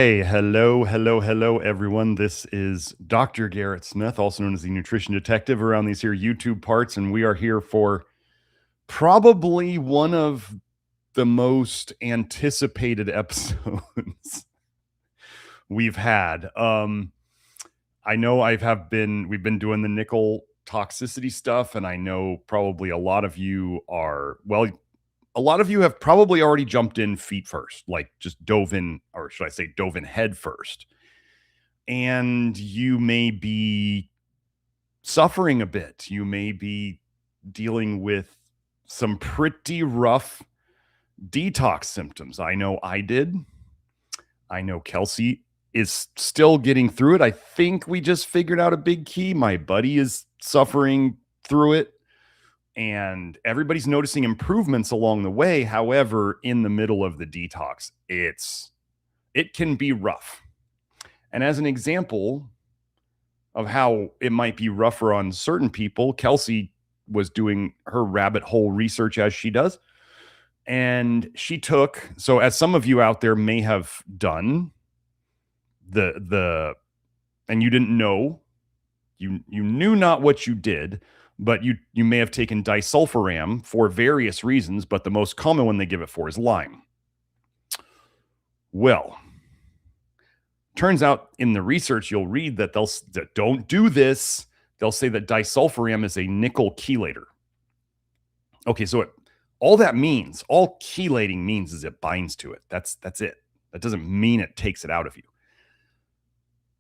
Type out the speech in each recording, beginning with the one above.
Hey, hello, everyone. This is Dr. Garrett Smith, also known as the Nutrition Detective around these here YouTube parts, and we are here for probably one of the most anticipated episodes we've had. I know we've been doing the nickel toxicity stuff, and I know probably a lot of you have probably already jumped in feet first, like just dove in, or should I say dove in head first. And you may be suffering a bit. You may be dealing with some pretty rough detox symptoms. I know I did. I know Kelsey is still getting through it. I think we just figured out a big key. My buddy is suffering through it, and everybody's noticing improvements along the way. However, in the middle of the detox, it can be rough. And as an example of how it might be rougher on certain people, Kelsey was doing her rabbit hole research as she does. And she took, so as some of you out there may have done, and you didn't know, you knew not what you did, but you may have taken disulfiram for various reasons, but the most common one they give it for is Lyme. Well, turns out in the research you'll read that that don't do this. They'll say that disulfiram is a nickel chelator. Okay, so all chelating means is it binds to it. That's it. That doesn't mean it takes it out of you.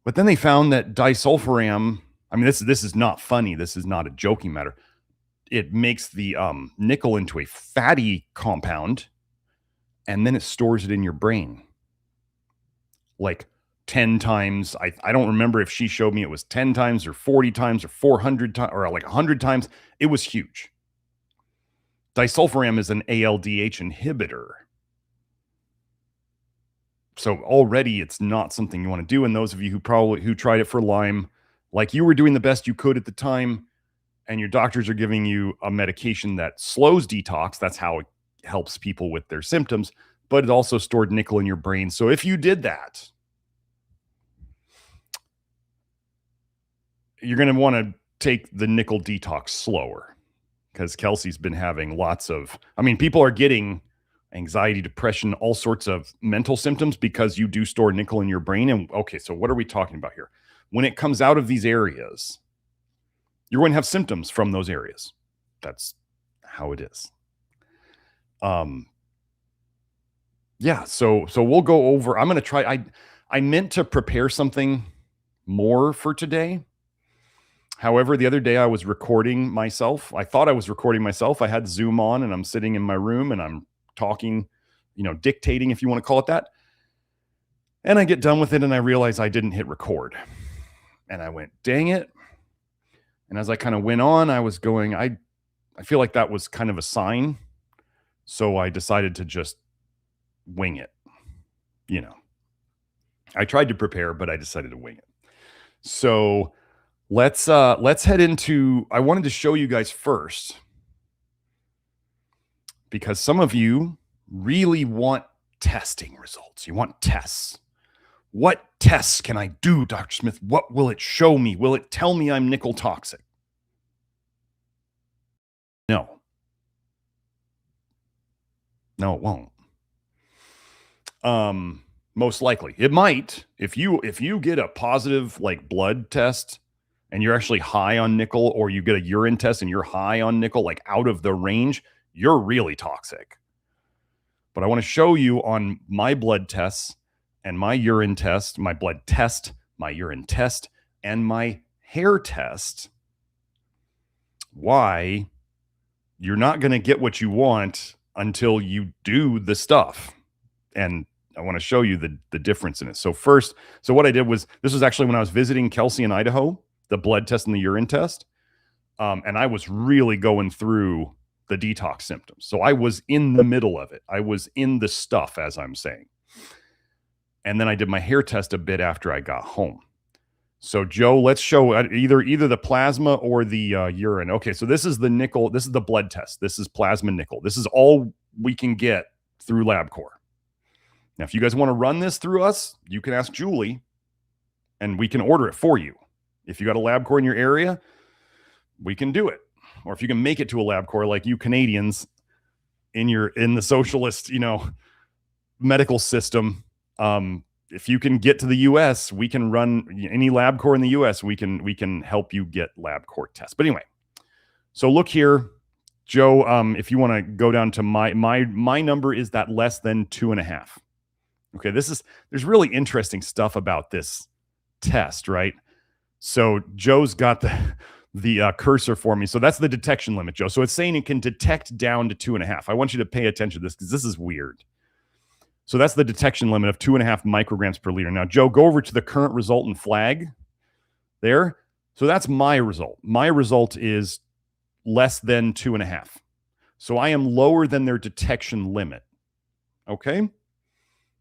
But then they found that disulfiram, I mean, this is not funny. This is not a joking matter. It makes the nickel into a fatty compound, and then it stores it in your brain. Like 10 times. I don't remember if she showed me it was 10 times or 40 times or 400 times or like 100 times. It was huge. Disulfiram is an ALDH inhibitor. So already it's not something you want to do. And those of you who tried it for Lyme, like you were doing the best you could at the time, and your doctors are giving you a medication that slows detox. That's how it helps people with their symptoms, but it also stored nickel in your brain. So if you did that, you're going to want to take the nickel detox slower, because Kelsey's been having people are getting anxiety, depression, all sorts of mental symptoms because you do store nickel in your brain. And okay, so what are we talking about here? When it comes out of these areas, you're going to have symptoms from those areas. That's how it is. Yeah, so we'll go over. I'm going to try. I meant to prepare something more for today. However, the other day I was recording myself. I thought I was recording myself. I had Zoom on, and I'm sitting in my room and I'm talking, dictating, if you want to call it that. And I get done with it and I realize I didn't hit record. And I went, dang it. And as I kind of went on, I was going, I feel like that was kind of a sign. So I decided to just wing it. I tried to prepare, but I decided to wing it. So let's head into, I wanted to show you guys first, because some of you really want testing results. You want tests. What tests can I do, Dr. Smith? What will it show me? Will it tell me I'm nickel toxic? No, it won't. Most likely. It might. If you get a positive like blood test and you're actually high on nickel, or you get a urine test and you're high on nickel, like out of the range, you're really toxic. But I want to show you on my blood tests and my urine test, my blood test, my urine test, and my hair test, why you're not going to get what you want until you do the stuff. And I want to show you the difference in it. So first, what I did was, this was actually when I was visiting Kelsey in Idaho, the blood test and the urine test. And I was really going through the detox symptoms. So I was in the middle of it. I was in the stuff, as I'm saying. And then I did my hair test a bit after I got home. So Joe, let's show either the plasma or the urine. Okay, so this is the nickel. This is the blood test. This is plasma nickel. This is all we can get through LabCorp. Now, if you guys want to run this through us, you can ask Julie and we can order it for you. If you got a LabCorp in your area, we can do it. Or if you can make it to a LabCorp like you Canadians in the socialist, medical system, if you can get to the US, we can run any LabCorp in the US. We can help you get LabCorp tests. But anyway, so look here, Joe, if you want to go down to my number is that less than 2.5. Okay, there's really interesting stuff about this test, right? So Joe's got the cursor for me. So that's the detection limit, Joe. So it's saying it can detect down to 2.5. I want you to pay attention to this because this is weird. So that's the detection limit of 2.5 micrograms per liter. Now, Joe, go over to the current resultant flag there. So that's my result. My result is less than 2.5. So I am lower than their detection limit. Okay.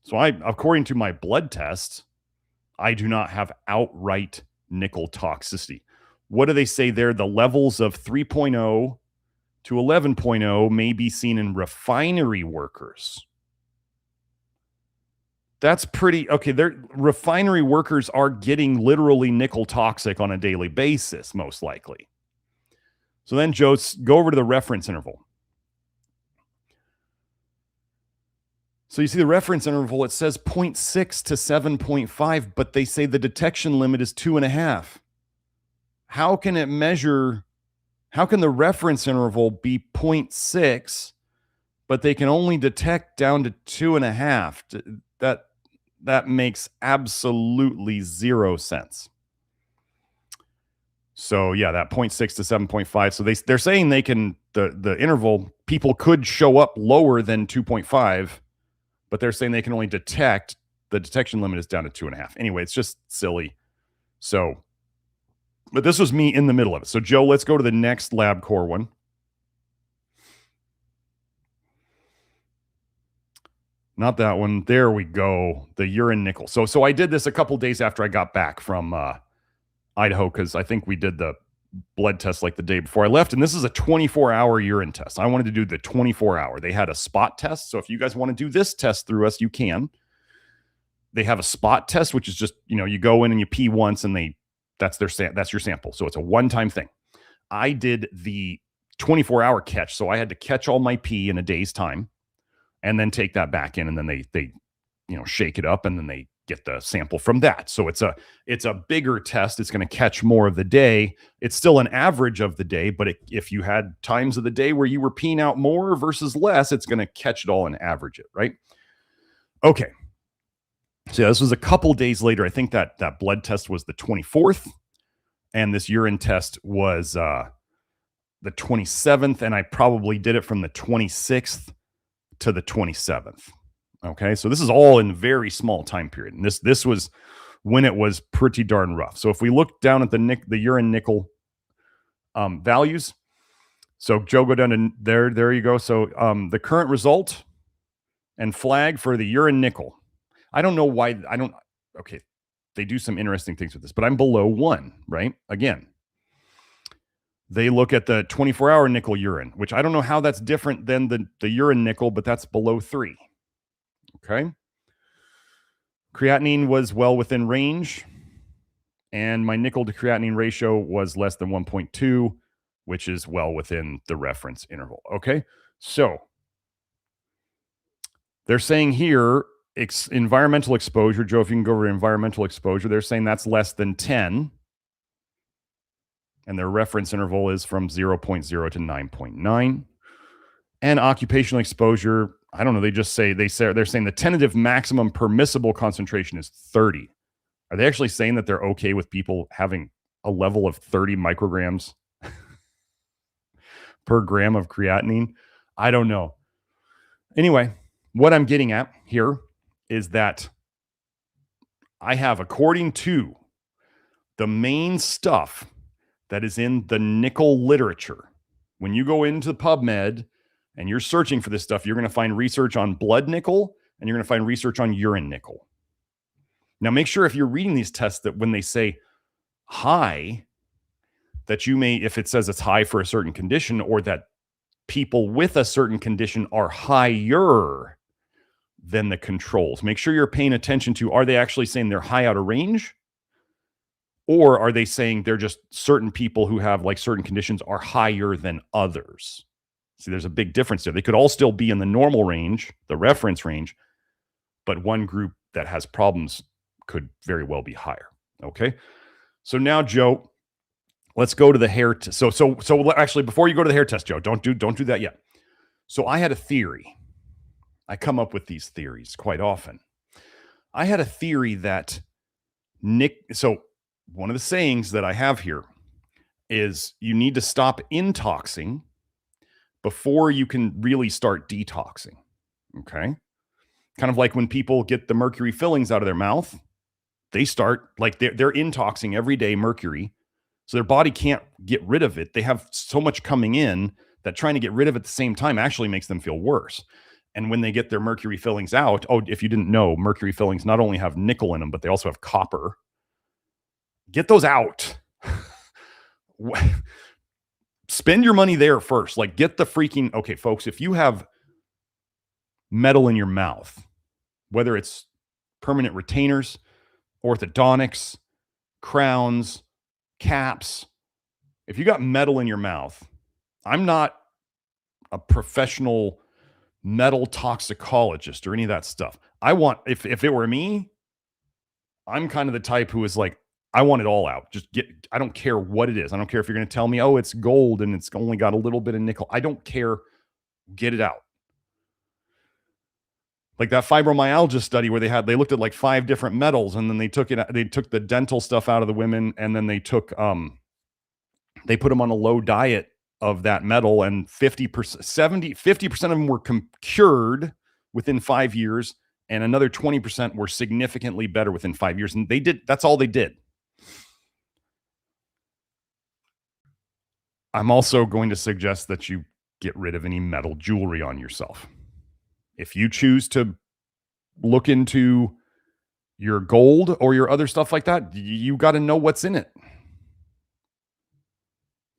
So according to my blood test, I do not have outright nickel toxicity. What do they say there? The levels of 3.0 to 11.0 may be seen in refinery workers. That's pretty, okay, refinery workers are getting literally nickel toxic on a daily basis, most likely. So then, Joe, go over to the reference interval. So you see the reference interval, it says 0.6 to 7.5, but they say the detection limit is 2.5. How can it measure, how can the reference interval be 0.6, but they can only detect down to 2.5? That makes absolutely zero sense. So yeah, that 0.6 to 7.5. So they're saying they can, the interval, people could show up lower than 2.5, but they're saying they can only detect, the detection limit is down to 2.5. Anyway, it's just silly. So, but this was me in the middle of it. So Joe, let's go to the next LabCorp one. Not that one. There we go. The urine nickel. So I did this a couple days after I got back from Idaho, because I think we did the blood test like the day before I left. And this is a 24-hour urine test. I wanted to do the 24-hour. They had a spot test. So if you guys want to do this test through us, you can. They have a spot test, which is just, you go in and you pee once and that's your sample. So it's a one-time thing. I did the 24-hour catch. So I had to catch all my pee in a day's time and then take that back in, and then they shake it up, and then they get the sample from that. So it's a bigger test. It's going to catch more of the day. It's still an average of the day, but if you had times of the day where you were peeing out more versus less, it's going to catch it all and average it, right? Okay. So yeah, this was a couple days later. I think that blood test was the 24th, and this urine test was the 27th, and I probably did it from the 26th to the 27th. Okay, so this is all in a very small time period, and this was when it was pretty darn rough. So if we look down at the urine nickel values, so Joe, go down to there you go. So the current result and flag for the urine nickel. I don't know why okay, they do some interesting things with this, but I'm below 1, right? Again, they look at the 24-hour nickel urine, which I don't know how that's different than the urine nickel, but that's below 3. Okay. Creatinine was well within range, and my nickel to creatinine ratio was less than 1.2, which is well within the reference interval. Okay. So they're saying here, environmental exposure, Joe, if you can go over environmental exposure, they're saying that's less than 10. And their reference interval is from 0.0 to 9.9. And occupational exposure, I don't know, they're saying the tentative maximum permissible concentration is 30. Are they actually saying that they're okay with people having a level of 30 micrograms per gram of creatinine? I don't know. Anyway, what I'm getting at here is that I have, according to the main stuff that is in the nickel literature, when you go into PubMed and you're searching for this stuff, you're going to find research on blood nickel, and you're going to find research on urine nickel. Now, make sure if you're reading these tests that when they say high, that you may, if it says it's high for a certain condition, or that people with a certain condition are higher, than the controls. Make sure you're paying attention to, are they actually saying they're high out of range? Or are they saying they're just certain people who have like certain conditions are higher than others? See, there's a big difference there. They could all still be in the normal range, the reference range, but one group that has problems could very well be higher. Okay. So now, Joe, let's go to the hair. So actually, before you go to the hair test, Joe, don't do that yet. So I had a theory. I come up with these theories quite often. I had a theory that so one of the sayings that I have here is you need to stop intoxing before you can really start detoxing. Okay. Kind of like when people get the mercury fillings out of their mouth, they start like they're intoxing every day mercury. So their body can't get rid of it. They have so much coming in that trying to get rid of it at the same time actually makes them feel worse. And when they get their mercury fillings out, if you didn't know, mercury fillings not only have nickel in them, but they also have copper. Get those out. Spend your money there first. Like get the freaking, okay, folks, if you have metal in your mouth, whether it's permanent retainers, orthodontics, crowns, caps, if you got metal in your mouth, I'm not a professional metal toxicologist or any of that stuff. I want, if it were me, I'm kind of the type who is like, I want it all out. I don't care what it is. I don't care if you're going to tell me, oh, it's gold and it's only got a little bit of nickel. I don't care. Get it out. Like that fibromyalgia study where they looked at like 5 different metals and then they took the dental stuff out of the women and then they put them on a low diet of that metal and 50% of them were cured within 5 years and another 20% were significantly better within 5 years. And that's all they did. I'm also going to suggest that you get rid of any metal jewelry on yourself. If you choose to look into your gold or your other stuff like that, you got to know what's in it.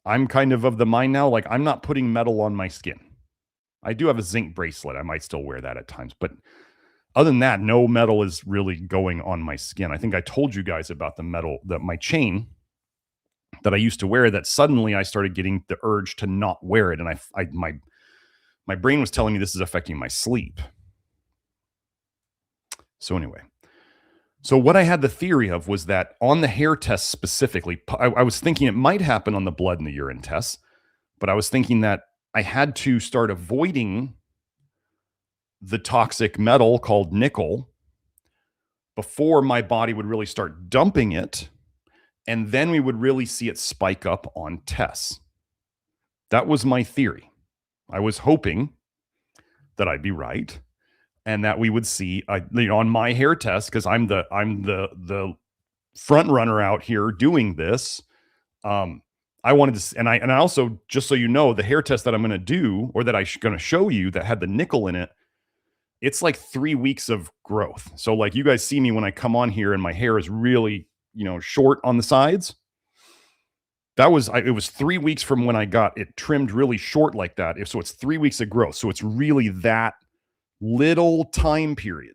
I'm kind of the mind now, like I'm not putting metal on my skin. I do have a zinc bracelet. I might still wear that at times, but other than that, no metal is really going on my skin. I think I told you guys about the metal, my chain that I used to wear, that suddenly I started getting the urge to not wear it. And my brain was telling me this is affecting my sleep. So anyway, so what I had the theory of was that on the hair test specifically, I was thinking it might happen on the blood and the urine tests, but I was thinking that I had to start avoiding the toxic metal called nickel before my body would really start dumping it. And then we would really see it spike up on tests. That was my theory. I was hoping that I'd be right and that we would see, on my hair test, because I'm the front runner out here doing this. I wanted to, and I also, just so you know, the hair test that I'm going to do, or that I'm going to show you that had the nickel in it, it's like 3 weeks of growth. So like you guys see me when I come on here and my hair is really, short on the sides. It was 3 weeks from when I got it trimmed really short like that. So it's 3 weeks of growth. So it's really that little time period.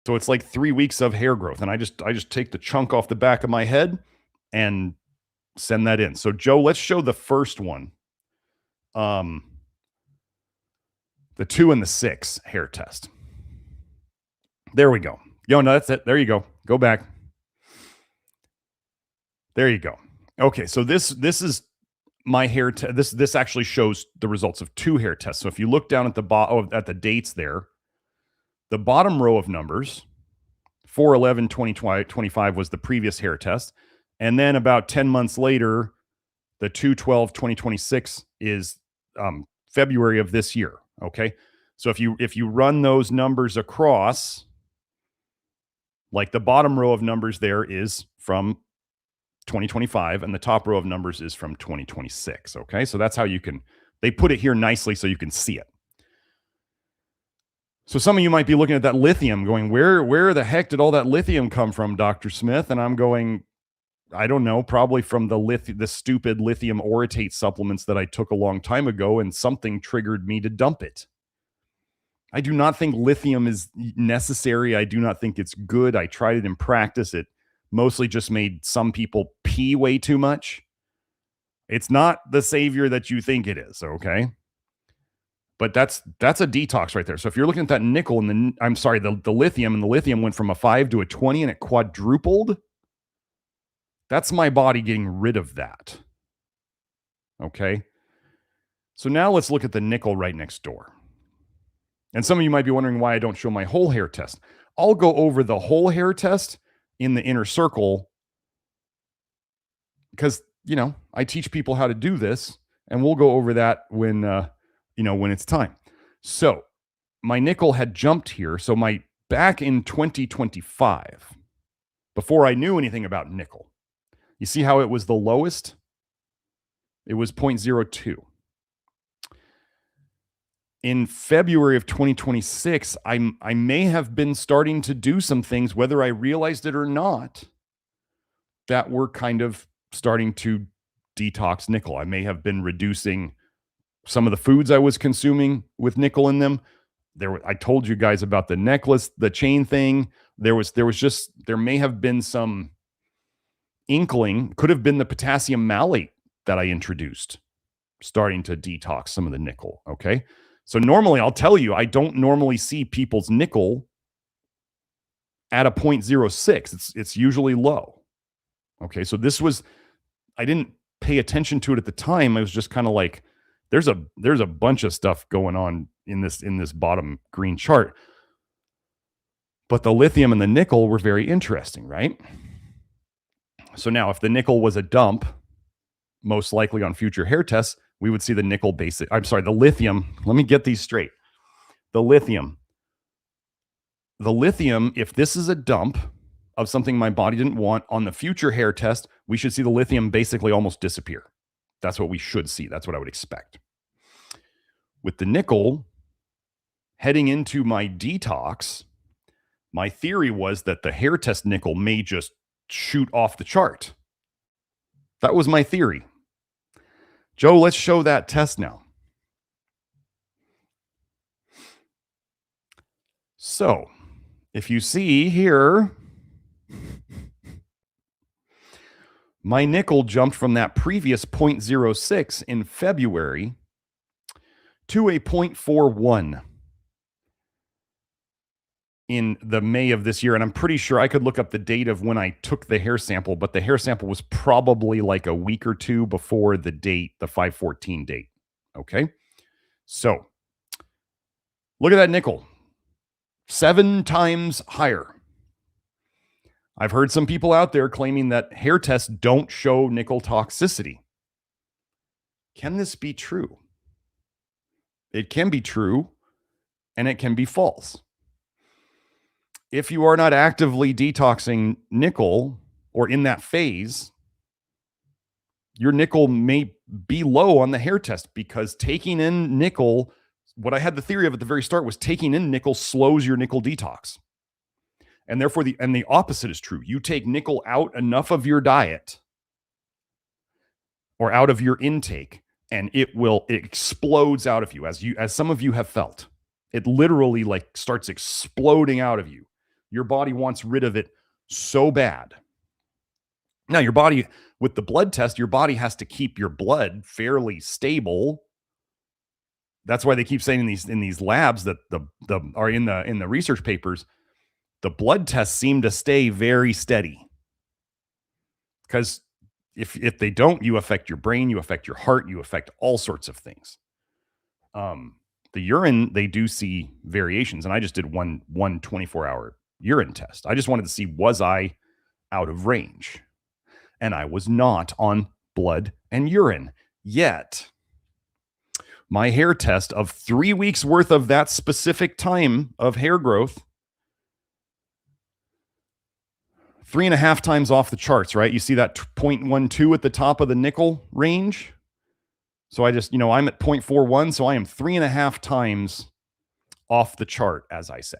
So it's like 3 weeks of hair growth. And I just take the chunk off the back of my head and send that in. So Joe, let's show the first one. The 2 and the 6 hair test. There we go. No, that's it. There you go. Go back. There you go. Okay, so this is my hair test. This actually shows the results of 2 hair tests. So if you look down at the bottom at the dates there, the bottom row of numbers, 4/11/2025 was the previous hair test, and then about 10 months later, the 2/12/2026 is February of this year. Okay, so if you run those numbers across, like the bottom row of numbers there is from 2025 and the top row of numbers is from 2026. Okay. So that's how they put it here nicely so you can see it. So some of you might be looking at that lithium going, where the heck did all that lithium come from, Dr. Smith? And I'm going, I don't know, probably from the stupid lithium orotate supplements that I took a long time ago, and something triggered me to dump it. I do not think lithium is necessary. I do not think it's good. I tried it in practice. It mostly just made some people pee way too much. It's not the savior that you think it is, okay? But that's a detox right there. So if you're looking at that nickel and the lithium, and the lithium went from a 5 to a 20 and it quadrupled, that's my body getting rid of that. Okay? So now let's look at the nickel right next door. And some of you might be wondering why I don't show my whole hair test. I'll go over the whole hair test in the inner circle because, I teach people how to do this, and we'll go over that when it's time. So my nickel had jumped here. So back in 2025, before I knew anything about nickel, you see how it was the lowest? It was 0.02. In February of 2026, I may have been starting to do some things, whether I realized it or not, that were kind of starting to detox nickel. I may have been reducing some of the foods I was consuming with nickel in them. I told you guys about the necklace, the chain thing. There may have been some inkling, could have been the potassium malate that I introduced, starting to detox some of the nickel. Okay. So normally, I'll tell you, I don't normally see people's nickel at a 0.06. It's usually low. Okay. So I didn't pay attention to it at the time. I was just kind of like, there's a bunch of stuff going on in this bottom green chart. But the lithium and the nickel were very interesting, right? So now if the nickel was a dump, most likely on future hair tests, we would see the the lithium. Let me get these straight. The lithium, if this is a dump of something my body didn't want on the future hair test, we should see the lithium basically almost disappear. That's what we should see. That's what I would expect. With the nickel heading into my detox, my theory was that the hair test nickel may just shoot off the chart. That was my theory. Joe, let's show that test now. So, if you see here, my nickel jumped from that previous 0.06 in February to a 0.41 in the May of this year. And I'm pretty sure I could look up the date of when I took the hair sample, but the hair sample was probably like a week or two before the date, the 5/14 date. Okay. So look at that nickel, 7 times higher. I've heard some people out there claiming that hair tests don't show nickel toxicity. Can this be true? It can be true, and it can be false. If you are not actively detoxing nickel or in that phase, your nickel may be low on the hair test because taking in nickel, what I had the theory of at the very start was taking in nickel slows your nickel detox. And therefore, the opposite is true. You take nickel out enough of your diet or out of your intake, and it explodes out of you, as some of you have felt. It literally starts exploding out of you. Your body wants rid of it so bad. Now, your body, with the blood test, your body has to keep your blood fairly stable. That's why they keep saying in these labs that are in the research papers, the blood tests seem to stay very steady. Because if they don't, you affect your brain, you affect your heart, you affect all sorts of things. The urine, they do see variations, and I just did one 24-hour urine test. I just wanted to see, was I out of range? And I was not on blood and urine yet. My hair test of 3 weeks worth of that specific time of hair growth, 3.5 times off the charts, right? You see that 0.12 at the top of the nickel range? So I'm at 0.41, so I am 3.5 times off the chart, as I say.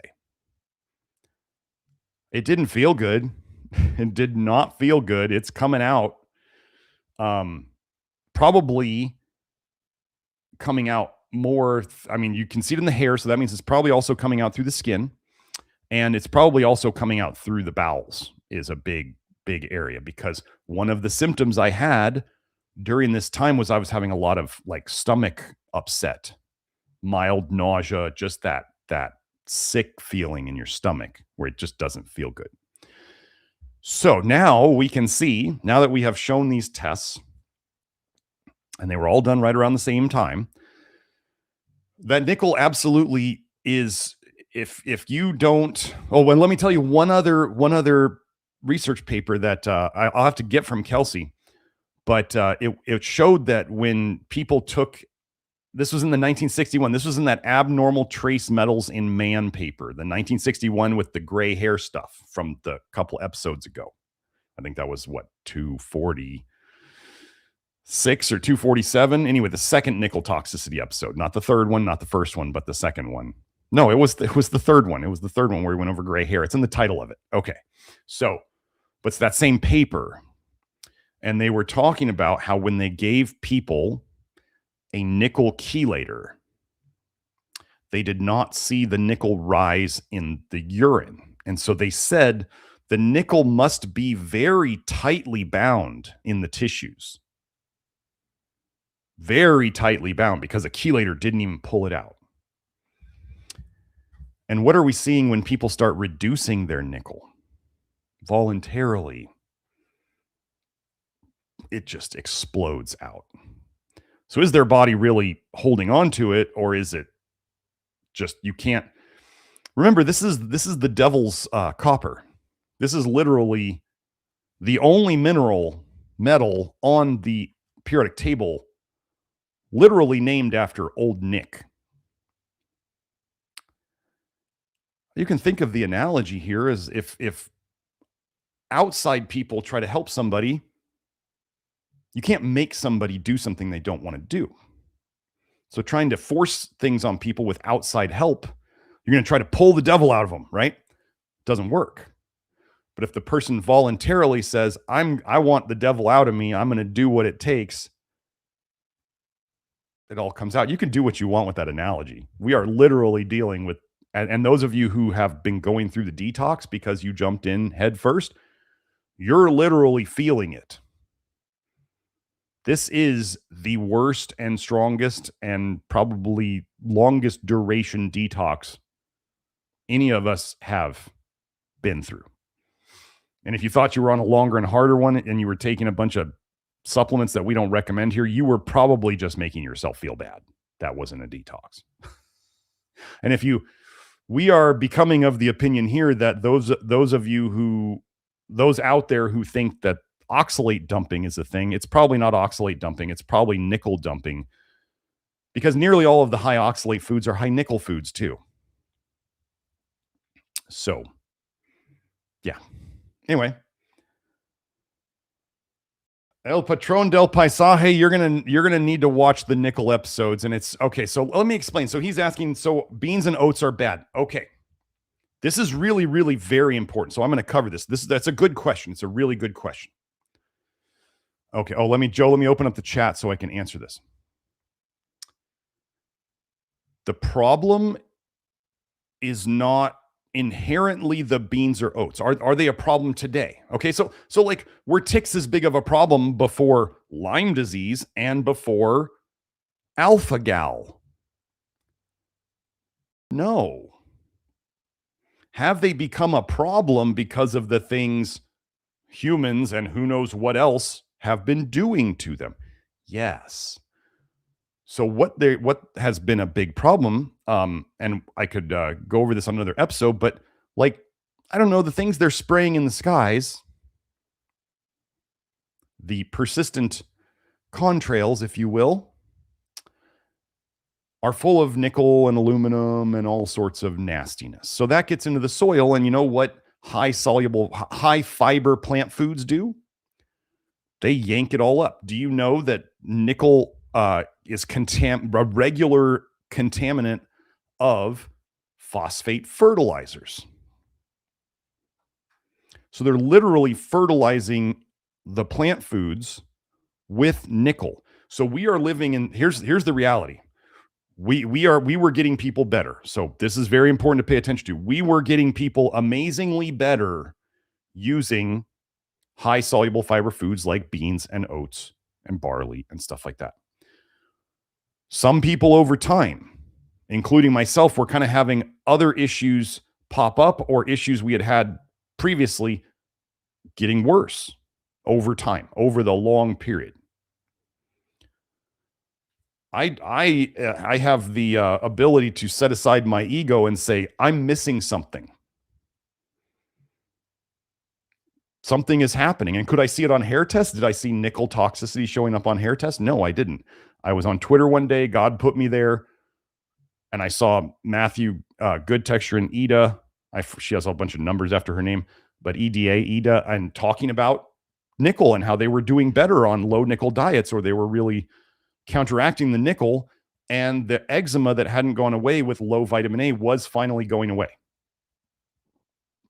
It didn't feel good. It did not feel good. It's coming out, probably coming out more, I mean, you can see it in the hair. So that means it's probably also coming out through the skin, and it's probably also coming out through the bowels is a big, big area, because one of the symptoms I had during this time was I was having a lot of like stomach upset, mild nausea, just that sick feeling in your stomach where it just doesn't feel good. So now we can see, now that we have shown these tests, and they were all done right around the same time, that nickel absolutely is, if you don't, oh, well, let me tell you one other research paper that I'll have to get from Kelsey, but it showed that when people took, this was in the 1961, this was in that abnormal trace metals in man paper, the 1961 with the gray hair stuff from the couple episodes ago. I think that was what, 246 or 247. Anyway, the second nickel toxicity episode, not the third one, not the first one, but the second one. No, it was the third one. It was the third one where we went over gray hair. It's in the title of it. Okay. So, but it's that same paper. And they were talking about how when they gave people a nickel chelator, they did not see the nickel rise in the urine. And so they said the nickel must be very tightly bound in the tissues. Very tightly bound, because a chelator didn't even pull it out. And what are we seeing when people start reducing their nickel voluntarily? It just explodes out. So is their body really holding on to it, or is it just, you can't remember, this is the devil's copper. This is literally the only metal on the periodic table, literally named after Old Nick. You can think of the analogy here as if outside people try to help somebody, you can't make somebody do something they don't want to do. So trying to force things on people with outside help, you're going to try to pull the devil out of them, right? Doesn't work. But if the person voluntarily says, I want the devil out of me, I'm going to do what it takes, it all comes out. You can do what you want with that analogy. We are literally dealing with, and those of you who have been going through the detox because you jumped in head first, you're literally feeling it. This is the worst and strongest and probably longest duration detox any of us have been through. And if you thought you were on a longer and harder one and you were taking a bunch of supplements that we don't recommend here, you were probably just making yourself feel bad. That wasn't a detox. And we are becoming of the opinion here that those out there who think that oxalate dumping is a thing, it's probably not oxalate dumping. It's probably nickel dumping, because nearly all of the high oxalate foods are high nickel foods too. So, yeah. Anyway, El Patron del Paisaje, you're gonna need to watch the nickel episodes, and it's okay. So let me explain. So he's asking, so beans and oats are bad. Okay, this is really, really very important. So I'm going to cover this. That's a good question. It's a really good question. Okay. Oh, let me open up the chat so I can answer this. The problem is not inherently the beans or oats. Are they a problem today? Okay. So like, were ticks as big of a problem before Lyme disease and before alpha-gal? No. Have they become a problem because of the things humans and who knows what else have been doing to them? Yes. So what has been a big problem, and I could go over this on another episode, but like, I don't know, the things they're spraying in the skies, the persistent contrails, if you will, are full of nickel and aluminum and all sorts of nastiness. So that gets into the soil, and you know what high soluble, high fiber plant foods do? They yank it all up. Do you know that nickel is a regular contaminant of phosphate fertilizers? So they're literally fertilizing the plant foods with nickel. So we are living in, here's the reality. We were getting people better. So this is very important to pay attention to. We were getting people amazingly better using high soluble fiber foods like beans and oats and barley and stuff like that. Some people over time, including myself, were kind of having other issues pop up, or issues we had previously getting worse over time, over the long period. I have the ability to set aside my ego and say, I'm missing something. Something is happening. And could I see it on hair tests? Did I see nickel toxicity showing up on hair tests? No, I didn't. I was on Twitter one day. God put me there. And I saw Matthew, Good Texture, and Ida. She has a bunch of numbers after her name, but Ida, and talking about nickel and how they were doing better on low nickel diets, or they were really counteracting the nickel, and the eczema that hadn't gone away with low vitamin A was finally going away.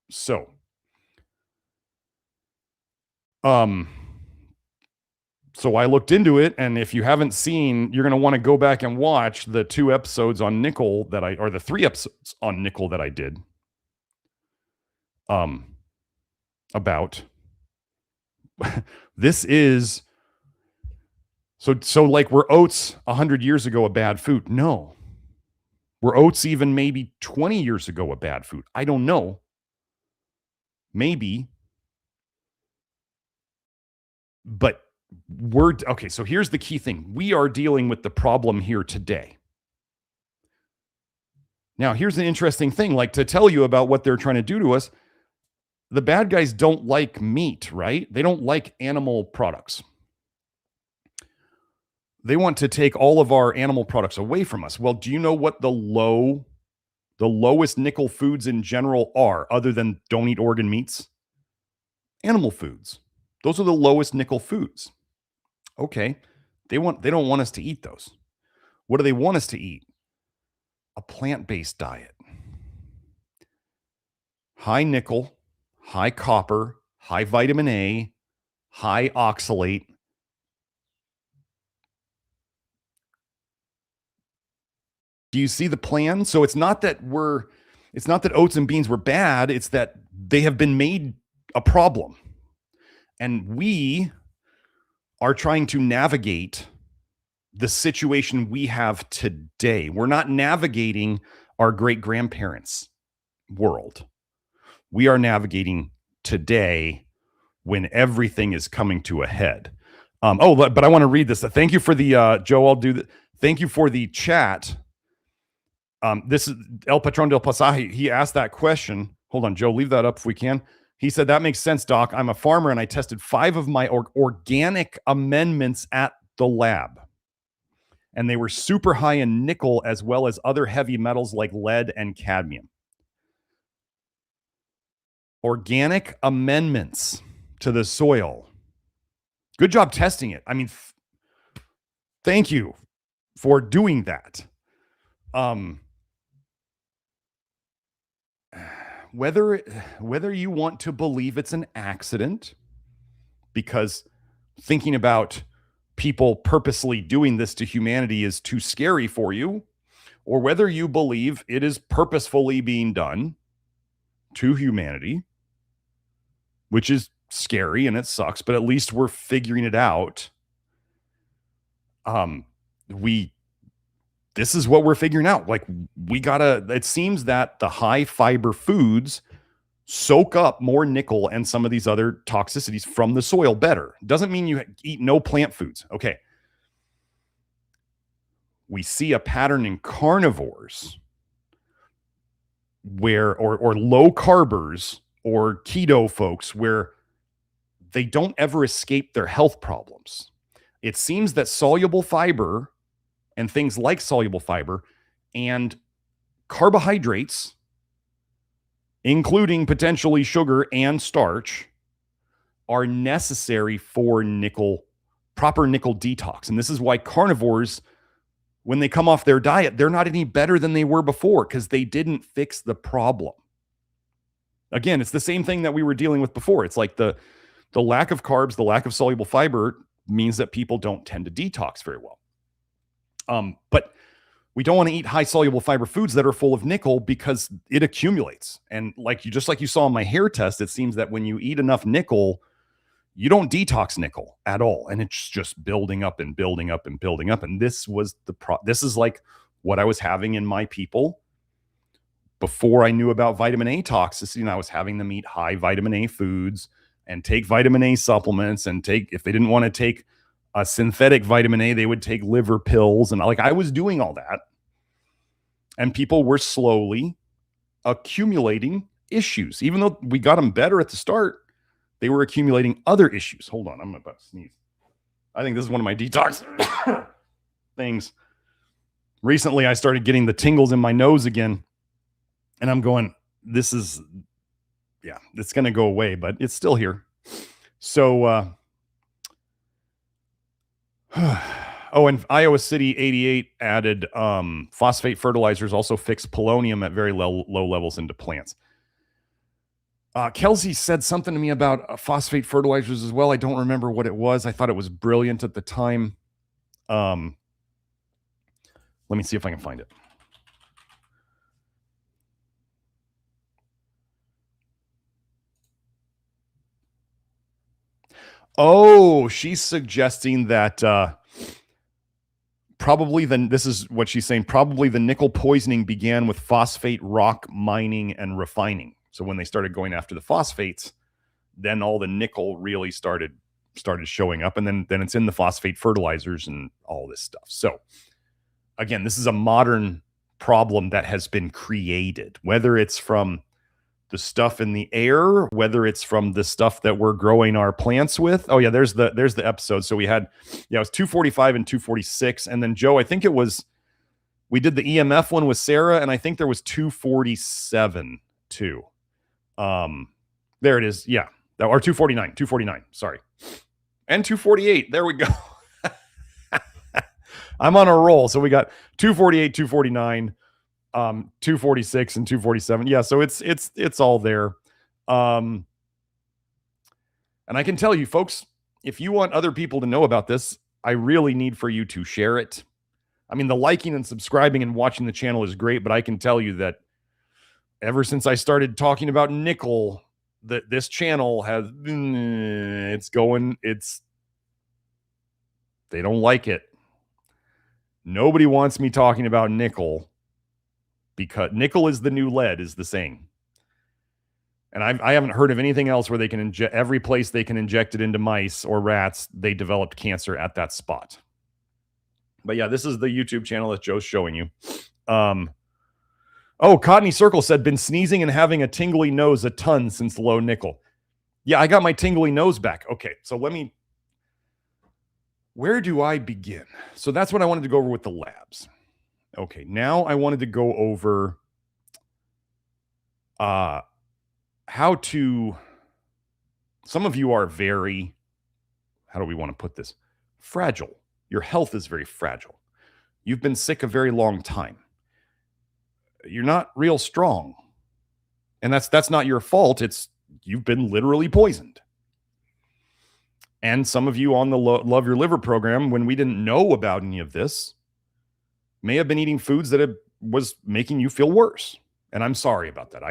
So, so I looked into it, and if you haven't seen, you're going to want to go back and watch the 2 episodes on nickel or the 3 episodes on nickel that I did. About this is so like, were oats 100 years ago a bad food? No. Were oats even maybe 20 years ago a bad food? I don't know. Maybe. But okay, so here's the key thing. We are dealing with the problem here today. Now, here's an interesting thing, like, to tell you about what they're trying to do to us. The bad guys don't like meat, right? They don't like animal products. They want to take all of our animal products away from us. Well, do you know what the lowest nickel foods in general are, other than don't eat organ meats? Animal foods. Those are the lowest nickel foods. Okay. They don't want us to eat those. What do they want us to eat? A plant-based diet. High nickel, high copper, high vitamin A, high oxalate. Do you see the plan? So it's not that oats and beans were bad. It's that they have been made a problem. And we are trying to navigate the situation we have today. We're not navigating our great-grandparents' world. We are navigating today, when everything is coming to a head. But I want to read this. Thank you for the, Joe, I'll do that. Thank you for the chat. This is El Patron del Pasaje. He asked that question. Hold on, Joe, leave that up if we can. He said, that makes sense, Doc. I'm a farmer and I tested 5 of my organic amendments at the lab. And they were super high in nickel, as well as other heavy metals like lead and cadmium. Organic amendments to the soil. Good job testing it. I mean, thank you for doing that. Whether you want to believe it's an accident, because thinking about people purposely doing this to humanity is too scary for you, or whether you believe it is purposefully being done to humanity, which is scary and it sucks, but at least we're figuring it out. This is what we're figuring out. Like, it seems that the high fiber foods soak up more nickel and some of these other toxicities from the soil better. Doesn't mean you eat no plant foods. Okay. We see a pattern in carnivores or low carbers or keto folks, where they don't ever escape their health problems. It seems that soluble fiber and things like soluble fiber and carbohydrates, including potentially sugar and starch, are necessary for proper nickel detox. And this is why carnivores, when they come off their diet, they're not any better than they were before, because they didn't fix the problem. Again, it's the same thing that we were dealing with before. It's like the lack of carbs, the lack of soluble fiber means that people don't tend to detox very well. But we don't want to eat high soluble fiber foods that are full of nickel because it accumulates. And just like you saw in my hair test, it seems that when you eat enough nickel, you don't detox nickel at all. And it's just building up and building up and building up. And this was this is like what I was having in my people before I knew about vitamin A toxicity. And I was having them eat high vitamin A foods and take vitamin A supplements, and if they didn't want to take a synthetic vitamin A, they would take liver pills. And I was doing all that. And people were slowly accumulating issues. Even though we got them better at the start, they were accumulating other issues. Hold on, I'm about to sneeze. I think this is one of my detox things. Recently, I started getting the tingles in my nose again. And I'm going, it's going to go away, but it's still here. So, and Iowa City 88 added phosphate fertilizers also fix polonium at very low levels into plants. Kelsey said something to me about phosphate fertilizers as well. I don't remember what it was. I thought it was brilliant at the time. Let me see if I can find it. Oh, she's suggesting that this is what she's saying. Probably the nickel poisoning began with phosphate rock mining and refining. So when they started going after the phosphates, then all the nickel really started showing up, and then it's in the phosphate fertilizers and all this stuff. So again, this is a modern problem that has been created, whether it's from the stuff in the air, whether it's from the stuff that we're growing our plants with. Oh yeah, there's the episode. So we had, it was 245 and 246. And then Joe, I think we did the EMF one with Sarah, and I think there was 247 too. There it is. Yeah. Or 249, sorry. And 248. There we go. I'm on a roll. So we got 248, 249, 246 and 247. Yeah, so it's all there. And I can tell you, folks, if you want other people to know about this, I really need for you to share it. I mean, the liking and subscribing and watching the channel is great, but I can tell you that ever since I started talking about nickel, that this channel has they don't like it. Nobody wants me talking about nickel, because nickel is the new lead, is the saying. And I haven't heard of anything else where they can inject, every place they can inject it into mice or rats, they developed cancer at that spot. But yeah, this is the YouTube channel that Joe's showing you. Oh, Cottony Circle said, been sneezing and having a tingly nose a ton since low nickel. Yeah, I got my tingly nose back. Okay, so where do I begin? So that's what I wanted to go over with the labs. Okay, now I wanted to go over how to, some of you are very, how do we want to put this? Fragile. Your health is very fragile. You've been sick a very long time. You're not real strong. And that's not your fault. You've been literally poisoned. And some of you on the Love Your Liver program, when we didn't know about any of this, may have been eating foods that was making you feel worse. And I'm sorry about that.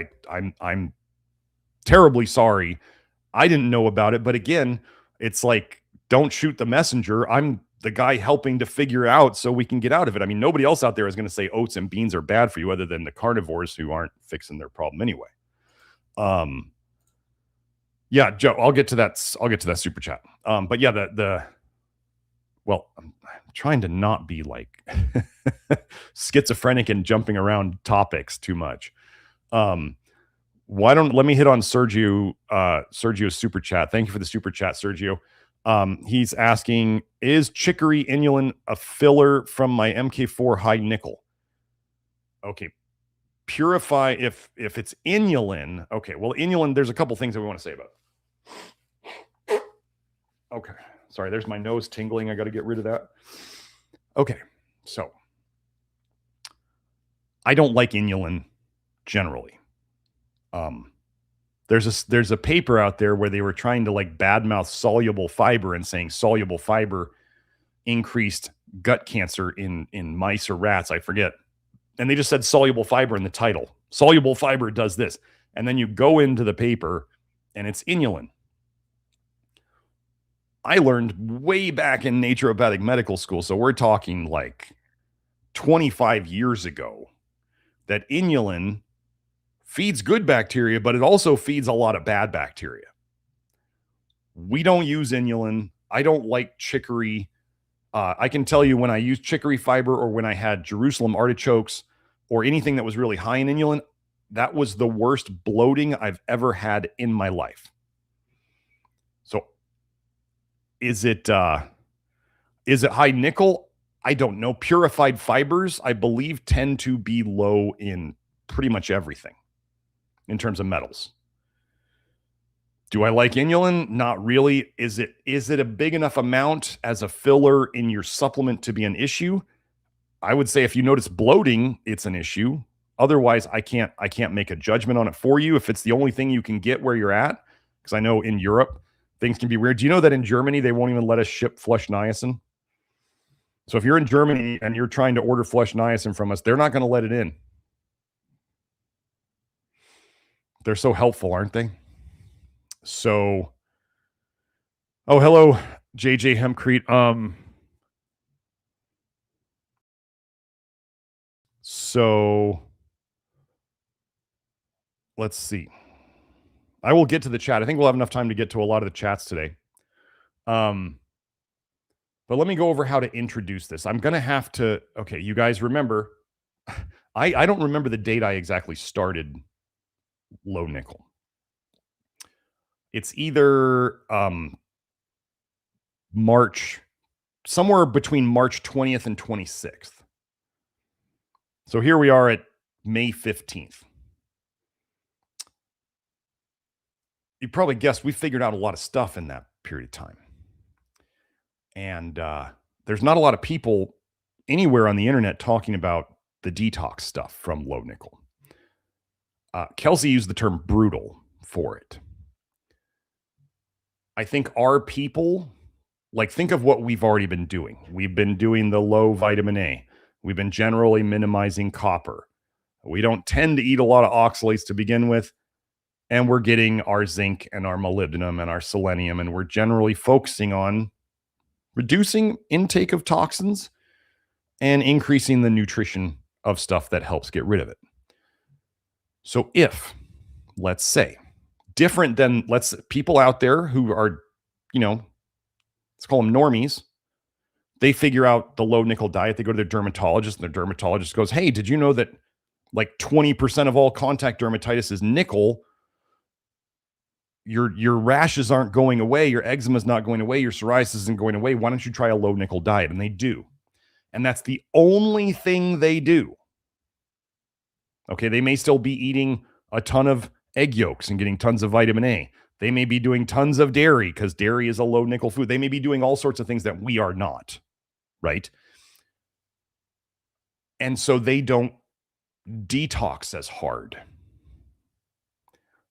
I'm terribly sorry. I didn't know about it. But again, it's like, don't shoot the messenger. I'm the guy helping to figure out so we can get out of it. I mean, nobody else out there is going to say oats and beans are bad for you other than the carnivores who aren't fixing their problem anyway. Yeah, Joe, I'll get to that. I'll get to that super chat. But yeah, well, I'm trying to not be like schizophrenic and jumping around topics too much. Let me hit on Sergio's super chat. Thank you for the super chat, Sergio. He's asking, is chicory inulin a filler from my MK4 high nickel? Okay. Purify, if it's inulin. Okay. Well, inulin, there's a couple things that we want to say about it. Okay. Sorry, there's my nose tingling. I got to get rid of that. Okay. So I don't like inulin generally. There's a paper out there where they were trying to like badmouth soluble fiber and saying soluble fiber increased gut cancer in mice or rats, I forget. And they just said soluble fiber in the title. Soluble fiber does this. And then you go into the paper and it's inulin. I learned way back in naturopathic medical school, so we're talking like 25 years ago, that inulin feeds good bacteria, but it also feeds a lot of bad bacteria. We don't use inulin. I don't like chicory. I can tell you when I used chicory fiber or when I had Jerusalem artichokes or anything that was really high in inulin, that was the worst bloating I've ever had in my life. So is it high nickel? I don't know. Purified fibers, I believe, tend to be low in pretty much everything in terms of metals. Do I like inulin? Not really. Is it a big enough amount as a filler in your supplement to be an issue? I would say if you notice bloating, it's an issue. Otherwise, I can't make a judgment on it for you if it's the only thing you can get where you're at. Because I know in Europe, things can be weird. Do you know that in Germany, they won't even let us ship flush niacin? So if you're in Germany and you're trying to order flush niacin from us, they're not going to let it in. They're so helpful, aren't they? So, oh, hello, JJ Hempcrete. So let's see. I will get to the chat. I think we'll have enough time to get to a lot of the chats today. But let me go over how to introduce this. I'm going to have to, okay, you guys remember, I don't remember the date I exactly started low nickel. It's either March, somewhere between March 20th and 26th. So here we are at May 15th. You probably guessed we figured out a lot of stuff in that period of time. And there's not a lot of people anywhere on the internet talking about the detox stuff from low nickel. Kelsey used the term brutal for it. I think our people, like, think of what we've already been doing. We've been doing the low vitamin A. We've been generally minimizing copper. We don't tend to eat a lot of oxalates to begin with. And we're getting our zinc and our molybdenum and our selenium. And we're generally focusing on reducing intake of toxins and increasing the nutrition of stuff that helps get rid of it. So if, let's say, different than people out there who are, let's call them normies, they figure out the low nickel diet, they go to their dermatologist, and their dermatologist goes, hey, did you know that like 20% of all contact dermatitis is nickel? Your rashes aren't going away, your eczema is not going away, your psoriasis isn't going away. Why don't you try a low nickel diet? And they do. And that's the only thing they do. Okay, they may still be eating a ton of egg yolks and getting tons of vitamin A. They may be doing tons of dairy because dairy is a low nickel food. They may be doing all sorts of things that we are not, right? And so they don't detox as hard.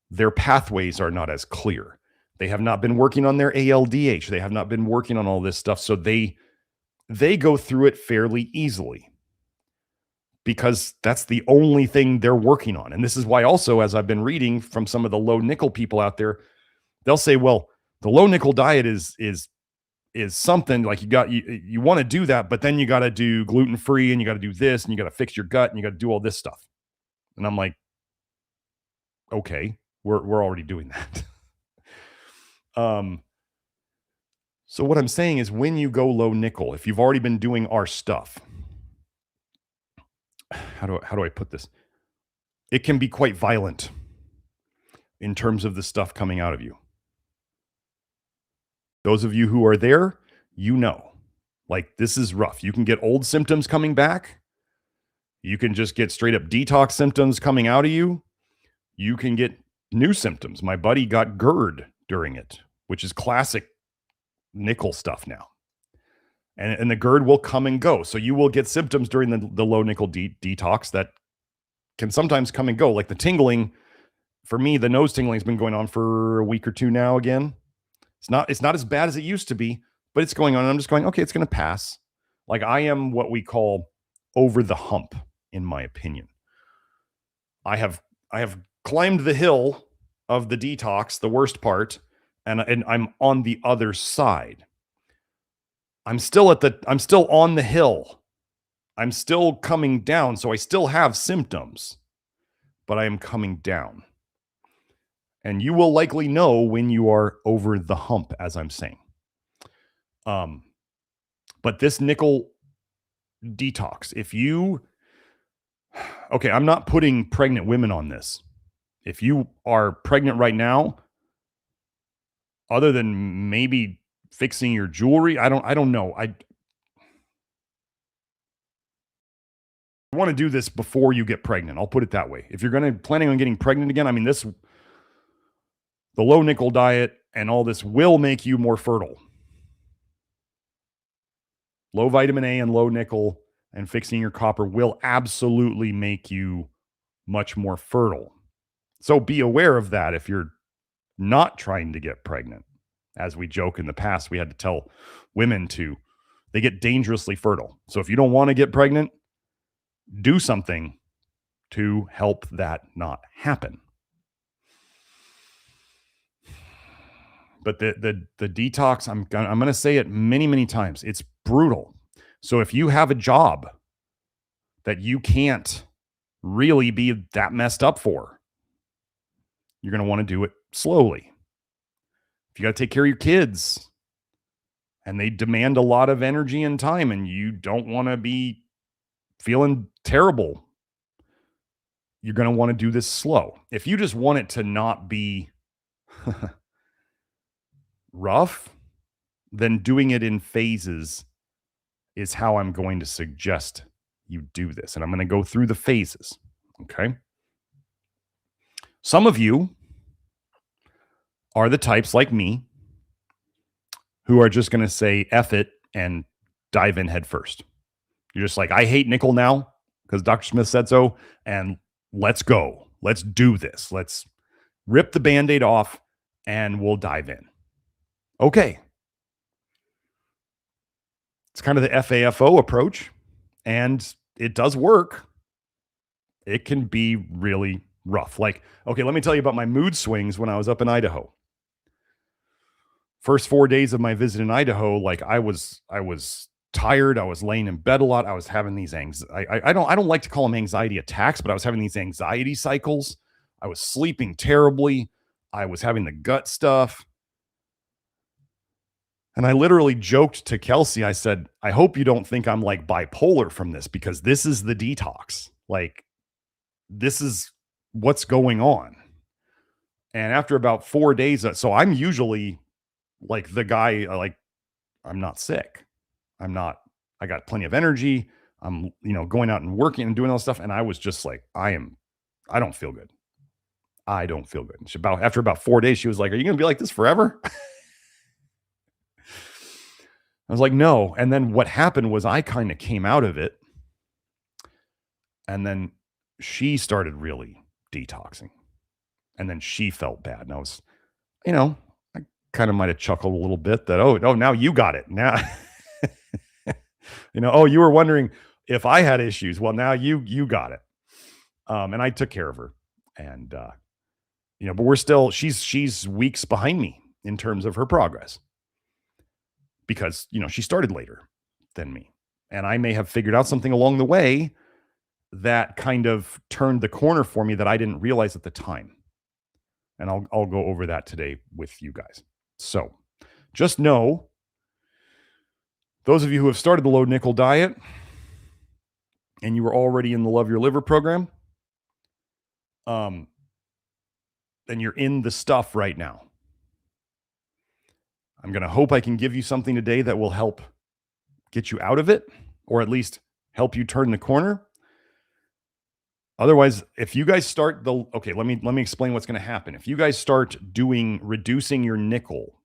Their pathways are not as clear. They have not been working on their ALDH. They have not been working on all this stuff. So they go through it fairly easily because that's the only thing they're working on. And this is why also, as I've been reading from some of the low nickel people out there, they'll say, well, the low nickel diet is something like you want to do that, but then you got to do gluten-free and you got to do this and you got to fix your gut and you got to do all this stuff. And I'm like, okay, we're already doing that. So what I'm saying is when you go low nickel, if you've already been doing our stuff, how do I put this? It can be quite violent in terms of the stuff coming out of you. Those of you who are there, like this is rough. You can get old symptoms coming back. You can just get straight up detox symptoms coming out of you. You can get new symptoms. My buddy got GERD during it, which is classic nickel stuff now. And the GERD will come and go. So you will get symptoms during the low nickel detox that can sometimes come and go. Like the tingling, for me, the nose tingling has been going on for a week or two now again. It's not as bad as it used to be, but it's going on. And I'm just going, okay, it's going to pass. Like I am what we call over the hump, in my opinion. I have climbed the hill of the detox, the worst part, and I'm on the other side. I'm still on the hill. I'm still coming down, so I still have symptoms, but I am coming down. And you will likely know when you are over the hump, as I'm saying. But this nickel detox, okay, I'm not putting pregnant women on this. If you are pregnant right now, other than maybe fixing your jewelry, I don't know. I want to do this before you get pregnant. I'll put it that way. If you're planning on getting pregnant again, I mean, the low nickel diet and all this will make you more fertile. Low vitamin A and low nickel and fixing your copper will absolutely make you much more fertile. So be aware of that if you're not trying to get pregnant. As we joke in the past, we had to tell women they get dangerously fertile. So if you don't want to get pregnant, do something to help that not happen. But the detox, I'm going to say it many, many times. It's brutal. So if you have a job that you can't really be that messed up for, you're going to want to do it slowly. If you got to take care of your kids and they demand a lot of energy and time and you don't want to be feeling terrible, you're going to want to do this slow. If you just want it to not be rough, then doing it in phases is how I'm going to suggest you do this. And I'm going to go through the phases. Okay. Some of you are the types like me who are just going to say F it and dive in head first. You're just like, I hate nickel now because Dr. Smith said so. And let's go. Let's do this. Let's rip the Band-Aid off and we'll dive in. Okay. It's kind of the FAFO approach, and it does work. It can be really rough. Like, okay, let me tell you about my mood swings when I was up in Idaho. First 4 days of my visit in Idaho, like I was tired. I was laying in bed a lot. I was having these I don't like to call them anxiety attacks, but I was having these anxiety cycles. I was sleeping terribly. I was having the gut stuff. And I literally joked to Kelsey. I said, I hope you don't think I'm like bipolar from this, because this is the detox. Like, this is what's going on. And after about 4 days, so I'm usually like the guy, like, I'm not sick. I got plenty of energy. I'm, going out and working and doing all this stuff. And I was just like, I don't feel good. I don't feel good. After about 4 days, she was like, are you going to be like this forever? I was like, no. And then what happened was I kind of came out of it. And then she started really detoxing. And then she felt bad. And I was, I kind of might have chuckled a little bit that, oh, now you got it. Now, oh, you were wondering if I had issues. Well, now you got it. And I took care of her. And, but she's weeks behind me in terms of her progress. Because, she started later than me. And I may have figured out something along the way that kind of turned the corner for me that I didn't realize at the time. And I'll go over that today with you guys. So just know, those of you who have started the low nickel diet and you were already in the Love Your Liver program, then you're in the stuff right now. I'm going to hope I can give you something today that will help get you out of it, or at least help you turn the corner. Otherwise, if you guys start let me explain what's going to happen. If you guys start reducing your nickel,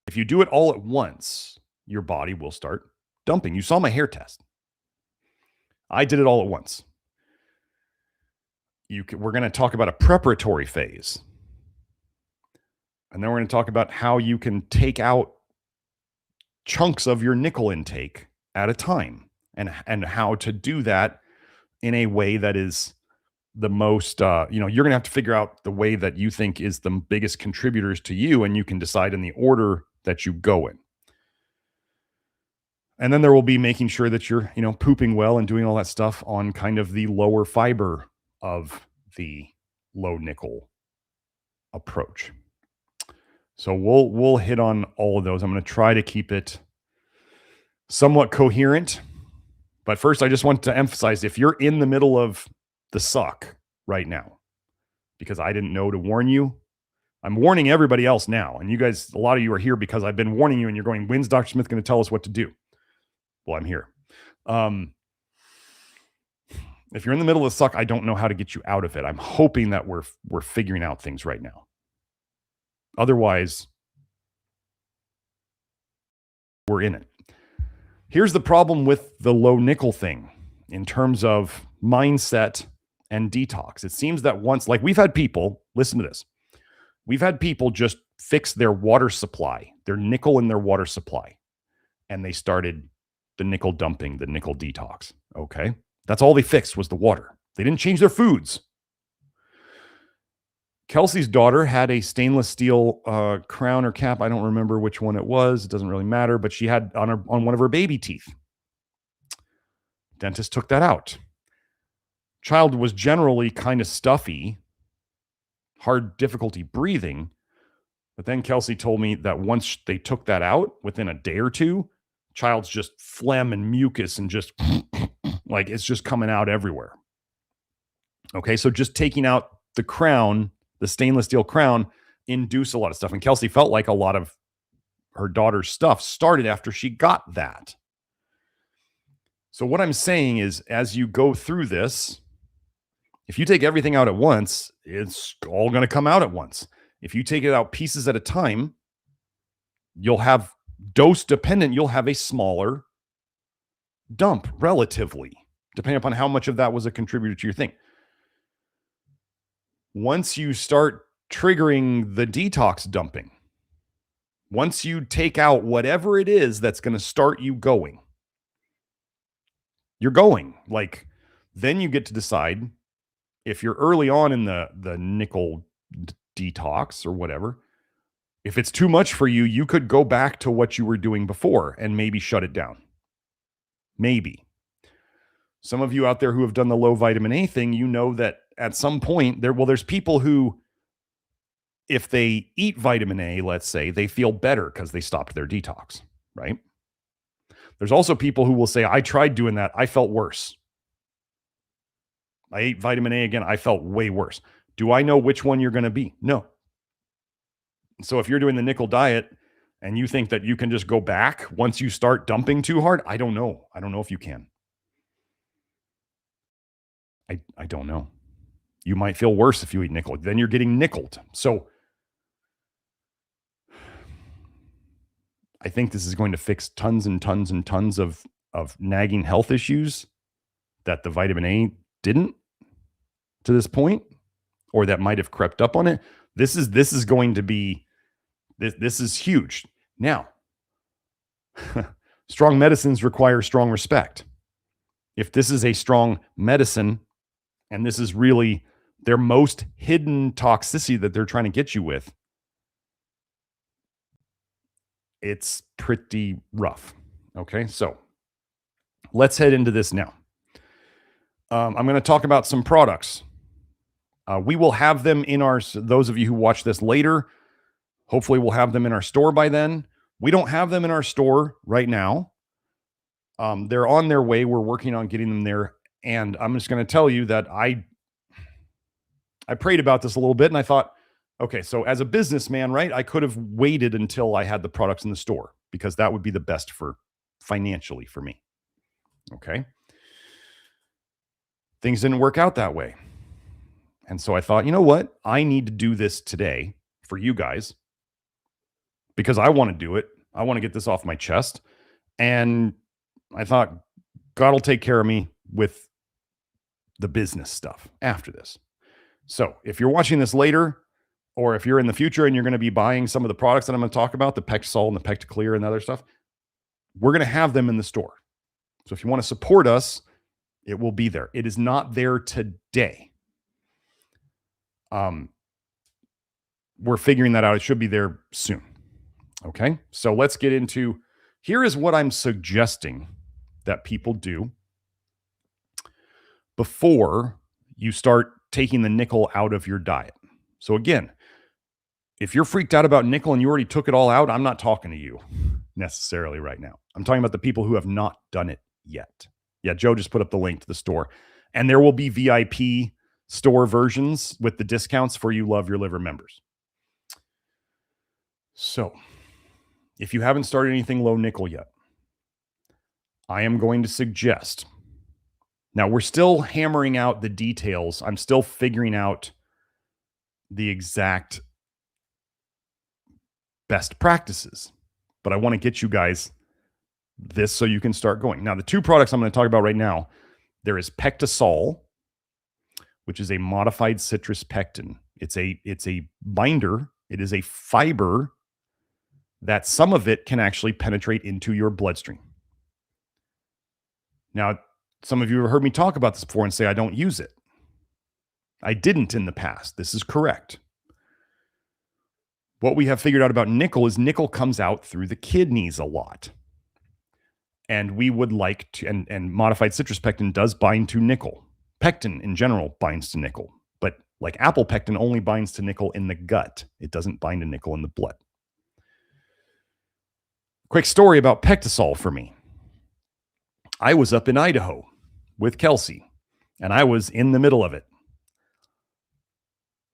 if you do it all at once, your body will start dumping. You saw my hair test. I did it all at once. We're going to talk about a preparatory phase. And then we're going to talk about how you can take out chunks of your nickel intake at a time, and how to do that in a way that is the most, you're going to have to figure out the way that you think is the biggest contributors to you, and you can decide in the order that you go in. And then there will be making sure that you're, pooping well and doing all that stuff on kind of the lower fiber of the low nickel approach. So we'll hit on all of those. I'm going to try to keep it somewhat coherent. But first, I just want to emphasize, if you're in the middle of the suck right now, because I didn't know to warn you, I'm warning everybody else now. And you guys, a lot of you are here because I've been warning you, and you're going, when's Dr. Smith going to tell us what to do? Well, I'm here. If you're in the middle of the suck, I don't know how to get you out of it. I'm hoping that we're figuring out things right now. Otherwise, we're in it. Here's the problem with the low nickel thing in terms of mindset and detox. It seems that once, like, we've had people, listen to this. We've had people just fix their water supply, their nickel in their water supply, and they started the nickel dumping, the nickel detox. Okay. That's all they fixed was the water. They didn't change their foods. Kelsey's daughter had a stainless steel crown or cap. I don't remember which one it was. It doesn't really matter, but she had on one of her baby teeth. Dentist took that out. Child was generally kind of stuffy, hard difficulty breathing. But then Kelsey told me that once they took that out, within a day or two, child's just phlegm and mucus and just like it's just coming out everywhere. Okay, so just taking out the crown, the stainless steel crown, induced a lot of stuff. And Kelsey felt like a lot of her daughter's stuff started after she got that. So what I'm saying is, as you go through this, if you take everything out at once, it's all going to come out at once. If you take it out pieces at a time, you'll have dose dependent, you'll have a smaller dump relatively, depending upon how much of that was a contributor to your thing. Once you start triggering the detox dumping, once you take out whatever it is that's going to start you going, you're going. Like, then you get to decide if you're early on in the nickel detox or whatever. If it's too much for you, you could go back to what you were doing before and maybe shut it down. Maybe. Some of you out there who have done the low vitamin A thing, you know that at some point there's people who, if they eat vitamin A, let's say, they feel better because they stopped their detox, right? There's also people who will say, I tried doing that. I felt worse. I ate vitamin A again. I felt way worse. Do I know which one you're going to be? No. So if you're doing the nickel diet and you think that you can just go back once you start dumping too hard, I don't know. I don't know if you can. I don't know. You might feel worse if you eat nickel. Then you're getting nickeled. So I think this is going to fix tons and tons and tons of nagging health issues that the vitamin A didn't to this point, or that might have crept up on it. This is going to be, this is huge. Now, strong medicines require strong respect. If this is a strong medicine, and this is really their most hidden toxicity that they're trying to get you with, it's pretty rough. Okay, so let's head into this now. I'm going to talk about some products. We will have them in those of you who watch this later, hopefully we'll have them in our store by then. We don't have them in our store right now. They're on their way. We're working on getting them there. And I'm just going to tell you that I prayed about this a little bit, and I thought, okay, so as a businessman, right, I could have waited until I had the products in the store because that would be the best for financially for me. Okay. Things didn't work out that way. And so I thought, you know what? I need to do this today for you guys because I want to do it. I want to get this off my chest. And I thought God will take care of me with the business stuff after this. So if you're watching this later, or if you're in the future and you're going to be buying some of the products that I'm going to talk about, the PectaSol and the PectaClear and the other stuff, we're going to have them in the store. So if you want to support us, it will be there. It is not there today. We're figuring that out. It should be there soon. Okay. So let's get into, here is what I'm suggesting that people do before you start taking the nickel out of your diet. So again, if you're freaked out about nickel and you already took it all out, I'm not talking to you necessarily right now. I'm talking about the people who have not done it yet. Yeah, Joe just put up the link to the store. And there will be VIP store versions with the discounts for you Love Your Liver members. So if you haven't started anything low nickel yet, I am going to suggest, now we're still hammering out the details. I'm still figuring out the exact best practices, but I want to get you guys this so you can start going. Now, the two products I'm going to talk about right now, there is PectaSol, which is a modified citrus pectin. It's a binder. It is a fiber that some of it can actually penetrate into your bloodstream. Now, some of you have heard me talk about this before and say I don't use it. I didn't in the past. This is correct. What we have figured out about nickel is nickel comes out through the kidneys a lot. And we would like to, and modified citrus pectin does bind to nickel. Pectin in general binds to nickel, but like apple pectin only binds to nickel in the gut. It doesn't bind to nickel in the blood. Quick story about PectaSol for me. I was up in Idaho with Kelsey, and I was in the middle of it.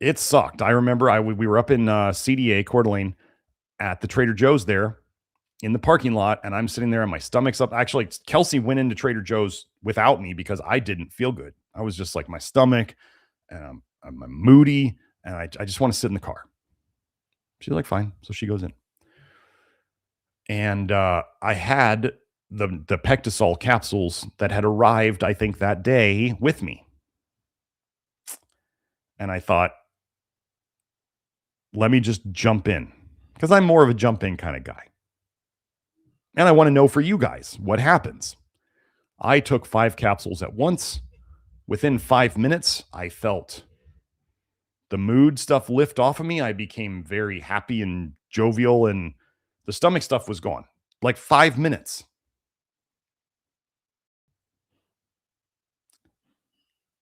It sucked. I remember we were up in CDA, Coeur d'Alene, at the Trader Joe's there in the parking lot, and I'm sitting there and my stomach's up. Actually, Kelsey went into Trader Joe's without me because I didn't feel good. I was just like, my stomach, and I'm moody, and I just want to sit in the car. She's like, fine. So she goes in. And I had the PectaSol capsules that had arrived, I think, that day with me. And I thought, let me just jump in, because I'm more of a jump in kind of guy. And I want to know for you guys what happens. I took 5 capsules at once. Within 5 minutes, I felt the mood stuff lift off of me. I became very happy and jovial, and the stomach stuff was gone. Like 5 minutes.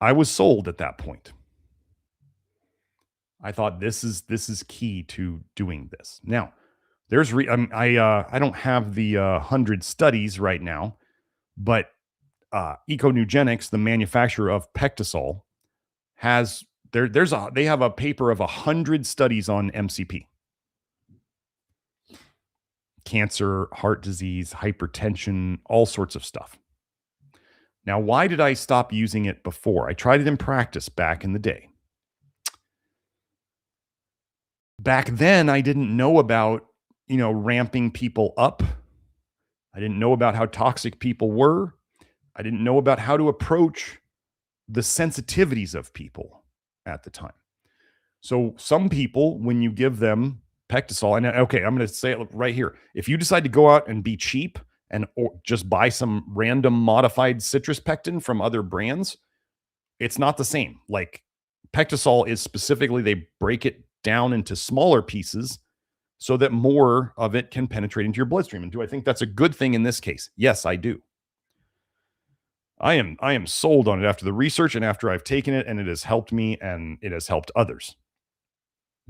I was sold at that point. I thought this is key to doing this. Now, there's I don't have the 100 studies right now, but Econugenics, the manufacturer of PectaSol, has they have a paper of 100 studies on MCP. Cancer, heart disease, hypertension, all sorts of stuff. Now, why did I stop using it before? I tried it in practice back in the day. Back then, I didn't know about, ramping people up. I didn't know about how toxic people were. I didn't know about how to approach the sensitivities of people at the time. So some people, when you give them PectaSol, and okay, I'm going to say it right here. If you decide to go out and be cheap or just buy some random modified citrus pectin from other brands, it's not the same. Like PectaSol is specifically, they break it down into smaller pieces so that more of it can penetrate into your bloodstream. And do I think that's a good thing in this case? Yes, I do. I am sold on it after the research and after I've taken it, and it has helped me and it has helped others.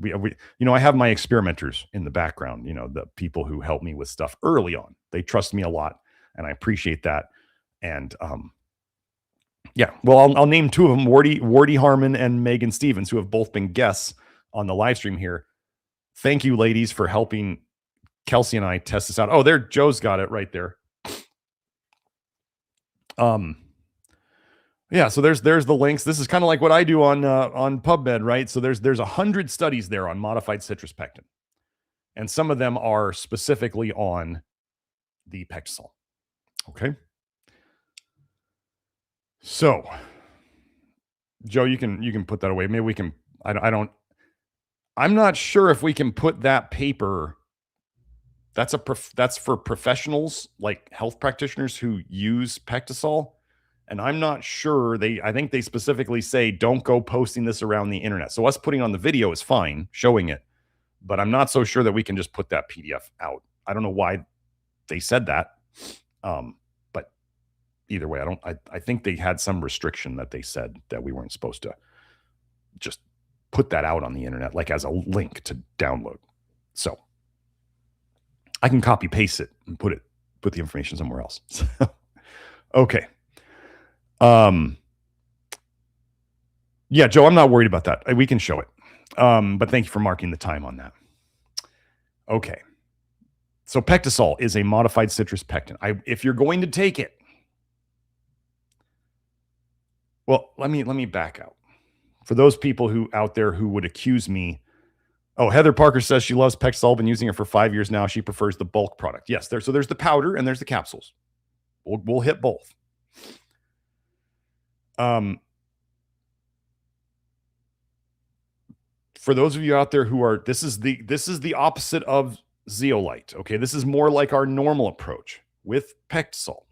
I have my experimenters in the background, the people who help me with stuff early on. They trust me a lot, and I appreciate that. And yeah, well, I'll name 2 of them, Wardy Harmon and Megan Stevens, who have both been guests on the live stream here. Thank you, ladies, for helping Kelsey and I test this out. Oh, there, Joe's got it right there. Yeah, so there's the links. This is kind of like what I do on PubMed, right? So there's 100 studies there on modified citrus pectin, and some of them are specifically on the PectaSol. Okay. So, Joe, you can put that away. Maybe we can. I'm not sure if we can put that paper That's for professionals like health practitioners who use PectaSol. And I'm not sure I think they specifically say don't go posting this around the internet. So us putting on the video is fine, showing it, but I'm not so sure that we can just put that PDF out. I don't know why they said that. But either way, I think they had some restriction that they said that we weren't supposed to just put that out on the internet, like as a link to download. So I can copy paste it and put the information somewhere else. Okay. Yeah, Joe, I'm not worried about that. We can show it. But thank you for marking the time on that. Okay. So PectaSol is a modified citrus pectin. If you're going to take it, well, let me back out. For those people out there who would accuse me, oh, Heather Parker says she loves PectaSol, been using it for 5 years now. She prefers the bulk product. Yes, so there's the powder and there's the capsules. We'll hit both. For those of you out there who are, this is the opposite of zeolite. Okay, this is more like our normal approach with PectaSol.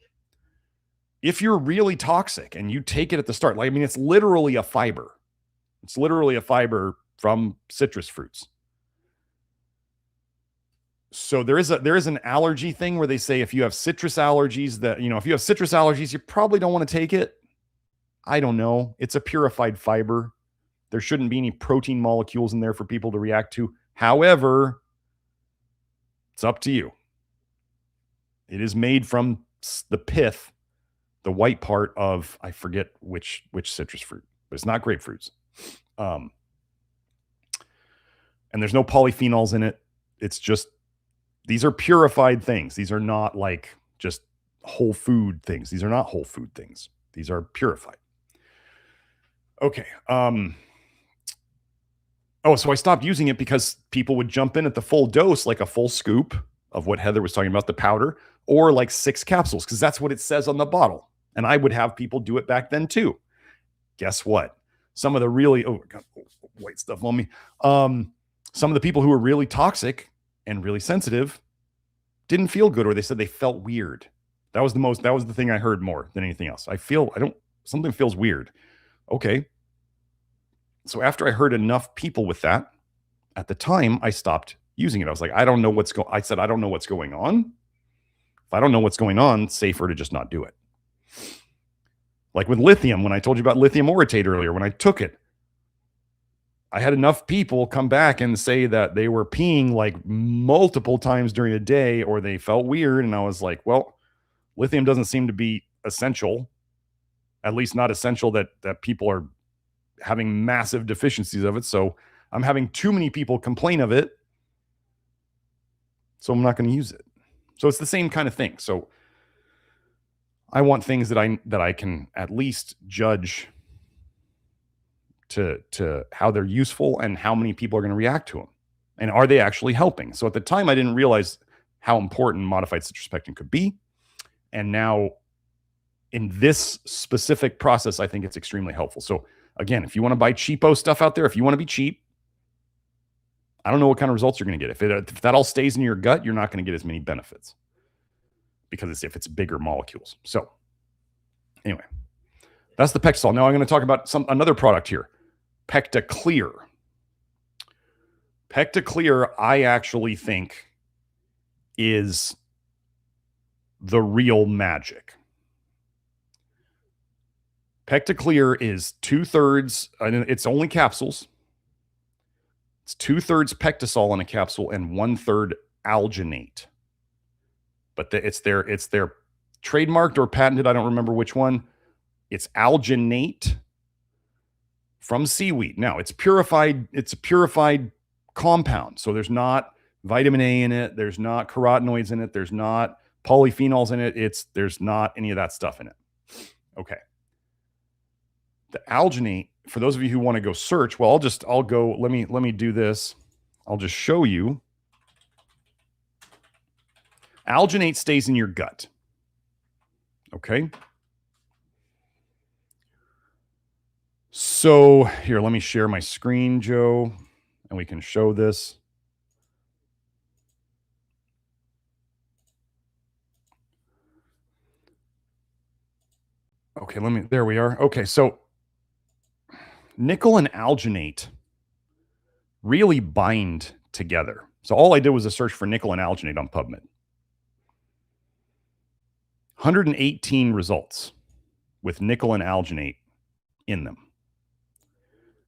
If you're really toxic and you take it at the start, like, I mean, it's literally a fiber. It's literally a fiber from citrus fruits. So there is an allergy thing where they say if you have citrus allergies, you probably don't want to take it. I don't know. It's a purified fiber. There shouldn't be any protein molecules in there for people to react to. However, it's up to you. It is made from the pith, the white part of, I forget which citrus fruit, but it's not grapefruits. And there's no polyphenols in it. It's just, these are purified things. These are not like just whole food things. These are not whole food things. These are purified. Okay. So I stopped using it because people would jump in at the full dose, like a full scoop of what Heather was talking about, the powder, or like 6 capsules, because that's what it says on the bottle. And I would have people do it back then too. Guess what? Some of the really, got white stuff on me. Some of the people who were really toxic and really sensitive didn't feel good, or they said they felt weird. That was the thing I heard more than anything else. Something feels weird. Okay. So after I heard enough people with that, at the time I stopped using it. I was like, I don't know what's going on. If I don't know what's going on, it's safer to just not do it. Like with lithium, when I told you about lithium orotate earlier, when I took it, I had enough people come back and say that they were peeing like multiple times during a day, or they felt weird. And I was like, well, lithium doesn't seem to be essential, at least not essential that people are having massive deficiencies of it. So I'm having too many people complain of it, so I'm not going to use it. So it's the same kind of thing. So I want things that I can at least judge to how they're useful and how many people are going to react to them, and are they actually helping. So at the time I didn't realize how important modified citrus pectin could be, and now in this specific process I think it's extremely helpful. So again, if you want to buy cheapo stuff out there, if you want to be cheap, I don't know what kind of results you're going to get. If that all stays in your gut, you're not going to get as many benefits, because if it's bigger molecules. So anyway, that's the PectaSol. Now I'm going to talk about another product here, PectaClear. PectaClear, I actually think, is the real magic. PectaClear is 2/3, and it's only capsules. It's 2/3 PectaSol in a capsule and 1/3 alginate. But it's their trademarked or patented, I don't remember which one. It's alginate from seaweed. Now, it's a purified compound. So there's not vitamin A in it, there's not carotenoids in it, there's not polyphenols in it, there's not any of that stuff in it. Okay. The alginate, for those of you who want to go search, well, I'll go, let me do this. I'll just show you. Alginate stays in your gut. Okay. So here, let me share my screen, Joe, and we can show this. Okay, there we are. Okay, so nickel and alginate really bind together. So all I did was a search for nickel and alginate on PubMed. 118 results with nickel and alginate in them.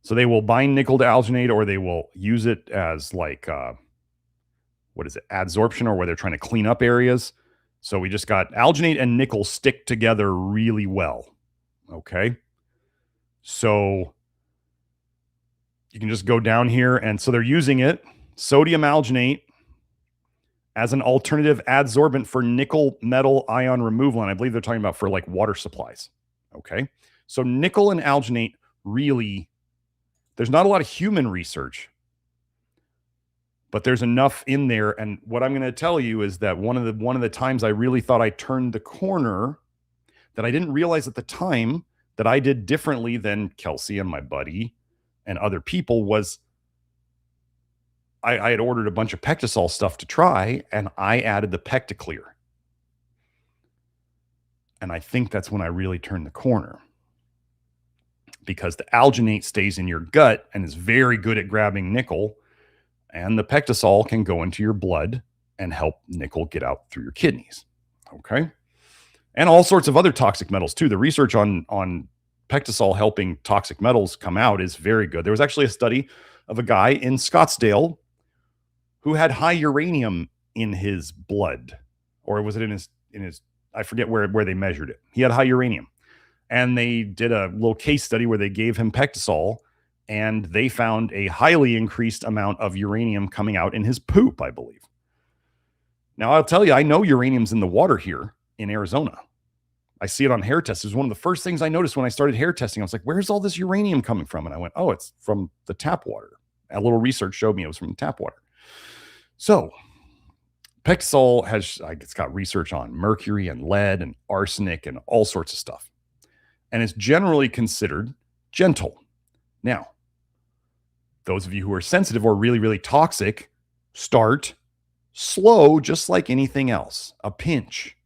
So they will bind nickel to alginate, or they will use it as like, adsorption, or where they're trying to clean up areas. So we just got alginate and nickel stick together really well. Okay. So you can just go down here. And so they're using it, sodium alginate, as an alternative adsorbent for nickel metal ion removal. And I believe they're talking about for like water supplies. Okay. So nickel and alginate really, there's not a lot of human research, but there's enough in there. And what I'm going to tell you is that one of the times I really thought I turned the corner, that I didn't realize at the time that I did differently than Kelsey and my buddy and other people, was I had ordered a bunch of PectaSol stuff to try, and I added the PectaClear. And I think that's when I really turned the corner, because the alginate stays in your gut and is very good at grabbing nickel, and the PectaSol can go into your blood and help nickel get out through your kidneys. Okay. And all sorts of other toxic metals too. The research on PectaSol helping toxic metals come out is very good. There was actually a study of a guy in Scottsdale who had high uranium in his blood, or was it in his, I forget where they measured it. He had high uranium, and they did a little case study where they gave him PectaSol, and they found a highly increased amount of uranium coming out in his poop, I believe. Now, I'll tell you, I know uranium's in the water here in Arizona. I see it on hair tests. It was one of the first things I noticed when I started hair testing. I was like, where's all this uranium coming from? And I went, oh, it's from the tap water. A little research showed me it was from the tap water. So PectaSol it's got research on mercury and lead and arsenic and all sorts of stuff. And it's generally considered gentle. Now, those of you who are sensitive or really, really toxic, start slow, just like anything else. A pinch,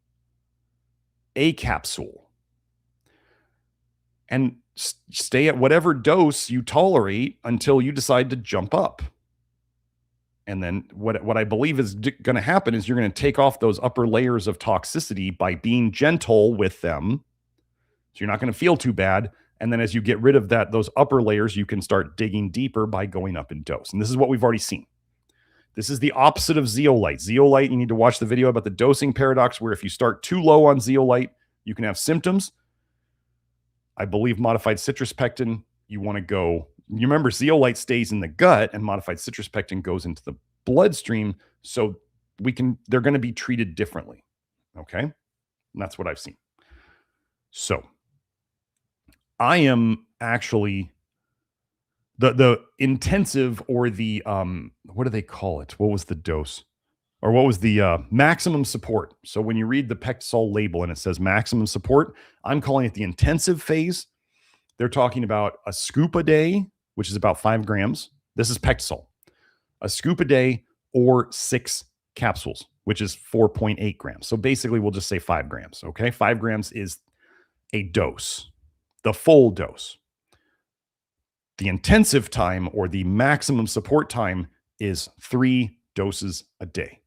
a capsule, and stay at whatever dose you tolerate until you decide to jump up. And then what I believe is going to happen is you're going to take off those upper layers of toxicity by being gentle with them. So you're not going to feel too bad. And then as you get rid of those upper layers, you can start digging deeper by going up in dose. And this is what we've already seen. This is the opposite of zeolite. Zeolite, you need to watch the video about the dosing paradox, where if you start too low on zeolite, you can have symptoms. I believe modified citrus pectin, you want to go, you remember zeolite stays in the gut and modified citrus pectin goes into the bloodstream. So they're going to be treated differently. Okay. And that's what I've seen. So I am actually the intensive, or the, what do they call it? What was the dose, or what was the maximum support? So when you read the PectaSol label and it says maximum support, I'm calling it the intensive phase. They're talking about a scoop a day, which is about 5 grams. This is PectaSol. A scoop a day, or 6 capsules, which is 4.8 grams. So basically, we'll just say 5 grams. Okay. 5 grams is a dose, the full dose. The intensive time, or the maximum support time, is 3 doses a day.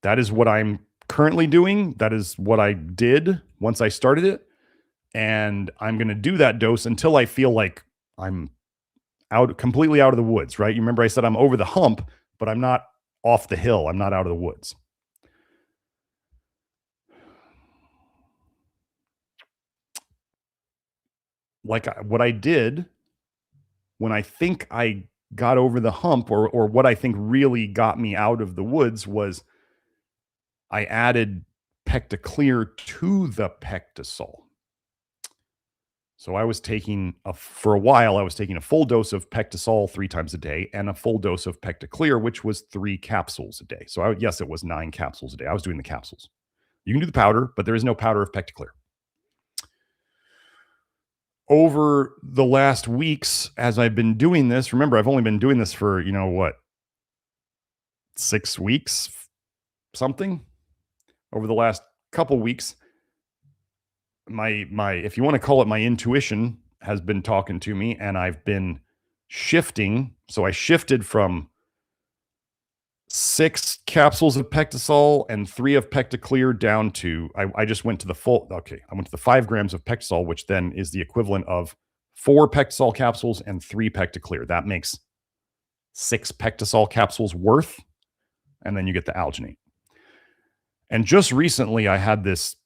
That is what I'm currently doing. That is what I did once I started it. And I'm going to do that dose until I feel like I'm completely out of the woods, right? You remember I said I'm over the hump, but I'm not off the hill. I'm not out of the woods. Like what I did when I think I got over the hump, or what I think really got me out of the woods, was I added PectaClear to the PectaSol. So I was taking for a while, I was taking a full dose of PectaSol 3 times a day and a full dose of PectaClear, which was 3 capsules a day. So yes, it was 9 capsules a day. I was doing the capsules. You can do the powder, but there is no powder of PectaClear. Over the last weeks, as I've been doing this, remember, I've only been doing this for, 6 weeks, something. Over the last couple weeks, if you want to call it, my intuition has been talking to me, and I've been shifting. So I shifted from 6 capsules of PectaSol and 3 of PectaClear down to, I just went to the full, okay, I went to the 5 grams of PectaSol, which then is the equivalent of 4 PectaSol capsules and 3 PectaClear. That makes 6 PectaSol capsules worth, and then you get the alginate. And just recently I had this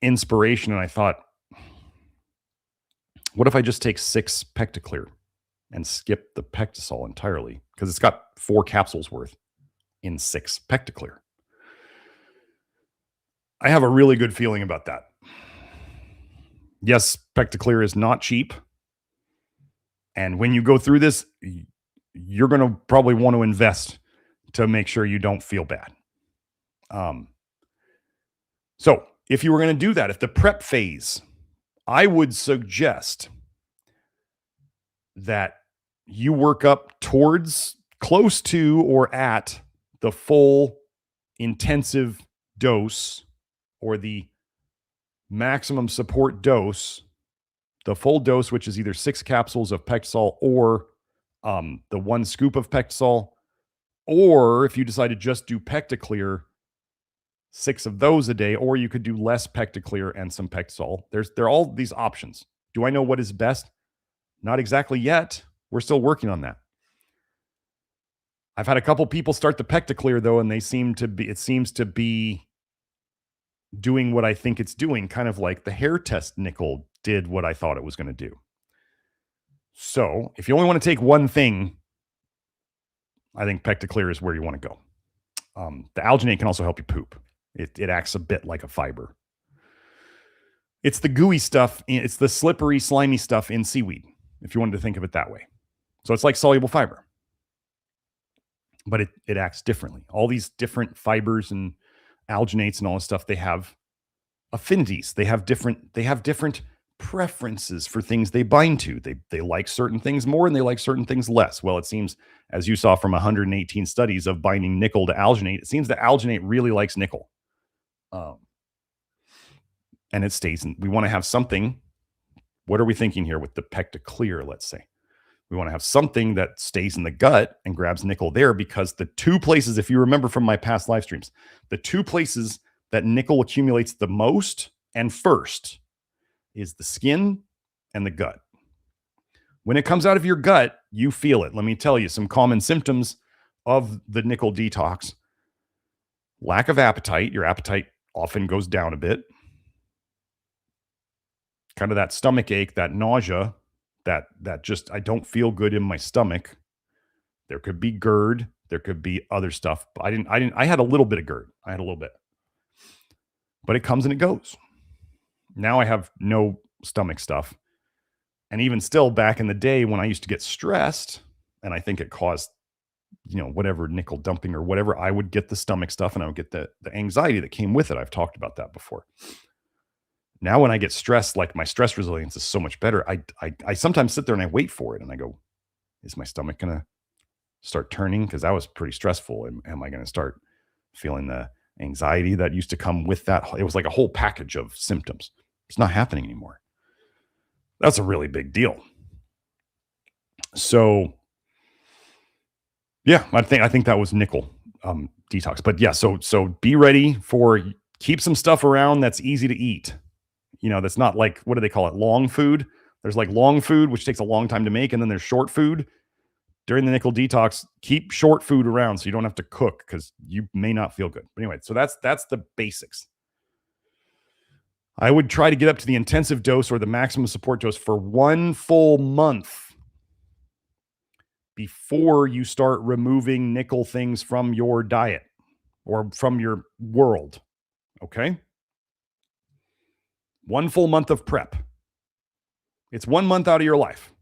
inspiration, and I thought, what if I just take 6 PectaClear and skip the PectaSol entirely? Because it's got 4 capsules worth in 6 PectaClear. I have a really good feeling about that. Yes, PectaClear is not cheap. And when you go through this, you're going to probably want to invest to make sure you don't feel bad. So if you were going to do that, if the prep phase, I would suggest that you work up towards, close to, or at the full intensive dose, or the maximum support dose, the full dose, which is either 6 capsules of PectaSol or the 1 scoop of PectaSol, or if you decide to just do PectaClear, 6 of those a day, or you could do less PectaClear and some PectaSol. There are all these options. Do I know what is best? Not exactly yet. We're still working on that. I've had a couple people start the PectaClear though, and it seems to be doing what I think it's doing, kind of like the hair test nickel did what I thought it was going to do. So if you only want to take one thing, I think PectaClear is where you want to go. The alginate can also help you poop. It acts a bit like a fiber. It's the gooey stuff. It's the slippery, slimy stuff in seaweed, if you wanted to think of it that way. So it's like soluble fiber, but it acts differently. All these different fibers and alginates and all this stuff, they have affinities. They have different preferences for things they bind to. They like certain things more and they like certain things less. Well, it seems, as you saw from 118 studies of binding nickel to alginate, it seems that alginate really likes nickel. And it stays in. We want to have something. What are we thinking here with the PectaClear, let's say? We want to have something that stays in the gut and grabs nickel there, because the 2 places, if you remember from my past live streams, the 2 places that nickel accumulates the most and first is the skin and the gut. When it comes out of your gut, you feel it. Let me tell you some common symptoms of the nickel detox. Lack of appetite. Your appetite often goes down a bit. Kind of that stomach ache, that nausea, that just, I don't feel good in my stomach. There could be GERD. There could be other stuff. But I had a little bit of GERD. I had a little bit. But it comes and it goes. Now I have no stomach stuff. And even still, back in the day when I used to get stressed, and I think it caused, whatever, nickel dumping or whatever, I would get the stomach stuff and I would get the anxiety that came with it. I've talked about that before. Now when I get stressed, like, my stress resilience is so much better. I sometimes sit there and I wait for it and I go, is my stomach going to start turning? Because that was pretty stressful. Am I going to start feeling the anxiety that used to come with that? It was like a whole package of symptoms. It's not happening anymore. That's a really big deal. So yeah, I think that was nickel detox. But yeah, so be ready for, keep some stuff around that's easy to eat. That's not like, what do they call it? Long food. There's like long food, which takes a long time to make. And then there's short food. During the nickel detox, keep short food around so you don't have to cook, because you may not feel good. But anyway, so that's the basics. I would try to get up to the intensive dose or the maximum support dose for 1 full month before you start removing nickel things from your diet or from your world. Okay? 1 full month of prep. It's 1 month out of your life.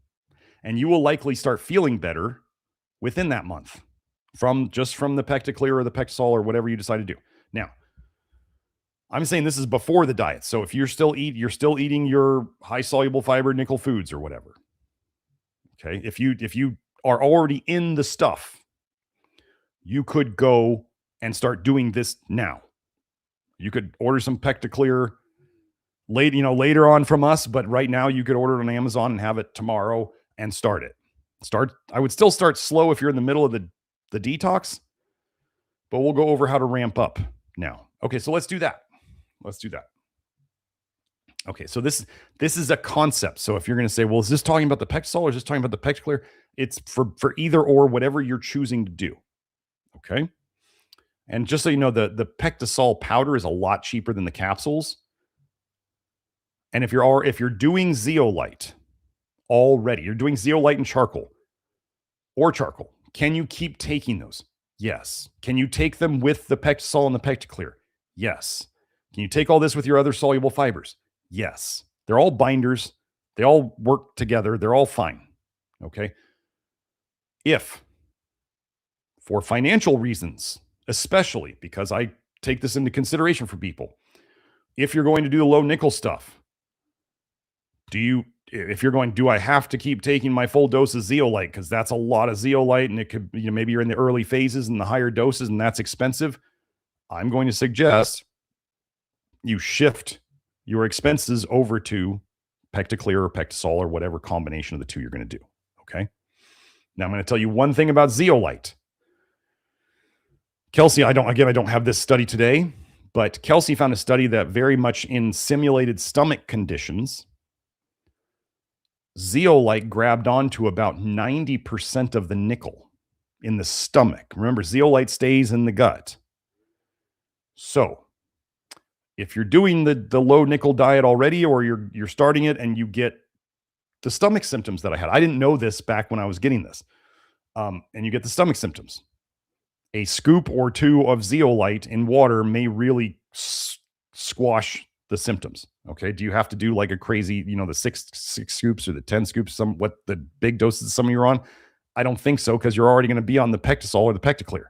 And you will likely start feeling better within that month from the PectaClear or the PectaSol or whatever you decide to do. Now, I'm saying this is before the diet. So if you're still eating your high soluble fiber nickel foods or whatever. Okay? If you are already in the stuff, you could go and start doing this now. You could order some PectaClear later on from us, but right now you could order it on Amazon and have it tomorrow and start it. I would still start slow if you're in the middle of the detox, but we'll go over how to ramp up now. Okay, so let's do that. Okay, so this is a concept. So if you're going to say, well, is this talking about the PectaSol or is this talking about the PectaClear? It's for either or, whatever you're choosing to do. Okay. And just so you know, the PectaSol powder is a lot cheaper than the capsules. And if you're doing zeolite already, you're doing zeolite and charcoal, can you keep taking those? Yes. Can you take them with the PectaSol and the PectaClear? Yes. Can you take all this with your other soluble fibers? Yes. They're all binders. They all work together. They're all fine. Okay. If for financial reasons, especially because I take this into consideration for people, if you're going to do the low nickel stuff, do I have to keep taking my full dose of zeolite? Because that's a lot of zeolite, and it could, maybe you're in the early phases and the higher doses, and that's expensive. I'm going to suggest you shift your expenses over to PectaClear or PectaSol or whatever combination of the two you're going to do. Okay. Now I'm going to tell you one thing about zeolite. Kelsey, I don't have this study today, but Kelsey found a study that very much in simulated stomach conditions, zeolite grabbed onto about 90% of the nickel in the stomach. Remember, zeolite stays in the gut. So if you're doing the low nickel diet already, or you're starting it and you get the stomach symptoms that I had, I didn't know this back when I was getting this, and you get the stomach symptoms, a scoop or two of zeolite in water may really squash the symptoms. Okay. Do you have to do like a crazy, the six scoops or the 10 scoops, what the big doses some of you are on? I don't think so, because you're already going to be on the PectaSol or the PectaClear.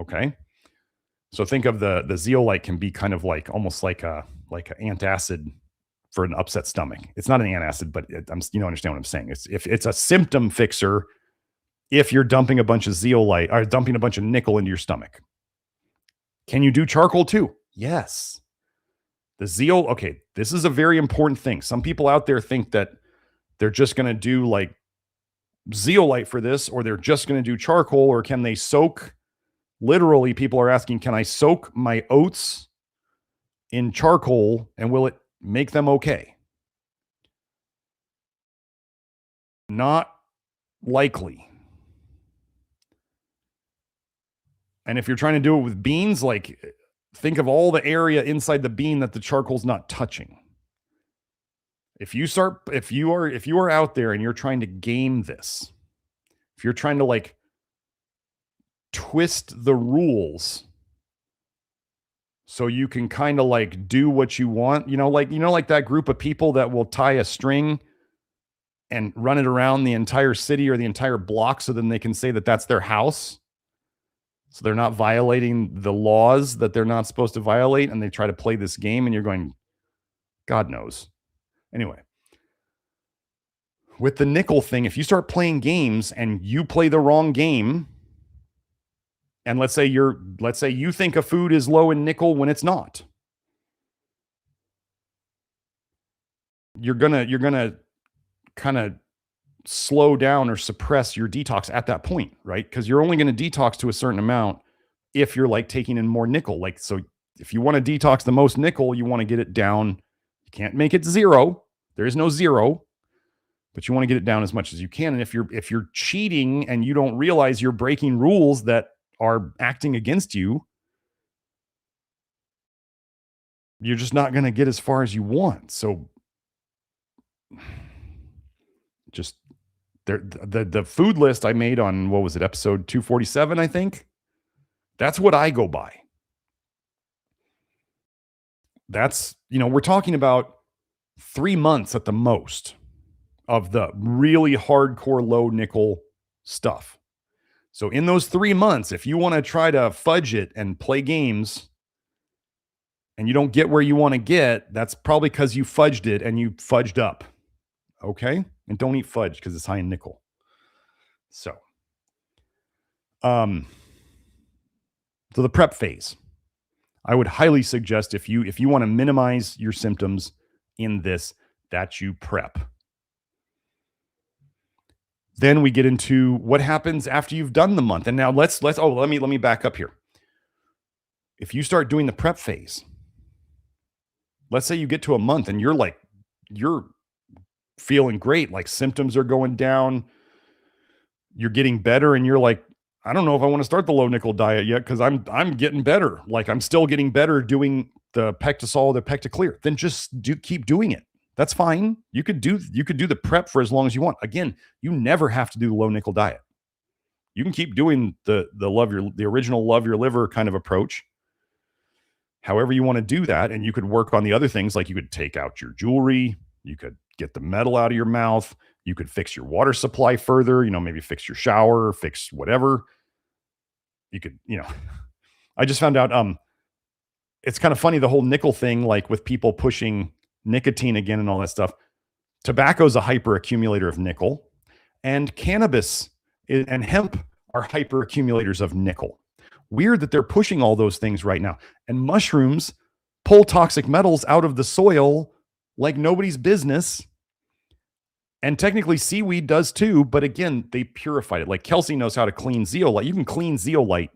Okay. So think of the zeolite can be kind of like almost like an antacid for an upset stomach. It's not an antacid, but understand what I'm saying. It's a symptom fixer if you're dumping a bunch of zeolite or dumping a bunch of nickel into your stomach. Can you do charcoal too? Yes. Okay, this is a very important thing. Some people out there think that they're just going to do like zeolite for this, or they're just going to do charcoal, or can they soak? Literally, people are asking, can I soak my oats in charcoal and will it make them okay? Not likely. And if you're trying to do it with beans, like think of all the area inside the bean that the charcoal's not touching. If you are out there and you're trying to game this, if you're trying to like twist the rules so you can kind of like do what you want, like that group of people that will tie a string and run it around the entire city or the entire block so then they can say that that's their house. So they're not violating the laws that they're not supposed to violate, and they try to play this game, and you're going, God knows. Anyway, with the nickel thing, if you start playing games and you play the wrong game, and let's say you think a food is low in nickel when it's not, you're gonna kind of slow down or suppress your detox at that point, right? Because you're only going to detox to a certain amount if you're like taking in more nickel. Like, so if you want to detox the most nickel, you want to get it down. You can't make it zero. There is no zero, but you want to get it down as much as you can. And if you're cheating and you don't realize you're breaking rules that are acting against you, you're just not going to get as far as you want. So just the food list I made on, what was it, episode 247, I think. That's what I go by. That's, we're talking about 3 months at the most of the really hardcore low nickel stuff. So in those 3 months, if you want to try to fudge it and play games and you don't get where you want to get, that's probably because you fudged it and you fudged up. Okay? And don't eat fudge because it's high in nickel. So the prep phase. I would highly suggest if you want to minimize your symptoms in this, that you prep. Then we get into what happens after you've done the month. And now let me back up here. If you start doing the prep phase, let's say you get to a month and you're feeling great, like symptoms are going down, you're getting better, and you're like, I don't know if I want to start the low nickel diet yet because I'm getting better. Like I'm still getting better doing the PectaSol, the PectaClear. Then just keep doing it. That's fine. You could do the prep for as long as you want. Again, you never have to do the low nickel diet. You can keep doing the original love your liver kind of approach. However you want to do that, and you could work on the other things, like you could take out your jewelry, you could get the metal out of your mouth, you could fix your water supply further, maybe fix your shower, fix whatever. You could, I just found out it's kind of funny, the whole nickel thing, like with people pushing nicotine again and all that stuff. Tobacco is a hyperaccumulator of nickel, and cannabis and hemp are hyperaccumulators of nickel. Weird that they're pushing all those things right now. And mushrooms pull toxic metals out of the soil like nobody's business. And technically seaweed does too, but again, they purified it. Like Kelsey knows how to clean zeolite. You can clean zeolite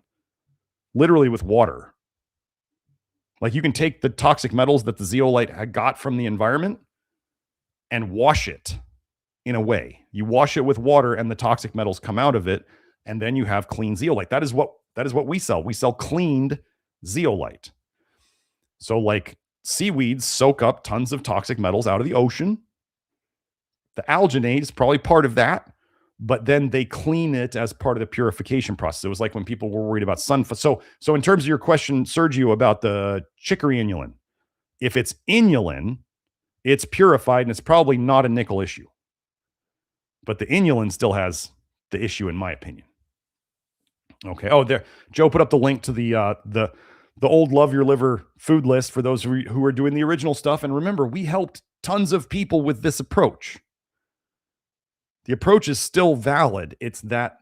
literally with water. Like you can take the toxic metals that the zeolite had got from the environment and wash it in a way. You wash it with water and the toxic metals come out of it, and then you have clean zeolite. That is what we sell. We sell cleaned zeolite. So like seaweeds soak up tons of toxic metals out of the ocean. The alginate is probably part of that, but then they clean it as part of the purification process. It was like when people were worried about So in terms of your question, Sergio, about the chicory inulin, if it's inulin, it's purified and it's probably not a nickel issue. But the inulin still has the issue, in my opinion. Okay. Oh, there, Joe put up the link to the old Love Your Liver food list for those who are doing the original stuff. And remember, we helped tons of people with this approach. The approach is still valid. It's that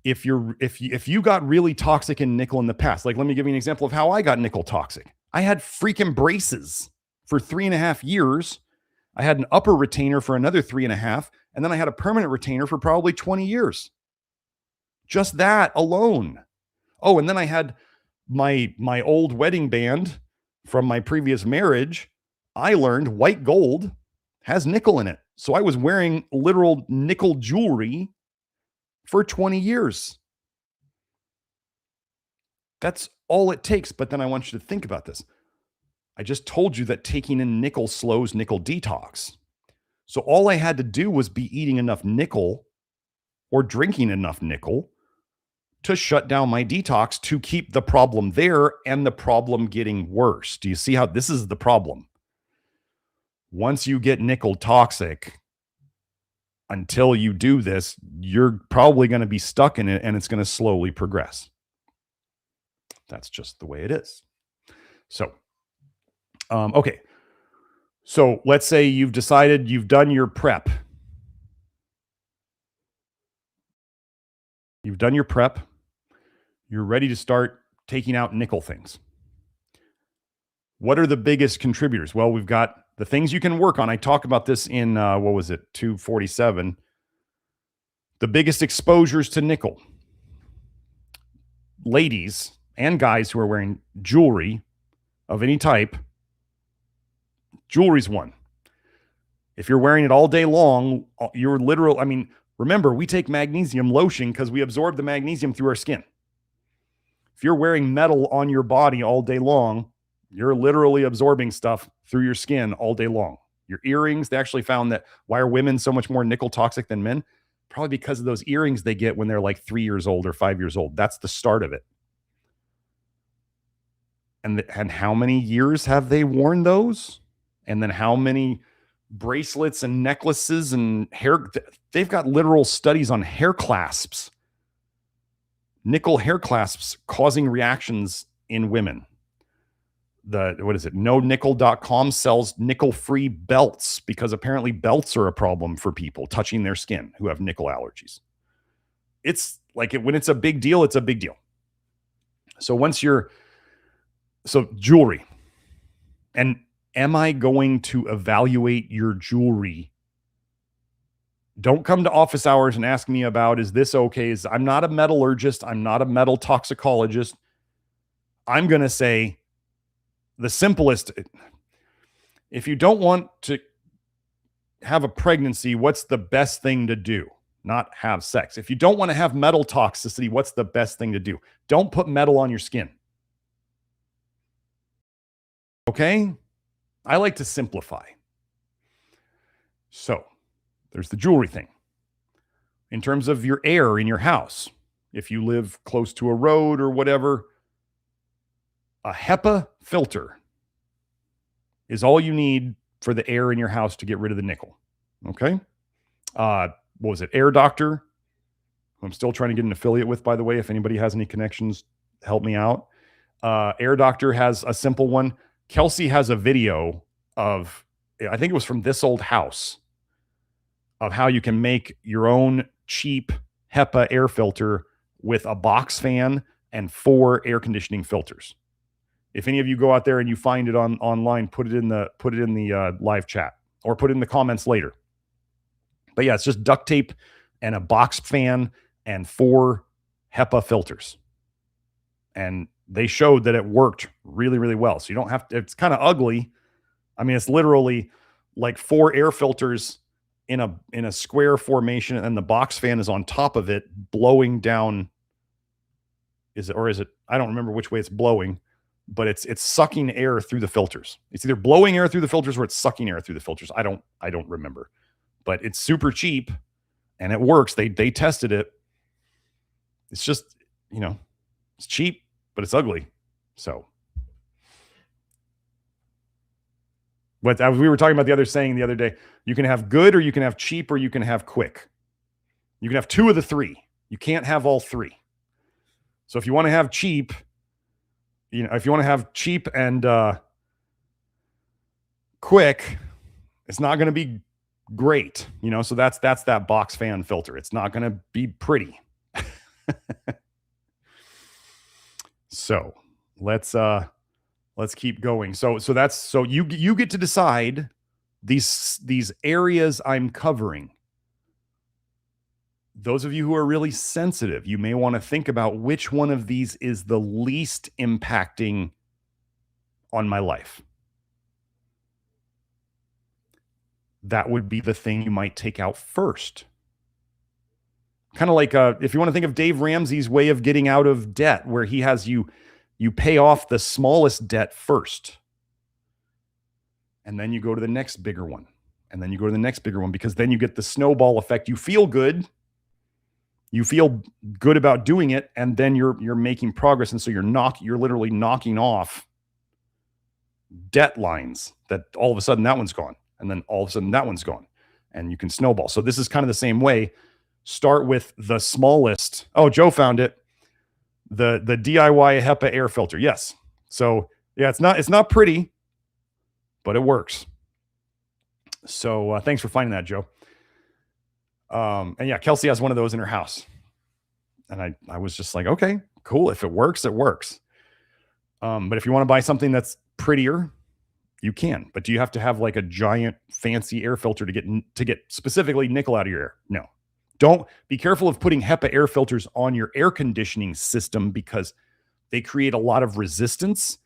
if you got really toxic in nickel in the past, like let me give you an example of how I got nickel toxic. I had freaking braces for 3.5 years. I had an upper retainer for another 3.5, and then I had a permanent retainer for probably 20 years. Just that alone. Oh, and then I had my old wedding band from my previous marriage. I learned white gold has nickel in it. So I was wearing literal nickel jewelry for 20 years. That's all it takes. But then I want you to think about this. I just told you that taking in nickel slows nickel detox. So all I had to do was be eating enough nickel or drinking enough nickel to shut down my detox to keep the problem there and the problem getting worse. Do you see how this is the problem? Once you get nickel toxic, until you do this, you're probably going to be stuck in it and it's going to slowly progress. That's just the way it is. So, okay. So let's say you've decided you've done your prep. You've done your prep. You're ready to start taking out nickel things. What are the biggest contributors? Well, we've got the things you can work on. I talk about this in, 247. The biggest exposures to nickel. Ladies and guys who are wearing jewelry of any type, jewelry's one. If you're wearing it all day long, you're literal. Remember, we take magnesium lotion because we absorb the magnesium through our skin. If you're wearing metal on your body all day long, you're literally absorbing stuff through your skin all day long. Your earrings, they actually found that why are women so much more nickel toxic than men? Probably because of those earrings they get when they're like 3 years old or 5 years old. That's the start of it. And how many years have they worn those? And then how many bracelets and necklaces and hair? They've got literal studies on hair clasps. Nickel hair clasps causing reactions in women. NoNickel.com sells nickel-free belts because apparently belts are a problem for people touching their skin who have nickel allergies. It's like when it's a big deal, it's a big deal. So jewelry. And am I going to evaluate your jewelry? Don't come to office hours and ask me about, is this okay? I'm not a metallurgist. I'm not a metal toxicologist. I'm going to say the simplest. If you don't want to have a pregnancy, what's the best thing to do? Not have sex. If you don't want to have metal toxicity, what's the best thing to do? Don't put metal on your skin. Okay? I like to simplify. So there's the jewelry thing. In terms of your air in your house, if you live close to a road or whatever, a HEPA filter is all you need for the air in your house to get rid of the nickel. Okay? What was it? Air Doctor, who I'm still trying to get an affiliate with, by the way. If anybody has any connections, help me out. Air Doctor has a simple one. Kelsey has a video of, I think it was from This Old House, of how you can make your own cheap HEPA air filter with a box fan and 4 air conditioning filters. If any of you go out there and you find it online, put it in the live chat or put it in the comments later. But yeah, it's just duct tape and a box fan and 4 HEPA filters. And they showed that it worked really, really well. So you don't have to, it's kind of ugly. I mean, it's literally like 4 air filters in a square formation, and the box fan is on top of it, blowing down. Is it? I don't remember which way it's blowing, but it's sucking air through the filters. It's either blowing air through the filters or it's sucking air through the filters. I don't remember, but it's super cheap and it works. They tested it. It's just, it's cheap, but it's ugly. So, but we were talking about the other saying the other day, you can have good or you can have cheap or you can have quick. You can have 2 of the 3. You can't have all 3. So if you want to have cheap, if you want to have cheap and quick, it's not going to be great, so that's that box fan filter. It's not going to be pretty. So let's keep going. So you get to decide these areas I'm covering. Those of you who are really sensitive, you may want to think about which one of these is the least impacting on my life. That would be the thing you might take out first. Kind of like if you want to think of Dave Ramsey's way of getting out of debt, where he has you pay off the smallest debt first. And then you go to the next bigger one. And then you go to the next bigger one, because then you get the snowball effect. You feel good. You feel good about doing it, and then you're making progress. And so you're literally knocking off debt lines that all of a sudden that one's gone. And then all of a sudden that one's gone. And you can snowball. So this is kind of the same way. Start with the smallest. Oh, Joe found it. The DIY HEPA air filter. Yes. So yeah, it's not pretty, but it works. So thanks for finding that, Joe. And yeah, Kelsey has one of those in her house. And I was just like, okay, cool. If it works, it works. But if you want to buy something that's prettier, you can. But do you have to have like a giant fancy air filter to get specifically nickel out of your air? No. Don't be careful of putting HEPA air filters on your air conditioning system, because they create a lot of resistance.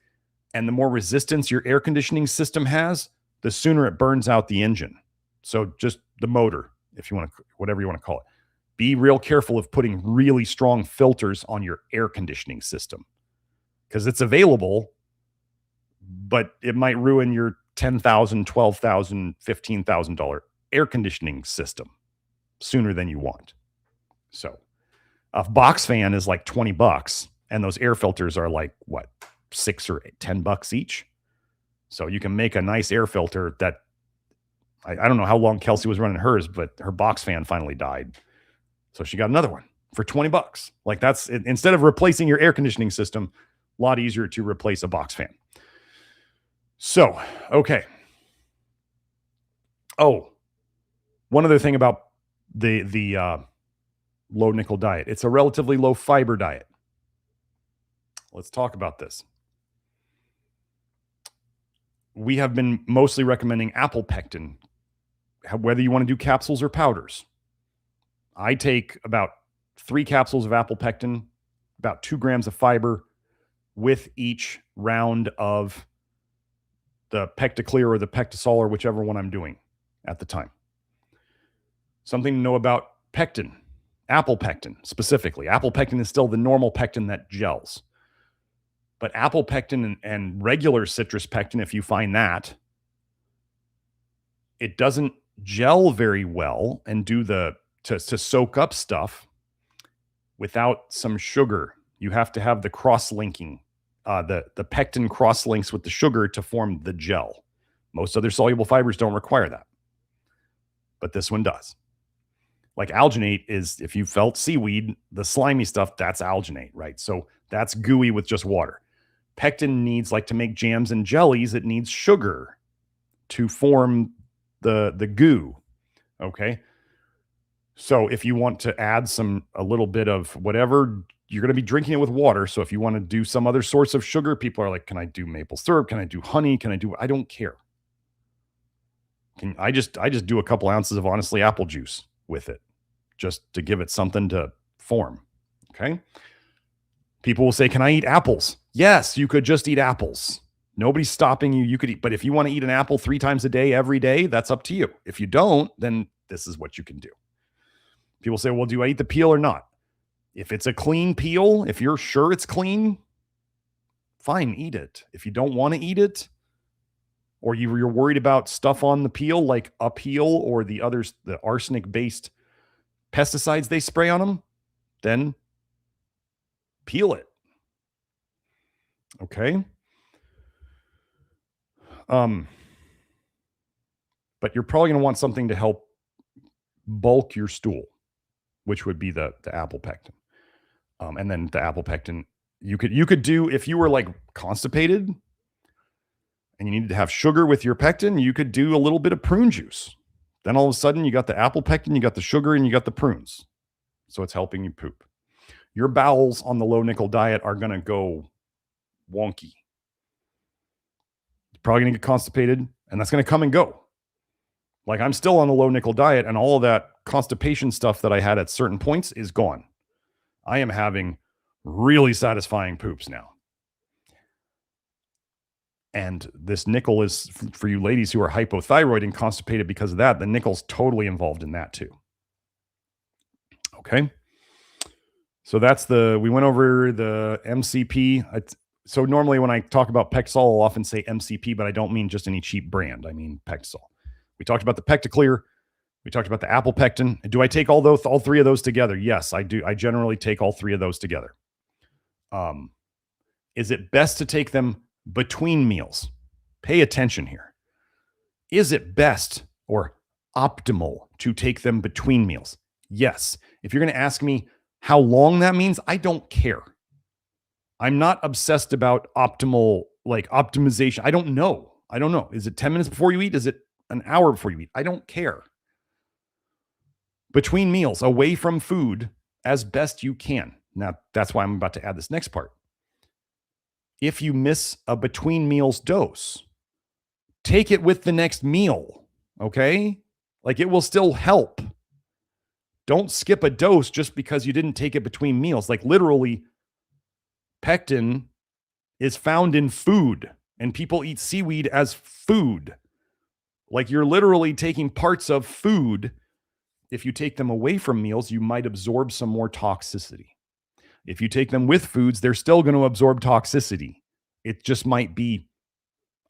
And the more resistance your air conditioning system has, the sooner it burns out the engine. So just the motor, if you want to, whatever you want to call it. Be real careful of putting really strong filters on your air conditioning system, because it's available, but it might ruin your $10,000, $12,000, $15,000 air conditioning system sooner than you want. So a box fan is like $20, and those air filters are like what, $6 or $10 each. So you can make a nice air filter that I don't know how long Kelsey was running hers, but her box fan finally died. So she got another one for $20. Like that's, instead of replacing your air conditioning system, a lot easier to replace a box fan. So, okay. Oh, one other thing about the low nickel diet. It's a relatively low fiber diet. Let's talk about this. We have been mostly recommending apple pectin, whether you want to do capsules or powders. I take about 3 capsules of apple pectin, about 2 grams of fiber with each round of the PectaClear or the PectaSol or whichever one I'm doing at the time. Something to know about pectin, apple pectin specifically. Apple pectin is still the normal pectin that gels. But apple pectin and regular citrus pectin, if you find that, it doesn't gel very well and do to soak up stuff without some sugar. You have to have the cross-linking, the pectin cross-links with the sugar to form the gel. Most other soluble fibers don't require that, but this one does. Like alginate is, if you felt seaweed, the slimy stuff, that's alginate, right? So that's gooey with just water. Pectin needs, like to make jams and jellies, it needs sugar to form the goo, okay? So if you want to add a little bit of whatever, you're going to be drinking it with water. So if you want to do some other source of sugar, people are like, can I do maple syrup? Can I do honey? I don't care. I just do a couple ounces of honestly apple juice with it just to give it something to form, okay? People will say, can I eat apples? Yes, you could just eat apples. Nobody's stopping you. You could eat, but if you want to eat an apple 3 times a day, every day, that's up to you. If you don't, then this is what you can do. People say, well, do I eat the peel or not? If it's a clean peel, if you're sure it's clean, fine, eat it. If you don't want to eat it, or you're worried about stuff on the peel, like a peel or the others, the arsenic-based pesticides they spray on them, then peel it. Okay? But you're probably going to want something to help bulk your stool, which would be the apple pectin. And then the apple pectin, you could do, if you were like constipated and you needed to have sugar with your pectin, you could do a little bit of prune juice. Then all of a sudden you got the apple pectin, you got the sugar, and you got the prunes. So it's helping you poop. Your bowels on the low nickel diet are going to go wonky. You're probably going to get constipated, and that's going to come and go. Like, I'm still on the low nickel diet, and all of that constipation stuff that I had at certain points is gone. I am having really satisfying poops now. And this nickel is, for you ladies who are hypothyroid and constipated because of that, the nickel's totally involved in that too. Okay. So we went over the MCP. So normally when I talk about PectaSol, I'll often say MCP, but I don't mean just any cheap brand. I mean PectaSol. We talked about the PectaClear. We talked about the apple pectin. Do I take all 3 of those together? Yes, I do. I generally take all 3 of those together. Is it best to take them between meals? Pay attention here. Is it best or optimal to take them between meals? Yes. If you're going to ask me how long that means, I don't care. I'm not obsessed about optimal, like optimization. I don't know. Is it 10 minutes before you eat? Is it an hour before you eat? I don't care. Between meals, away from food as best you can. Now, that's why I'm about to add this next part. If you miss a between meals dose, take it with the next meal, okay? Like, it will still help. Don't skip a dose just because you didn't take it between meals. Like, literally, pectin is found in food, and people eat seaweed as food. Like, you're literally taking parts of food. If you take them away from meals, you might absorb some more toxicity. If you take them with foods, they're still going to absorb toxicity. It just might be,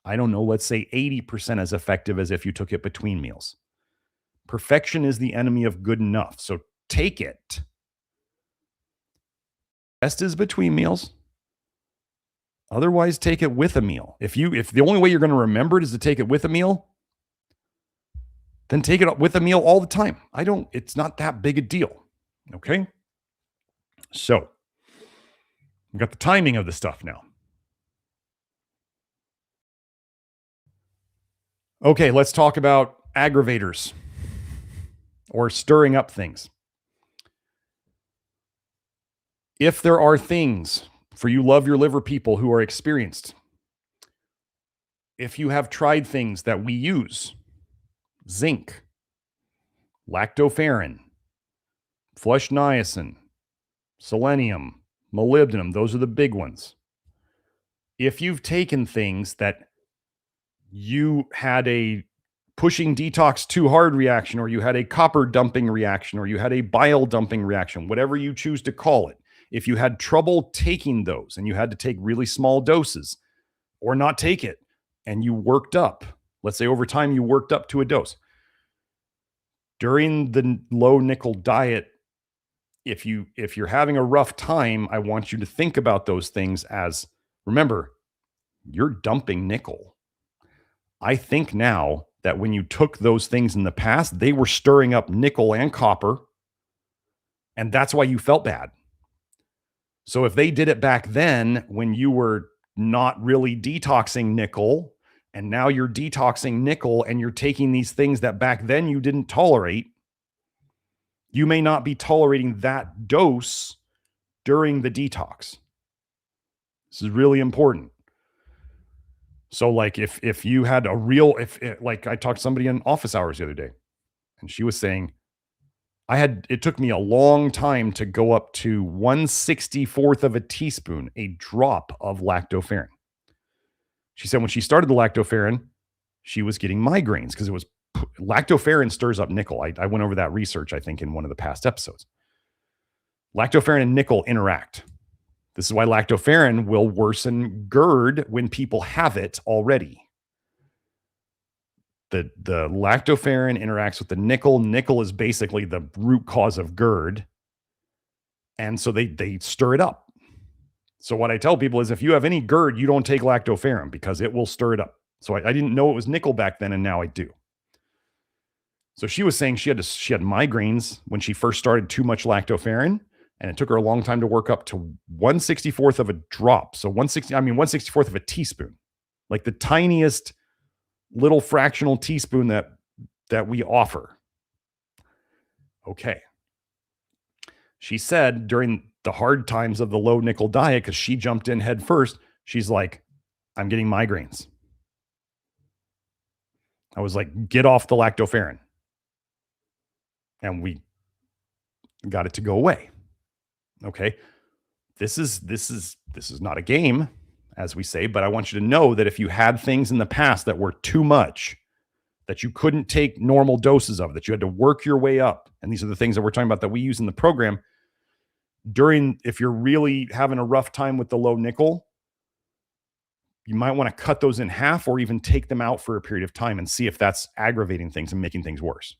I don't know, let's say 80% as effective as if you took it between meals. Perfection is the enemy of good enough. So take it. Best is between meals. Otherwise, take it with a meal. If the only way you're going to remember it is to take it with a meal, then take it with a meal all the time. It's not that big a deal. Okay? So, we got the timing of the stuff now. Okay, let's talk about aggravators or stirring up things. If there are things, For you love your liver people who are experienced, if you have tried things that we use, zinc, lactoferrin, flush niacin, selenium, molybdenum, those are the big ones. If you've taken things that you had a pushing detox too hard reaction, or you had a copper dumping reaction, or you had a bile dumping reaction, whatever you choose to call it, if you had trouble taking those and you had to take really small doses or not take it, and you worked up, let's say over time you worked up to a dose, during the low nickel diet, if you're having a rough time, I want you to think about those things as, remember, you're dumping nickel. I think now that when you took those things in the past, they were stirring up nickel and copper, and that's why you felt bad. So if they did it back then when you were not really detoxing nickel, and now you're detoxing nickel and you're taking these things that back then you didn't tolerate, you may not be tolerating that dose during the detox. This is really important. So like if you had a real, like I talked to somebody in office hours the other day, and she was saying, it took me a long time to go up to 1/64th of a teaspoon, a drop of lactoferrin. She said when she started the lactoferrin, she was getting migraines because lactoferrin stirs up nickel. I went over that research, I think, in one of the past episodes. Lactoferrin and nickel interact. This is why lactoferrin will worsen GERD when people have it already. The lactoferrin interacts with the nickel. Nickel is basically the root cause of GERD. And so they stir it up. So what I tell people is if you have any GERD, you don't take lactoferrin because it will stir it up. So I didn't know it was nickel back then, and now I do. So she was saying she had migraines when she first started too much lactoferrin, and it took her a long time to work up to 1/64th of a drop. So 1/64th of a teaspoon, like the tiniest little fractional teaspoon that we offer. Okay. She said during the hard times of the low nickel diet, because she jumped in head first, she's like, I'm getting migraines. I was like, get off the lactoferrin. And we got it to go away. Okay. This is not a game, as we say, but I want you to know that if you had things in the past that were too much, that you couldn't take normal doses of, that you had to work your way up, and these are the things that we're talking about that we use in the program, if you're really having a rough time with the low nickel, you might want to cut those in half or even take them out for a period of time and see if that's aggravating things and making things worse.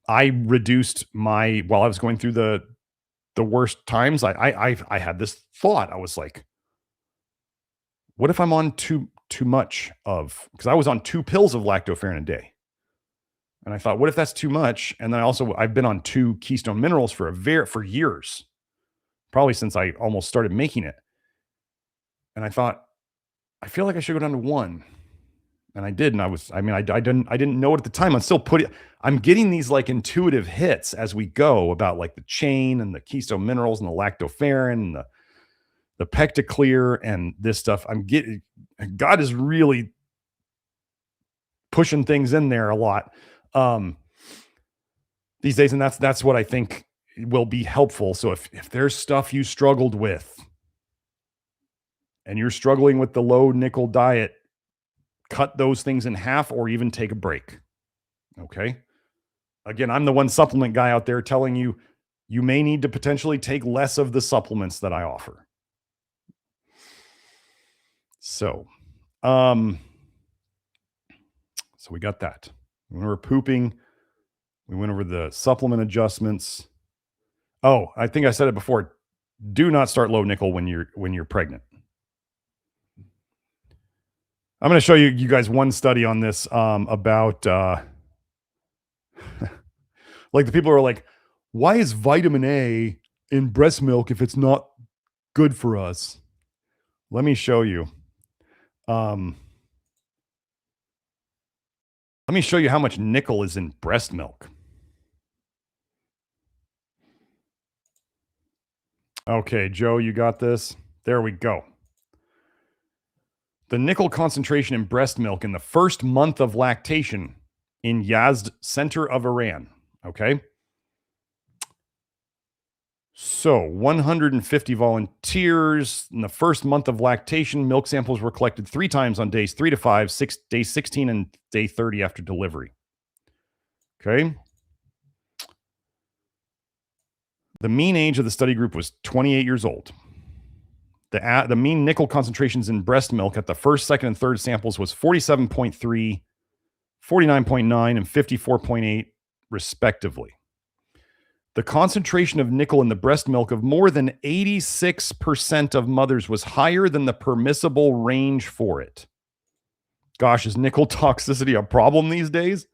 I reduced while I was going through the worst times, I had this thought. I was like, what if I'm on too much because I was on 2 pills of lactoferrin a day. And I thought, what if that's too much? And then I've been on 2 Keystone Minerals for years, probably since I almost started making it. And I thought, I feel like I should go down to 1. And I did. And I didn't know it at the time. I'm getting these like intuitive hits as we go about like the chain and the Keystone Minerals and the lactoferrin and the PectaClear and this stuff. God is really pushing things in there a lot these days. And that's what I think will be helpful. So if there's stuff you struggled with and you're struggling with the low nickel diet, cut those things in half or even take a break. Okay. Again, I'm the one supplement guy out there telling you, you may need to potentially take less of the supplements that I offer. So we got that. We went over pooping. We went over the supplement adjustments. Oh, I think I said it before. Do not start low nickel when you're pregnant. I'm going to show you guys one study on this about like the people who are like, why is vitamin A in breast milk if it's not good for us? Let me show you. Let me show you how much nickel is in breast milk. Okay, Joe, you got this. There we go. The nickel concentration in breast milk in the first month of lactation in Yazd, center of Iran. Okay. So 150 volunteers in the first month of lactation. Milk samples were collected 3 times on days 3 to 5, day 16, and day 30 after delivery. Okay. The mean age of the study group was 28 years old. The mean nickel concentrations in breast milk at the first, second, and third samples was 47.3, 49.9, and 54.8, respectively. The concentration of nickel in the breast milk of more than 86% of mothers was higher than the permissible range for it. Gosh, is nickel toxicity a problem these days?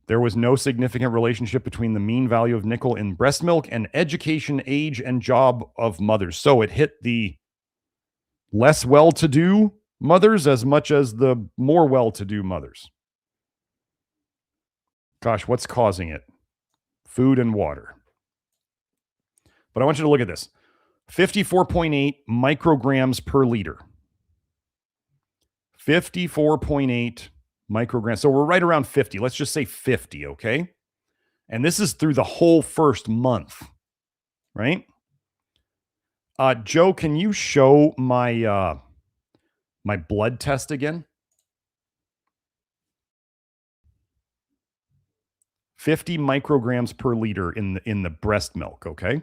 There was no significant relationship between the mean value of nickel in breast milk and education, age, and job of mothers. So it hit the less well-to-do mothers as much as the more well-to-do mothers. Gosh, what's causing it? Food and water. But I want you to look at this. 54.8 micrograms per liter. 54.8 micrograms. So we're right around 50. Let's just say 50, okay? And this is through the whole first month, right? Joe, can you show my my blood test again? 50 micrograms per liter in the breast milk, okay?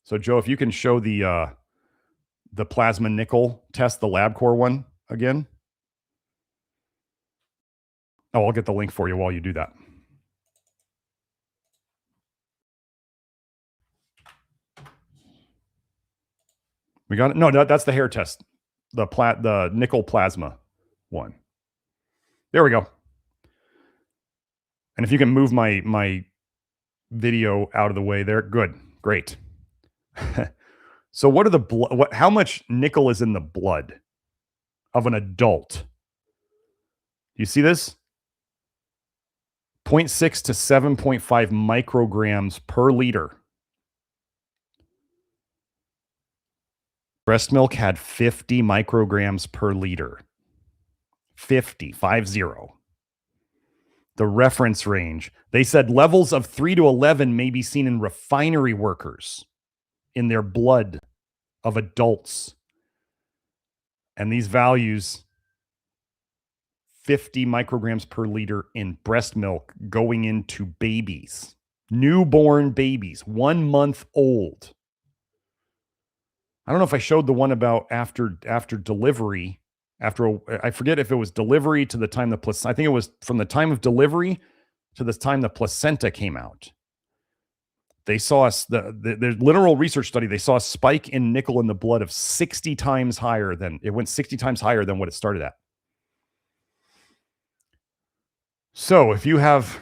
So Joe, if you can show the plasma nickel test, the LabCorp one again. Oh, I'll get the link for you while you do that. We got it? No, that's the hair test. The nickel plasma one. There we go. And if you can move my video out of the way there, good. Great. So what are the how much nickel is in the blood of an adult? You see this? 0.6 to 7.5 micrograms per liter. Breast milk had 50 micrograms per liter. 50. The reference range. They said levels of 3 to 11 may be seen in refinery workers in their blood of adults. And these values, 50 micrograms per liter in breast milk going into babies, newborn babies, 1 month old. I don't know if I showed the one about after delivery, I forget if it was delivery to the time the placenta, I think it was from the time of delivery to the time the placenta came out. They saw the literal research study, they saw a spike in nickel in the blood of 60 times higher than, it went 60 times higher than what it started at. So if you have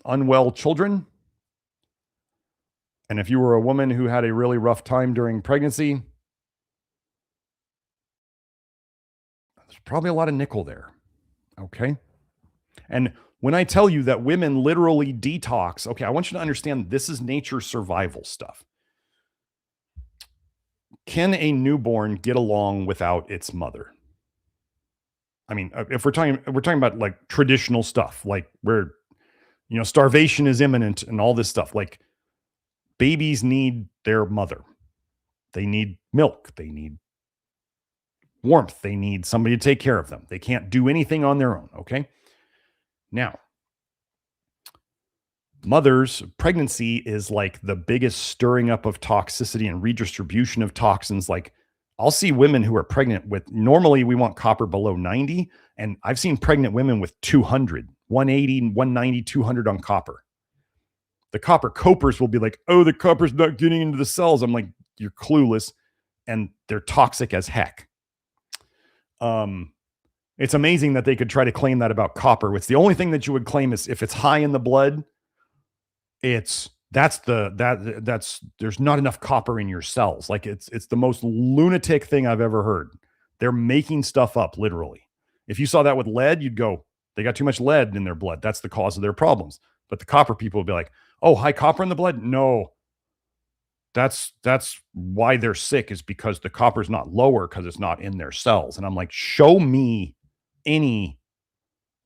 unwell children, and if you were a woman who had a really rough time during pregnancy, there's probably a lot of nickel there. Okay. And when I tell you that women literally detox, okay, I want you to understand this is nature survival stuff. Can a newborn get along without its mother? I mean, if we're talking about like traditional stuff, like where, starvation is imminent and all this stuff, like babies need their mother. They need milk. They need warmth. They need somebody to take care of them. They can't do anything on their own. Okay. Now, pregnancy is like the biggest stirring up of toxicity and redistribution of toxins. Like I'll see women who are pregnant with, normally we want copper below 90. And I've seen pregnant women with 200, 180, 190, 200 on copper. The copper copers will be like, oh, the copper's not getting into the cells. I'm like, you're clueless. And they're toxic as heck. It's amazing that they could try to claim that about copper. It's the only thing that you would claim is if it's high in the blood, there's not enough copper in your cells. Like it's the most lunatic thing I've ever heard. They're making stuff up, literally. If you saw that with lead, you'd go, they got too much lead in their blood. That's the cause of their problems. But the copper people would be like, oh, high copper in the blood? No. That's why they're sick, is because the copper's not lower because it's not in their cells. And I'm like, show me any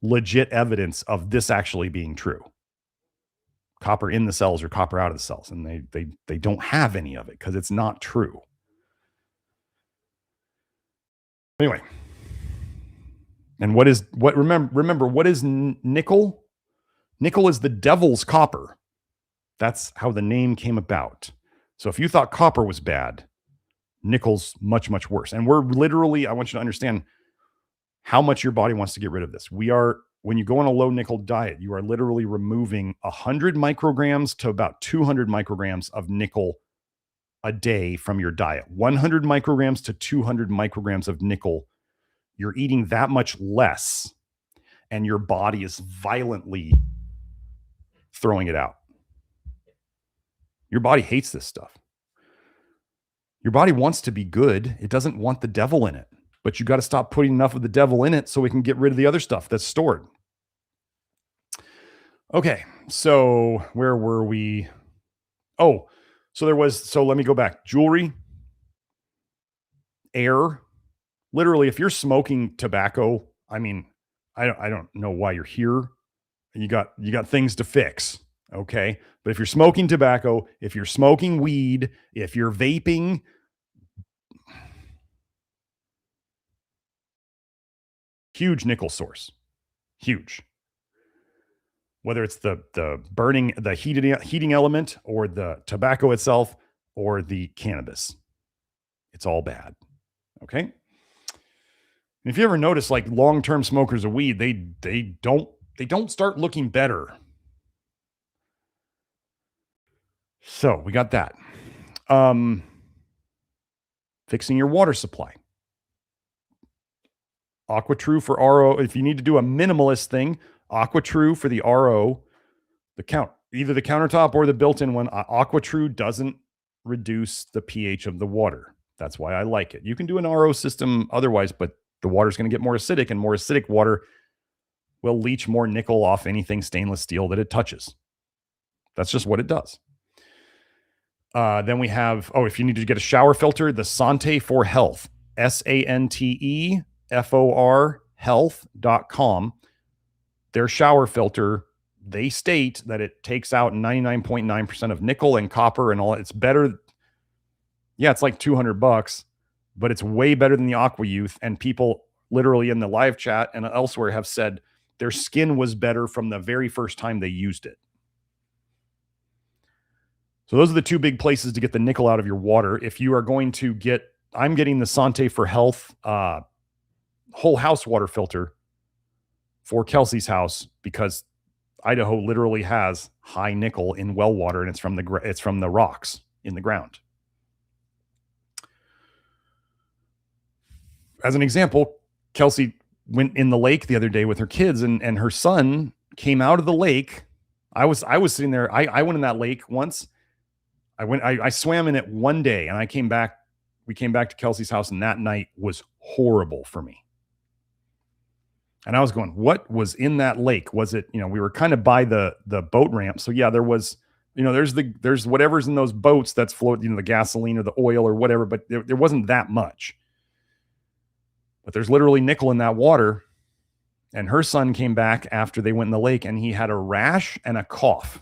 legit evidence of this actually being true. Copper in the cells or copper out of the cells. And they don't have any of it because it's not true. Anyway. And remember, what is nickel? Nickel is the devil's copper. That's how the name came about. So if you thought copper was bad, nickel's much, much worse. And we're literally, I want you to understand how much your body wants to get rid of this. When you go on a low nickel diet, you are literally removing 100 micrograms to about 200 micrograms of nickel a day from your diet. 100 micrograms to 200 micrograms of nickel. You're eating that much less, and your body is violently throwing it out. Your body hates this stuff. Your body wants to be good. It doesn't want the devil in it, but you got to stop putting enough of the devil in it so we can get rid of the other stuff that's stored. Okay, so where were we? Oh, so let me go back. Jewelry, air. Literally, if you're smoking tobacco, I mean, I don't know why you're here. You got things to fix, okay? But if you're smoking tobacco, if you're smoking weed, if you're vaping, huge nickel source. Huge. Whether it's the burning, the heating element, or the tobacco itself, or the cannabis. It's all bad. Okay? And if you ever notice, like, long-term smokers of weed, they don't start looking better. So we got that. Fixing your water supply. AquaTrue for RO. If you need to do a minimalist thing, AquaTrue for the RO, either the countertop or the built-in one. AquaTrue doesn't reduce the pH of the water. That's why I like it. You can do an RO system otherwise, but the water's going to get more acidic, and more acidic water will leach more nickel off anything stainless steel that it touches. That's just what it does. Then we have, if you need to get a shower filter, the Sante for Health, SANTEFOR health.com. Their shower filter, they state that it takes out 99.9% of nickel and copper and all. It's better. Yeah, it's like $200, but it's way better than the Aqua Youth. And people literally in the live chat and elsewhere have said their skin was better from the very first time they used it. So those are the two big places to get the nickel out of your water. If you are going to I'm getting the Sante for Health whole house water filter for Kelsey's house, because Idaho literally has high nickel in well water, and it's from the rocks in the ground. As an example, Kelsey went in the lake the other day with her kids, and her son came out of the lake. I was sitting there. I went in that lake once. I swam in it one day, and we came back to Kelsey's house, and that night was horrible for me. And I was going, what was in that lake? Was it, we were kind of by the boat ramp. So yeah, there was, there's whatever's in those boats that's floating, the gasoline or the oil or whatever, but there wasn't that much. But there's literally nickel in that water. And her son came back after they went in the lake, and he had a rash and a cough.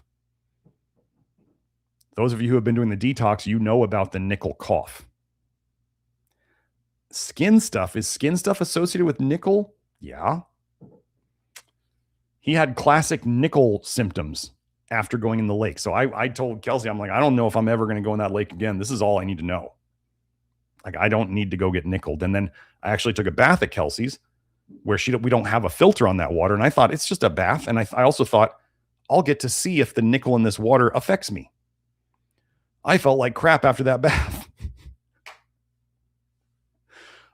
Those of you who have been doing the detox, you know about the nickel cough. Skin stuff. Is skin stuff associated with nickel? Yeah. He had classic nickel symptoms after going in the lake. So I told Kelsey, I'm like, I don't know if I'm ever going to go in that lake again. This is all I need to know. Like, I don't need to go get nickeled. And then I actually took a bath at Kelsey's, where we don't have a filter on that water. And I thought, it's just a bath. And I also thought, I'll get to see if the nickel in this water affects me. I felt like crap after that bath.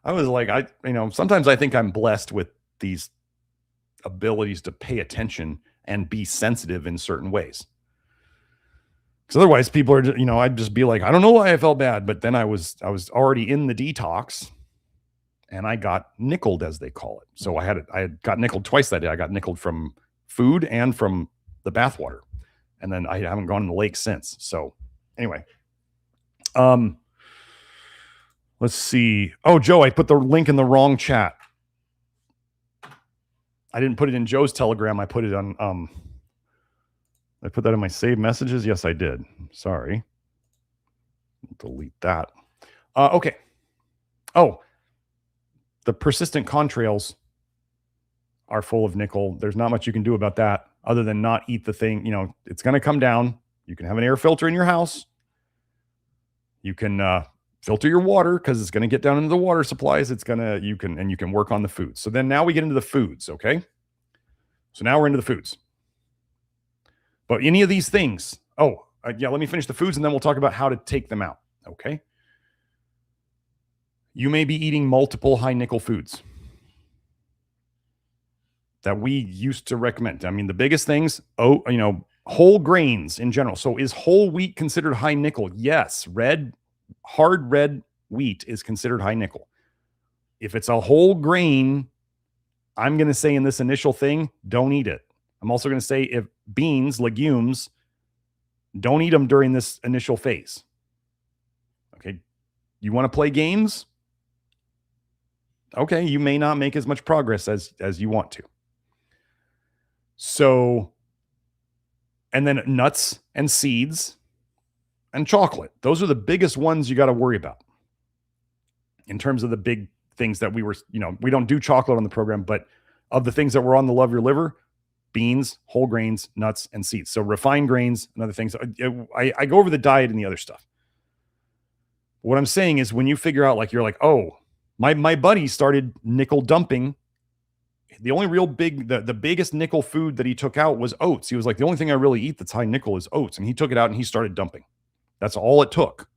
I was like, sometimes I think I'm blessed with these abilities to pay attention and be sensitive in certain ways. Because otherwise people are, I'd just be like, I don't know why I felt bad. But then I was already in the detox, and I got nickeled, as they call it. So I had got nickeled twice that day. I got nickeled from food and from the bath water. And then I haven't gone in the lake since. So anyway, Let's see. Oh, Joe, I put the link in the wrong chat. I didn't put it in Joe's Telegram. I put it on, I put that in my saved messages. Yes, I did. Sorry. Delete that. Okay. Oh, the persistent contrails are full of nickel. There's not much you can do about that other than not eat the thing. You know, it's going to come down. You can have an air filter in your house. You can filter your water because it's going to get down into the water supplies. It's going to, you can work on the foods. So then now we get into the foods. Okay. So now we're into the foods. But any of these things, yeah, let me finish the foods and then we'll talk about how to take them out. Okay. You may be eating multiple high nickel foods that we used to recommend. I mean, the biggest things, whole grains in general. So is whole wheat considered high nickel? Yes. Hard red wheat is considered high nickel. If it's a whole grain, I'm going to say in this initial thing, don't eat it. I'm also going to say if beans, legumes, don't eat them during this initial phase. Okay. You want to play games? Okay. You may not make as much progress as you want to. So, and then nuts and seeds and chocolate. Those are the biggest ones you got to worry about in terms of the big things that we don't do chocolate on the program, but of the things that were on the Love Your Liver, beans, whole grains, nuts, and seeds. So refined grains and other things. I go over the diet and the other stuff. What I'm saying is when you figure out, like, you're like, oh, my buddy started nickel dumping. The only real the biggest nickel food that he took out was oats. He was like, the only thing I really eat that's high nickel is oats. And he took it out and he started dumping. That's all it took.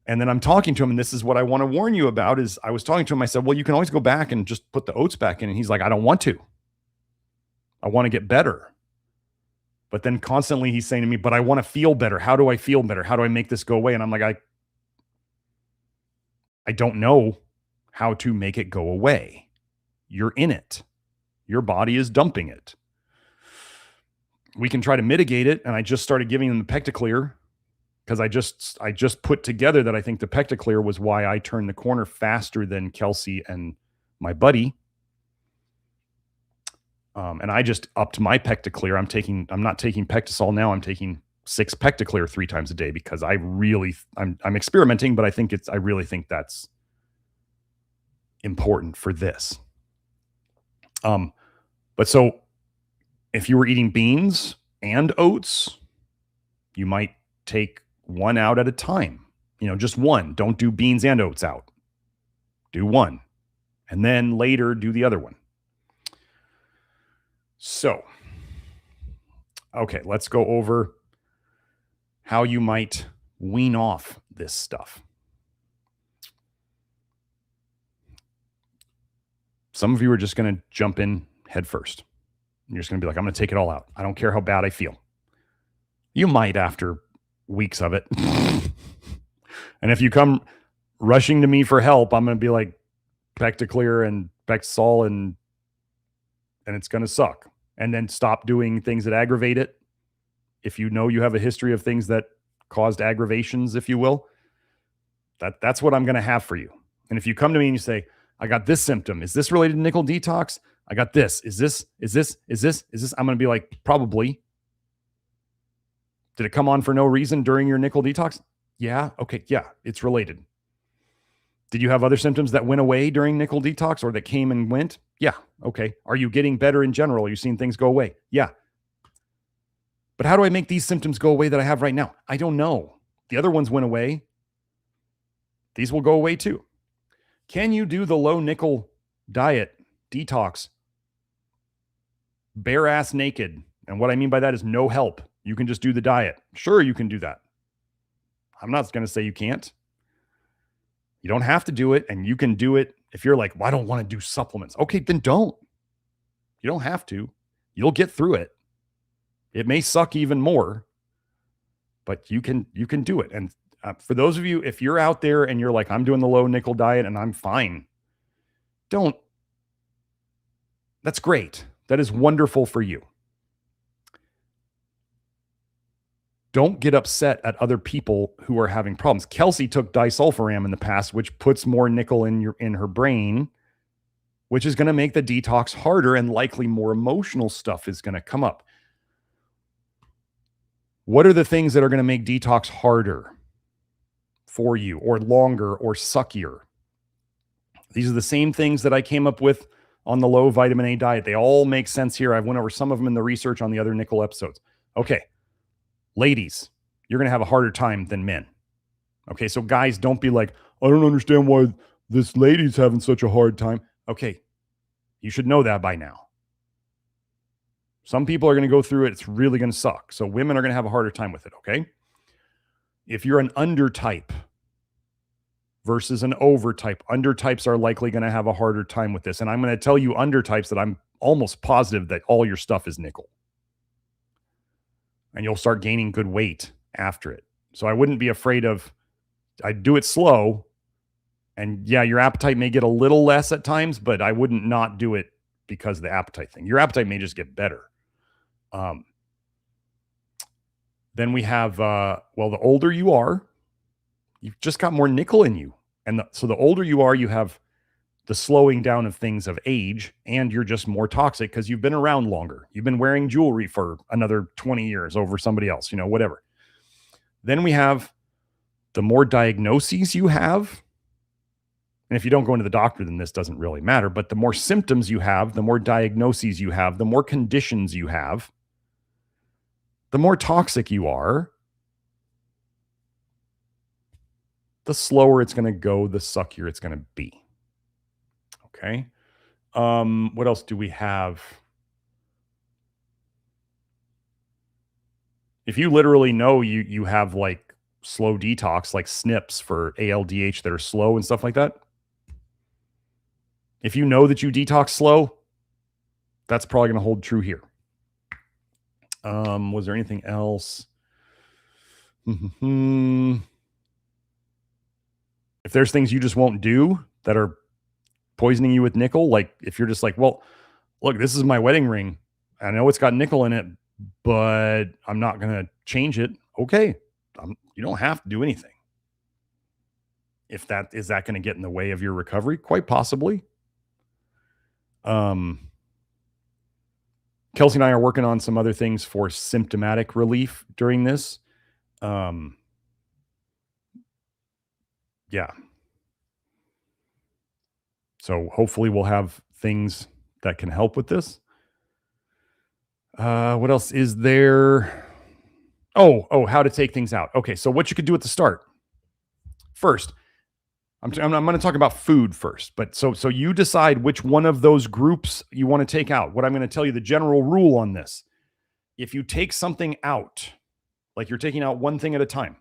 And then I'm talking to him, and this is what I want to warn you about, is I was talking to him. I said, well, you can always go back and just put the oats back in. And he's like, I don't want to. I want to get better. But then constantly he's saying to me, but I want to feel better. How do I feel better? How do I make this go away? And I'm like, I don't know how to make it go away. You're in it. Your body is dumping it. We can try to mitigate it. And I just started giving them the PectaClear because I just put together that I think the PectaClear was why I turned the corner faster than Kelsey and my buddy. And I just upped my PectaClear. I'm not taking PectaSol now. I'm taking 6 PectaClear 3 times a day because I'm experimenting, but I really think that's important for this. But so if you were eating beans and oats, you might take one out at a time, just one. Don't do beans and oats out. Do one. And then later do the other one. So, okay, let's go over how you might wean off this stuff. Some of you are just going to jump in head first. You're just going to be like, I'm going to take it all out. I don't care how bad I feel. You might after weeks of it. And if you come rushing to me for help, I'm going to be like PectaClear and PectaSol and it's going to suck. And then stop doing things that aggravate it. If you know you have a history of things that caused aggravations, if you will, that's what I'm going to have for you. And if you come to me and you say, I got this symptom, is this related to nickel detox? I got this. Is this? I'm going to be like, probably. Did it come on for no reason during your nickel detox? Yeah. Okay. Yeah. It's related. Did you have other symptoms that went away during nickel detox or that came and went? Yeah. Okay. Are you getting better in general? Are you seeing things go away? Yeah. But how do I make these symptoms go away that I have right now? I don't know. The other ones went away. These will go away too. Can you do the low nickel diet detox bare ass naked? And what I mean by that is no help. You can just do the diet. Sure, you can do that. I'm not going to say you can't. You don't have to do it, and you can do it if you're like, well, I don't want to do supplements. Okay, then don't. You don't have to. You'll get through it. It may suck even more, but you can do it. And for those of you, if you're out there and you're like, I'm doing the low nickel diet and I'm fine, don't. That's great. That is wonderful for you. don't get upset at other people who are having problems. Kelsey took disulfiram in the past, which puts more nickel in her brain, which is going to make the detox harder, and likely more emotional stuff is going to come up. What are the things that are going to make detox harder for you, or longer, or suckier? These are the same things that I came up with on the low vitamin A diet. They all make sense here. I went over some of them in the research on the other nickel episodes. Okay, ladies, you're going to have a harder time than men. Okay, so guys, don't be like, I don't understand why this lady's having such a hard time. Okay, you should know that by now. Some people are going to go through it. It's really going to suck. So women are going to have a harder time with it, okay? If you're an undertype versus an overtype, undertypes are likely going to have a harder time with this. And I'm going to tell you undertypes that I'm almost positive that all your stuff is nickel. And you'll start gaining good weight after it. So I wouldn't be afraid of, I'd do it slow. And yeah, your appetite may get a little less at times, but I wouldn't not do it because of the appetite thing. Your appetite may just get better. Then we have, well, the older you are, you've just got more nickel in you. And so the older you are, you have the slowing down of things of age, and you're just more toxic because you've been around longer. You've been wearing jewelry for another 20 years over somebody else, you know, whatever. Then we have the more diagnoses you have. And if you don't go into the doctor, then this doesn't really matter. But the more symptoms you have, the more diagnoses you have, the more conditions you have, the more toxic you are, the slower it's going to go, the suckier it's going to be. Okay. What else do we have? If you literally know you have like slow detox, like SNPs for ALDH that are slow and stuff like that, if you know that you detox slow, that's probably going to hold true here. Was there anything else? If there's things you just won't do that are poisoning you with nickel, like if you're just like, well, look, this is my wedding ring. I know it's got nickel in it, but I'm not going to change it. Okay. You don't have to do anything. Is that going to get in the way of your recovery? Quite possibly. Kelsey and I are working on some other things for symptomatic relief during this. Yeah. So hopefully we'll have things that can help with this. What else is there? Oh, how to take things out. Okay, so what you could do at the start. First, I'm going to talk about food first, but so you decide which one of those groups you want to take out. What I'm going to tell you, the general rule on this: if you take something out, like you're taking out one thing at a time.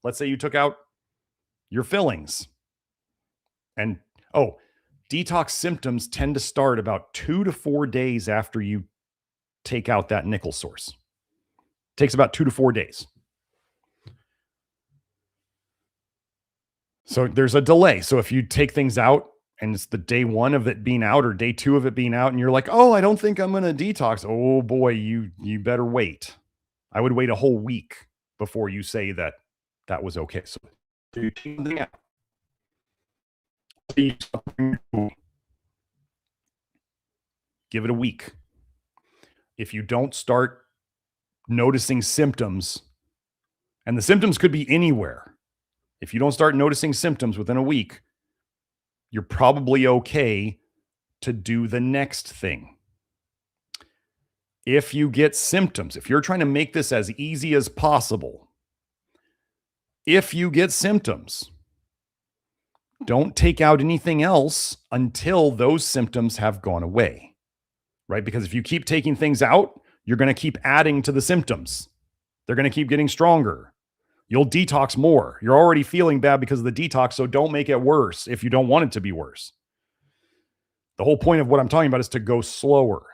Let's say you took out your fillings, and detox symptoms tend to start about 2 to 4 days after you take out that nickel source. It takes about 2 to 4 days. So there's a delay. So if you take things out and it's the day 1 of it being out or day 2 of it being out, and you're like, oh, I don't think I'm going to detox. Oh boy, you better wait. I would wait a whole week before you say that was okay. So you take something out. Give it a week. If you don't start noticing symptoms, and the symptoms could be anywhere. If you don't start noticing symptoms within a week, you're probably okay to do the next thing. If you get symptoms, if you're trying to make this as easy as possible, if you get symptoms, don't take out anything else until those symptoms have gone away, right? Because if you keep taking things out, you're going to keep adding to the symptoms. They're going to keep getting stronger. You'll detox more. You're already feeling bad because of the detox, so don't make it worse if you don't want it to be worse. The whole point of what I'm talking about is to go slower.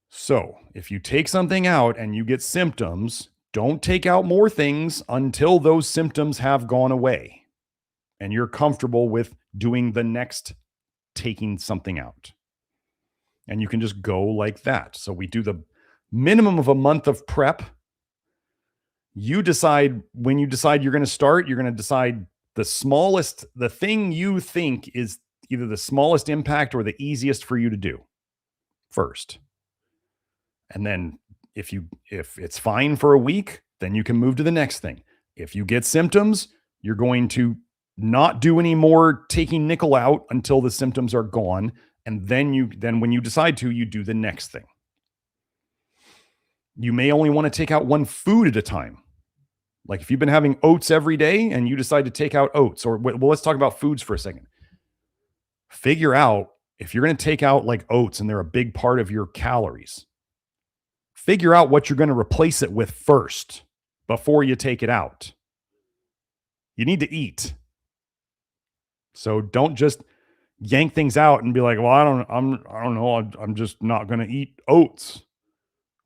So if you take something out and you get symptoms, don't take out more things until those symptoms have gone away and you're comfortable with doing the next taking something out. And you can just go like that. So we do the minimum of a month of prep. You decide when you decide you're going to start, you're going to decide the thing you think is either the smallest impact or the easiest for you to do first. And then if it's fine for a week, then you can move to the next thing. If you get symptoms, you're going to not do any more taking nickel out until the symptoms are gone. And then when you decide to, you do the next thing. You may only want to take out one food at a time. Like if you've been having oats every day and you decide to take out oats, or well, let's talk about foods for a second. Figure out if you're going to take out like oats and they're a big part of your calories, figure out what you're going to replace it with first before you take it out. You need to eat. So don't just yank things out and be like, well, I don't know. I'm just not going to eat oats.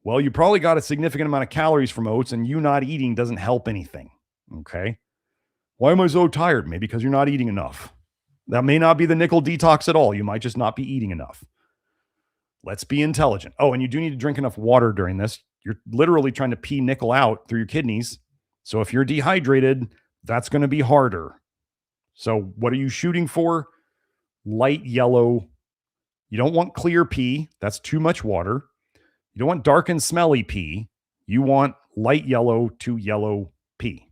Well, you probably got a significant amount of calories from oats, and you not eating doesn't help anything. Okay. Why am I so tired? Maybe because you're not eating enough. That may not be the nickel detox at all. You might just not be eating enough. Let's be intelligent. Oh, and you do need to drink enough water during this. You're literally trying to pee nickel out through your kidneys. So if you're dehydrated, that's going to be harder. So what are you shooting for? Light yellow. You don't want clear pee. That's too much water. You don't want dark and smelly pee. You want light yellow to yellow pee.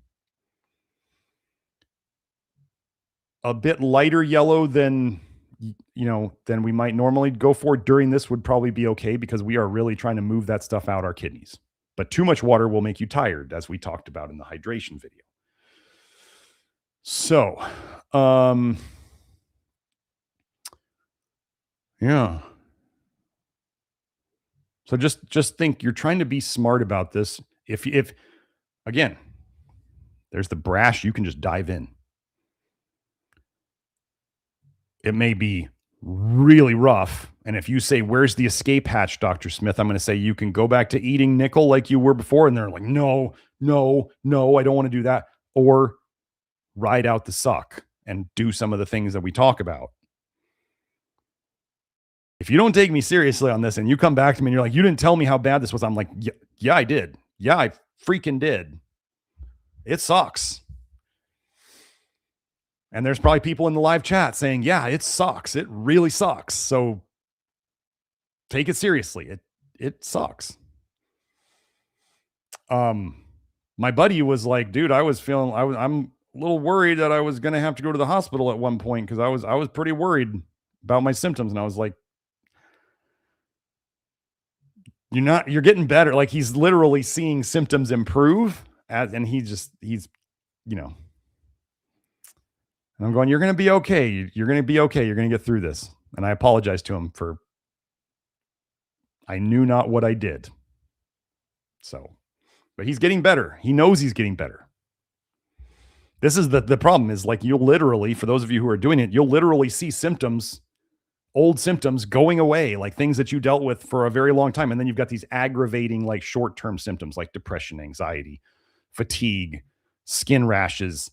A bit lighter yellow than we might normally go for during this would probably be okay, because we are really trying to move that stuff out our kidneys. But too much water will make you tired, as we talked about in the hydration video. So, yeah. So just think, you're trying to be smart about this. If again, there's the brash, you can just dive in. It may be really rough. And if you say, where's the escape hatch, Dr. Smith? I'm going to say, you can go back to eating nickel like you were before. And they're like, no, I don't want to do that. Or ride out the suck and do some of the things that we talk about. If you don't take me seriously on this and you come back to me and you're like, you didn't tell me how bad this was, I'm like, yeah, I did. Yeah, I freaking did. It sucks. And there's probably people in the live chat saying, yeah, it sucks. It really sucks. So take it seriously. It sucks. My buddy was like, dude, I'm a little worried that I was going to have to go to the hospital at one point, because I was pretty worried about my symptoms. And I was like, you're getting better. Like, he's literally seeing symptoms improve and he's and I'm going, you're going to be okay. You're going to be okay. You're going to get through this. And I apologize to him for, I knew not what I did. So, but he's getting better. He knows he's getting better. This is the problem is, like, you'll literally, for those of you who are doing it, you'll literally see symptoms, old symptoms going away, like things that you dealt with for a very long time. And then you've got these aggravating, like, short-term symptoms like depression, anxiety, fatigue, skin rashes,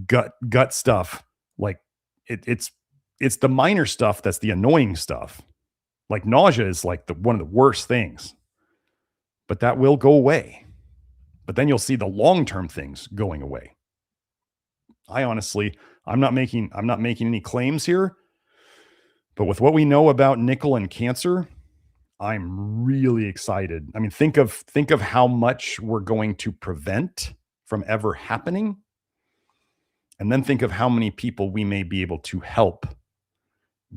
gut stuff. Like, it's the minor stuff that's the annoying stuff. Like, nausea is like one of the worst things, but that will go away. But then you'll see the long-term things going away. I'm not making any claims here, but with what we know about nickel and cancer, I'm really excited. I mean, think of how much we're going to prevent from ever happening. And then think of how many people we may be able to help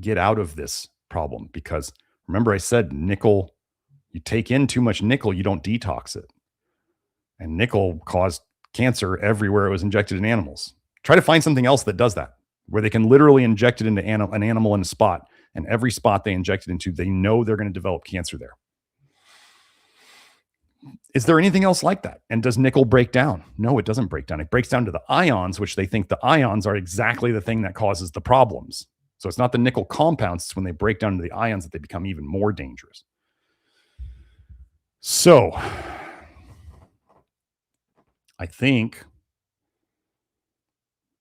get out of this problem. Because remember, I said nickel, you take in too much nickel, you don't detox it. And nickel caused cancer everywhere it was injected in animals. Try to find something else that does that, where they can literally inject it into an animal in a spot. And every spot they inject it into, they know they're going to develop cancer there. Is there anything else like that? And does nickel break down? No, it doesn't break down. It breaks down to the ions, which they think the ions are exactly the thing that causes the problems. So it's not the nickel compounds. It's when they break down to the ions that they become even more dangerous. So I think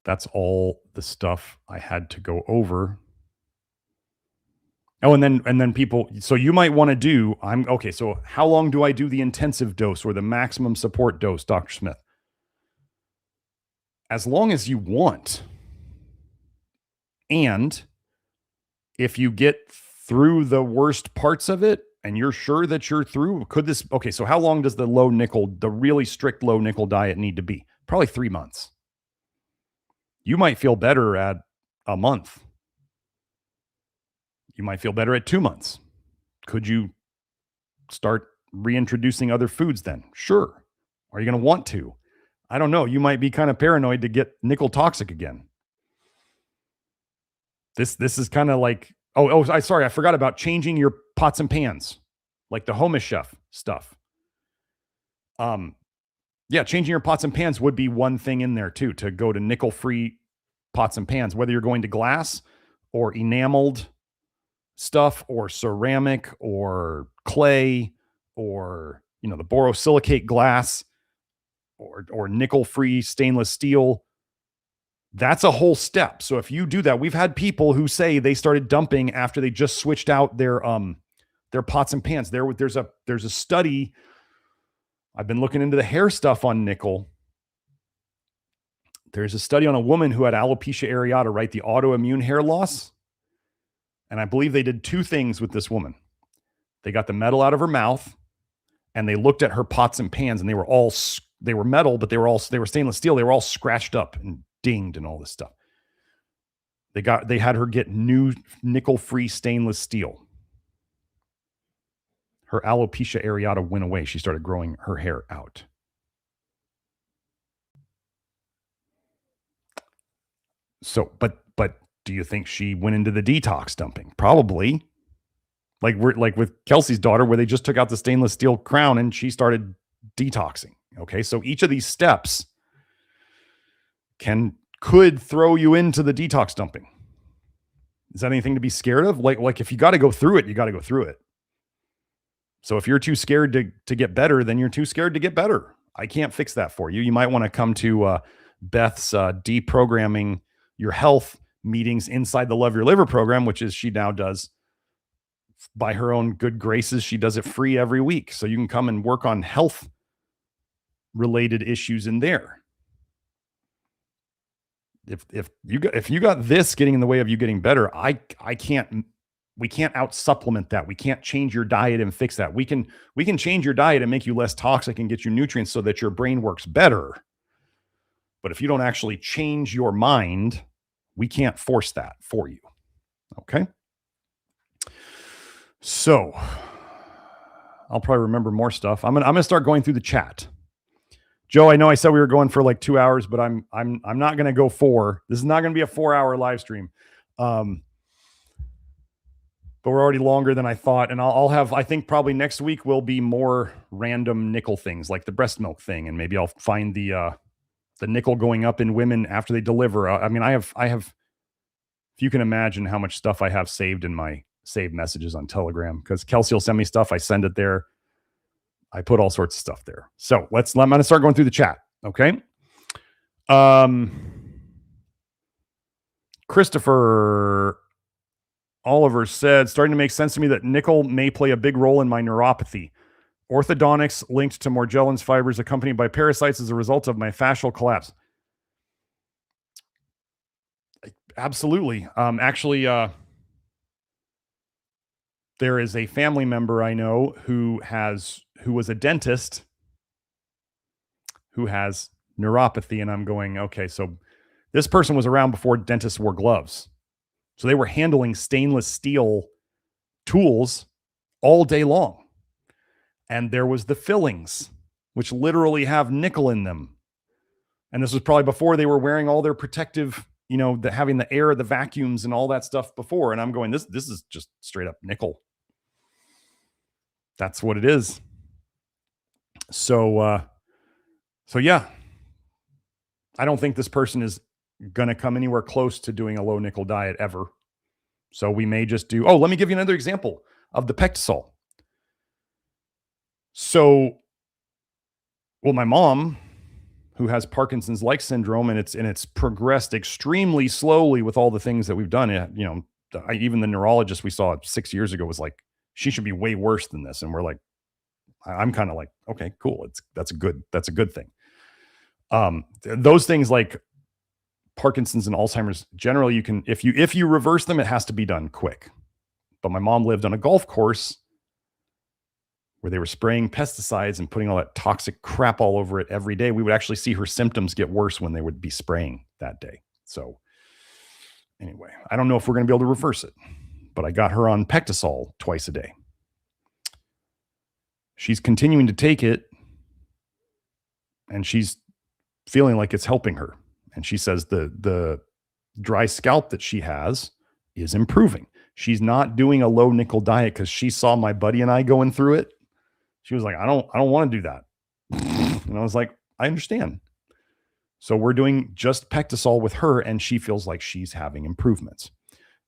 that's all the stuff I had to go over. Oh, and then people, so you might want to do, okay, so how long do I do the intensive dose or the maximum support dose, Dr. Smith? As long as you want. And if you get through the worst parts of it and you're sure that you're through, okay, so how long does the really strict low nickel diet need to be? Probably 3 months. You might feel better at a month. You might feel better at 2 months. Could you start reintroducing other foods then? Sure. Are you going to want to? I don't know. You might be kind of paranoid to get nickel toxic again. This is kind of like, sorry, I forgot about changing your pots and pans, like the Home Chef stuff. Yeah, changing your pots and pans would be one thing in there too, to go to nickel-free pots and pans, whether you're going to glass or enameled stuff or ceramic or clay or, the borosilicate glass or nickel-free stainless steel. That's a whole step. So if you do that, we've had people who say they started dumping after they just switched out their pots and pans. There's a study. I've been looking into the hair stuff on nickel. There's a study on a woman who had alopecia areata, right? The autoimmune hair loss. And I believe they did 2 things with this woman. They got the metal out of her mouth and they looked at her pots and pans, and they were metal, but they were stainless steel. They were all scratched up and dinged and all this stuff. They had her get new nickel-free stainless steel. Her alopecia areata went away. She started growing her hair out. So, but do you think she went into the detox dumping? Probably. Like with Kelsey's daughter, where they just took out the stainless steel crown and she started detoxing. Okay, so each of these steps could throw you into the detox dumping. Is that anything to be scared of? Like if you got to go through it, you got to go through it. So if you're too scared to get better, then you're too scared to get better. I can't fix that for you. You might want to come to Beth's deprogramming your health meetings inside the Love Your Liver program, which is she now does by her own good graces. She does it free every week. So you can come and work on health related issues in there. If you got this getting in the way of you getting better, we can't out supplement that. We can't change your diet and fix that. We can change your diet and make you less toxic and get you nutrients so that your brain works better. But if you don't actually change your mind, we can't force that for you. Okay. So I'll probably remember more stuff. I'm gonna start going through the chat. Joe, I know I said we were going for like 2 hours, but I'm not gonna go 4. This is not gonna be a 4-hour live stream. But we're already longer than I thought. And I'll have, I think probably next week will be more random nickel things, like the breast milk thing. And maybe I'll find the nickel going up in women after they deliver. I mean, I have, if you can imagine how much stuff I have saved in my saved messages on Telegram, because Kelsey will send me stuff. I send it there. I put all sorts of stuff there. So I'm going to start going through the chat. Okay. Christopher Oliver said, starting to make sense to me that nickel may play a big role in my neuropathy. Orthodontics linked to Morgellons fibers accompanied by parasites as a result of my fascial collapse. Absolutely. Actually, there is a family member I know who was a dentist who has neuropathy. And I'm going, okay, so this person was around before dentists wore gloves. So they were handling stainless steel tools all day long. And there was the fillings, which literally have nickel in them. And this was probably before they were wearing all their protective, having the air, the vacuums and all that stuff before. And I'm going, this is just straight up nickel. That's what it is. So yeah, I don't think this person is going to come anywhere close to doing a low nickel diet ever. So we may just do, let me give you another example of the PectaSol. So, my mom, who has Parkinson's-like syndrome, and it's progressed extremely slowly with all the things that we've done. even the neurologist we saw 6 years ago was like, she should be way worse than this. And we're like, I'm kind of like, okay, cool. That's a good thing. Those things like Parkinson's and Alzheimer's, generally you can, if you reverse them, it has to be done quick. But my mom lived on a golf course where they were spraying pesticides and putting all that toxic crap all over it every day. We would actually see her symptoms get worse when they would be spraying that day. So anyway, I don't know if we're going to be able to reverse it, but I got her on PectaSol twice a day. She's continuing to take it and she's feeling like it's helping her. And she says the dry scalp that she has is improving. She's not doing a low nickel diet because she saw my buddy and I going through it. She was like, I don't want to do that. And I was like, I understand. So we're doing just PectaSol with her and she feels like she's having improvements.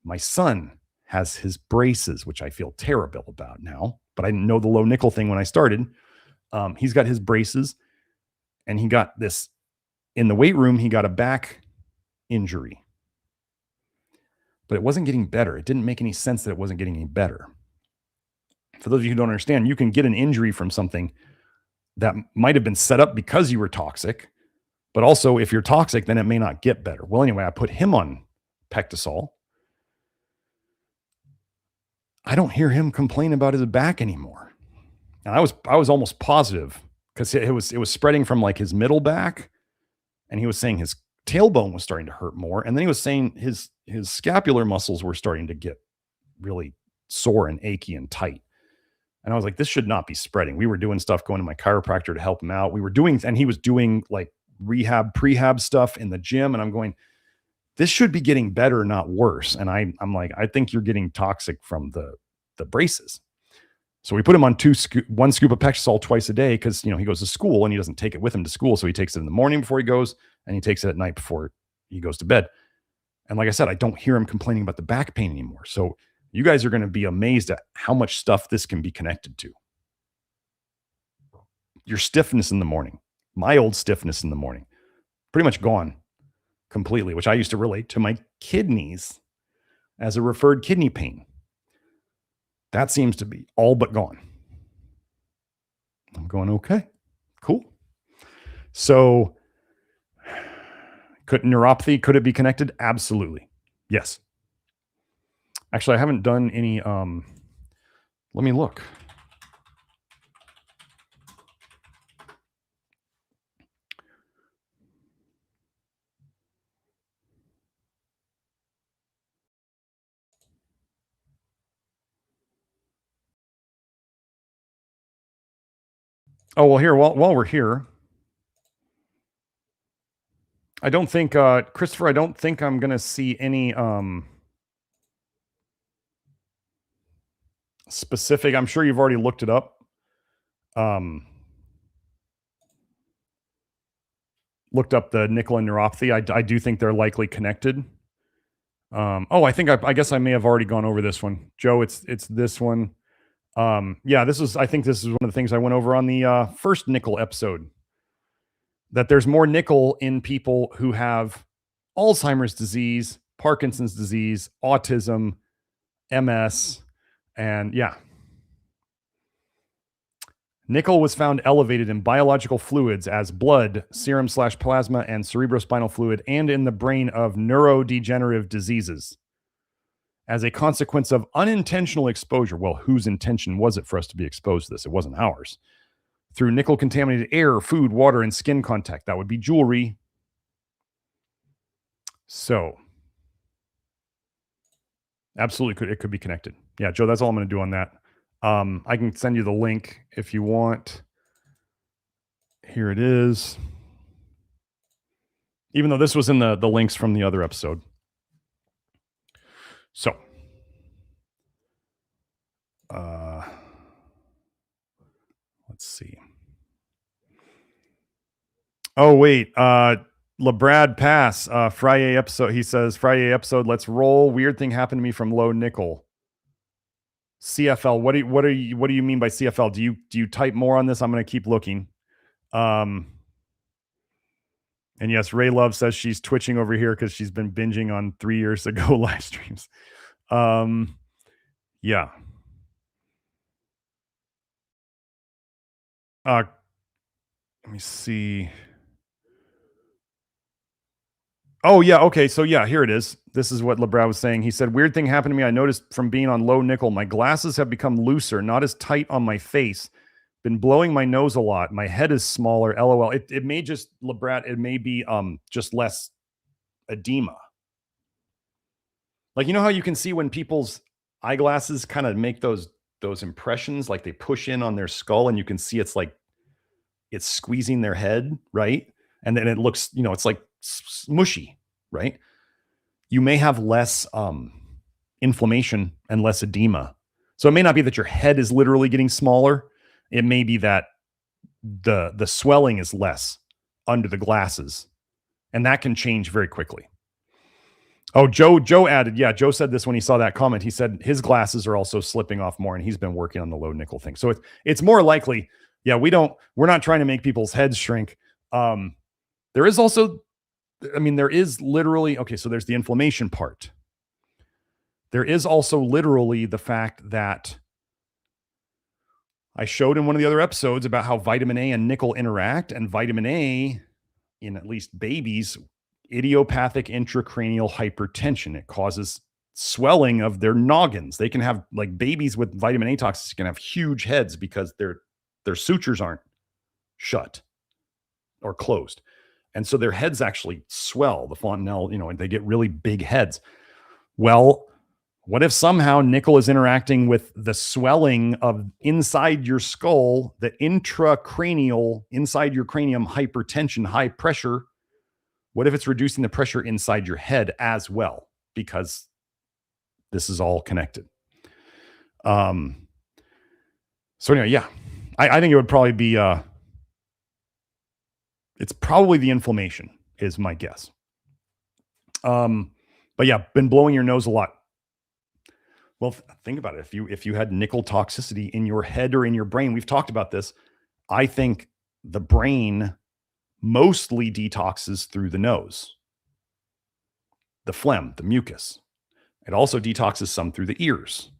My son has his braces, which I feel terrible about now, but I didn't know the low nickel thing when I started. He's got his braces and he got this in the weight room. He got a back injury, but it wasn't getting better. It didn't make any sense that it wasn't getting any better. For those of you who don't understand, you can get an injury from something that might have been set up because you were toxic, but also if you're toxic, then it may not get better. Well, anyway, I put him on PectaSol. I don't hear him complain about his back anymore. And I was almost positive because it was spreading from like his middle back, and he was saying his tailbone was starting to hurt more. And then he was saying his scapular muscles were starting to get really sore and achy and tight. And I was like, this should not be spreading. We were doing stuff, going to my chiropractor to help him out. And he was doing like prehab stuff in the gym. And I'm going, this should be getting better, not worse. And I'm like, I think you're getting toxic from the braces. So we put him on one scoop of PectaSol twice a day because, he goes to school and he doesn't take it with him to school. So he takes it in the morning before he goes and he takes it at night before he goes to bed. And like I said, I don't hear him complaining about the back pain anymore. So you guys are going to be amazed at how much stuff this can be connected to. Your stiffness in the morning, my old stiffness in the morning, pretty much gone completely, which I used to relate to my kidneys as a referred kidney pain. That seems to be all but gone. I'm going, okay, cool. So neuropathy, could it be connected? Absolutely. Yes. Actually, I haven't done any, let me look. Oh, well, here, while we're here, I don't think, Christopher, I don't think I'm going to see any specific. I'm sure you've already looked it up. Looked up the nickel and neuropathy. I do think they're likely connected. I guess I may have already gone over this one. Joe, it's this one. Yeah, I think this is one of the things I went over on the first nickel episode, that there's more nickel in people who have Alzheimer's disease, Parkinson's disease, autism, MS, and yeah. Nickel was found elevated in biological fluids as blood, serum/plasma, and cerebrospinal fluid, and in the brain of neurodegenerative diseases as a consequence of unintentional exposure. Well, whose intention was it for us to be exposed to this? It wasn't ours. Through nickel-contaminated air, food, water, and skin contact. That would be jewelry. So, absolutely, it could be connected. Yeah, Joe, that's all I'm going to do on that. I can send you the link if you want. Here it is. Even though this was in the links from the other episode. So, let's see. Oh, wait. LeBrad Pass, Friday episode. He says, Friday episode, let's roll. Weird thing happened to me from low nickel. CFL. What do you mean by CFL? Do you type more on this? I'm going to keep looking. And yes, Ray Love says she's twitching over here because she's been binging on 3 years ago live streams. Um, yeah. Let me see. Oh, yeah. Okay. So, yeah, here it is. This is what LeBrow was saying. He said, weird thing happened to me. I noticed from being on low nickel, my glasses have become looser, not as tight on my face. Been blowing my nose a lot. My head is smaller. LOL. It may just, LeBrat, it may be just less edema. Like, you know how you can see when people's eyeglasses kind of make those impressions, like they push in on their skull and you can see it's like it's squeezing their head, right? And then it looks, it's like mushy, right? You may have less inflammation and less edema. So it may not be that your head is literally getting smaller. It may be that the swelling is less under the glasses, and that can change very quickly. Oh, Joe added, yeah, Joe said this when he saw that comment. He said his glasses are also slipping off more, and he's been working on the low nickel thing. So it's more likely, yeah, we're not trying to make people's heads shrink. There is also, there is literally, okay, so there's the inflammation part. There is also literally the fact that I showed in one of the other episodes about how vitamin A and nickel interact, and vitamin A, in at least babies, idiopathic intracranial hypertension. It causes swelling of their noggins. They can have, like, babies with vitamin A toxicity can have huge heads because their sutures aren't shut or closed. And so their heads actually swell, the fontanelle, and they get really big heads. Well, what if somehow nickel is interacting with the swelling of inside your skull, the intracranial, inside your cranium hypertension, high pressure? What if it's reducing the pressure inside your head as well? Because this is all connected. So anyway, yeah, I think it would probably be, it's probably the inflammation is my guess. But yeah, been blowing your nose a lot. Well, think about it. If you had nickel toxicity in your head or in your brain, we've talked about this. I think the brain mostly detoxes through the nose, the phlegm, the mucus. It also detoxes some through the ears.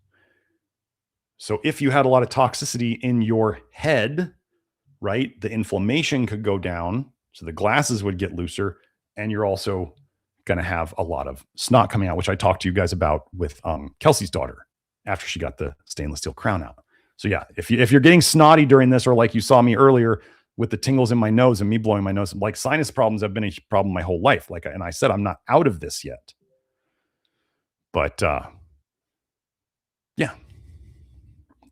So if you had a lot of toxicity in your head, right, the inflammation could go down, so the glasses would get looser, and you're also going to have a lot of snot coming out, which I talked to you guys about with Kelsey's daughter after she got the stainless steel crown out. So yeah, if you're getting snotty during this, or like you saw me earlier with the tingles in my nose and me blowing my nose, like, sinus problems have been a problem my whole life. And I said, I'm not out of this yet. But yeah,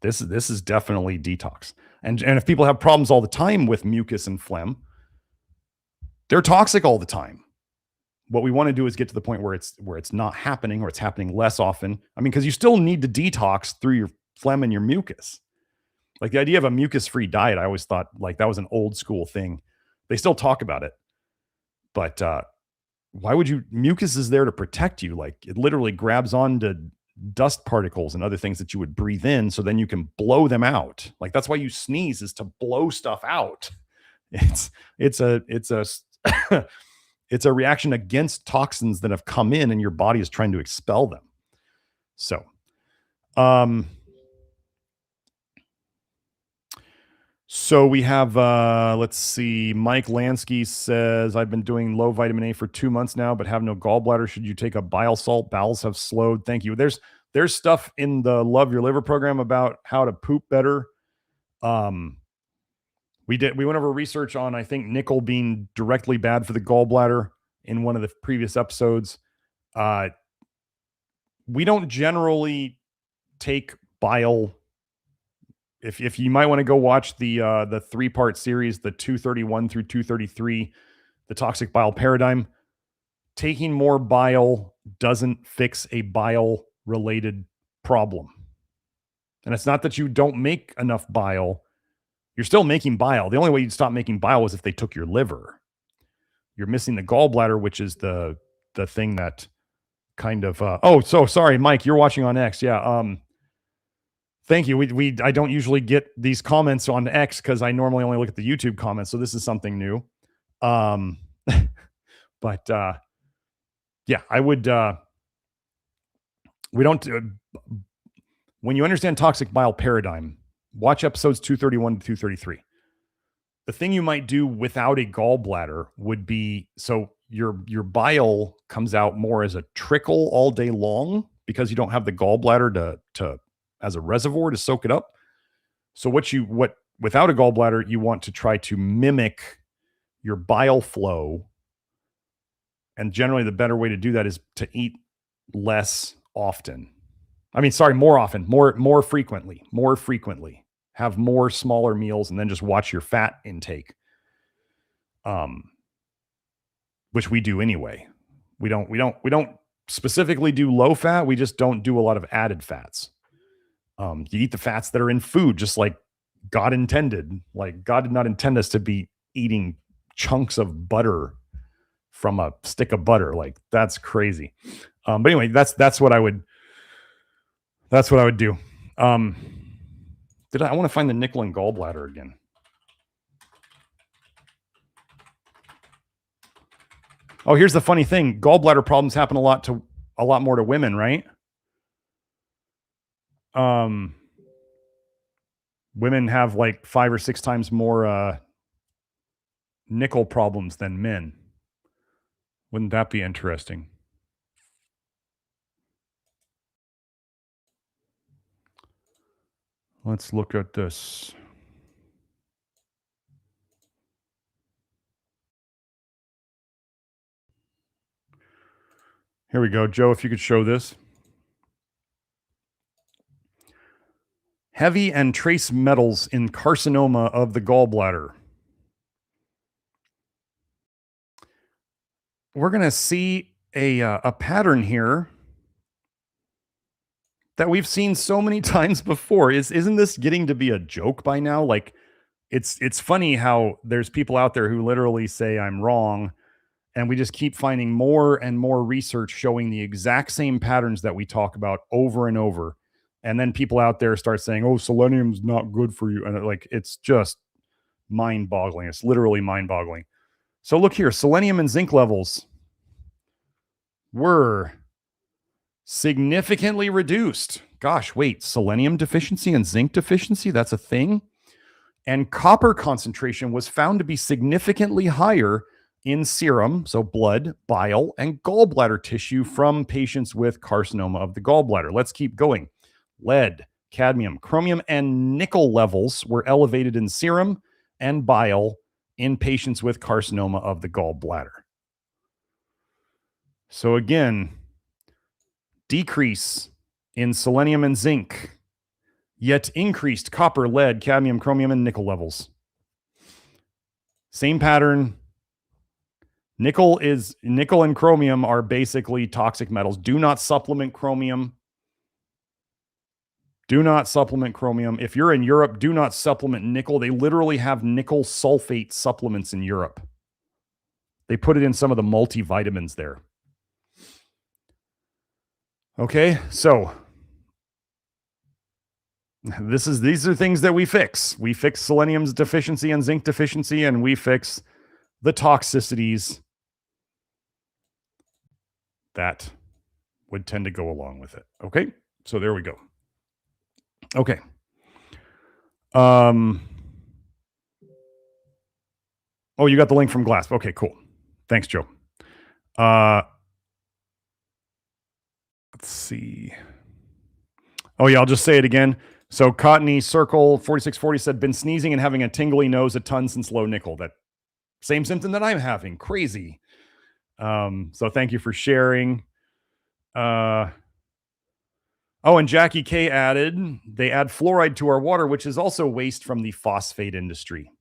this is definitely detox. And if people have problems all the time with mucus and phlegm, they're toxic all the time. What we want to do is get to the point where it's not happening, or it's happening less often. Because you still need to detox through your phlegm and your mucus. Like, the idea of a mucus-free diet, I always thought like that was an old school thing. They still talk about it, but why would you? Mucus is there to protect you. Like, it literally grabs onto dust particles and other things that you would breathe in, so then you can blow them out. Like, that's why you sneeze, is to blow stuff out. It's a it's a reaction against toxins that have come in, and your body is trying to expel them. So, so we have, let's see, Mike Lansky says, I've been doing low vitamin A for 2 months now, but have no gallbladder. Should you take a bile salt? Bowels have slowed. Thank you. There's stuff in the Love Your Liver program about how to poop better. We went over research on, I think, nickel being directly bad for the gallbladder in one of the previous episodes. We don't generally take bile. If you might want to go watch the 3-part series, the 231 through 233, the toxic bile paradigm, taking more bile doesn't fix a bile related problem. And it's not that you don't make enough bile. You're still making bile. The only way you'd stop making bile is if they took your liver. You're missing the gallbladder, which is the thing that kind of, oh, so sorry, Mike, you're watching on X. Yeah. Thank you. I don't usually get these comments on X because I normally only look at the YouTube comments. So this is something new. But yeah, I would We don't, when you understand toxic bile paradigm, watch episodes 231 to 233. The thing you might do without a gallbladder would be, so your bile comes out more as a trickle all day long because you don't have the gallbladder to as a reservoir to soak it up. So what without a gallbladder, you want to try to mimic your bile flow. And generally the better way to do that is to eat less often. I mean, sorry, more often, more frequently. Have more smaller meals and then just watch your fat intake. Which we do anyway. We don't specifically do low fat. We just don't do a lot of added fats. You eat the fats that are in food, just like God intended. Like God did not intend us to be eating chunks of butter from a stick of butter. Like that's crazy. But anyway, that's what I would do. I want to find the nickel and gallbladder again. Oh, here's the funny thing. Gallbladder problems happen a lot more to women, right? Women have like 5 or 6 times more nickel problems than men. Wouldn't that be interesting? Let's look at this. Here we go. Joe, if you could show this. Heavy and trace metals in carcinoma of the gallbladder. We're going to see a pattern here that we've seen so many times before. Isn't this getting to be a joke by now? Like, it's funny how there's people out there who literally say I'm wrong, and we just keep finding more and more research showing the exact same patterns that we talk about over and over. And then people out there start saying, "Oh, selenium's not good for you," and like it's just mind-boggling. It's literally mind-boggling. So look here, selenium and zinc levels were significantly reduced. Gosh, wait, selenium deficiency and zinc deficiency, that's a thing? And copper concentration was found to be significantly higher in serum, so blood, bile, and gallbladder tissue from patients with carcinoma of the gallbladder. Let's keep going. Lead, cadmium, chromium, and nickel levels were elevated in serum and bile in patients with carcinoma of the gallbladder. So again, decrease in selenium and zinc, yet increased copper, lead, cadmium, chromium, and nickel levels. Same pattern. Nickel and chromium are basically toxic metals. Do not supplement chromium. Do not supplement chromium. If you're in Europe, do not supplement nickel. They literally have nickel sulfate supplements in Europe. They put it in some of the multivitamins there. Okay, so these are things that we fix. We fix selenium's deficiency and zinc deficiency, and we fix the toxicities that would tend to go along with it. Okay, so there we go. Okay. Oh, you got the link from Glass. Okay, cool. Thanks, Joe. Let's see. Oh, yeah, I'll just say it again. So Cottony Circle 4640 said, been sneezing and having a tingly nose a ton since low nickel. That same symptom that I'm having. Crazy. So thank you for sharing. Oh, and Jackie K added, they add fluoride to our water, which is also waste from the phosphate industry.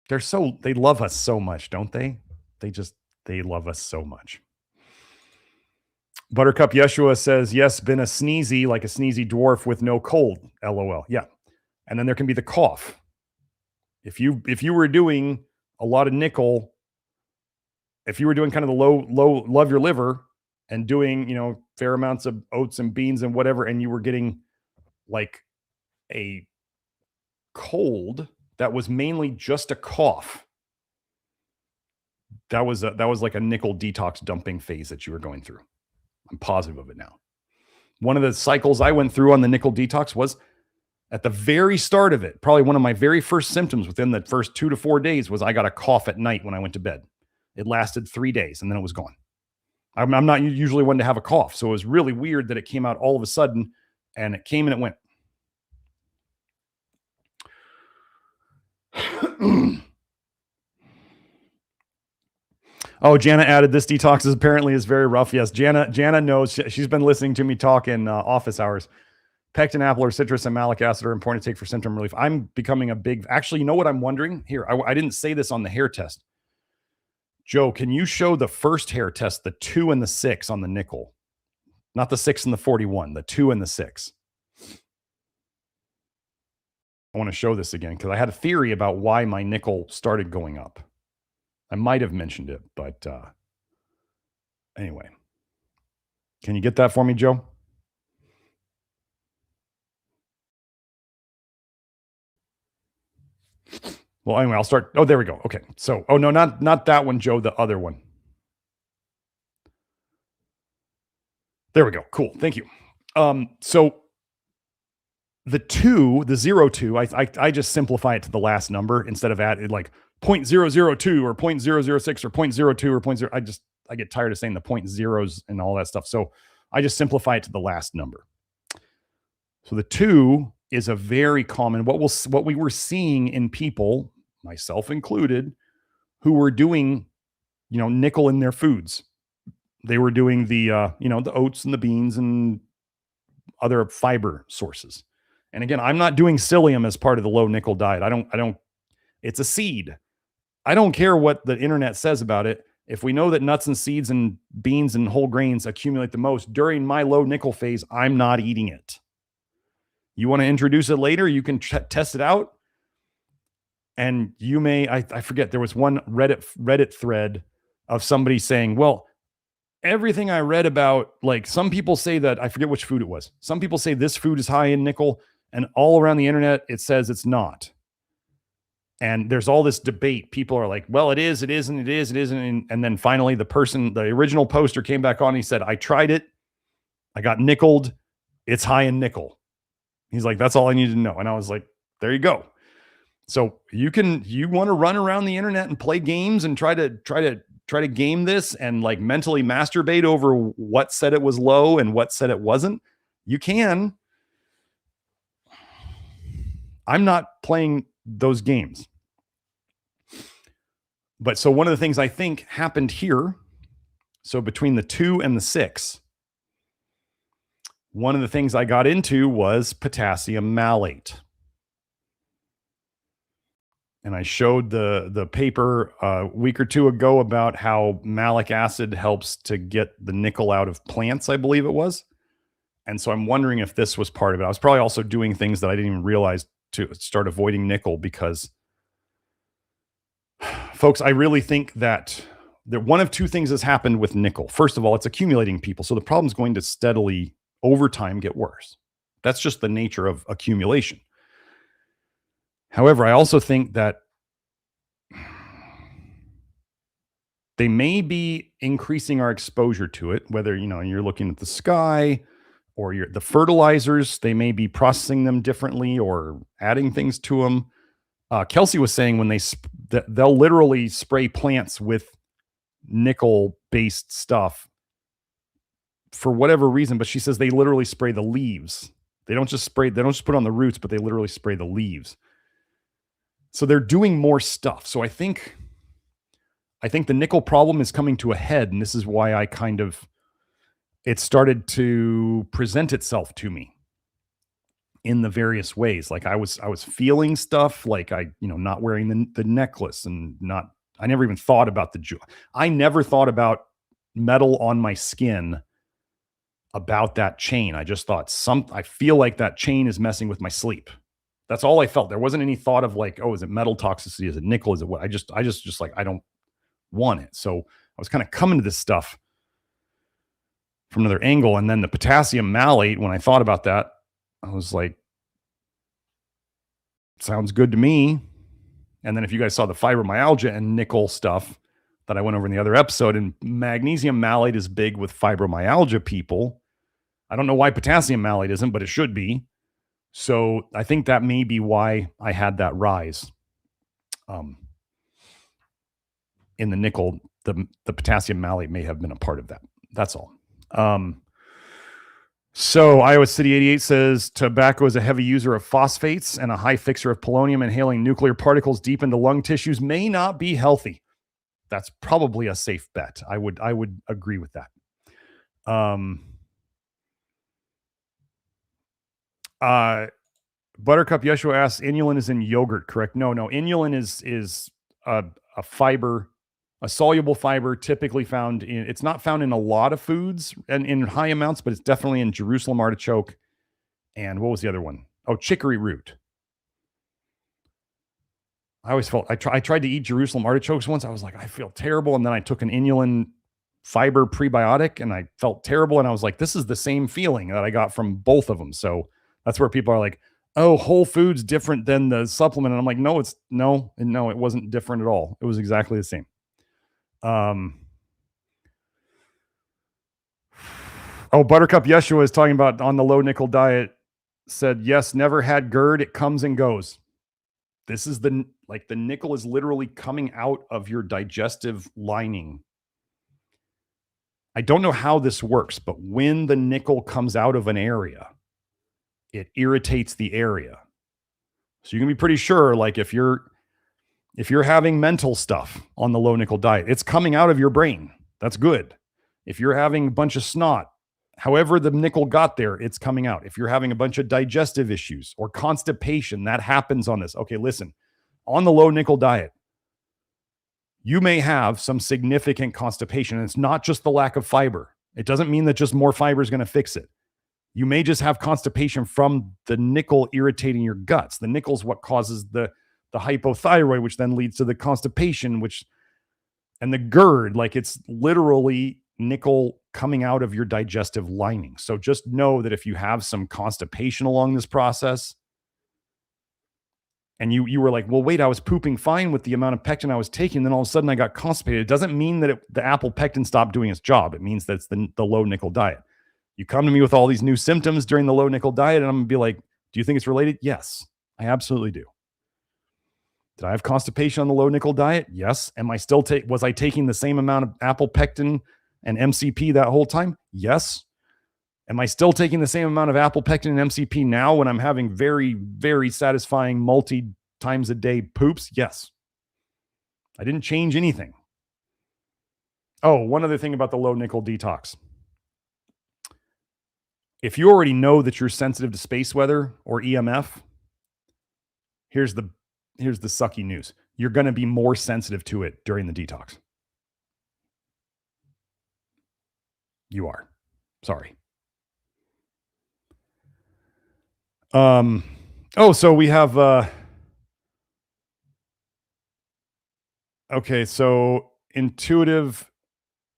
They love us so much, don't they? They love us so much. Buttercup Yeshua says, yes, been a sneezy, like a sneezy dwarf with no cold. LOL. Yeah. And then there can be the cough. If you were doing a lot of nickel, if you were doing kind of the low love your liver and doing, fair amounts of oats and beans and whatever, and you were getting like a cold that was mainly just a cough, that was like a nickel detox dumping phase that you were going through. I'm positive of it now. One of the cycles I went through on the nickel detox was at the very start of it. Probably one of my very first symptoms within the first 2 to 4 days was I got a cough at night when I went to bed. It lasted 3 days and then it was gone. I'm not usually one to have a cough. So it was really weird that it came out all of a sudden, and it came and it went. Oh, Jana added, this detox is very rough. Yes, Jana knows. She's been listening to me talk in office hours. Pectin, apple, or citrus, and malic acid are important to take for symptom relief. I'm becoming a big, actually, you know what I'm wondering? Here, I didn't say this on the hair test. Joe, can you show the first hair test, the 2 and the 6 on the nickel? Not the 6 and the 41, the 2 and the 6. I want to show this again because I had a theory about why my nickel started going up. I might have mentioned it, but anyway. Can you get that for me, Joe? Well, anyway, I'll start. Oh, there we go. Okay. So, oh no, not that one, Joe, the other one. There we go. Cool. Thank you. So the 2, the 02, I just simplify it to the last number instead of adding like 0.002 or 0.006 or 0.02 or 0.0. I get tired of saying the point zeros and all that stuff. So I just simplify it to the last number. So the 2 is a very common, what we were seeing in people, myself included, who were doing, nickel in their foods. They were doing the, the oats and the beans and other fiber sources. And again, I'm not doing psyllium as part of the low nickel diet. It's a seed. I don't care what the internet says about it. If we know that nuts and seeds and beans and whole grains accumulate the most during my low nickel phase, I'm not eating it. You want to introduce it later, you can test it out. And you may, I forget, there was one Reddit thread of somebody saying, well, everything I read about, like some people say that, I forget which food it was. Some people say this food is high in nickel, and all around the internet, it says it's not. And there's all this debate. People are like, well, it is, it isn't, it is, it isn't. And then finally the original poster came back on. He said, I tried it. I got nickeled. It's high in nickel. He's like, that's all I needed to know. And I was like, there you go. So you want to run around the internet and play games and try to game this and like mentally masturbate over what said it was low and what said it wasn't. You can. I'm not playing those games. But so one of the things I think happened here, so between the 2 and the 6, one of the things I got into was potassium malate. And I showed the paper a week or two ago about how malic acid helps to get the nickel out of plants, I believe it was. And so I'm wondering if this was part of it. I was probably also doing things that I didn't even realize to start avoiding nickel because, folks, I really think that one of two things has happened with nickel. First of all, it's accumulating people. So the problem's going to steadily, over time, get worse. That's just the nature of accumulation. However, I also think that they may be increasing our exposure to it, whether, you're looking at the sky or the fertilizers, they may be processing them differently or adding things to them. Kelsey was saying when they'll literally spray plants with nickel-based stuff for whatever reason, but she says they literally spray the leaves. They don't just put it on the roots, but they literally spray the leaves. So they're doing more stuff. So I think the nickel problem is coming to a head, and this is why it started to present itself to me in the various ways. Like I was feeling stuff, like not wearing the necklace and I never even thought about I never thought about metal on my skin about that chain. I just thought I feel like that chain is messing with my sleep. That's all I felt. There wasn't any thought of like, oh, is it metal toxicity? Is it nickel? Is it what? I just like, I don't want it. So I was kind of coming to this stuff from another angle. And then the potassium malate, when I thought about that, I was like, sounds good to me. And then if you guys saw the fibromyalgia and nickel stuff, that I went over in the other episode. And magnesium malate is big with fibromyalgia people. I don't know why potassium malate isn't, but it should be. So I think that may be why I had that rise in the nickel. The potassium malate may have been a part of that. That's all. So Iowa City 88 says tobacco is a heavy user of phosphates and a high fixer of polonium. Inhaling nuclear particles deep into lung tissues may not be healthy. That's probably a safe bet. I would agree with that. Buttercup Yeshua asks, inulin is in yogurt, correct? No. Inulin is a fiber, a soluble fiber typically found in, it's not found in a lot of foods and in high amounts, but it's definitely in Jerusalem artichoke. And what was the other one? Oh, chicory root. I always felt, I tried to eat Jerusalem artichokes once. I was like, I feel terrible. And then I took an inulin fiber prebiotic and I felt terrible. And I was like, this is the same feeling that I got from both of them. So that's where people are like, oh, whole food's different than the supplement. And I'm like, no, it wasn't different at all. It was exactly the same. Buttercup Yeshua is talking about on the low nickel diet, said, yes, never had GERD. It comes and goes. This is the nickel is literally coming out of your digestive lining. I don't know how this works, but when the nickel comes out of an area, it irritates the area. So you can be pretty sure, like if you're having mental stuff on the low nickel diet, it's coming out of your brain. That's good. If you're having a bunch of snot, however the nickel got there, it's coming out. If you're having a bunch of digestive issues or constipation, that happens on this. Okay, listen, on the low nickel diet, you may have some significant constipation. And it's not just the lack of fiber. It doesn't mean that just more fiber is going to fix it. You may just have constipation from the nickel irritating your guts. The nickel is what causes the hypothyroid, which then leads to the constipation, and the GERD. Like, it's literally nickel coming out of your digestive lining. So just know that if you have some constipation along this process, and you were like, well, wait, I was pooping fine with the amount of pectin I was taking, then all of a sudden I got constipated. It doesn't mean that the apple pectin stopped doing its job. It means that it's the low nickel diet. You come to me with all these new symptoms during the low nickel diet, and I'm going to be like, do you think it's related? Yes, I absolutely do. Did I have constipation on the low nickel diet? Yes. Am I still was I taking the same amount of apple pectin and MCP that whole time? Yes. Am I still taking the same amount of apple pectin and MCP now when I'm having very, very satisfying multi times a day poops? Yes. I didn't change anything. Oh, one other thing about the low nickel detox. If you already know that you're sensitive to space weather or EMF, here's the sucky news. You're going to be more sensitive to it during the detox. You are. Sorry. So we have, okay. So intuitive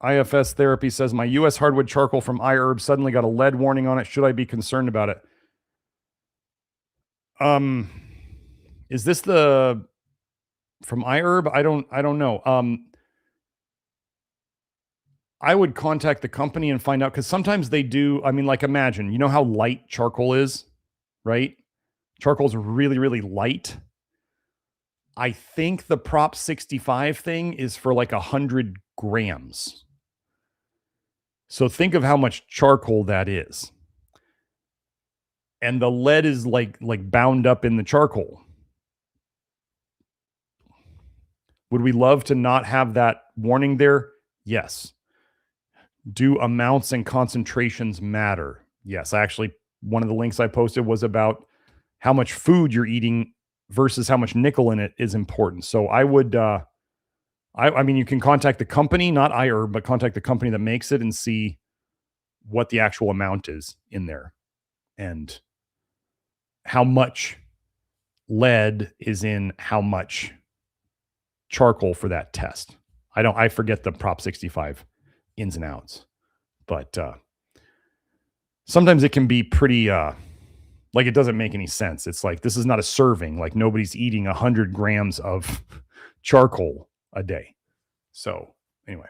IFS therapy says my US hardwood charcoal from iHerb suddenly got a lead warning on it. Should I be concerned about it? Is this from iHerb? I don't know. I would contact the company and find out, because sometimes they do. I mean, like, imagine, you know how light charcoal is, right? Charcoal is really, really light. I think the Prop 65 thing is for like 100 grams. So think of how much charcoal that is. And the lead is like bound up in the charcoal. Would we love to not have that warning there? Yes. Do amounts and concentrations matter? Yes. Actually, one of the links I posted was about how much food you're eating versus how much nickel in it is important. So I would, I mean, you can contact the company, not iHerb, but contact the company that makes it and see what the actual amount is in there and how much lead is in how much charcoal for that test. I forget the Prop 65 ins and outs, but sometimes it can be pretty, like, it doesn't make any sense. It's like, this is not a serving. Like, nobody's eating 100 grams of charcoal a day. So anyway.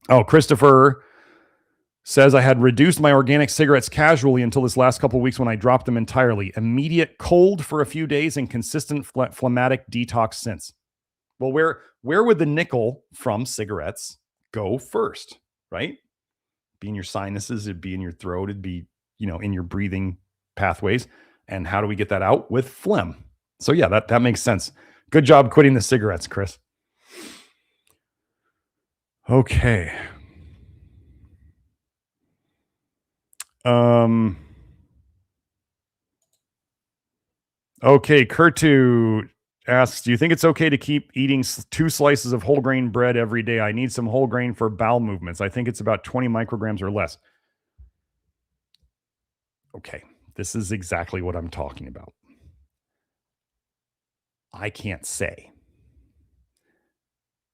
Oh, Christopher says I had reduced my organic cigarettes casually until this last couple of weeks when I dropped them entirely. Immediate cold for a few days and consistent phlegmatic detox since. Well, where would the nickel from cigarettes go first, right? Be in your sinuses, it'd be in your throat, it'd be, in your breathing pathways. And how do we get that out? With phlegm. So yeah, that makes sense. Good job quitting the cigarettes, Chris. Okay. Okay, Kurtu asks, do you think it's okay to keep eating 2 slices of whole grain bread every day? I need some whole grain for bowel movements. I think it's about 20 micrograms or less. Okay, this is exactly what I'm talking about. I can't say.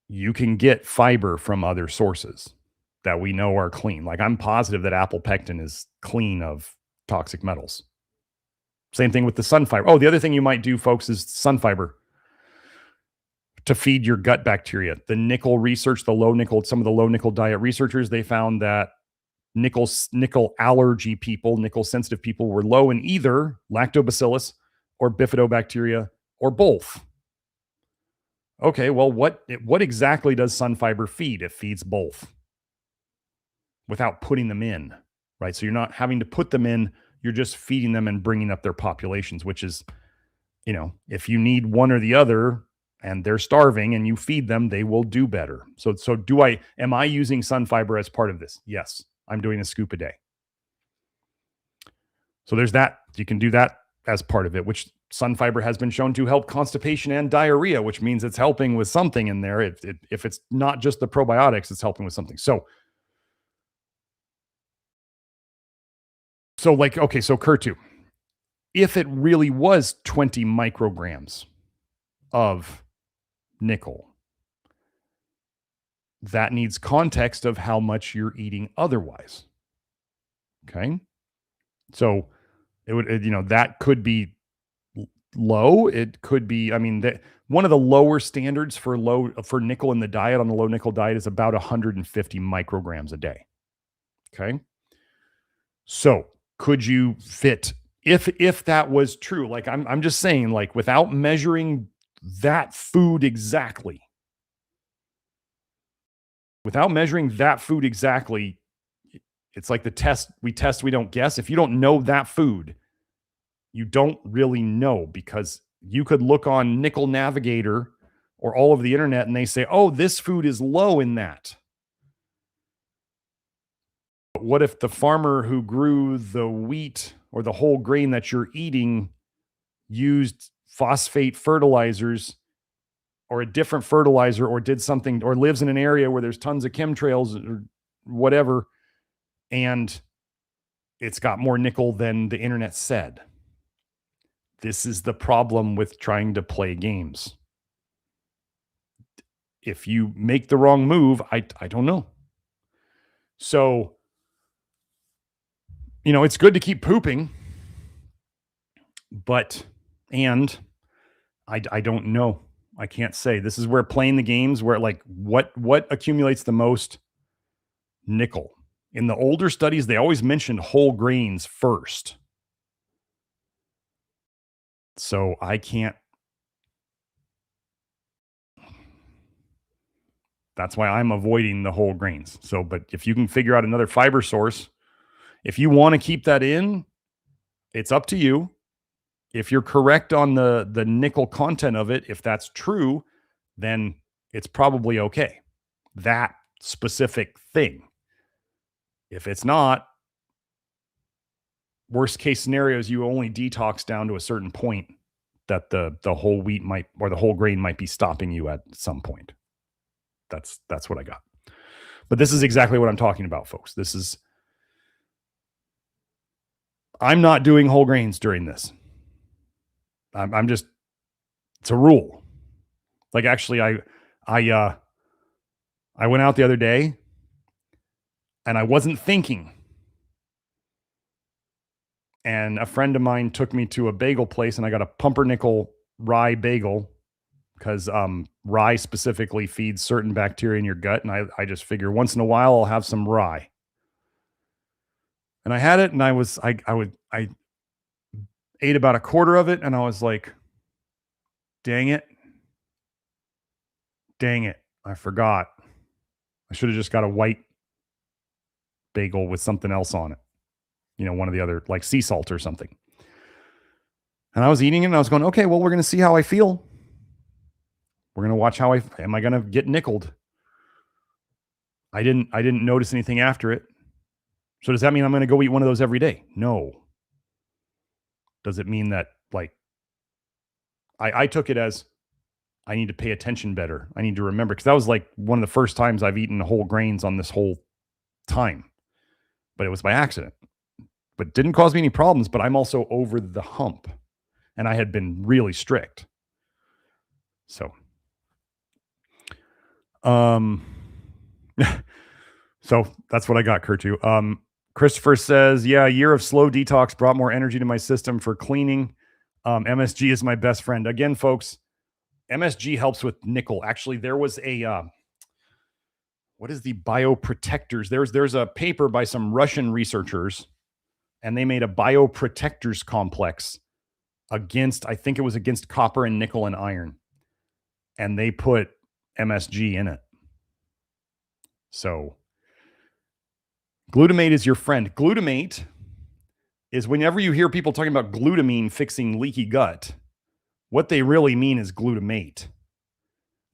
You can get fiber from other sources that we know are clean. Like I'm positive that apple pectin is clean of toxic metals. Same thing with the Sunfiber. Oh, the other thing you might do, folks, is Sunfiber to feed your gut bacteria. The nickel research, some of the low nickel diet researchers, they found that nickel allergy people, nickel sensitive people were low in either lactobacillus or bifidobacteria or both. Okay, well, what exactly does Sunfiber feed? It feeds both without putting them in, right? So you're not having to put them in, you're just feeding them and bringing up their populations, which is, if you need one or the other and they're starving and you feed them, they will do better. So am I using Sunfiber as part of this? Yes, I'm doing a scoop a day. So there's that. You can do that as part of it, which Sunfiber has been shown to help constipation and diarrhea, which means it's helping with something in there. If it's not just the probiotics, it's helping with something. So Kurtu, if it really was 20 micrograms of nickel, that needs context of how much you're eating otherwise. Okay. So it would, that could be low. It could be, one of the lower standards for nickel in the diet on the low nickel diet is about 150 micrograms a day. Okay. So could you fit, if that was true, like I'm just saying, like without measuring that food exactly, it's like the test, we don't guess. If you don't know that food, you don't really know, because you could look on Nickel Navigator or all over the internet and they say, oh, this food is low in that. But what if the farmer who grew the wheat or the whole grain that you're eating used phosphate fertilizers or a different fertilizer, or did something, or lives in an area where there's tons of chemtrails or whatever, and it's got more nickel than the internet said? This is the problem with trying to play games. If you make the wrong move, I don't know. So, it's good to keep pooping, but I don't know. I can't say. This is where playing the games, where like what accumulates the most nickel. In the older studies, they always mentioned whole grains first. So I can't. That's why I'm avoiding the whole grains. So, but if you can figure out another fiber source, if you want to keep that in, it's up to you. If you're correct on the nickel content of it, if that's true, then it's probably okay. That specific thing. If it's not, worst case scenario is you only detox down to a certain point that the whole wheat might, or the whole grain might be stopping you at some point. That's what I got. But this is exactly what I'm talking about, folks. I'm not doing whole grains during this. I'm just, it's a rule. Like actually I went out the other day and I wasn't thinking. And a friend of mine took me to a bagel place and I got a pumpernickel rye bagel, because rye specifically feeds certain bacteria in your gut. And I just figure once in a while I'll have some rye. And I had it, and I ate about a quarter of it, and I was like, dang it. I forgot. I should have just got a white bagel with something else on it. One of the other, like sea salt or something. And I was eating it, and I was going, okay, well, we're going to see how I feel. We're going to watch am I going to get nickeled? I didn't notice anything after it. So does that mean I'm going to go eat one of those every day? No. Does it mean that, like, I took it as I need to pay attention better. I need to remember, because that was like one of the first times I've eaten whole grains on this whole time, but it was by accident. But it didn't cause me any problems, but I'm also over the hump, and I had been really strict. So, so that's what I got, Kurtu. Christopher says, yeah, a year of slow detox brought more energy to my system for cleaning. MSG is my best friend. Again, folks, MSG helps with nickel. Actually, there was a, what is the bioprotectors? There's a paper by some Russian researchers, and they made a bioprotectors complex against, I think it was against copper and nickel and iron. And they put MSG in it. So glutamate is your friend. Glutamate is, whenever you hear people talking about glutamine fixing leaky gut, what they really mean is glutamate.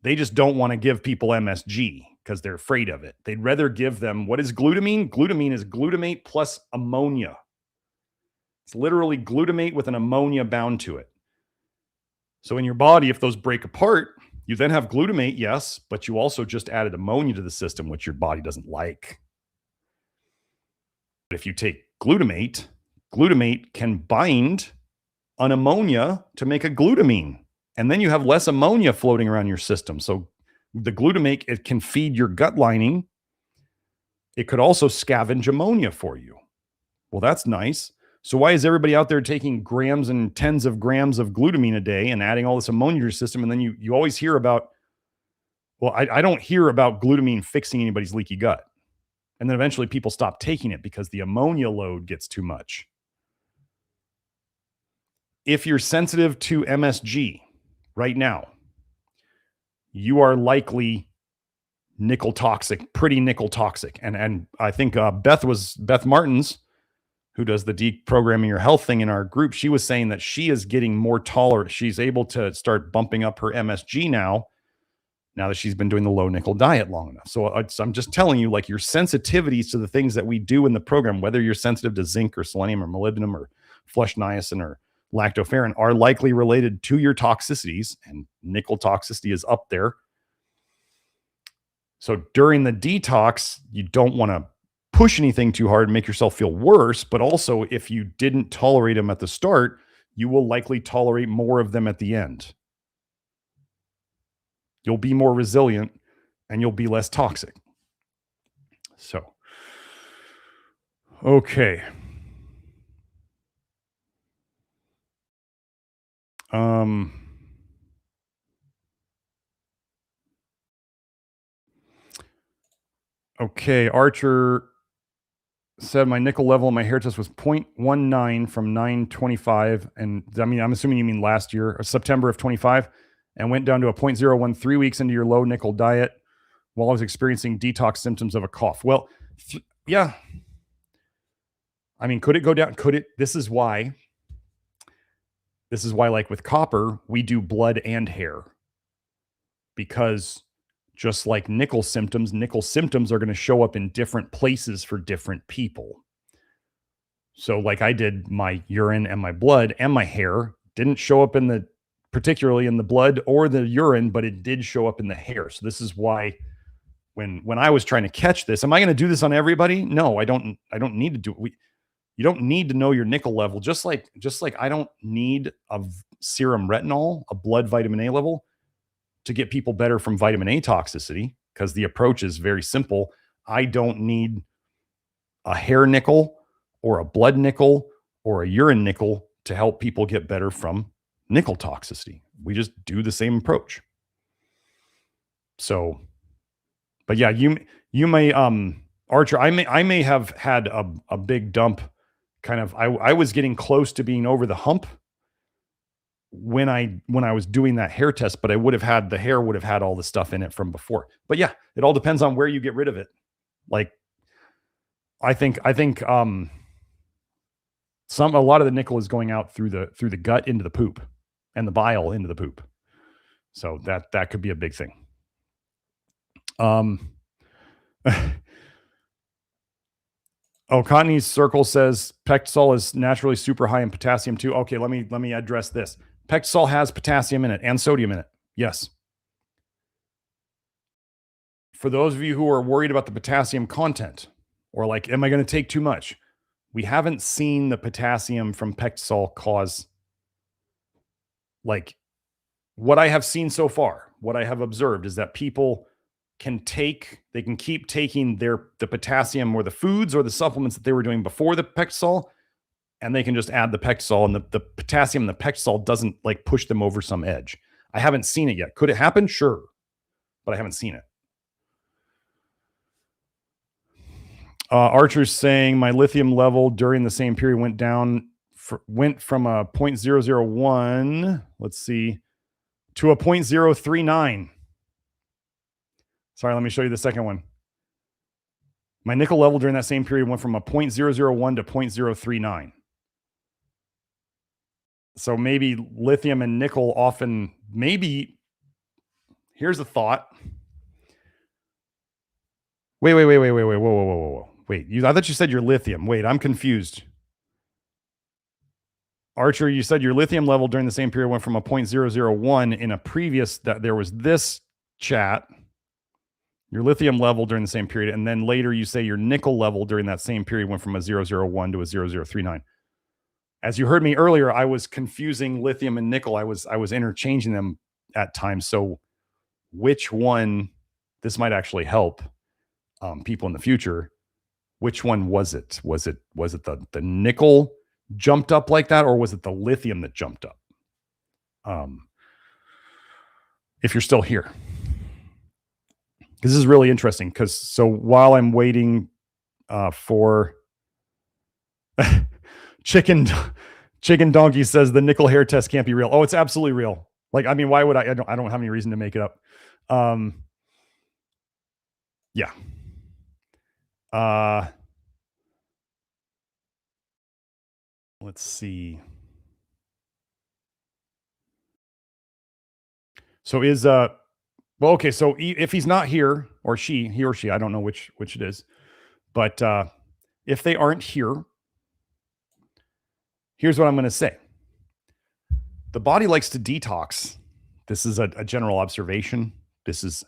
They just don't want to give people MSG because they're afraid of it. They'd rather give them, what is glutamine? Glutamine is glutamate plus ammonia. It's literally glutamate with an ammonia bound to it. So in your body, if those break apart, you then have glutamate, yes, but you also just added ammonia to the system, which your body doesn't like. But if you take glutamate can bind an ammonia to make a glutamine, and then you have less ammonia floating around your system. So the glutamate, it can feed your gut lining. It could also scavenge ammonia for you. Well, that's nice. So why is everybody out there taking grams and tens of grams of glutamine a day and adding all this ammonia to your system? And then you always hear about, well, I don't hear about glutamine fixing anybody's leaky gut. And then eventually people stop taking it because the ammonia load gets too much. If you're sensitive to MSG right now, you are likely nickel toxic, pretty nickel toxic. And I think Beth Martins, who does the deprogramming your health thing in our group, she was saying that she is getting more tolerant. She's able to start bumping up her MSG now that she's been doing the low nickel diet long enough. So I'm just telling you, like, your sensitivities to the things that we do in the program, whether you're sensitive to zinc or selenium or molybdenum or flush niacin or lactoferrin, are likely related to your toxicities, and nickel toxicity is up there. So during the detox, you don't want to push anything too hard and make yourself feel worse. But also, if you didn't tolerate them at the start, you will likely tolerate more of them at the end. You'll be more resilient and you'll be less toxic. So, okay. Okay, Archer said my nickel level in my hair test was 0.19 from 925. And I mean, I'm assuming you mean last year, or September of 25, and went down to a 0.01 3 weeks into your low nickel diet while I was experiencing detox symptoms of a cough. Well, yeah. I mean, could it go down? Could it? This is why, like with copper, we do blood and hair, because just like nickel symptoms are going to show up in different places for different people. So like I did my urine and my blood and my hair, didn't show up particularly in the blood or the urine, but it did show up in the hair. So this is why when I was trying to catch this, am I going to do this on everybody? No, I don't need to do it. You don't need to know your nickel level. Just like I don't need a serum retinol, a blood vitamin A level, to get people better from vitamin A toxicity, because the approach is very simple. I don't need a hair nickel or a blood nickel or a urine nickel to help people get better from nickel toxicity. We just do the same approach. So, but yeah, you may, Archer, I may have had a big dump kind of, I was getting close to being over the hump when I was doing that hair test, but the hair would have had all the stuff in it from before. But yeah, it all depends on where you get rid of it. Like, I think a lot of the nickel is going out through the gut into the poop, and the bile into the poop. So that could be a big thing. Cottony's Circle says PectaSol is naturally super high in potassium too. Okay, let me address this. PectaSol has potassium in it and sodium in it. Yes. For those of you who are worried about the potassium content, or like, am I going to take too much? We haven't seen the potassium from PectaSol cause, like, what I have seen so far, what I have observed is that people can keep taking the potassium or the foods or the supplements that they were doing before the PectaSol, and they can just add the PectaSol, and the potassium and the PectaSol doesn't like push them over some edge. I haven't seen it yet. Could it happen? Sure. But I haven't seen it. Archer's saying my lithium level during the same period went from a 0.001, let's see, to a 0.039. Sorry, let me show you the second one. My nickel level during that same period went from a 0.001 to 0.039. So maybe lithium and nickel often, here's a thought. Wait, whoa. Wait, I thought you said your lithium. Wait, I'm confused. Archer, you said your lithium level during the same period went from a 0.001 in a previous, that there was this chat, your lithium level during the same period, and then later you say your nickel level during that same period went from a 0.001 to a 0.039. As you heard me earlier, I was confusing lithium and nickel. I was interchanging them at times. So which one, this might actually help people in the future. Which one was it? Was it the nickel jumped up like that, or was it the lithium that jumped up? If you're still here, because this is really interesting. So while I'm waiting for chicken donkey says the nickel hair test can't be real. Oh, it's absolutely real. Like, I mean, why would I don't have any reason to make it up. Yeah. Let's see. So okay, so if he's not here, or he or she, I don't know which it is, but if they aren't here, here's what I'm going to say. The body likes to detox. This is a general observation. This is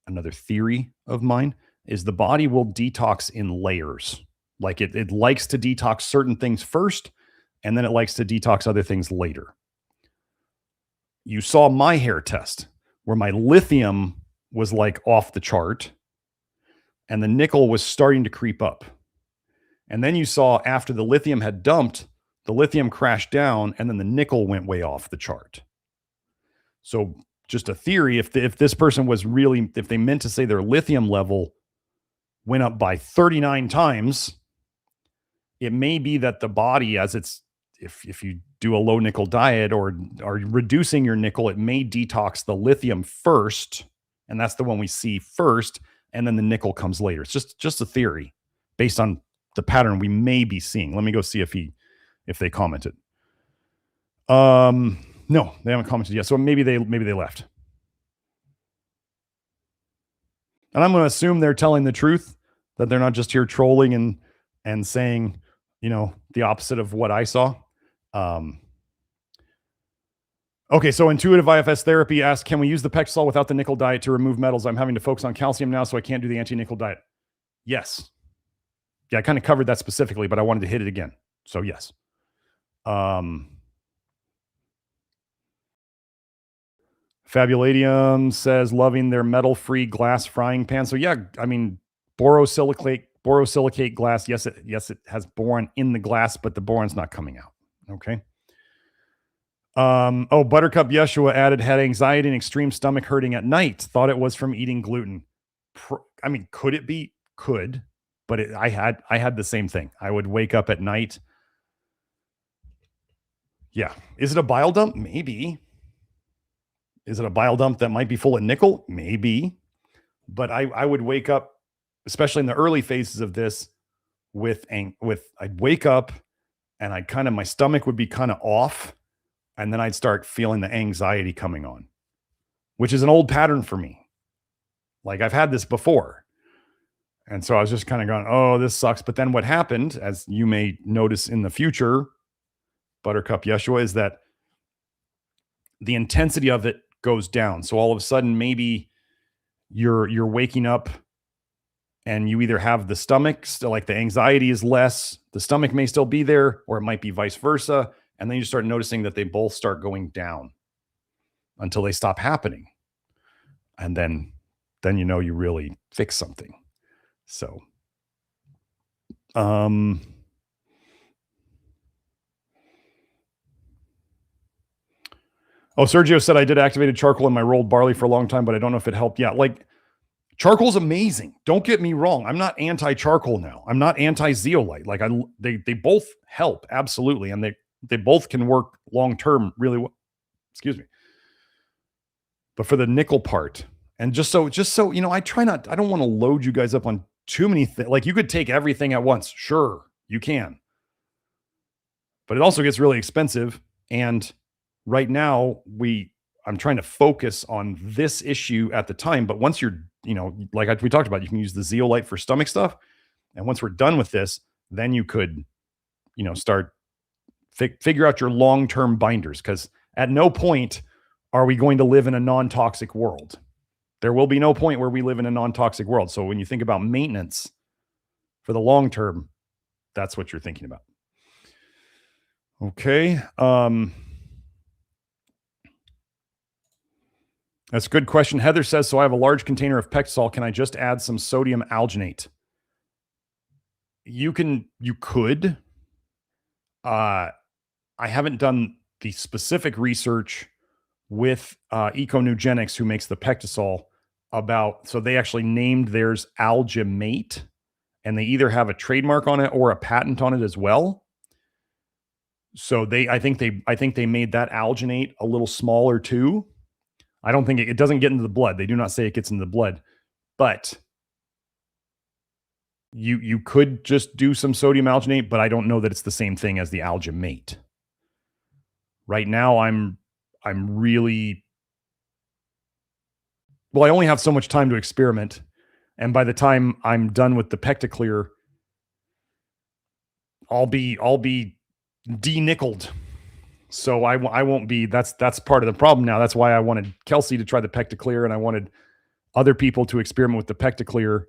another theory of mine, is the body will detox in layers. Like it likes to detox certain things first, and then it likes to detox other things later. You saw my hair test where my lithium was like off the chart and the nickel was starting to creep up. And then you saw after the lithium had dumped, the lithium crashed down and then the nickel went way off the chart. So just a theory, if this person was really, if they meant to say their lithium level went up by 39 times, it may be that the body, as it's, if you do a low nickel diet or are reducing your nickel, it may detox the lithium first, and that's the one we see first, and then the nickel comes later. It's just a theory based on the pattern we may be seeing. Let me go see if they commented. No, they haven't commented yet. So maybe they left. And I'm going to assume they're telling the truth, that they're not just here trolling and saying, the opposite of what I saw. Okay, so Intuitive IFS Therapy asked, can we use the PectaSol without the nickel diet to remove metals? I'm having to focus on calcium now, so I can't do the anti-nickel diet. Yes. Yeah, I kind of covered that specifically, but I wanted to hit it again. So yes. Fabuladium says, loving their metal-free glass frying pan. So yeah, I mean, borosilicate glass. Yes, it has boron in the glass, but the boron's not coming out. Okay. Oh, Buttercup Yeshua added, had anxiety and extreme stomach hurting at night. Thought it was from eating gluten. I mean, could it be? Could, but I had the same thing. I would wake up at night. Yeah. Is it a bile dump? Maybe. Is it a bile dump that might be full of nickel? Maybe. But I would wake up, especially in the early phases of this, I'd wake up and my stomach would be kind of off. And then I'd start feeling the anxiety coming on, which is an old pattern for me. Like I've had this before. And so I was just kind of going, oh, this sucks. But then what happened, as you may notice in the future, Buttercup Yeshua, is that the intensity of it goes down. So all of a sudden, maybe you're waking up and you either have the stomach still, like the anxiety is less, the stomach may still be there, or it might be vice versa. And then you start noticing that they both start going down until they stop happening. And then you know you really fix something. So, oh, Sergio said, I did activated charcoal in my rolled barley for a long time, but I don't know if it helped. Yeah, like charcoal's amazing. Don't get me wrong. I'm not anti-charcoal now. I'm not anti-zeolite. Like they both help, absolutely. And they both can work long-term really well. Excuse me. But for the nickel part, and just so, you know, I don't want to load you guys up on too many things. Like you could take everything at once. Sure, you can. But it also gets really expensive. And right now I'm trying to focus on this issue at the time. But once you're, you know, like we talked about, you can use the zeolite for stomach stuff. And once we're done with this, then you could, you know, start figure out your long-term binders. Because at no point are we going to live in a non-toxic world. There will be no point where we live in a non-toxic world. So when you think about maintenance for the long term, that's what you're thinking about. Okay. That's a good question. Heather says, so I have a large container of PectaSol. Can I just add some sodium alginate? You could. I haven't done the specific research with Econugenics, who makes the PectaSol, so they actually named theirs alginate, and they either have a trademark on it or a patent on it as well. So I think they made that alginate a little smaller too. I don't think it doesn't get into the blood. They do not say it gets into the blood, but you could just do some sodium alginate, but I don't know that it's the same thing as the alginate. Right now, I'm really, well, I only have so much time to experiment. And by the time I'm done with the PectaClear, I'll be de-nickeled. So I won't be, that's part of the problem now. That's why I wanted Kelsey to try the PectaClear, and I wanted other people to experiment with the PectaClear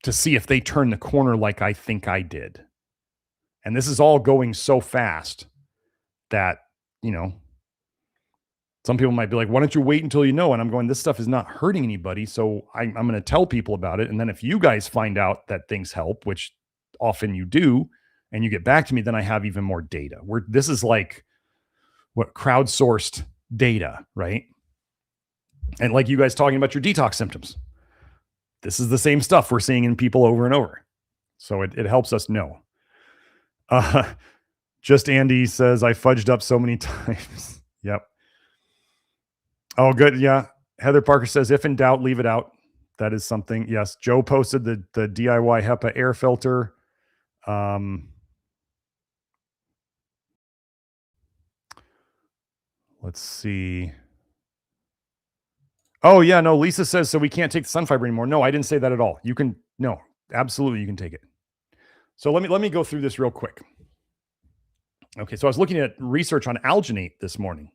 to see if they turn the corner like I think I did. And this is all going so fast that, you know, some people might be like, why don't you wait until you know? And I'm going, this stuff is not hurting anybody. So I'm going to tell people about it. And then if you guys find out that things help, which often you do, and you get back to me, then I have even more data. This is like what crowdsourced data, right? And like you guys talking about your detox symptoms. This is the same stuff we're seeing in people over and over. So it helps us know. Just Andy says, I fudged up so many times. Yep. Oh, good. Yeah. Heather Parker says, if in doubt, leave it out. That is something. Yes. Joe posted the DIY HEPA air filter. Let's see. Oh, yeah. No, Lisa says, so we can't take the Sunfiber anymore. No, I didn't say that at all. You can, no, absolutely. You can take it. So let me go through this real quick. Okay. So I was looking at research on alginate this morning.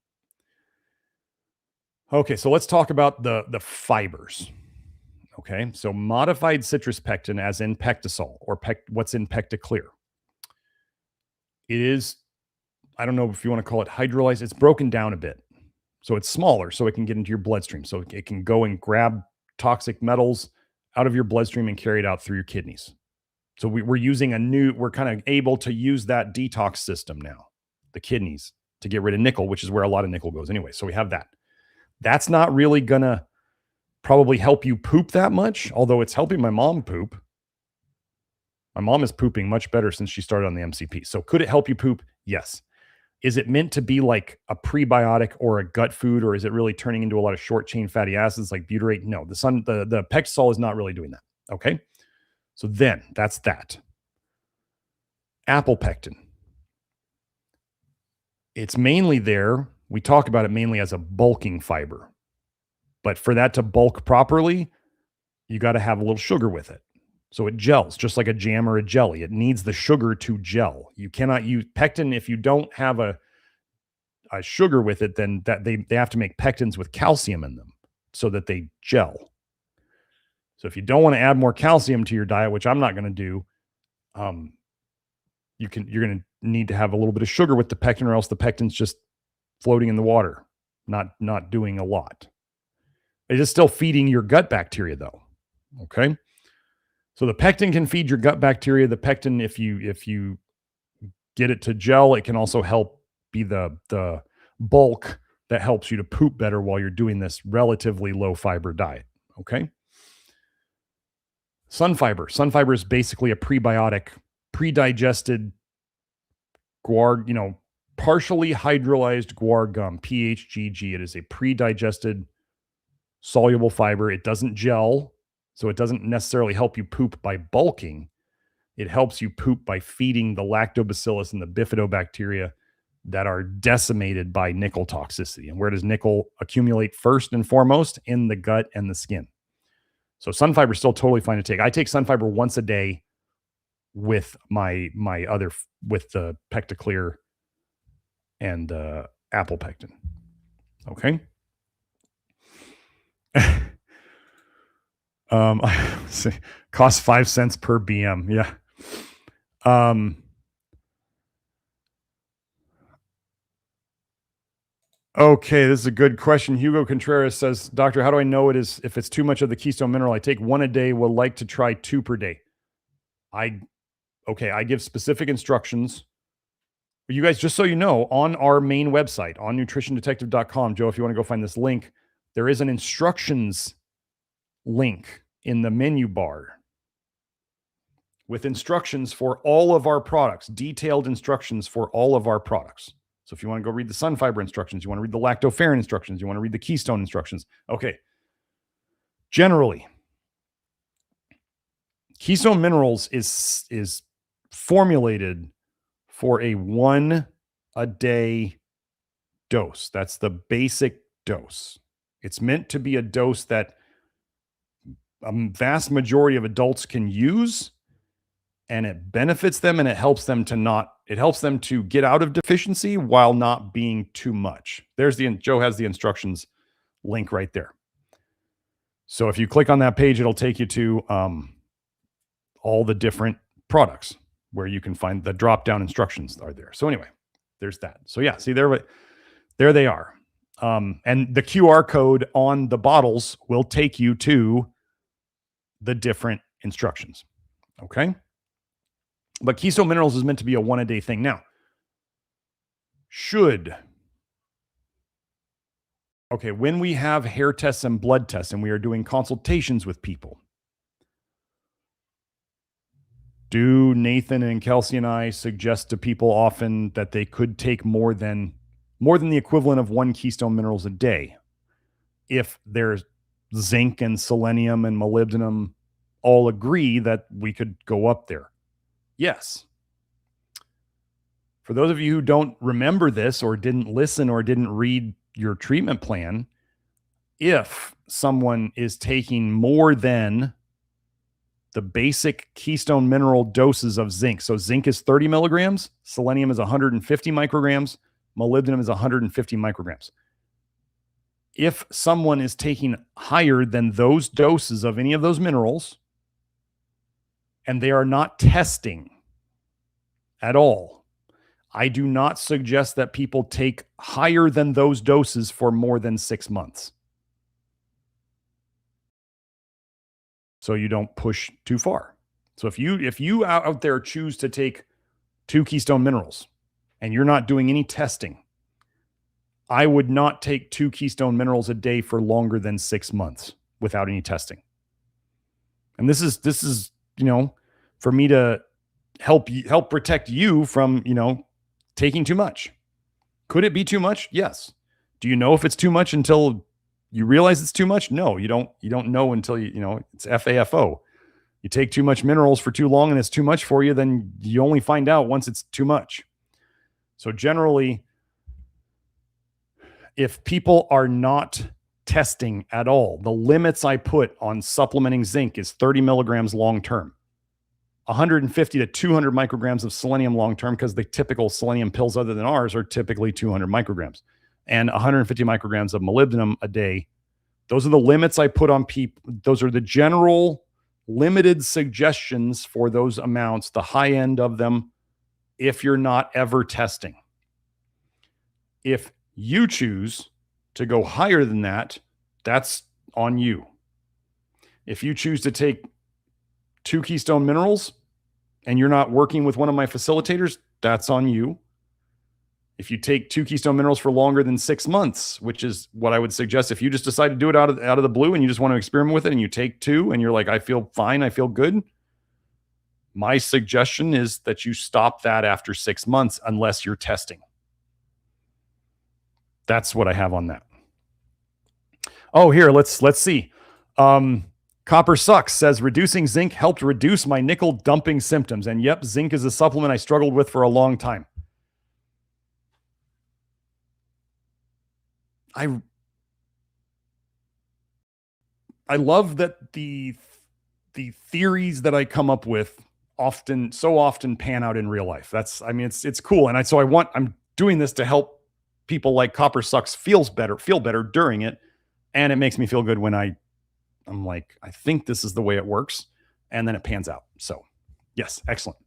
Okay. So let's talk about the fibers. Okay. So modified citrus pectin, as in PectaSol, or what's in PectaClear. It is, I don't know if you want to call it hydrolyzed. It's broken down a bit. So it's smaller, so it can get into your bloodstream. So it can go and grab toxic metals out of your bloodstream and carry it out through your kidneys. So we're using we're kind of able to use that detox system now, the kidneys. to get rid of nickel, which is where a lot of nickel goes anyway. So we have that. That's not really going to probably help you poop that much, although it's helping my mom poop. My mom is pooping much better since she started on the MCP. So could it help you poop? Yes. Is it meant to be like a prebiotic or a gut food, or is it really turning into a lot of short chain fatty acids like butyrate? No, the PectaSol is not really doing that. Okay. So then that's that. Apple pectin. It's mainly there. We talk about it mainly as a bulking fiber, but for that to bulk properly, you got to have a little sugar with it. So it gels just like a jam or a jelly. It needs the sugar to gel. You cannot use pectin if you don't have a sugar with it, then that they have to make pectins with calcium in them so that they gel. So if you don't want to add more calcium to your diet, which I'm not going to do, you're going to need to have a little bit of sugar with the pectin, or else the pectin's just floating in the water, not doing a lot. It is still feeding your gut bacteria though. Okay. So the pectin can feed your gut bacteria. The pectin, if you get it to gel, it can also help be the bulk that helps you to poop better while you're doing this relatively low fiber diet. Okay. Sunfiber. Sunfiber is basically a prebiotic, pre-digested guar, partially hydrolyzed guar gum, PHGG. It is a pre-digested soluble fiber. It doesn't gel, so it doesn't necessarily help you poop by bulking. It helps you poop by feeding the lactobacillus and the bifidobacteria that are decimated by nickel toxicity. And where does nickel accumulate first and foremost? In the gut and the skin. So Sunfiber is still totally fine to take. I take Sunfiber once a day with with the PectaClear and apple pectin. Okay. Costs 5 cents per BM. Yeah. Okay, this is a good question. Hugo Contreras says, Doctor, how do I know if it's too much of the keystone mineral? I take 1 a day, would like to try 2 per day. I give specific instructions. You guys, just so you know, on our main website, on nutritiondetective.com, Joe, if you want to go find this link, there is an instructions link in the menu bar with instructions for all of our products, detailed instructions for all of our products. So if you want to go read the Sunfiber instructions, you want to read the lactoferrin instructions, you want to read the keystone instructions. Okay. Generally, keystone minerals is formulated for a 1 a day dose. That's the basic dose. It's meant to be a dose that a vast majority of adults can use, and it benefits them, and it helps them to get out of deficiency while not being too much. Joe has the instructions link right there. So if you click on that page, it'll take you to all the different products where you can find the drop-down instructions are there. So anyway, there's that. So yeah, see there they are. And the QR code on the bottles will take you to the different instructions. Okay. But keystone minerals is meant to be a 1 a day thing. Now, when we have hair tests and blood tests and we are doing consultations with people, do Nathan and Kelsey and I suggest to people often that they could take more than the equivalent of 1 keystone minerals a day if there's zinc and selenium and molybdenum all agree that we could go up there? Yes. For those of you who don't remember this or didn't listen or didn't read your treatment plan, if someone is taking more than the basic keystone mineral doses of zinc, so zinc is 30 milligrams, selenium is 150 micrograms, molybdenum is 150 micrograms. If someone is taking higher than those doses of any of those minerals, and they are not testing at all, I do not suggest that people take higher than those doses for more than 6 months. So you don't push too far. So if you out there choose to take 2 keystone minerals and you're not doing any testing, I would not take 2 keystone minerals a day for longer than 6 months without any testing. And this is, for me to help protect you from, taking too much. Could it be too much? Yes. Do you know if it's too much until you realize it's too much? No, you don't know until it's FAFO. You take too much minerals for too long and it's too much for you, then you only find out once it's too much. So generally, if people are not testing at all, the limits I put on supplementing zinc is 30 milligrams long-term, 150 to 200 micrograms of selenium long-term, because the typical selenium pills other than ours are typically 200 micrograms, and 150 micrograms of molybdenum a day. Those are the limits I put on people. Those are the general limited suggestions for those amounts, the high end of them, if you're not ever testing. If you choose to go higher than that, that's on you. If you choose to take 2 keystone minerals and you're not working with one of my facilitators, that's on you. If you take 2 keystone minerals for longer than 6 months, which is what I would suggest, if you just decide to do it out of the blue and you just want to experiment with it and you take 2 and you're like, I feel fine, I feel good, my suggestion is that you stop that after 6 months unless you're testing. That's what I have on that. Oh, here, let's see. Copper Sucks says, reducing zinc helped reduce my nickel dumping symptoms. And yep, zinc is a supplement I struggled with for a long time. I love that the theories that I come up with so often pan out in real life. It's cool. And I'm doing this to help people like Copper Sucks feel better during it. And it makes me feel good when I'm like, I think this is the way it works. And then it pans out. So yes, excellent.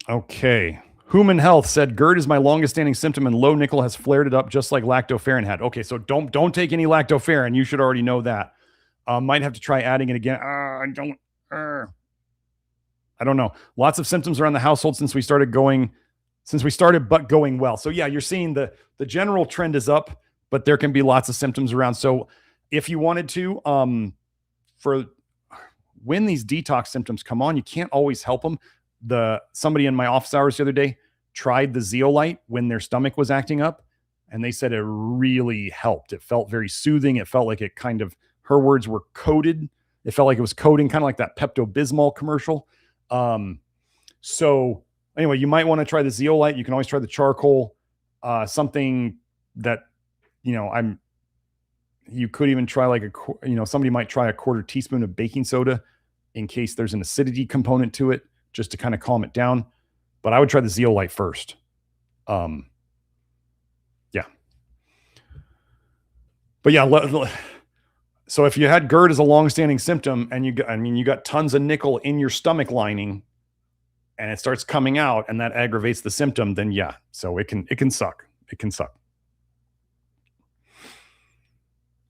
Okay. Human Health said, GERD is my longest standing symptom and low nickel has flared it up just like lactoferrin had. Okay. So don't take any lactoferrin. You should already know that. Might have to try adding it again. I don't know. Lots of symptoms around the household since we started, but going well. So yeah, you're seeing the general trend is up, but there can be lots of symptoms around. So if you wanted to, for when these detox symptoms come on, you can't always help them. Somebody in my office hours the other day tried the zeolite when their stomach was acting up, and they said it really helped. It felt very soothing. It felt like it kind of, her words were coated. It felt like it was coating, kind of like that Pepto-Bismol commercial. So anyway, you might want to try the zeolite. You can always try the charcoal, something that, you could even try somebody might try a 1/4 teaspoon of baking soda in case there's an acidity component to it, just to kind of calm it down. But I would try the zeolite first. Yeah. But yeah, so if you had GERD as a long-standing symptom and you got tons of nickel in your stomach lining and it starts coming out and that aggravates the symptom, then yeah. So it can suck. It can suck.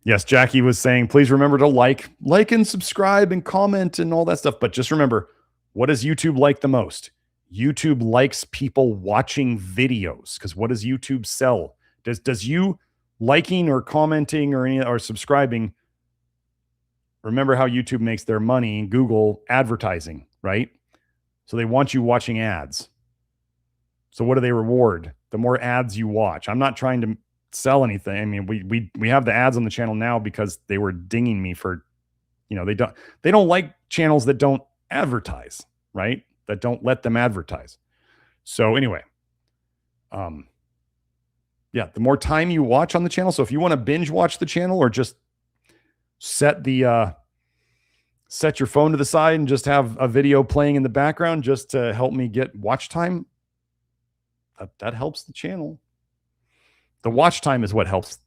Yes, Jackie was saying, please remember to like and subscribe and comment and all that stuff. But just remember, what does YouTube like the most? YouTube likes people watching videos, because what does YouTube sell? Does you liking or commenting or subscribing? Remember how YouTube makes their money, Google advertising, right? So they want you watching ads. So what do they reward? The more ads you watch. I'm not trying to sell anything. I mean, we have the ads on the channel now because they were dinging me for, they don't like channels that don't advertise, right? That don't let them advertise. So anyway, yeah, the more time you watch on the channel. So if you want to binge watch the channel or just set your phone to the side and just have a video playing in the background just to help me get watch time, that helps the channel. The watch time is what helps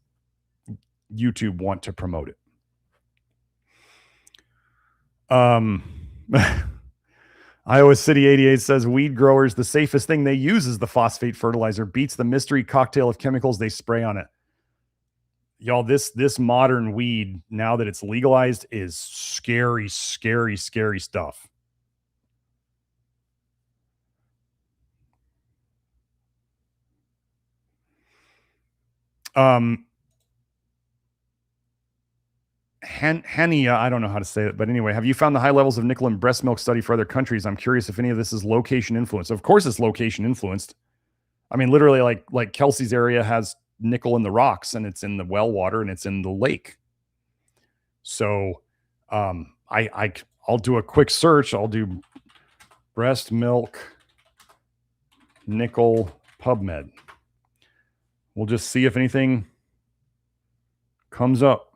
YouTube want to promote it. Iowa City 88 says, weed growers, the safest thing they use is the phosphate fertilizer. Beats the mystery cocktail of chemicals they spray on it. y'all, this modern weed, now that it's legalized, is scary, scary, scary stuff. Hania, I don't know how to say it, but anyway, have you found the high levels of nickel in breast milk study for other countries? I'm curious if any of this is location influenced. Of course it's location influenced. I mean, literally, like Kelsey's area has nickel in the rocks, and it's in the well water, and it's in the lake. So I'll do a quick search. I'll do breast milk nickel PubMed. We'll just see if anything comes up.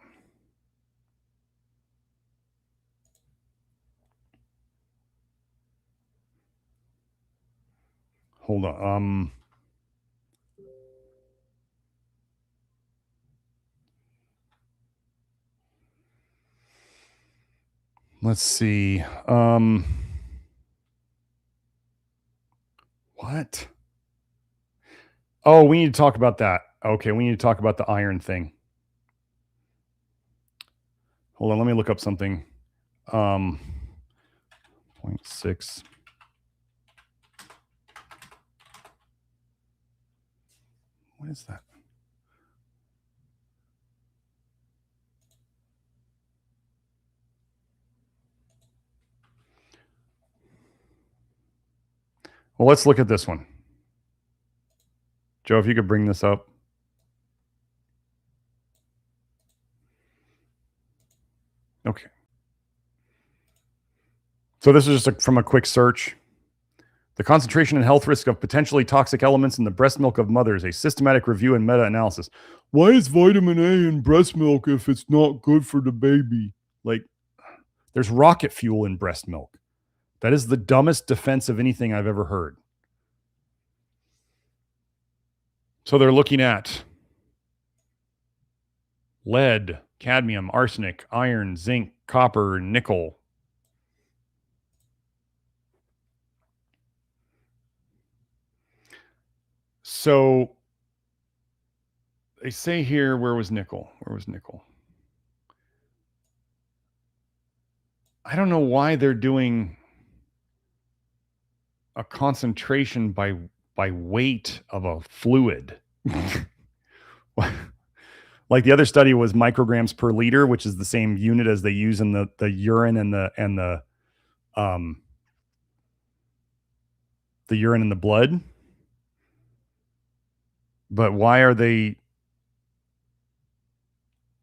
Hold on. Let's see. What? Oh, we need to talk about that. Okay, we need to talk about the iron thing. Hold on, let me look up something. 0.6. What is that? Well, let's look at this one. Joe, if you could bring this up. Okay. So this is just from a quick search. The concentration and health risk of potentially toxic elements in the breast milk of mothers, a systematic review and meta-analysis. Why is vitamin A in breast milk if it's not good for the baby? Like, there's rocket fuel in breast milk. That is the dumbest defense of anything I've ever heard. So they're looking at lead, cadmium, arsenic, iron, zinc, copper, nickel. So they say here, where was nickel? Where was nickel? I don't know why they're doing a concentration by weight of a fluid. Like the other study was micrograms per liter, which is the same unit as they use in the urine and the urine and the blood. But why are they?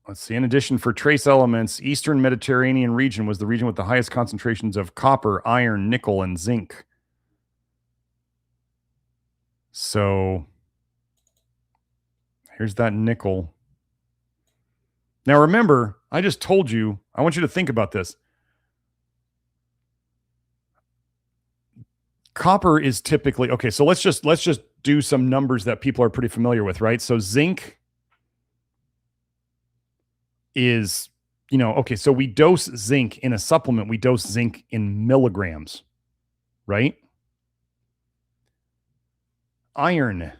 Let's see. In addition, for trace elements, Eastern Mediterranean region was the region with the highest concentrations of copper, iron, nickel, and zinc. So here's that nickel. Now remember, I just told you, I want you to think about this. Copper is typically, okay, so let's just do some numbers that people are pretty familiar with, right? So zinc is, okay, so we dose zinc in a supplement, we dose zinc in milligrams, right? Iron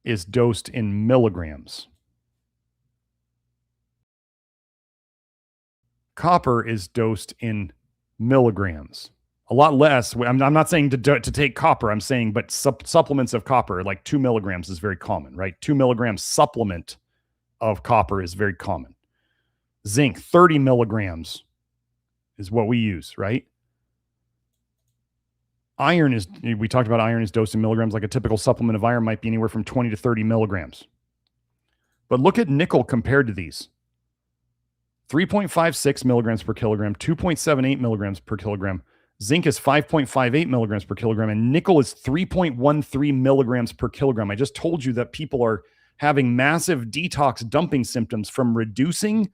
is dosed in milligrams. Copper is dosed in milligrams. A lot less. I'm not saying to take copper. I'm saying, but supplements of copper, like 2 milligrams is very common, right? 2 milligrams supplement of copper is very common. Zinc, 30 milligrams is what we use, right? Iron is, we talked about iron is dosed in milligrams. Like a typical supplement of iron might be anywhere from 20 to 30 milligrams. But look at nickel compared to these. 3.56 milligrams per kilogram, 2.78 milligrams per kilogram. Zinc is 5.58 milligrams per kilogram, and nickel is 3.13 milligrams per kilogram. I just told you that people are having massive detox dumping symptoms from reducing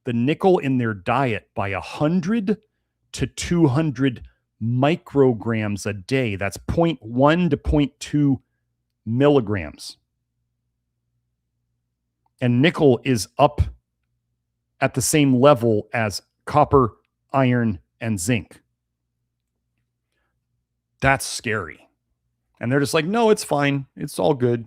the nickel in their diet by 100 to 200 micrograms a day. That's 0.1 to 0.2 milligrams. And nickel is up at the same level as copper, iron, and zinc. That's scary. And they're just like, no, it's fine. It's all good.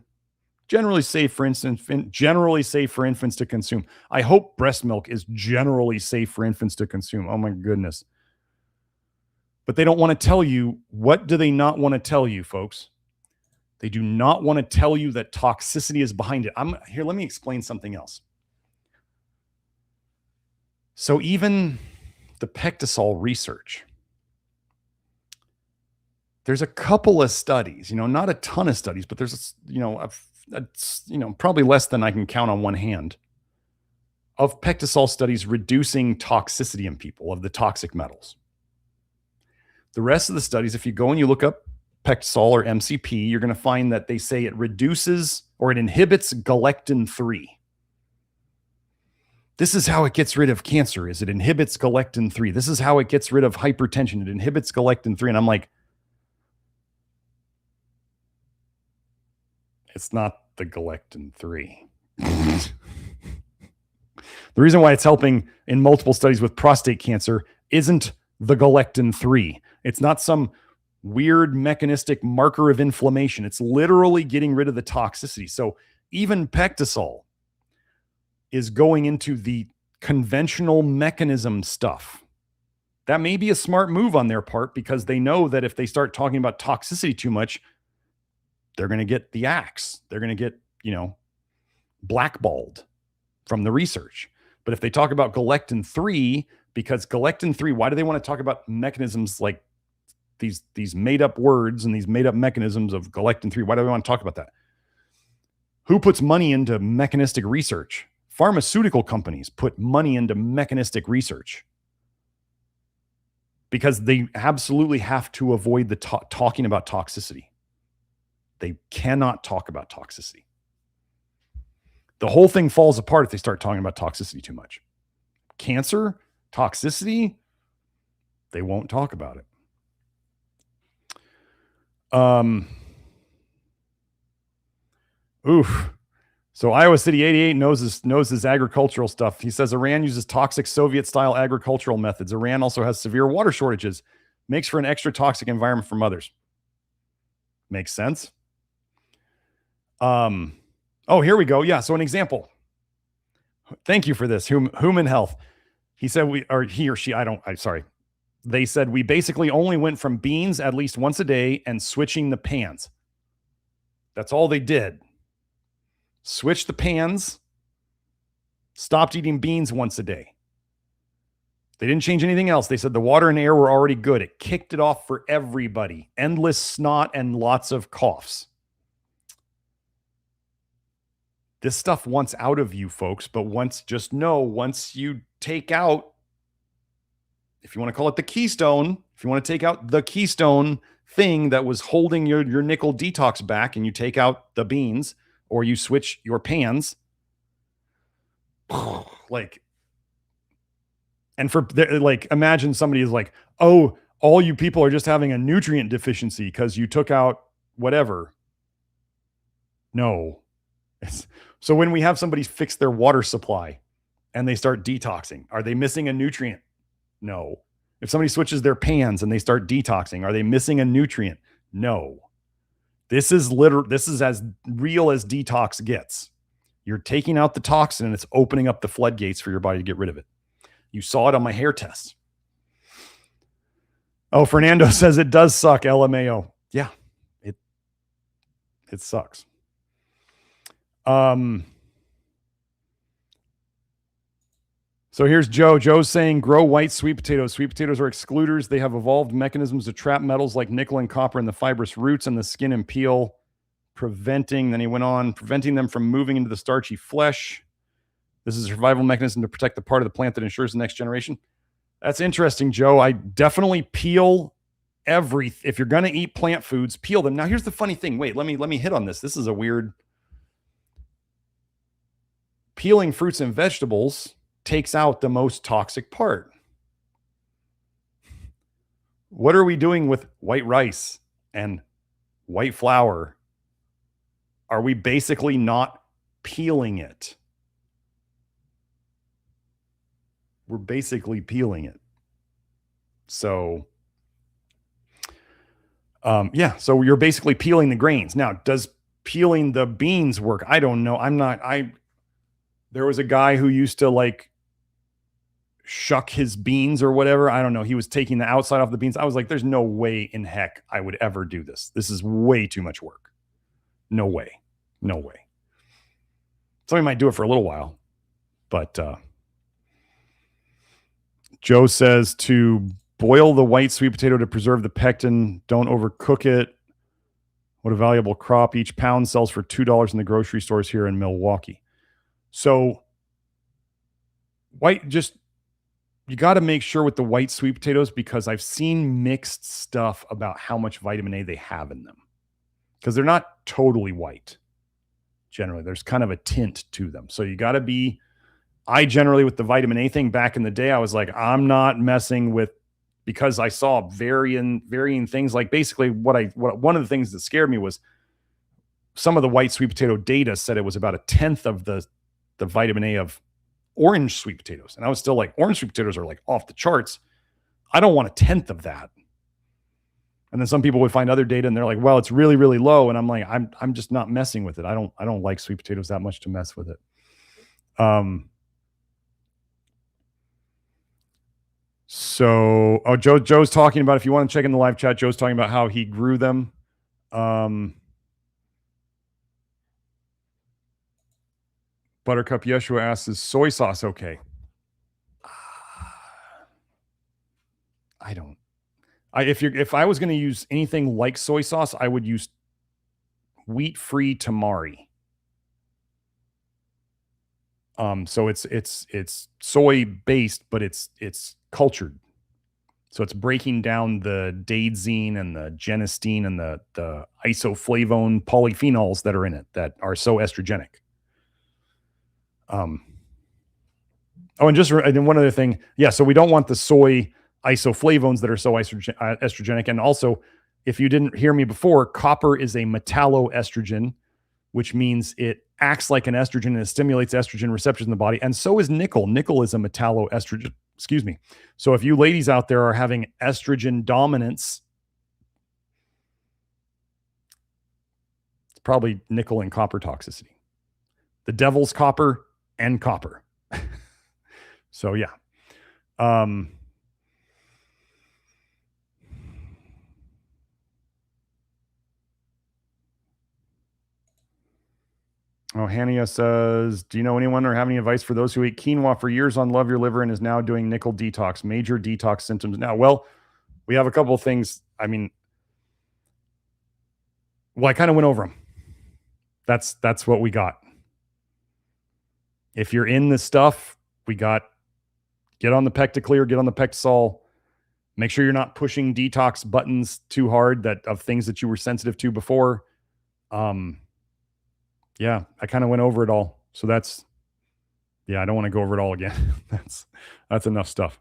Generally safe for instance, generally safe for infants to consume. I hope breast milk is generally safe for infants to consume. Oh my goodness. But they don't want to tell you. What do they not want to tell you, folks? They do not want to tell you that toxicity is behind it. Here, let me explain something else. So even the PectaSol research, there's a couple of studies, not a ton of studies, but there's, probably less than I can count on one hand of PectaSol studies reducing toxicity in people of the toxic metals. The rest of the studies, if you go and you look up PectaSol or MCP, you're going to find that they say it reduces or it inhibits galectin-3. This is how it gets rid of cancer, is it inhibits galectin-3. This is how it gets rid of hypertension. It inhibits galectin-3. And I'm like, it's not the galectin-3. The reason why it's helping in multiple studies with prostate cancer isn't the galectin-3. It's not some weird mechanistic marker of inflammation. It's literally getting rid of the toxicity. So even PectaSol is going into the conventional mechanism stuff. That may be a smart move on their part because they know that if they start talking about toxicity too much, they're going to get the axe. They're going to get, blackballed from the research. But if they talk about galectin-3, because galectin-3, why do they want to talk about mechanisms like these made up words and these made up mechanisms of galectin-3? Why do we want to talk about that? Who puts money into mechanistic research? Pharmaceutical companies put money into mechanistic research because they absolutely have to avoid the talking about toxicity. They cannot talk about toxicity. The whole thing falls apart if they start talking about toxicity too much. Cancer, toxicity, they won't talk about it. So Iowa City 88 knows his agricultural stuff. He says Iran uses toxic Soviet-style agricultural methods. Iran also has severe water shortages, makes for an extra toxic environment for mothers. Makes sense. Oh, here we go. Yeah. So an example. Thank you for this. Human Health. He said he or she, sorry. They said we basically only went from beans at least once a day and switching the pans. That's all they did. Switched the pans, stopped eating beans once a day. They didn't change anything else. They said the water and air were already good. It kicked it off for everybody. Endless snot and lots of coughs. This stuff wants out of you, folks, but once you take out, if you want to call it the keystone, if you want to take out the keystone thing that was holding your nickel detox back and you take out the beans or you switch your pans, imagine somebody is like, oh, all you people are just having a nutrient deficiency because you took out whatever. No. So when we have somebody fix their water supply and they start detoxing, are they missing a nutrient? No. If somebody switches their pans and they start detoxing, are they missing a nutrient? No. This is as real as detox gets. You're taking out the toxin and it's opening up the floodgates for your body to get rid of it. You saw it on my hair test. Oh, Fernando says it does suck, LMAO. Yeah, it sucks. So here's Joe. Joe's saying grow white sweet potatoes. Sweet potatoes are excluders. They have evolved mechanisms to trap metals like nickel and copper in the fibrous roots and the skin and peel, preventing them from moving into the starchy flesh. This is a survival mechanism to protect the part of the plant that ensures the next generation. That's interesting, Joe. I definitely peel if you're going to eat plant foods, peel them. Now, here's the funny thing. Wait, let me hit on this. This is a weird. Peeling fruits and vegetables takes out the most toxic part. What are we doing with white rice and white flour? Are we basically not peeling it? We're basically peeling it. So, so you're basically peeling the grains. Now, does peeling the beans work? I don't know. There was a guy who used to like shuck his beans or whatever. I don't know. He was taking the outside off the beans. I was like, there's no way in heck I would ever do this. This is way too much work. No way. No way. Somebody might do it for a little while, but Joe says to boil the white sweet potato to preserve the pectin. Don't overcook it. What a valuable crop. Each pound sells for $2 in the grocery stores here in Milwaukee. So you got to make sure with the white sweet potatoes, because I've seen mixed stuff about how much vitamin A they have in them, because they're not totally white. Generally, there's kind of a tint to them. So you got to be, I generally, with the vitamin A thing back in the day, I was like, I'm not messing with, because I saw varying things. Like basically one of the things that scared me was some of the white sweet potato data said it was about 1/10 of the vitamin A of orange sweet potatoes. And I was still like, orange sweet potatoes are like off the charts. I don't want 1/10 of that. And then some people would find other data and they're like, well, it's really, really low. And I'm like, I'm just not messing with it. I don't like sweet potatoes that much to mess with it. So, Joe's talking about, if you want to check in the live chat, Joe's talking about how he grew them. Buttercup Yeshua asks, is soy sauce okay? If I was going to use anything like soy sauce, I would use wheat-free tamari. So it's soy based, but it's cultured. So it's breaking down the daidzein and the genistein and the isoflavone polyphenols that are in it that are so estrogenic. And then one other thing. Yeah. So we don't want the soy isoflavones that are so estrogenic. And also, if you didn't hear me before, copper is a metalloestrogen, which means it acts like an estrogen and it stimulates estrogen receptors in the body. And so is nickel. Nickel is a metalloestrogen. Excuse me. So if you ladies out there are having estrogen dominance, it's probably nickel and copper toxicity. The devil's copper and copper. So yeah. Hania says, do you know anyone or have any advice for those who ate quinoa for years on Love Your Liver and is now doing nickel detox? Major detox symptoms now. Well, we have a couple of things. I kind of went over them. That's what we got. If you're in this stuff, get on the PectaClear, get on the PectaSol. Make sure you're not pushing detox buttons too hard of things that you were sensitive to before. Yeah, I kind of went over it all. So I don't want to go over it all again. That's enough stuff.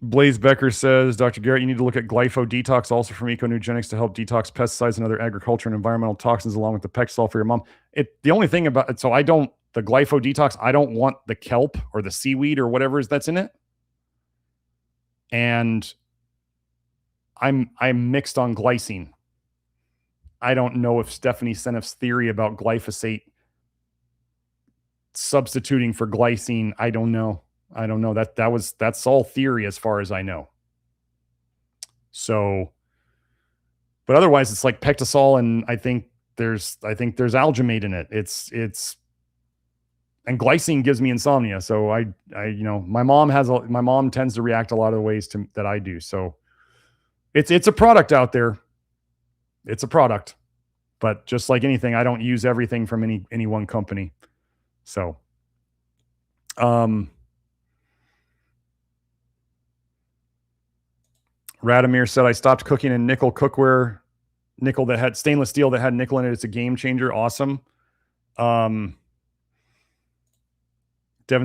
Blaze Becker says, Dr. Garrett, you need to look at glypho detox also from Econugenics to help detox pesticides and other agriculture and environmental toxins along with the PectaSol for your mom. The only thing about it, the glypho detox, I don't want the kelp or the seaweed or whatever that's in it. And I'm mixed on glycine. I don't know if Stephanie Seneff's theory about glyphosate substituting for glycine, I don't know. That's all theory as far as I know. So, but otherwise it's like PectaSol, and I think there's alginate in it. And glycine gives me insomnia. So my mom tends to react a lot of the ways that I do. So it's a product out there. It's a product, but just like anything, I don't use everything from any one company. So, Radomir said, I stopped cooking in nickel cookware, stainless steel that had nickel in it. It's a game changer. Awesome. Devon's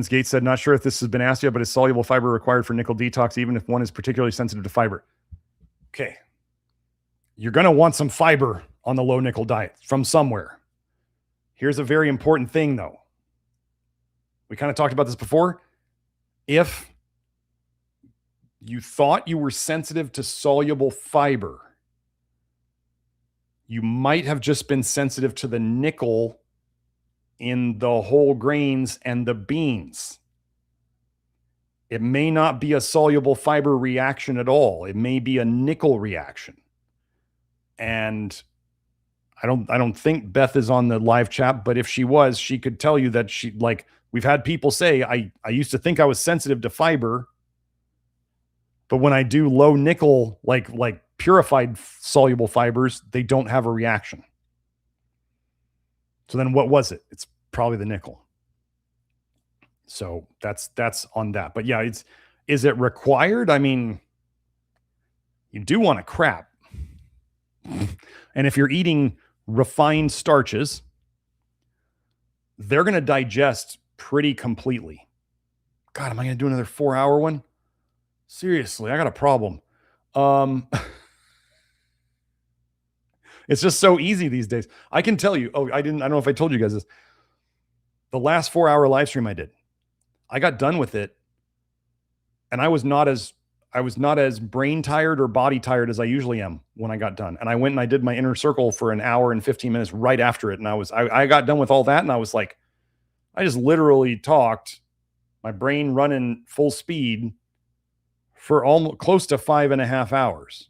Gates said, not sure if this has been asked yet, but is soluble fiber required for nickel detox, even if one is particularly sensitive to fiber? Okay. You're going to want some fiber on the low nickel diet from somewhere. Here's a very important thing, though. We kind of talked about this before. If You thought you were sensitive to soluble fiber. You might have just been sensitive to the nickel in the whole grains and the beans. It may not be a soluble fiber reaction at all. It may be a nickel reaction. And I don't think Beth is on the live chat, but if she was, she could tell you that we've had people say, I used to think I was sensitive to fiber, but when I do low nickel, like purified soluble fibers, they don't have a reaction. So then what was it? It's probably the nickel. So that's on that. But yeah, is it required? I mean, you do want to crap. And if you're eating refined starches, they're going to digest pretty completely. God, am I going to do another 4-hour one? Seriously, I got a problem. It's just so easy these days. I can tell you, I don't know if I told you guys this. The last 4-hour live stream I did, I got done with it, and I was not as brain tired or body tired as I usually am when I got done. And I went and I did my inner circle for an hour and 15 minutes right after it. And I got done with all that. And I was like, I just literally talked, my brain running full speed for almost close to 5.5 hours.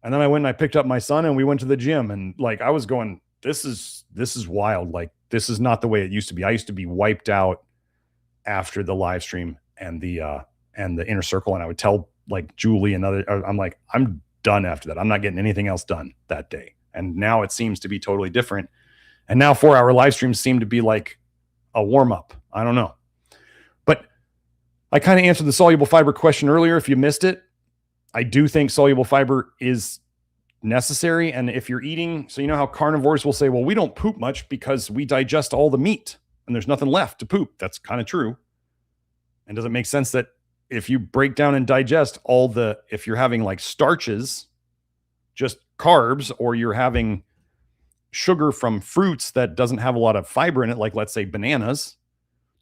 And then I went and I picked up my son and we went to the gym, and like, I was going, this is wild. Like, this is not the way it used to be. I used to be wiped out after the live stream and the inner circle. And I would tell like Julie and I'm like, I'm done after that. I'm not getting anything else done that day. And now it seems to be totally different. And now 4-hour live streams seem to be like a warm up. I don't know. But I kind of answered the soluble fiber question earlier. If you missed it, I do think soluble fiber is necessary. And if you're eating, so you know how carnivores will say, well, we don't poop much because we digest all the meat and there's nothing left to poop. That's kind of true. And does it make sense that if you break down and digest if you're having like starches, just carbs, or you're having sugar from fruits that doesn't have a lot of fiber in it, like let's say bananas,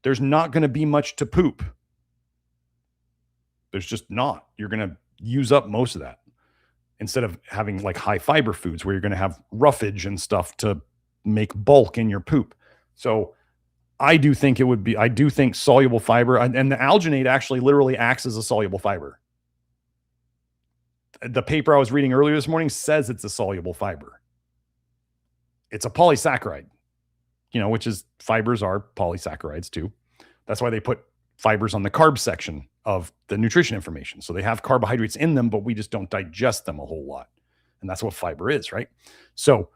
there's not going to be much to poop. There's just not. You're going to use up most of that instead of having like high fiber foods where you're going to have roughage and stuff to make bulk in your poop. So I do think soluble fiber, and the alginate actually literally acts as a soluble fiber. The paper I was reading earlier this morning says it's a soluble fiber. It's a polysaccharide, which is, fibers are polysaccharides too. That's why they put fibers on the carb section of the nutrition information. So they have carbohydrates in them, but we just don't digest them a whole lot. And that's what fiber is, right? So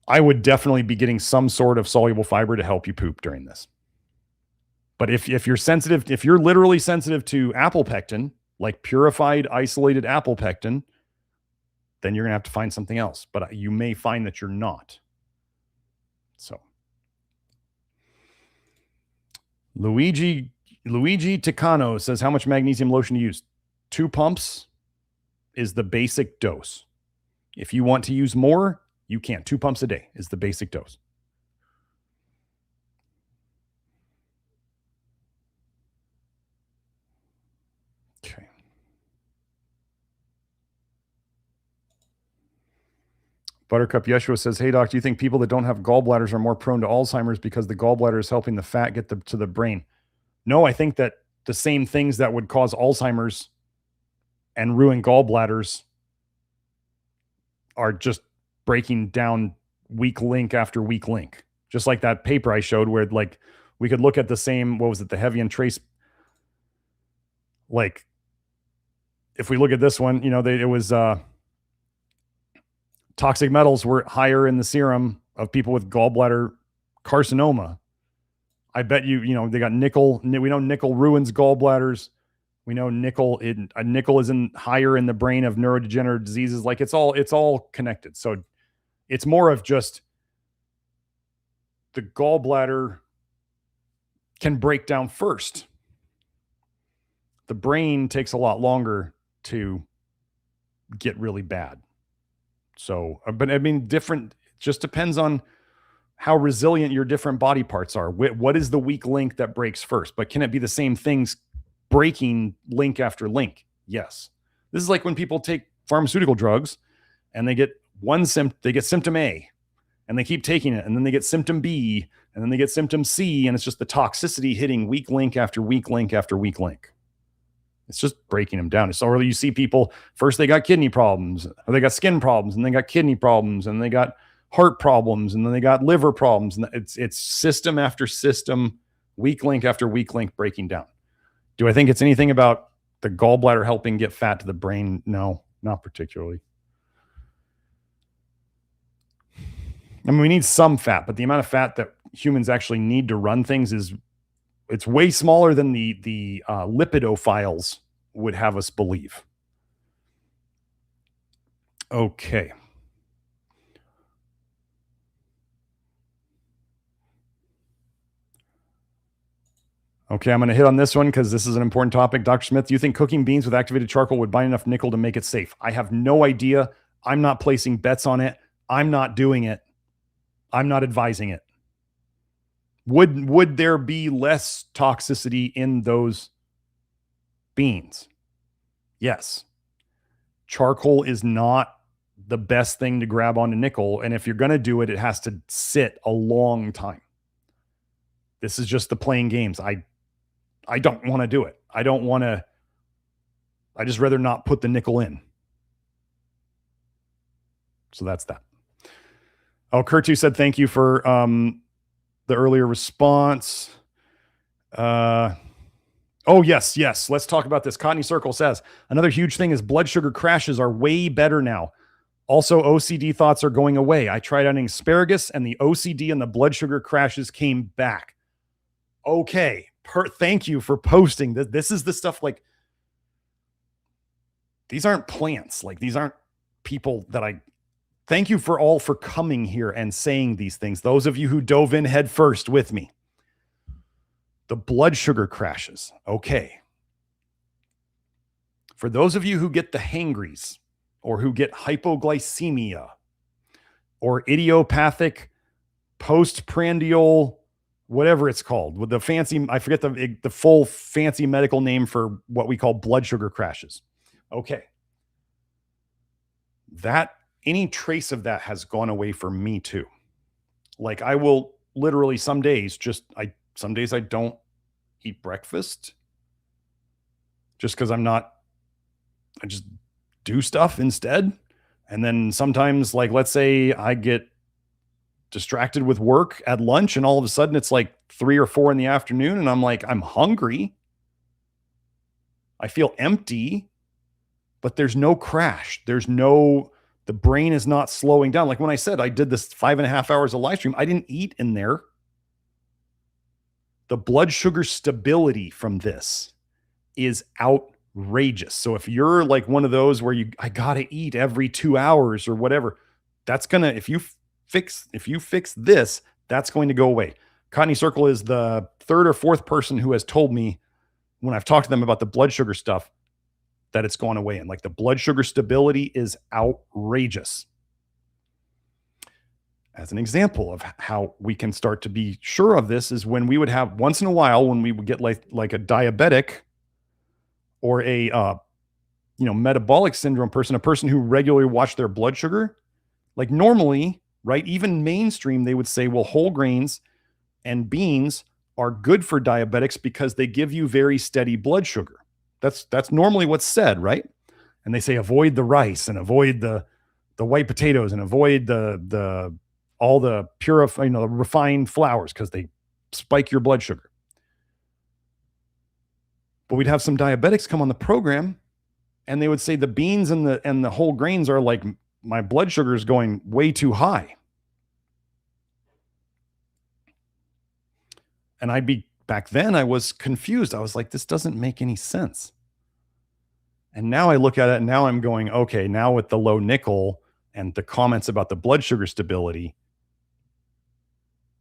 I would definitely be getting some sort of soluble fiber to help you poop during this. But if you're sensitive, if you're literally sensitive to apple pectin, like purified, isolated apple pectin, then you're going to have to find something else. But you may find that you're not. So Luigi Ticano says, how much magnesium lotion to use? 2 pumps is the basic dose. If you want to use more, you can't. 2 pumps a day is the basic dose. Okay. Buttercup Yeshua says, hey, doc, do you think people that don't have gallbladders are more prone to Alzheimer's because the gallbladder is helping the fat get to the brain? No, I think that the same things that would cause Alzheimer's and ruin gallbladders are just breaking down weak link after weak link. Just like that paper I showed where like we could look at the same, what was it, the heavy and trace, like if we look at this one, it was toxic metals were higher in the serum of people with gallbladder carcinoma. I bet they got nickel. We know nickel ruins gallbladders. We know nickel is higher in the brain of neurodegenerative diseases. Like it's all connected. So it's more of just the gallbladder can break down first. The brain takes a lot longer to get really bad. So, but I mean, just depends on how resilient your different body parts are. What is the weak link that breaks first? But can it be the same things breaking link after link. Yes. This is like when people take pharmaceutical drugs and they get symptom A and they keep taking it, and then they get symptom B, and then they get symptom C, and it's just the toxicity hitting weak link after weak link after weak link. It's just breaking them down. So you see people, first they got kidney problems, or they got skin problems, and they got kidney problems, and they got heart problems, and then they got liver problems. And it's system after system, weak link after weak link breaking down. Do I think it's anything about the gallbladder helping get fat to the brain? No, not particularly. I mean, we need some fat, but the amount of fat that humans actually need to run things it's way smaller than the lipidophiles would have us believe. Okay. Okay, I'm going to hit on this one because this is an important topic. Dr. Smith, do you think cooking beans with activated charcoal would bind enough nickel to make it safe? I have no idea. I'm not placing bets on it. I'm not doing it. I'm not advising it. Would there be less toxicity in those beans? Yes. Charcoal is not the best thing to grab onto nickel. And if you're going to do it, it has to sit a long time. This is just the playing games. I don't want to do it. I just rather not put the nickel in. So that's that. Oh, Kurtu said, thank you for the earlier response. Oh, yes. Let's talk about this. Cottony Circle says, another huge thing is blood sugar crashes are way better now. Also, OCD thoughts are going away. I tried eating asparagus and the OCD and the blood sugar crashes came back. Okay. Thank you for posting this. This is the stuff like, these aren't plants. Like, these aren't people that thank you for coming here and saying these things. Those of you who dove in head first with me. The blood sugar crashes. Okay. For those of you who get the hangries or who get hypoglycemia or idiopathic postprandial, whatever it's called, with the fancy, I forget the full fancy medical name for what we call blood sugar crashes. Okay. Any trace of that has gone away for me too. Like, I will literally some days I don't eat breakfast just because I just do stuff instead. And then sometimes, like, let's say I get distracted with work at lunch and all of a sudden it's like 3 or 4 in the afternoon and I'm like, I'm hungry. I feel empty, but there's no crash. The brain is not slowing down. Like when I said I did this 5.5 hours of live stream, I didn't eat in there. The blood sugar stability from this is outrageous. So if you're like one of those where I gotta eat every 2 hours or whatever, if you fix this, that's going to go away. Cottony Circle is the 3rd or 4th person who has told me when I've talked to them about the blood sugar stuff that it's gone away. And like, the blood sugar stability is outrageous. As an example of how we can start to be sure of this is when we would have once in a while, when we would get like a diabetic or a, metabolic syndrome person, a person who regularly watched their blood sugar, like normally, right? Even mainstream, they would say, well, whole grains and beans are good for diabetics because they give you very steady blood sugar. That's normally what's said, right? And they say avoid the rice and avoid the white potatoes and avoid all the purified, the refined flours because they spike your blood sugar. But we'd have some diabetics come on the program and they would say the beans and the whole grains are like, my blood sugar is going way too high. And back then I was confused. I was like, this doesn't make any sense. And now I look at it and now I'm going, okay, now with the low nickel and the comments about the blood sugar stability,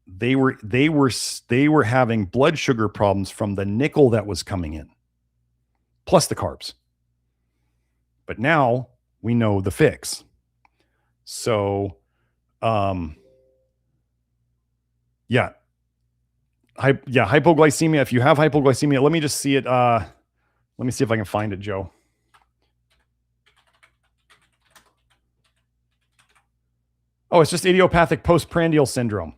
they were having blood sugar problems from the nickel that was coming in, plus the carbs. But now we know the fix. So, hypoglycemia. If you have hypoglycemia, let me just see it. Let me see if I can find it, Joe. Oh, it's just idiopathic postprandial syndrome.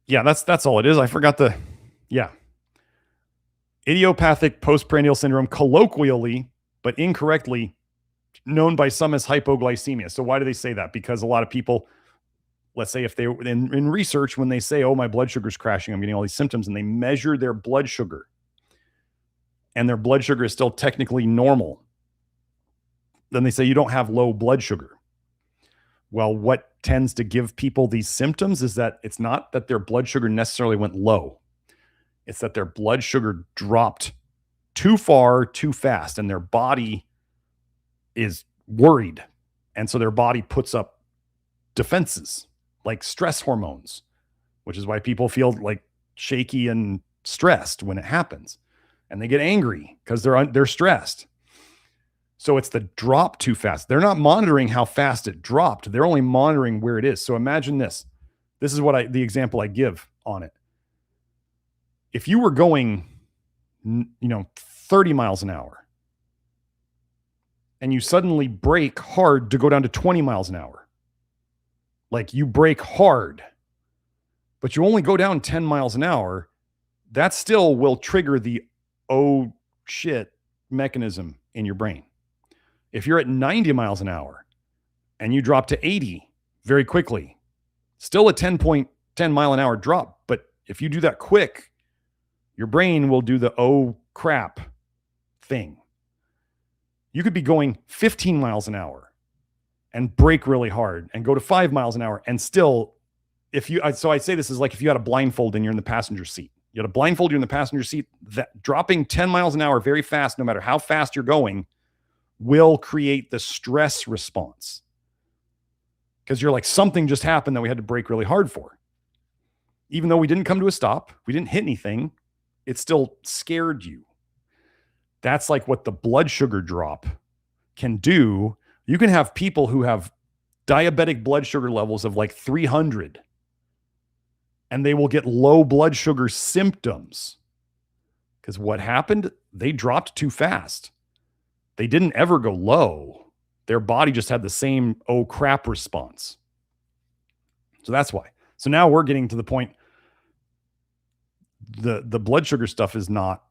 Yeah, that's all it is. I forgot the, yeah. Idiopathic postprandial syndrome, colloquially, but incorrectly known by some as hypoglycemia. So why do they say that? Because a lot of people, let's say if they in research, when they say, oh, my blood sugar's crashing, I'm getting all these symptoms, and they measure their blood sugar, and their blood sugar is still technically normal, then they say you don't have low blood sugar. Well, what tends to give people these symptoms is that it's not that their blood sugar necessarily went low. It's that their blood sugar dropped too far, too fast, and their body is worried. And so their body puts up defenses like stress hormones, which is why people feel like shaky and stressed when it happens. And they get angry because they're stressed. So it's the drop too fast. They're not monitoring how fast it dropped. They're only monitoring where it is. So imagine this. This is what the example I give on it. If you were going, 30 miles an hour, and you suddenly brake hard to go down to 20 miles an hour, like you brake hard, but you only go down 10 miles an hour, that still will trigger the oh shit mechanism in your brain. If you're at 90 miles an hour and you drop to 80 very quickly, still a 10 mile an hour drop. But if you do that quick, your brain will do the oh crap thing. You could be going 15 miles an hour and brake really hard and go to 5 miles an hour and still, so I say this is like if you had a blindfold and you're in the passenger seat. You had a blindfold, you're in the passenger seat, that dropping 10 miles an hour very fast, no matter how fast you're going, will create the stress response. Because you're like, something just happened that we had to brake really hard for. Even though we didn't come to a stop, we didn't hit anything, it still scared you. That's like what the blood sugar drop can do. You can have people who have diabetic blood sugar levels of like 300, and they will get low blood sugar symptoms. Because what happened? They dropped too fast. They didn't ever go low. Their body just had the same oh crap response. So that's why. So now we're getting to the point, the blood sugar stuff is not,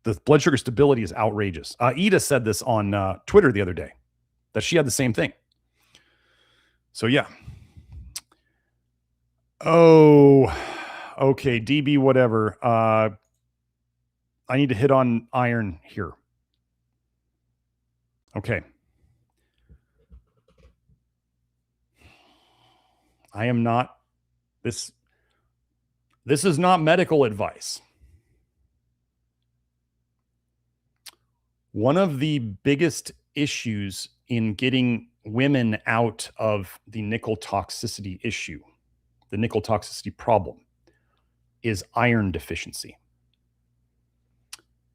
the blood sugar stability is outrageous. Ida said this on Twitter the other day, that she had the same thing. So yeah. Oh, okay. DB, whatever. I need to hit on iron here. Okay. I am not, this is not medical advice. One of the biggest issues in getting women out of the nickel toxicity issue, the nickel toxicity problem, is iron deficiency.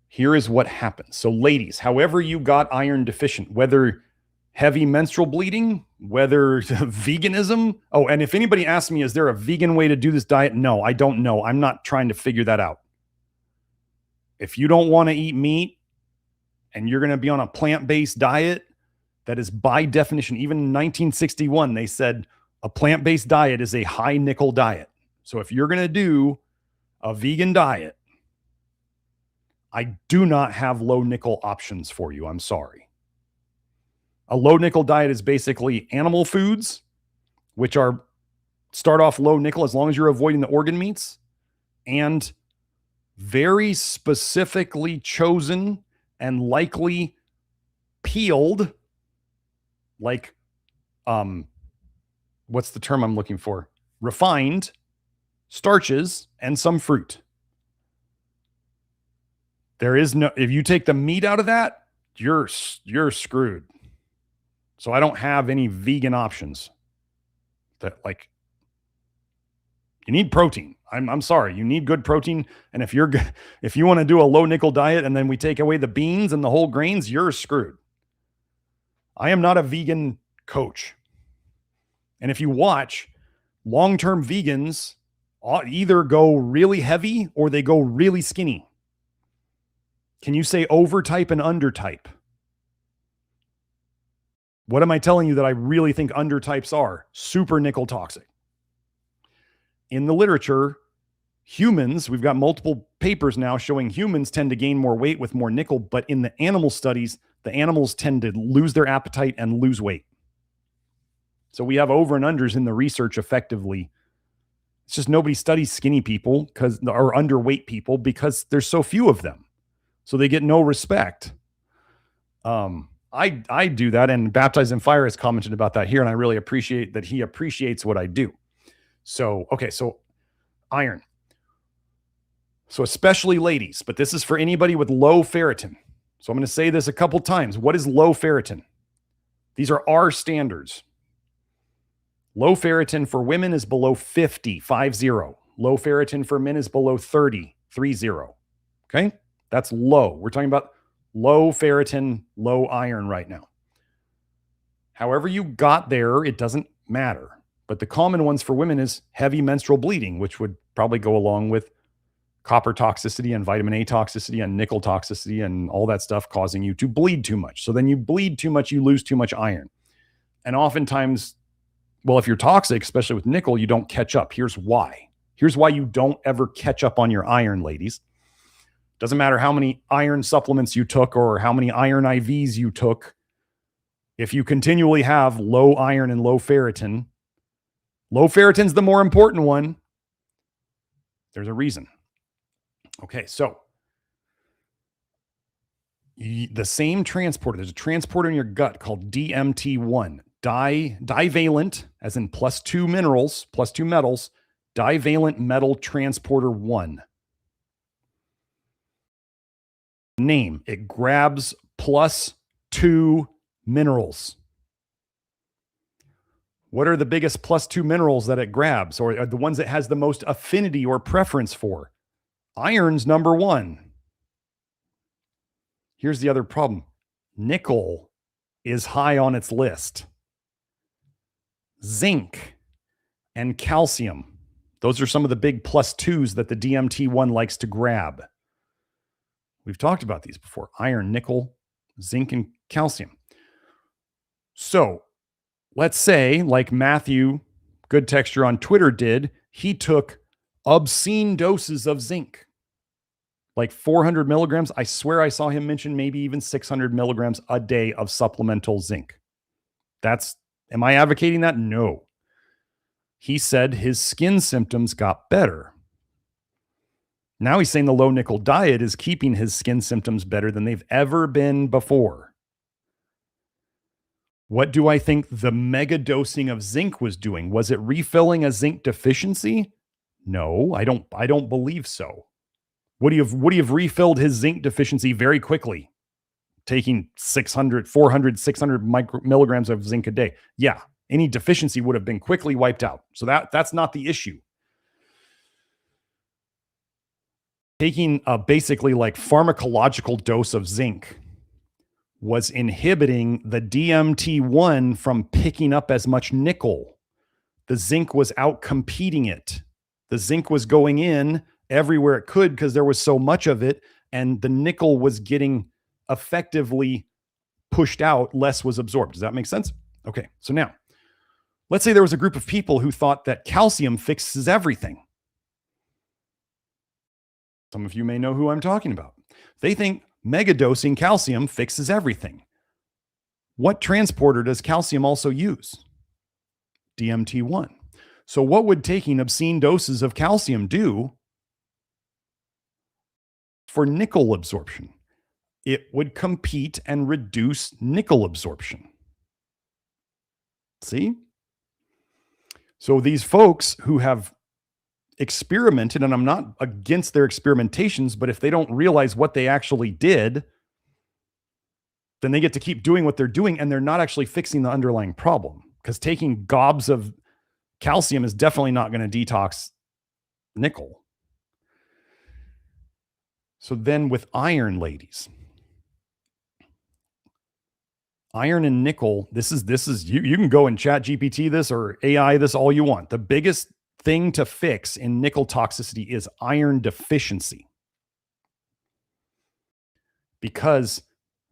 Here is what happens. So ladies, however you got iron deficient, whether heavy menstrual bleeding, whether veganism. Oh, and if anybody asks me, is there a vegan way to do this diet? No, I don't know. I'm not trying to figure that out. If you don't want to eat meat and you're going to be on a plant-based diet, that is by definition, even in 1961, they said a plant-based diet is a high nickel diet. So if you're going to do a vegan diet, I do not have low nickel options for you. I'm sorry. A low nickel diet is basically animal foods, which start off low nickel as long as you're avoiding the organ meats, and very specifically chosen and likely peeled, like, what's the term I'm looking for? Refined starches and some fruit. There is no, if you take the meat out of that, you're screwed. So I don't have any vegan options that, like, you need protein. I'm sorry. You need good protein. And if you want to do a low nickel diet and then we take away the beans and the whole grains, you're screwed. I am not a vegan coach. And if you watch, long-term vegans either go really heavy or they go really skinny. Can you say overtype and undertype? What am I telling you that I really think undertypes are? Super nickel toxic. In the literature, humans, we've got multiple papers now showing humans tend to gain more weight with more nickel, but in the animal studies, the animals tend to lose their appetite and lose weight. So we have over and unders in the research effectively. It's just nobody studies skinny people or underweight people because there's so few of them. So they get no respect. I do that, and Baptized in Fire has commented about that here, and I really appreciate that he appreciates what I do. So, okay, so iron. So especially ladies, but this is for anybody with low ferritin. So I'm going to say this a couple times. What is low ferritin? These are our standards. Low ferritin for women is below 50, 50. Low ferritin for men is below 30, 30. Okay? That's low. We're talking about low ferritin, low iron right now. However you got there, it doesn't matter. But the common ones for women is heavy menstrual bleeding, which would probably go along with copper toxicity and vitamin A toxicity and nickel toxicity and all that stuff causing you to bleed too much. So then you bleed too much, you lose too much iron. And oftentimes, well, if you're toxic, especially with nickel, you don't catch up. Here's why. Here's why you don't ever catch up on your iron, ladies. Doesn't matter how many iron supplements you took or how many iron IVs you took. If you continually have low iron and low ferritin's the more important one. There's a reason. Okay, so the same transporter, there's a transporter in your gut called DMT1, divalent, as in +2 minerals, +2 metals, divalent metal transporter 1. Name, it grabs +2 minerals. What are the biggest +2 minerals that it grabs, or are the ones it has the most affinity or preference for? Iron's number 1. Here's the other problem. Nickel is high on its list. Zinc and calcium. Those are some of the big +2s that the DMT1 likes to grab. We've talked about these before. Iron, nickel, zinc, and calcium. So let's say, like Matthew Good Texture on Twitter did, he took obscene doses of zinc. Like 400 milligrams. I swear I saw him mention maybe even 600 milligrams a day of supplemental zinc. Am I advocating that? No. He said his skin symptoms got better. Now he's saying the low nickel diet is keeping his skin symptoms better than they've ever been before. What do I think the mega dosing of zinc was doing? Was it refilling a zinc deficiency? No, I don't believe so. Would he have refilled his zinc deficiency very quickly, taking 600, 400, 600 milligrams of zinc a day? Yeah, any deficiency would have been quickly wiped out. So that's not the issue. Taking a basically like pharmacological dose of zinc was inhibiting the DMT1 from picking up as much nickel. The zinc was out competing it. The zinc was going in everywhere it could because there was so much of it, and the nickel was getting effectively pushed out, less was absorbed. Does that make sense? Okay, so now, let's say there was a group of people who thought that calcium fixes everything. Some of you may know who I'm talking about. They think megadosing calcium fixes everything. What transporter does calcium also use? DMT1. So what would taking obscene doses of calcium do for nickel absorption? It would compete and reduce nickel absorption. See? So these folks who have experimented, and I'm not against their experimentations, but if they don't realize what they actually did, then they get to keep doing what they're doing, and they're not actually fixing the underlying problem, because taking gobs of calcium is definitely not going to detox nickel. So then with iron, ladies, iron and nickel, this is you can go and chat GPT this or AI this all you want. The biggest thing to fix in nickel toxicity is iron deficiency. Because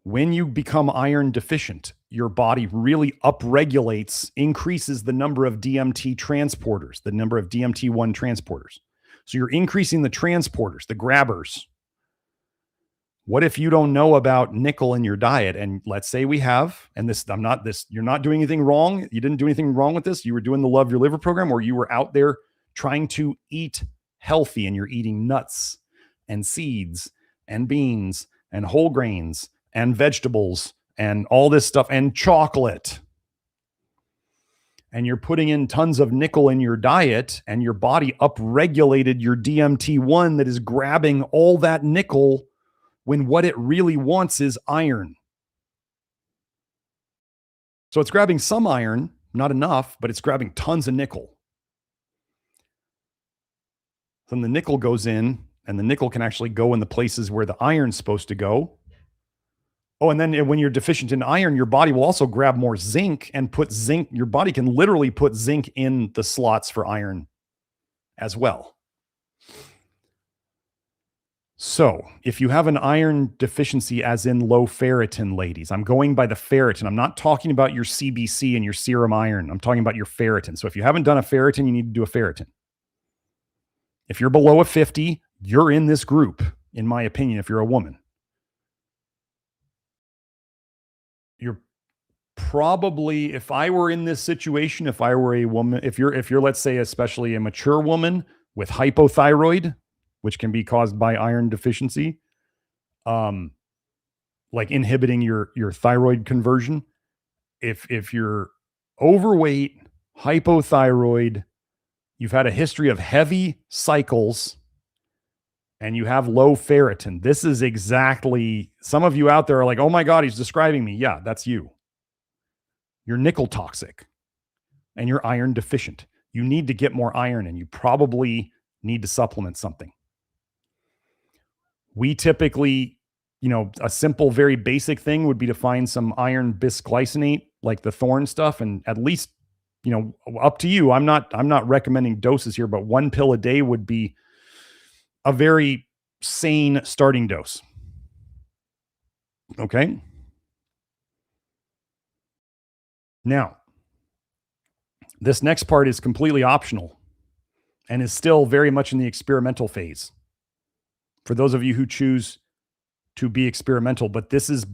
when you become iron deficient, your body really upregulates, increases the number of DMT transporters, the number of DMT1 transporters. So you're increasing the transporters, the grabbers. What if you don't know about nickel in your diet? And let's say we have, and you're not doing anything wrong. You didn't do anything wrong with this. You were doing the Love Your Liver program, or you were out there trying to eat healthy and you're eating nuts and seeds and beans and whole grains and vegetables and all this stuff and chocolate. And you're putting in tons of nickel in your diet, and your body upregulated your DMT1 that is grabbing all that nickel when what it really wants is iron. So it's grabbing some iron, not enough, but it's grabbing tons of nickel. Then the nickel goes in, and the nickel can actually go in the places where the iron's supposed to go. Oh, and then when you're deficient in iron, your body will also grab more zinc and put zinc. Your body can literally put zinc in the slots for iron as well. So if you have an iron deficiency, as in low ferritin, ladies, I'm going by the ferritin. I'm not talking about your CBC and your serum iron. I'm talking about your ferritin. So if you haven't done a ferritin, you need to do a ferritin. If you're below a 50, you're in this group, in my opinion, if you're a woman. You're probably, if I were in this situation, if I were a woman, if you're, let's say, especially a mature woman with hypothyroid, which can be caused by iron deficiency, like inhibiting your thyroid conversion. If you're overweight, hypothyroid, you've had a history of heavy cycles, and you have low ferritin, this is exactly, some of you out there are like, oh my God, he's describing me. Yeah, that's you. You're nickel toxic and you're iron deficient. You need to get more iron, and you probably need to supplement something. We typically, a simple, very basic thing would be to find some iron bisglycinate, like the Thorne stuff, and at least, up to you. I'm not recommending doses here, but 1 pill a day would be a very sane starting dose. Okay. Now, this next part is completely optional and is still very much in the experimental phase for those of you who choose to be experimental, but this is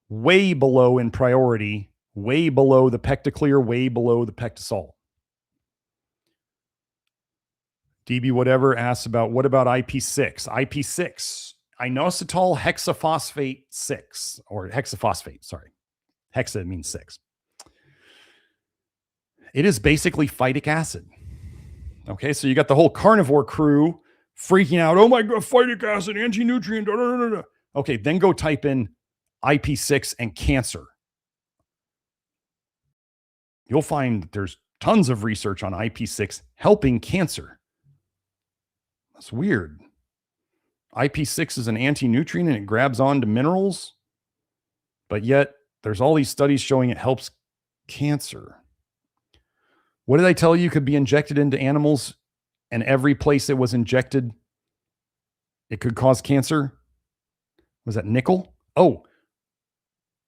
way below in priority, way below the PectaClear, way below the PectaSol. DB whatever asks about, what about IP6? IP6, inositol hexaphosphate 6, or hexaphosphate, sorry. Hexa means 6. It is basically phytic acid. Okay, so you got the whole carnivore crew freaking out. Oh my God, phytic acid, anti-nutrient. Da, da, da, da. Okay, then go type in IP6 and cancer. You'll find there's tons of research on IP6 helping cancer. That's weird. IP6 is an anti-nutrient and it grabs onto minerals, but yet there's all these studies showing it helps cancer. What did I tell you could be injected into animals, and every place it was injected, it could cause cancer? Was that nickel? Oh,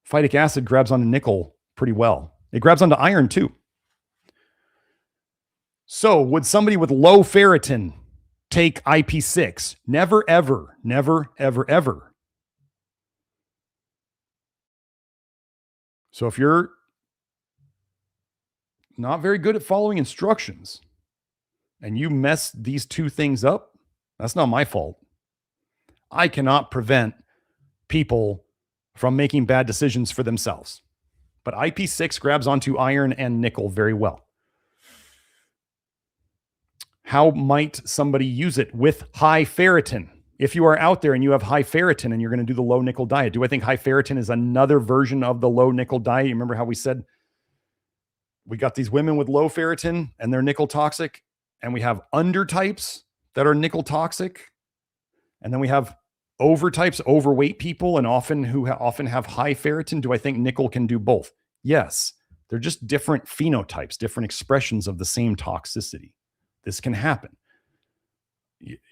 phytic acid grabs onto nickel pretty well. It grabs onto iron too. So would somebody with low ferritin take IP6? Never, ever, never, ever, ever. So if you're not very good at following instructions and you mess these two things up, that's not my fault. I cannot prevent people from making bad decisions for themselves. But IP6 grabs onto iron and nickel very well. How might somebody use it with high ferritin? If you are out there and you have high ferritin and you're going to do the low nickel diet, do I think high ferritin is another version of the low nickel diet? You remember how we said we got these women with low ferritin and they're nickel toxic, and we have undertypes that are nickel toxic, and then we have overtypes, overweight people, and often have high ferritin. Do I think nickel can do both? Yes. They're just different phenotypes, different expressions of the same toxicity. This can happen.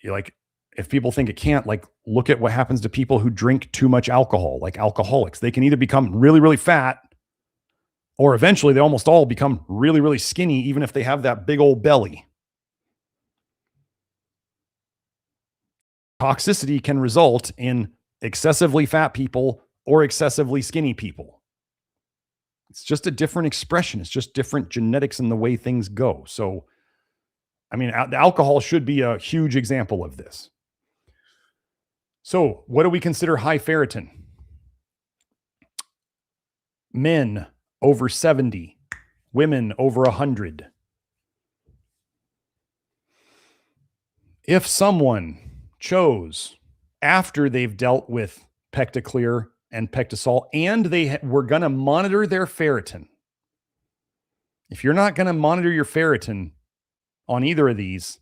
Like, if people think it can't, like, look at what happens to people who drink too much alcohol, like alcoholics. They can either become really, really fat, or eventually they almost all become really, really skinny, even if they have that big old belly. Toxicity can result in excessively fat people or excessively skinny people. It's just a different expression. It's just different genetics in the way things go. So, I mean, alcohol should be a huge example of this. So, what do we consider high ferritin? Men over 70, women over 100. If someone chose, after they've dealt with PectaClear and PectaSol, and they were going to monitor their ferritin, if you're not going to monitor your ferritin on either of these,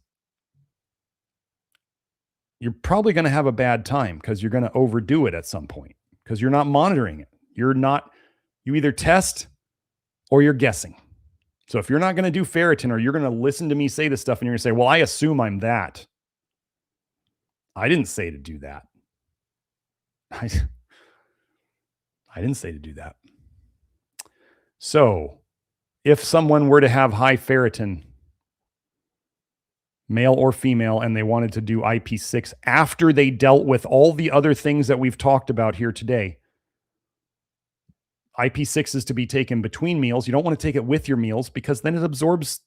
you're probably going to have a bad time, because you're going to overdo it at some point, because you're not monitoring it. You either test or you're guessing. So if you're not going to do ferritin, or you're going to listen to me say this stuff and you're going to say, well, I assume I'm that. I didn't say to do that. I didn't say to do that. So if someone were to have high ferritin, male or female, and they wanted to do IP6 after they dealt with all the other things that we've talked about here today, IP6 is to be taken between meals. You don't want to take it with your meals, because then it absorbs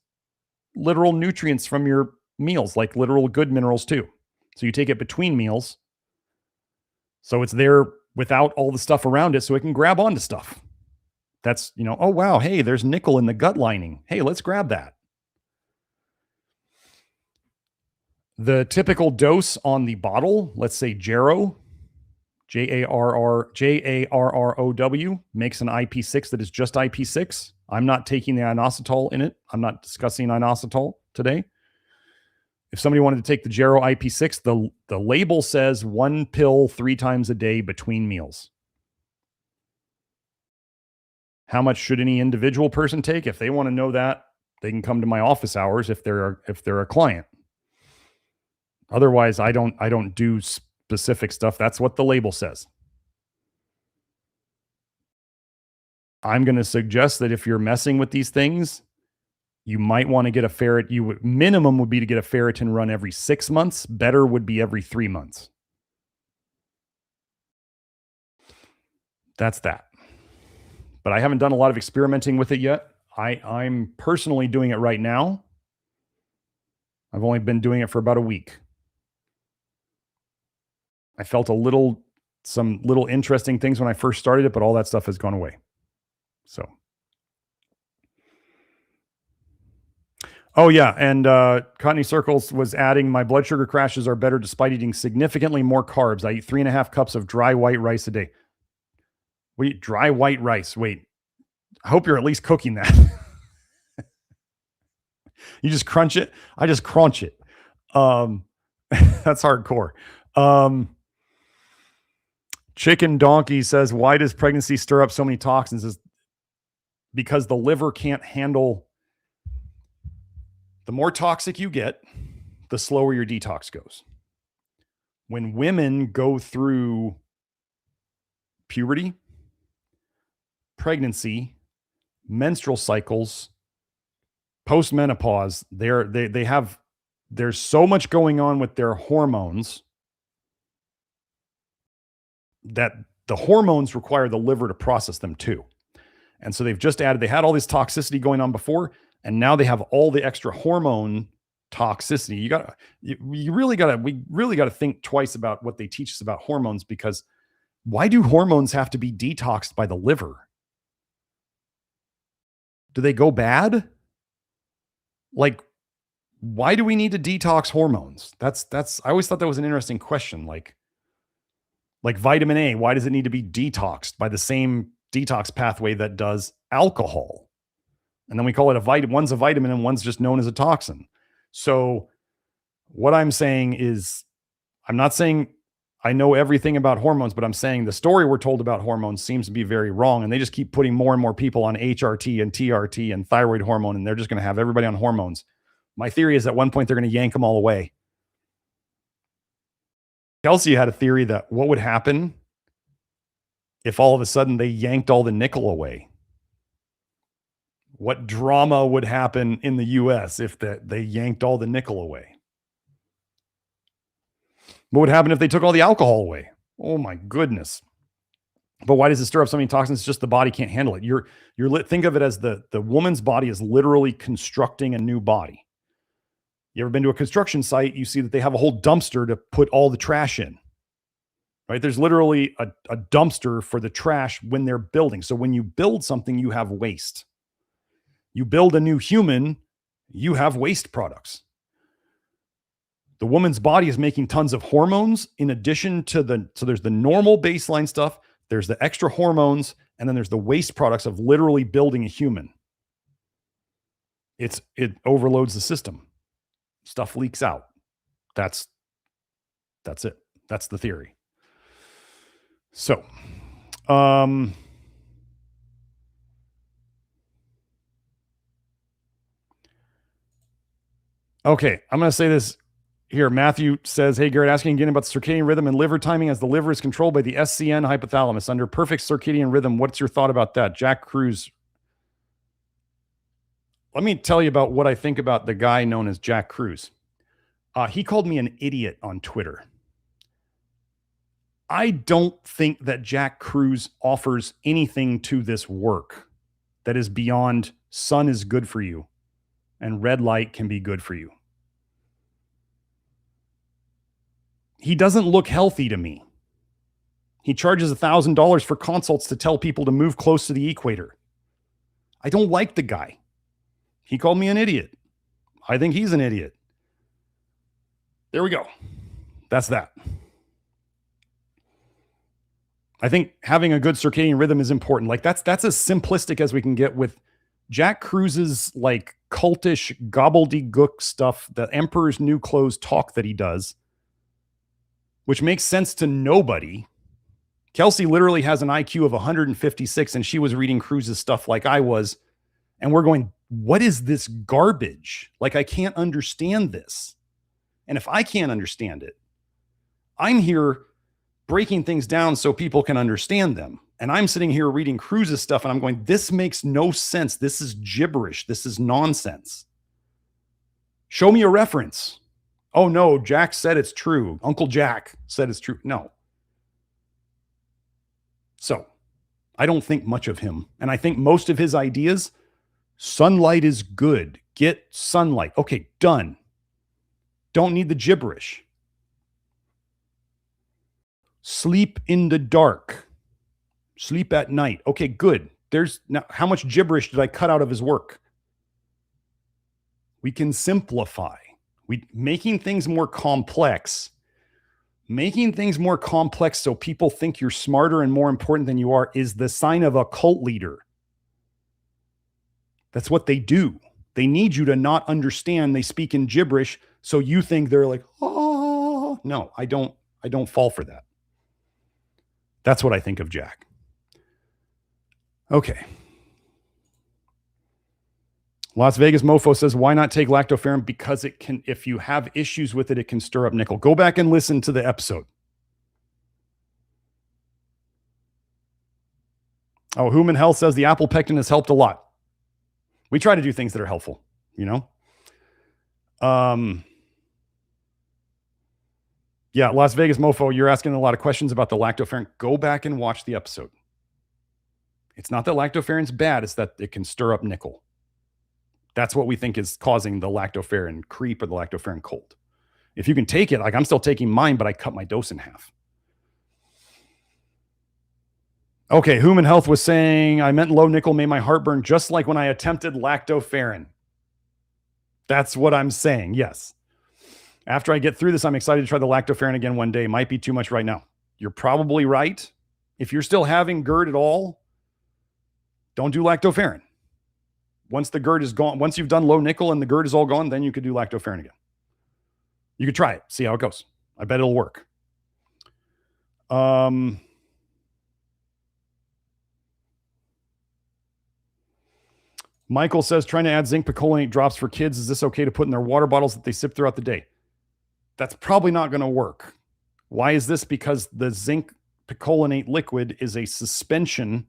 literal nutrients from your meals, like literal good minerals too. So you take it between meals, so it's there without all the stuff around it, so it can grab onto stuff. That's, oh wow, hey, there's nickel in the gut lining. Hey, let's grab that. The typical dose on the bottle, let's say Jarrow, Jarrow, makes an IP6 that is just IP6. I'm not taking the inositol in it. I'm not discussing inositol today. If somebody wanted to take the Jarrow IP6, the label says 1 pill 3 times a day between meals. How much should any individual person take? If they want to know that, they can come to my office hours if they're a client. Otherwise, I don't do specific stuff. That's what the label says. I'm going to suggest that if you're messing with these things, you might want to get a ferritin. Minimum would be to get a ferritin run every 6 months. Better would be every 3 months. That's that. But I haven't done a lot of experimenting with it yet. I'm personally doing it right now. I've only been doing it for about a week. I felt some little interesting things when I first started it, but all that stuff has gone away. So. Oh yeah, and Courtney Circles was adding, my blood sugar crashes are better despite eating significantly more carbs. I eat 3.5 cups of dry white rice a day. Wait, dry white rice. Wait, I hope you're at least cooking that. You just crunch it? I just crunch it. That's hardcore. Chicken Donkey says, why does pregnancy stir up so many toxins? Is because the liver can't handle. The more toxic you get, the slower your detox goes. When women go through puberty, pregnancy, menstrual cycles, post-menopause, there's so much going on with their hormones that the hormones require the liver to process them too. And so they've just added, they had all this toxicity going on before, and now they have all the extra hormone toxicity. We really gotta think twice about what they teach us about hormones, because why do hormones have to be detoxed by the liver? Do they go bad? Like, why do we need to detox hormones? I always thought that was an interesting question. Like vitamin A, why does it need to be detoxed by the same detox pathway that does alcohol? And then we call it one's a vitamin and one's just known as a toxin. So what I'm saying is, I'm not saying I know everything about hormones, but I'm saying the story we're told about hormones seems to be very wrong. And they just keep putting more and more people on HRT and TRT and thyroid hormone, and they're just going to have everybody on hormones. My theory is at one point they're going to yank them all away. Kelsey had a theory that what would happen if all of a sudden they yanked all the nickel away? What drama would happen in the US if they yanked all the nickel away? What would happen if they took all the alcohol away? Oh my goodness. But why does it stir up so many toxins? It's just the body can't handle it. Think of it as the woman's body is literally constructing a new body. You ever been to a construction site? You see that they have a whole dumpster to put all the trash in, right? There's literally a dumpster for the trash when they're building. So when you build something, you have waste. You build a new human, you have waste products. The woman's body is making tons of hormones in addition to so there's the normal baseline stuff, there's the extra hormones, and then there's the waste products of literally building a human. It overloads the system. Stuff leaks out. That's it. That's the theory. So, okay, I'm going to say this here. Matthew says, hey, Garrett, asking again about the circadian rhythm and liver timing as the liver is controlled by the SCN hypothalamus under perfect circadian rhythm. What's your thought about that? Jack Cruz. Let me tell you about what I think about the guy known as Jack Cruz. He called me an idiot on Twitter. I don't think that Jack Cruz offers anything to this work that is beyond sun is good for you and red light can be good for you. He doesn't look healthy to me. He charges $1,000 for consults to tell people to move close to the equator. I don't like the guy. He called me an idiot. I think he's an idiot. There we go. That's that. I think having a good circadian rhythm is important. Like that's as simplistic as we can get with Jack Cruz's like cultish gobbledygook stuff, the Emperor's New Clothes talk that he does, which makes sense to nobody. Kelsey literally has an IQ of 156 and she was reading Cruz's stuff like I was. And we're going, what is this garbage? Like, I can't understand this. And if I can't understand it, I'm here breaking things down so people can understand them. And I'm sitting here reading Cruz's stuff and I'm going, this makes no sense. This is gibberish. This is nonsense. Show me a reference. Oh no, Jack said it's true. Uncle Jack said it's true. No. So I don't think much of him. And I think most of his ideas, sunlight is good. Get sunlight. Okay, done. Don't need the gibberish. Sleep in the dark. Sleep at night. Okay, good. There's now how much gibberish did I cut out of his work? We can simplify. Making things more complex so people think you're smarter and more important than you are is the sign of a cult leader. That's what they do. They need you to not understand. They speak in gibberish. So you think they're like, oh, no, I don't fall for that. That's what I think of Jack. Okay. Las Vegas Mofo says, why not take lactoferrin? Because it can, if you have issues with it, it can stir up nickel. Go back and listen to the episode. Oh, Human Health says the apple pectin has helped a lot. We try to do things that are helpful, you know? Yeah, Las Vegas Mofo, you're asking a lot of questions about the lactoferrin. Go back and watch the episode. It's not that lactoferrin's bad, it's that it can stir up nickel. That's what we think is causing the lactoferrin creep or the lactoferrin cold. If you can take it, like I'm still taking mine, but I cut my dose in half. Okay, Human Health was saying, I meant low nickel made my heart burn just like when I attempted lactoferrin. That's what I'm saying, yes. After I get through this, I'm excited to try the lactoferrin again one day. Might be too much right now. You're probably right. If you're still having GERD at all, don't do lactoferrin. Once the GERD is gone, once you've done low nickel and the GERD is all gone, then you could do lactoferrin again. You could try it, see how it goes. I bet it'll work. Michael says, trying to add zinc picolinate drops for kids. Is this okay to put in their water bottles that they sip throughout the day? That's probably not going to work. Why is this? Because the zinc picolinate liquid is a suspension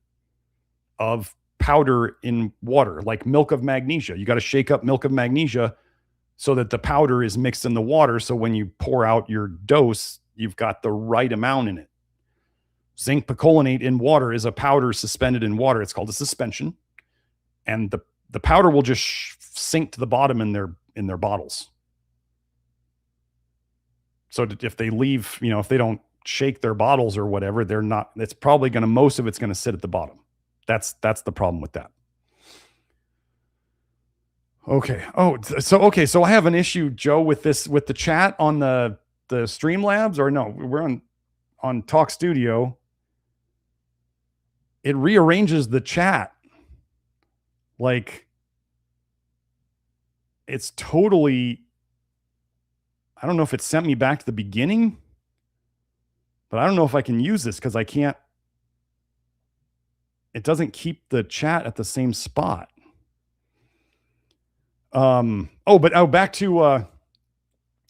of powder in water, like milk of magnesia. You got to shake up milk of magnesia so that the powder is mixed in the water. So when you pour out your dose, you've got the right amount in it. Zinc picolinate in water is a powder suspended in water. It's called a suspension. And the powder will just sink to the bottom in their bottles. So if they leave, if they don't shake their bottles or whatever, it's probably going to, most of it's going to sit at the bottom. That's the problem with that. Okay. So I have an issue, Joe, with the chat on the Streamlabs, or no, we're on Talk Studio. It rearranges the chat. Like, it's totally, I don't know if it sent me back to the beginning, but I don't know if I can use this because I can't, it doesn't keep the chat at the same spot. Back to,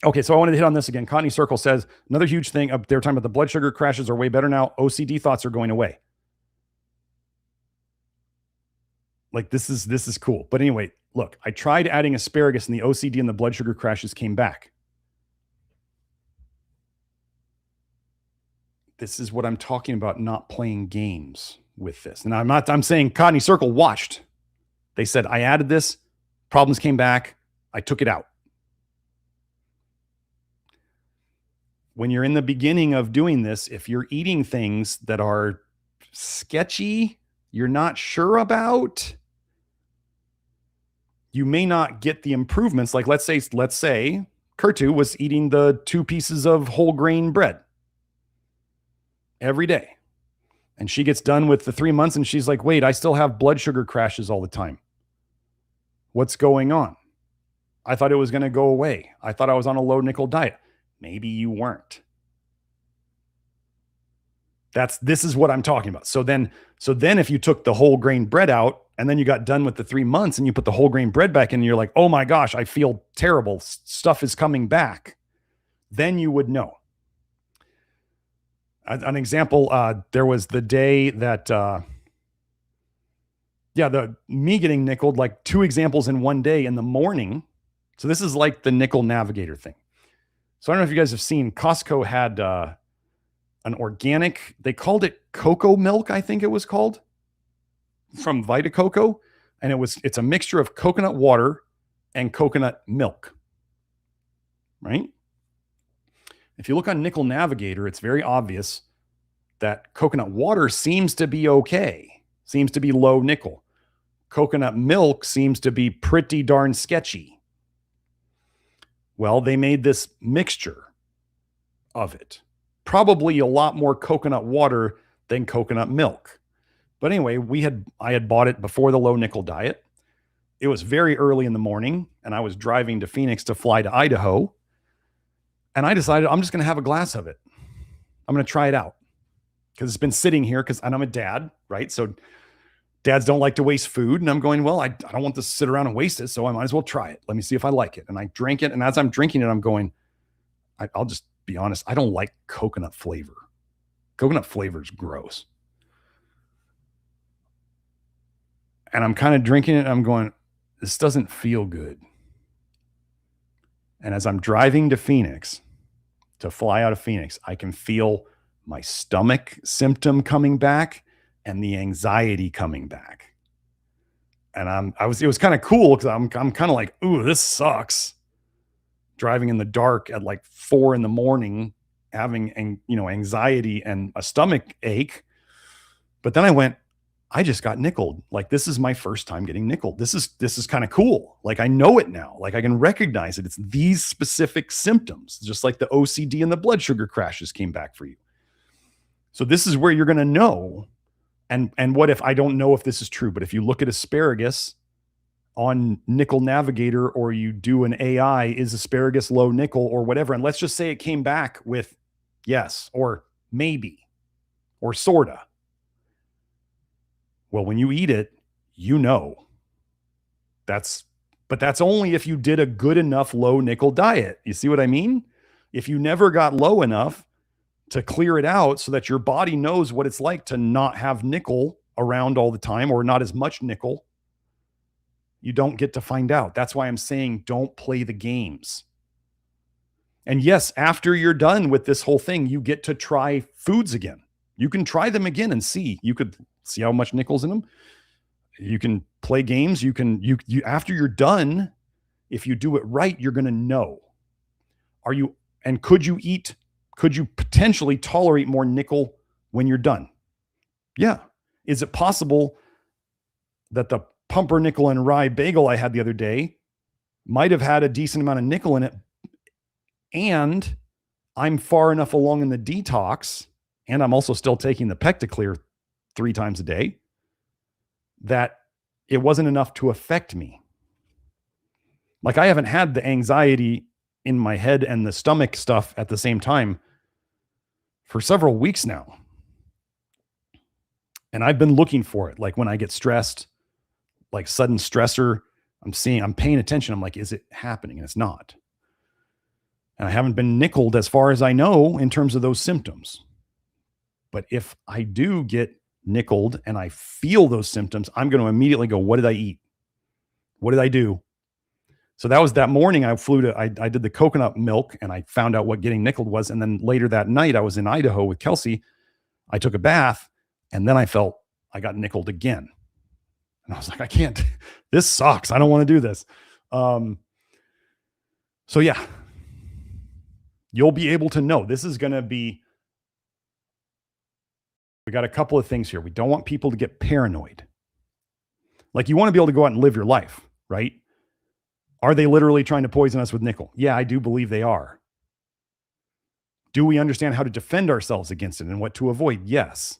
okay, so I wanted to hit on this again. Connie Circle says, another huge thing, they were talking about the blood sugar crashes are way better now. OCD thoughts are going away. Like, this is cool. But anyway, look, I tried adding asparagus and the OCD and the blood sugar crashes came back. This is what I'm talking about, not playing games with this. And I'm saying Connie Circle watched. They said, I added this, problems came back, I took it out. When you're in the beginning of doing this, if you're eating things that are sketchy, you're not sure about, you may not get the improvements. Like, let's say Kurtu was eating the 2 pieces of whole grain bread every day. And she gets done with the 3 months and she's like, wait, I still have blood sugar crashes all the time. What's going on? I thought it was going to go away. I thought I was on a low nickel diet. Maybe you weren't. This is what I'm talking about. So then if you took the whole grain bread out and then you got done with the 3 months and you put the whole grain bread back in and you're like, oh my gosh, I feel terrible. Stuff is coming back. Then you would know. An example, there was the day that, me getting nickeled, like 2 examples in one day in the morning. So this is like the nickel navigator thing. So I don't know if you guys have seen, Costco had an organic, they called it cocoa milk, I think it was called, from Vita Coco. And it's a mixture of coconut water and coconut milk, right? If you look on Nickel Navigator, it's very obvious that coconut water seems to be okay, seems to be low nickel. Coconut milk seems to be pretty darn sketchy. Well, they made this mixture of it. Probably a lot more coconut water than coconut milk. But anyway, I had bought it before the low nickel diet. It was very early in the morning, and I was driving to Phoenix to fly to Idaho. And I decided I'm just going to have a glass of it. I'm going to try it out because it's been sitting here and I'm a dad, right? So dads don't like to waste food. And I'm going, well, I don't want this to sit around and waste it. So I might as well try it. Let me see if I like it. And I drank it. And as I'm drinking it, I'm going, I'll just be honest. I don't like coconut flavor. Coconut flavor is gross. And I'm kind of drinking it. And I'm going, this doesn't feel good. And as I'm driving to Phoenix, to fly out of Phoenix, I can feel my stomach symptom coming back and the anxiety coming back. And it was kind of cool because I'm kind of like, ooh, this sucks. Driving in the dark at like 4 a.m, having anxiety and a stomach ache. But then I went, I just got nickeled. Like, this is my first time getting nickeled. This is kind of cool. Like, I know it now. Like, I can recognize it. It's these specific symptoms, just like the OCD and the blood sugar crashes came back for you. So this is where you're going to know. And what if, I don't know if this is true, but if you look at asparagus on Nickel Navigator, or you do an AI, is asparagus low nickel or whatever, and let's just say it came back with yes, or maybe, or sorta. Well, when you eat it, you know. But that's only if you did a good enough low nickel diet. You see what I mean? If you never got low enough to clear it out so that your body knows what it's like to not have nickel around all the time, or not as much nickel, you don't get to find out. That's why I'm saying don't play the games. And yes, after you're done with this whole thing, you get to try foods again. You can try them again and see. You could see how much nickel's in them. You can play games. You after you're done, if you do it right, you're going to know. Could you potentially tolerate more nickel when you're done? Yeah. Is it possible that the pumpernickel and rye bagel I had the other day might have had a decent amount of nickel in it, and I'm far enough along in the detox, and I'm also still taking the PectaClear 3 times a day, that it wasn't enough to affect me? Like, I haven't had the anxiety in my head and the stomach stuff at the same time for several weeks now. And I've been looking for it. Like, when I get stressed, like sudden stressor, I'm paying attention. I'm like, is it happening? And it's not. And I haven't been nickeled as far as I know in terms of those symptoms. But if I do get nickeled and I feel those symptoms, I'm going to immediately go, what did I eat? What did I do? So that was that morning I did the coconut milk, and I found out what getting nickeled was. And then later that night, I was in Idaho with Kelsey. I took a bath, and then I felt I got nickeled again. And I was like, I can't, this sucks. I don't want to do this. So yeah, you'll be able to know. This is going to be, we got a couple of things here. We don't want people to get paranoid. Like, you want to be able to go out and live your life, right? Are they literally trying to poison us with nickel? Yeah, I do believe they are. Do we understand how to defend ourselves against it and what to avoid? Yes.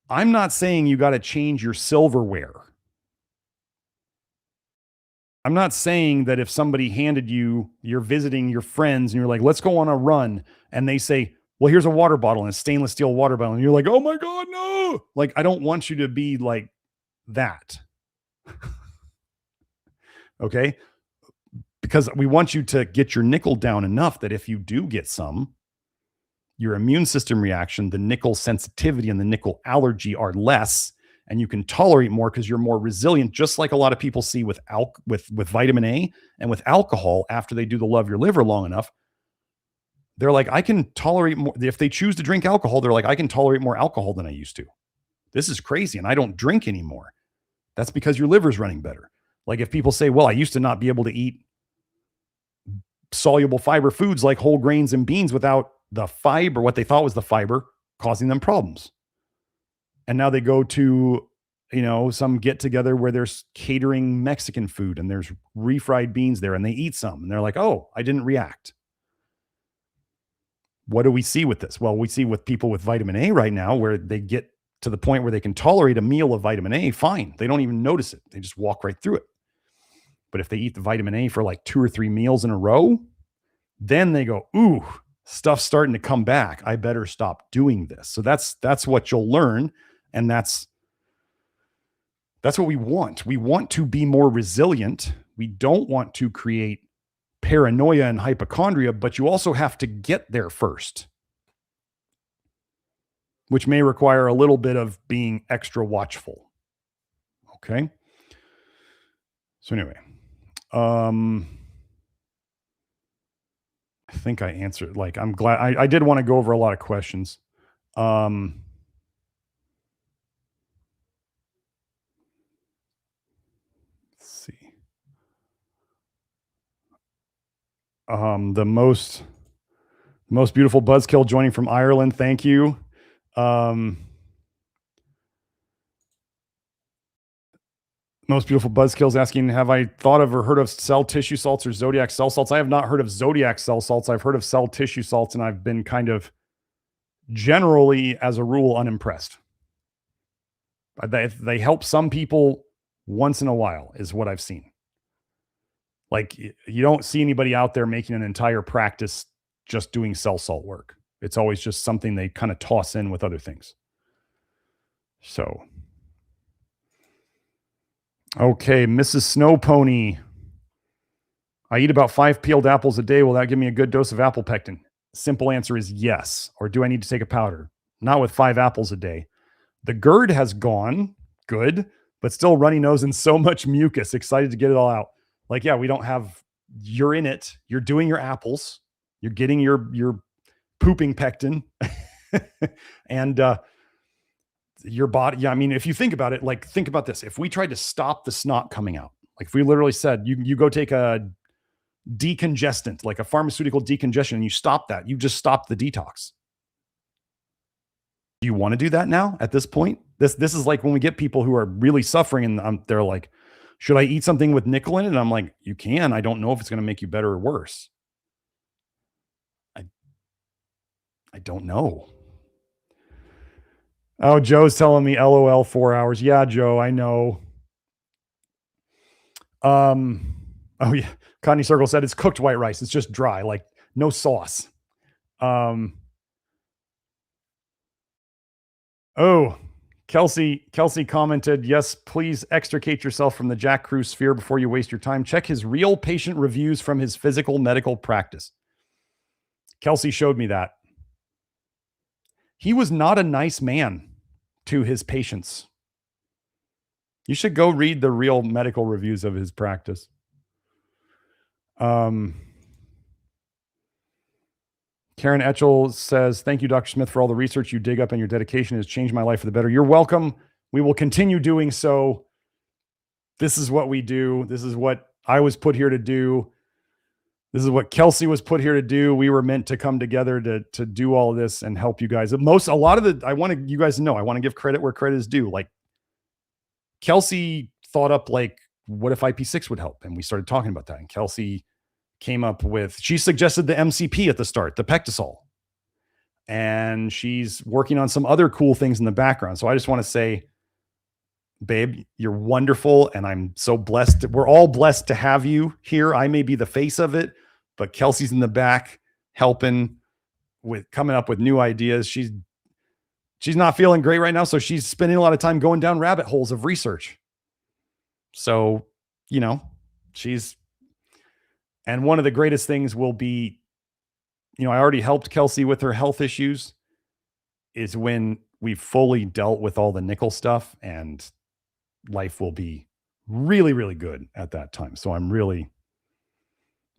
I'm not saying you got to change your silverware. I'm not saying that if somebody handed you're visiting your friends and you're like, let's go on a run, and they say, well, here's a water bottle, and a stainless steel water bottle, and you're like, oh my God, no. Like, I don't want you to be like that. Okay? Because we want you to get your nickel down enough that if you do get some, your immune system reaction, the nickel sensitivity and the nickel allergy are less, and you can tolerate more because you're more resilient, just like a lot of people see with vitamin A and with alcohol. After they do the Love Your Liver long enough, they're like, I can tolerate more. If they choose to drink alcohol, they're like, I can tolerate more alcohol than I used to. This is crazy, and I don't drink anymore. That's because your liver's running better. Like, if people say, well, I used to not be able to eat soluble fiber foods like whole grains and beans without the fiber, what they thought was the fiber, causing them problems. And now they go to, some get together where there's catering Mexican food and there's refried beans there, and they eat some and they're like, oh, I didn't react. What do we see with this? Well, we see with people with vitamin A right now, where they get to the point where they can tolerate a meal of vitamin A, fine. They don't even notice it. They just walk right through it. But if they eat the vitamin A for like 2 or 3 meals in a row, then they go, ooh, stuff's starting to come back. I better stop doing this. So that's what you'll learn. And that's what we want. We want to be more resilient. We don't want to create paranoia and hypochondria, but you also have to get there first, which may require a little bit of being extra watchful. Okay. So anyway, I think I answered, like, I'm glad I did want to go over a lot of questions. Let's see. The most beautiful buzzkill joining from Ireland. Thank you. Most beautiful buzzkills asking, have I thought of or heard of cell tissue salts or zodiac cell salts? I have not heard of zodiac cell salts. I've heard of cell tissue salts, and I've been kind of generally, as a rule, unimpressed. They help some people once in a while, is what I've seen. Like, you don't see anybody out there making an entire practice just doing cell salt work. It's always just something they kind of toss in with other things. So, okay, Mrs. Snow Pony. I eat about 5 peeled apples a day. Will that give me a good dose of apple pectin? Simple answer is yes. Or do I need to take a powder? Not with 5 apples a day. The GERD has gone, good, but still runny nose and so much mucus. Excited to get it all out. Like, yeah, we don't have, you're in it. You're doing your apples. You're getting your pooping pectin. And your body, yeah, I mean, if you think about it, like, think about this. If we tried to stop the snot coming out, like if we literally said, you go take a decongestant, like a pharmaceutical decongestion, and you stop that, you just stop the detox. Do you want to do that now at this point? This is like when we get people who are really suffering and they're like, should I eat something with nickel in it? And I'm like, you can. I don't know if it's going to make you better or worse. I don't know. Oh, Joe's telling me LOL 4 hours. Yeah, Joe, I know. Oh yeah. Connie Circle said it's cooked white rice. It's just dry, like no sauce. Oh, Kelsey commented, yes, please extricate yourself from the Jack Crew sphere before you waste your time. Check his real patient reviews from his physical medical practice. Kelsey showed me that. He was not a nice man to his patients. You should go read the real medical reviews of his practice. Karen Etchell says, thank you, Dr. Smith, for all the research you dig up, and your dedication has changed my life for the better. You're welcome. We will continue doing so. This is what we do. This is what I was put here to do. This is what Kelsey was put here to do. We were meant to come together to do all of this and help you guys. I want you guys to know, I want to give credit where credit is due. Like, Kelsey thought up, like, what if IP6 would help? And we started talking about that. And Kelsey came up with, she suggested the MCP at the start, the PectaSol. And she's working on some other cool things in the background. So I just want to say, babe, you're wonderful. And I'm so blessed. We're all blessed to have you here. I may be the face of it, but Kelsey's in the back helping with coming up with new ideas. She's not feeling great right now. So she's spending a lot of time going down rabbit holes of research. So, you know, and one of the greatest things will be, you know, I already helped Kelsey with her health issues, is when we've fully dealt with all the nickel stuff, and life will be really, really good at that time. So I'm really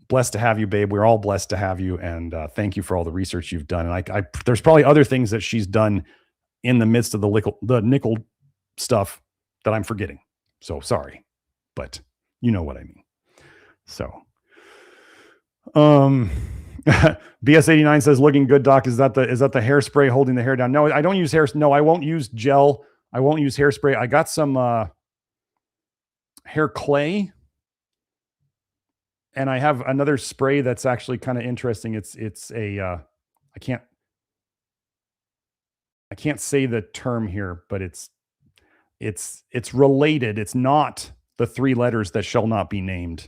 blessed to have you, babe. We're all blessed to have you. And thank you for all the research you've done. And there's probably other things that she's done in the midst of the nickel stuff that I'm forgetting. So sorry, but you know what I mean. So, BS89 says, looking good, doc. Is that the hairspray holding the hair down? No, I don't use hair. No, I won't use gel. I won't use hairspray. I got some hair clay, and I have another spray that's actually kind of interesting. It's a I can't say the term here, but it's related. It's not the 3 letters that shall not be named,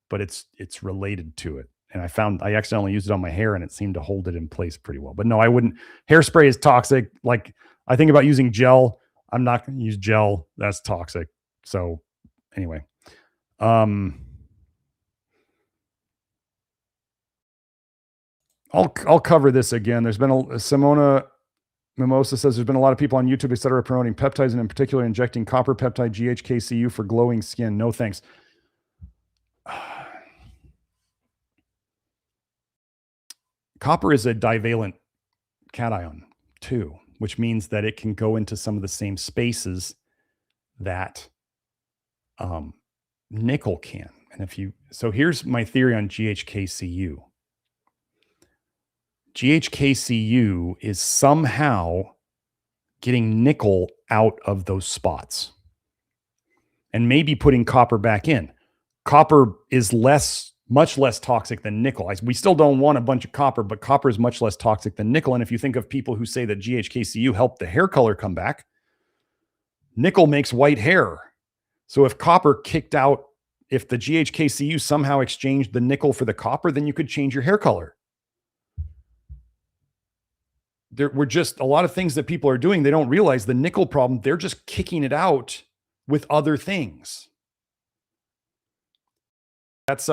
but it's related to it. And I accidentally used it on my hair, and it seemed to hold it in place pretty well. But no, I wouldn't. Hairspray is toxic. Like, I think about using gel. I'm not going to use gel. That's toxic. So anyway, I'll cover this again. There's been Simona Mimosa says there's been a lot of people on YouTube, et cetera, promoting peptides, and in particular injecting copper peptide GHK-Cu for glowing skin. No thanks. Copper is a divalent cation too, which means that it can go into some of the same spaces that nickel can. And so here's my theory on GHK-Cu. GHK-Cu is somehow getting nickel out of those spots and maybe putting copper back in. Copper is much less toxic than nickel. We still don't want a bunch of copper, but copper is much less toxic than nickel. And if you think of people who say that GHK-Cu helped the hair color come back, nickel makes white hair. So if copper kicked out, if the GHK-Cu somehow exchanged the nickel for the copper, then you could change your hair color. there were just a lot of things that people are doing. They don't realize the nickel problem. They're just kicking it out with other things. That's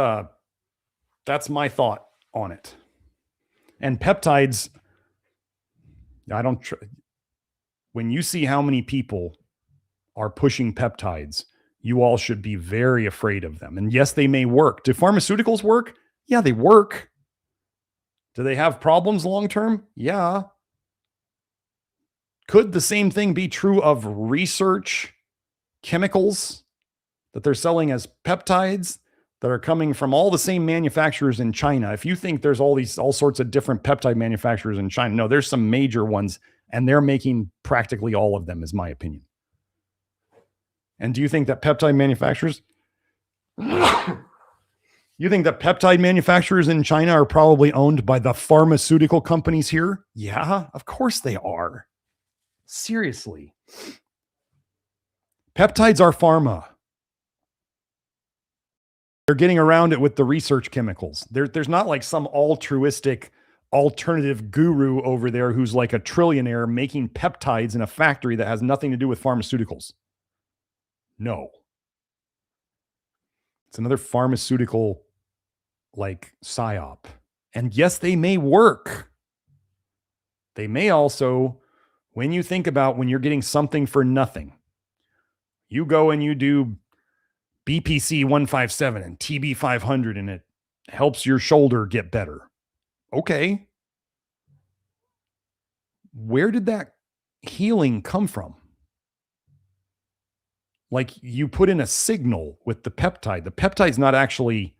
my thought on it. And peptides, when you see how many people are pushing peptides, you all should be very afraid of them. And yes, they may work. Do pharmaceuticals work? Yeah, they work. Do they have problems long-term? Yeah. Could the same thing be true of research chemicals that they're selling as peptides that are coming from all the same manufacturers in China? If you think there's all sorts of different peptide manufacturers in China, no, there's some major ones, and they're making practically all of them, is my opinion. And do you think that peptide manufacturers in China are probably owned by the pharmaceutical companies here? Yeah, of course they are. Seriously. Peptides are pharma. They're getting around it with the research chemicals. There's not like some altruistic alternative guru over there who's like a trillionaire making peptides in a factory that has nothing to do with pharmaceuticals. No. It's another pharmaceutical like psyop. And yes, they may work. They may also, when you think about when you're getting something for nothing, you go and you do BPC 157 and TB 500 and it helps your shoulder get better. Okay. Where did that healing come from? Like you put in a signal with the peptide. The peptide's not actually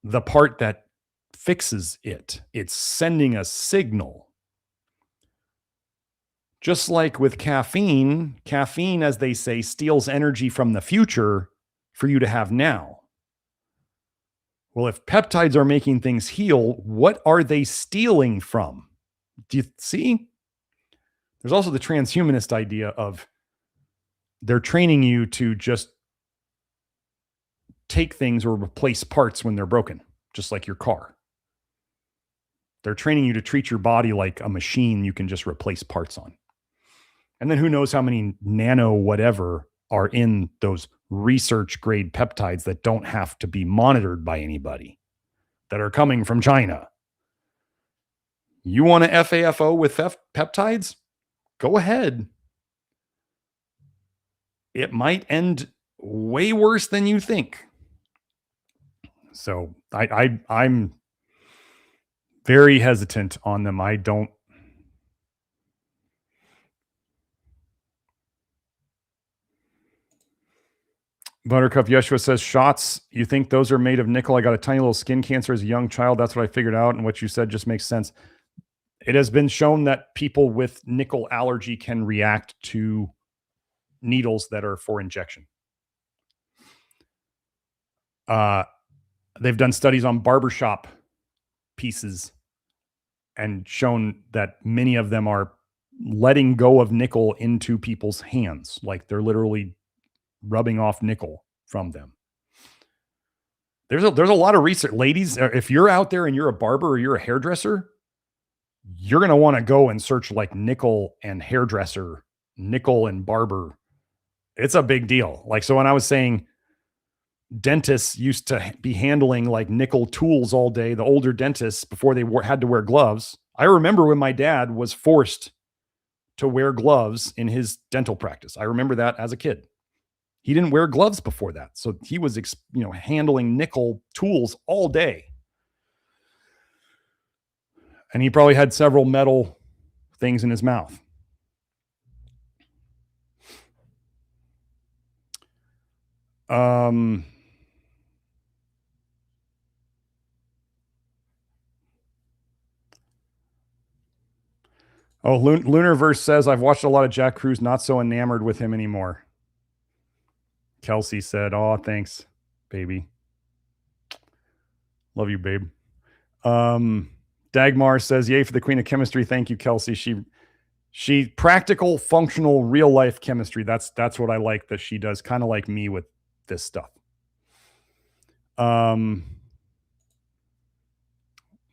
the part that fixes it. It's sending a signal. Just like with caffeine, as they say, steals energy from the future for you to have now. Well, if peptides are making things heal, what are they stealing from? Do you see? There's also the transhumanist idea of they're training you to just take things or replace parts when they're broken, just like your car. They're training you to treat your body like a machine you can just replace parts on. And then who knows how many nano whatever are in those research grade peptides that don't have to be monitored by anybody, that are coming from China. You want to FAFO with peptides? Go ahead. It might end way worse than you think. So I'm very hesitant on them. I don't. Buttercup Yeshua says, shots, you think those are made of nickel? I got a tiny little skin cancer as a young child. That's what I figured out. And what you said just makes sense. It has been shown that people with nickel allergy can react to needles that are for injection. They've done studies on barbershop pieces and shown that many of them are letting go of nickel into people's hands. Like they're literally rubbing off nickel from them. There's a lot of research. Ladies, if you're out there and you're a barber or you're a hairdresser, you're going to want to go and search like nickel and hairdresser, nickel and barber. It's a big deal. Like, so when I was saying dentists used to be handling like nickel tools all day, the older dentists before they had to wear gloves. I remember when my dad was forced to wear gloves in his dental practice. I remember that as a kid. He didn't wear gloves before that. So he was, handling nickel tools all day. And he probably had several metal things in his mouth. Lunarverse says, I've watched a lot of Jack Cruz, not so enamored with him anymore. Kelsey said, oh, thanks, baby. Love you, babe. Dagmar says, yay for the queen of chemistry. Thank you, Kelsey. She practical, functional, real life chemistry. That's what I like that she does, kind of like me with this stuff.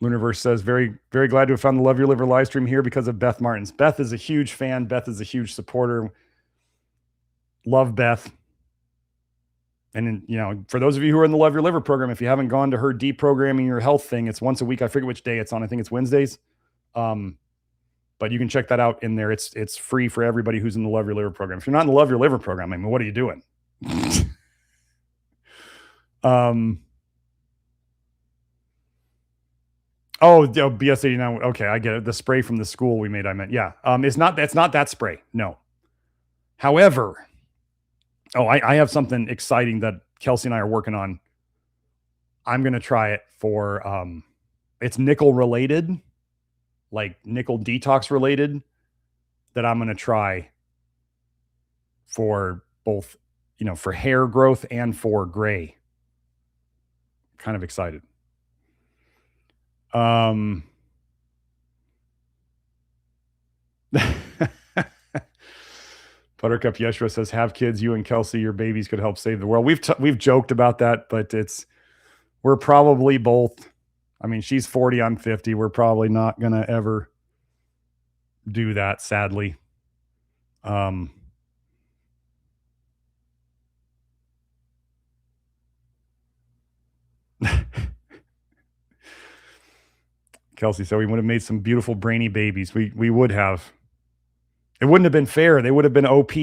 Lunarverse says, very, very glad to have found the Love Your Liver live stream here because of Beth Martins. Beth is a huge fan. Beth is a huge supporter. Love Beth. And, you know, for those of you who are in the Love Your Liver program, if you haven't gone to her deprogramming your health thing, it's once a week. I forget which day it's on. I think it's Wednesdays. But you can check that out in there. It's free for everybody who's in the Love Your Liver program. If you're not in the Love Your Liver program, I mean, what are you doing? Oh, BS89. Okay, I get it. The spray from the school we made, I meant. Yeah. It's not that spray. No. However, I have something exciting that Kelsey and I are working on. I'm going to try it for, it's nickel related, like nickel detox related, that I'm going to try for both, you know, for hair growth and for gray. Kind of excited. Buttercup Yeshua says, have kids, you and Kelsey, your babies could help save the world. We've joked about that, but we're probably both, I mean, she's 40, I'm 50. We're probably not going to ever do that, sadly. Kelsey said we would have made some beautiful brainy babies. We would have. It wouldn't have been fair. They would have been OP.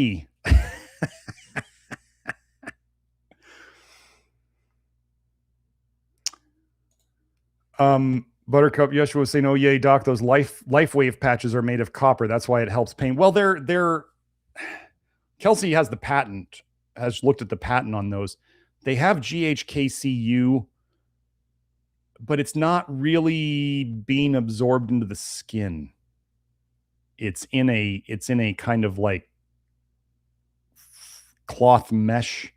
Buttercup Yeshua was saying, oh yay, doc, those life wave patches are made of copper. That's why it helps pain. Well, they're Kelsey has looked at the patent on those. They have GHK-Cu, but it's not really being absorbed into the skin. It's in a kind of like cloth mesh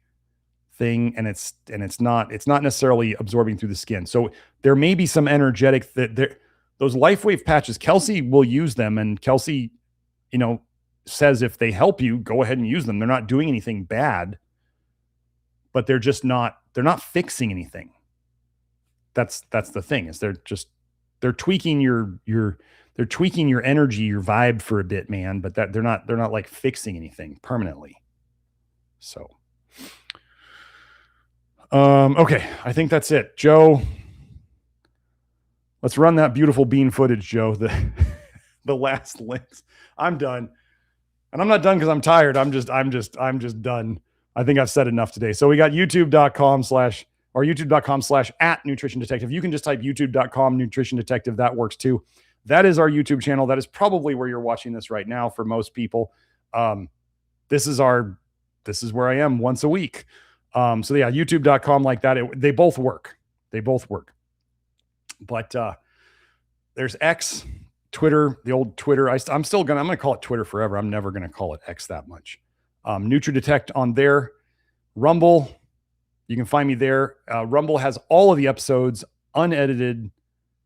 thing, and it's not necessarily absorbing through the skin. So there may be some energetic those LifeWave patches. Kelsey will use them, and Kelsey, you know, says if they help you, go ahead and use them. They're not doing anything bad, but they're not fixing anything. That's the thing, is they're tweaking they're tweaking your energy, your vibe for a bit, man, but they're not like fixing anything permanently. So, okay. I think that's it, Joe. Let's run that beautiful bean footage, Joe. The last links. I'm done. And I'm not done because I'm tired. I'm just done. I think I've said enough today. So we got youtube.com/@nutrition detective. You can just type youtube.com nutrition detective. That works too. That is our YouTube channel. That is probably where you're watching this right now for most people. This is where I am once a week. So yeah, youtube.com like that. They both work. But there's X, Twitter, the old Twitter. I'm going to call it Twitter forever. I'm never going to call it X that much. NutriDetect on there. Rumble, you can find me there. Rumble has all of the episodes unedited,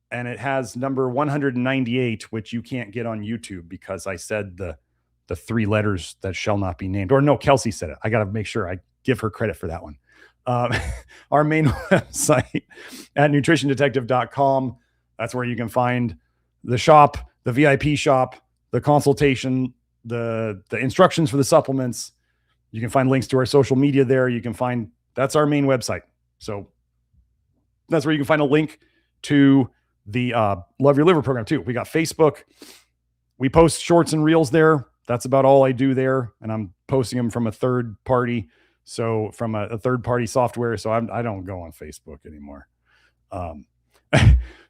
and it has number 198, which you can't get on YouTube because I said the three letters that shall not be named. Or no, Kelsey said it. I got to make sure I give her credit for that one. Our main website at nutritiondetective.com. That's where you can find the shop, the VIP shop, the consultation, the instructions for the supplements. You can find links to our social media there. That's our main website. So that's where you can find a link to the Love Your Liver program too. We got Facebook. We post shorts and reels there. That's about all I do there. And I'm posting them from a third party. So from a third party software. So I don't go on Facebook anymore.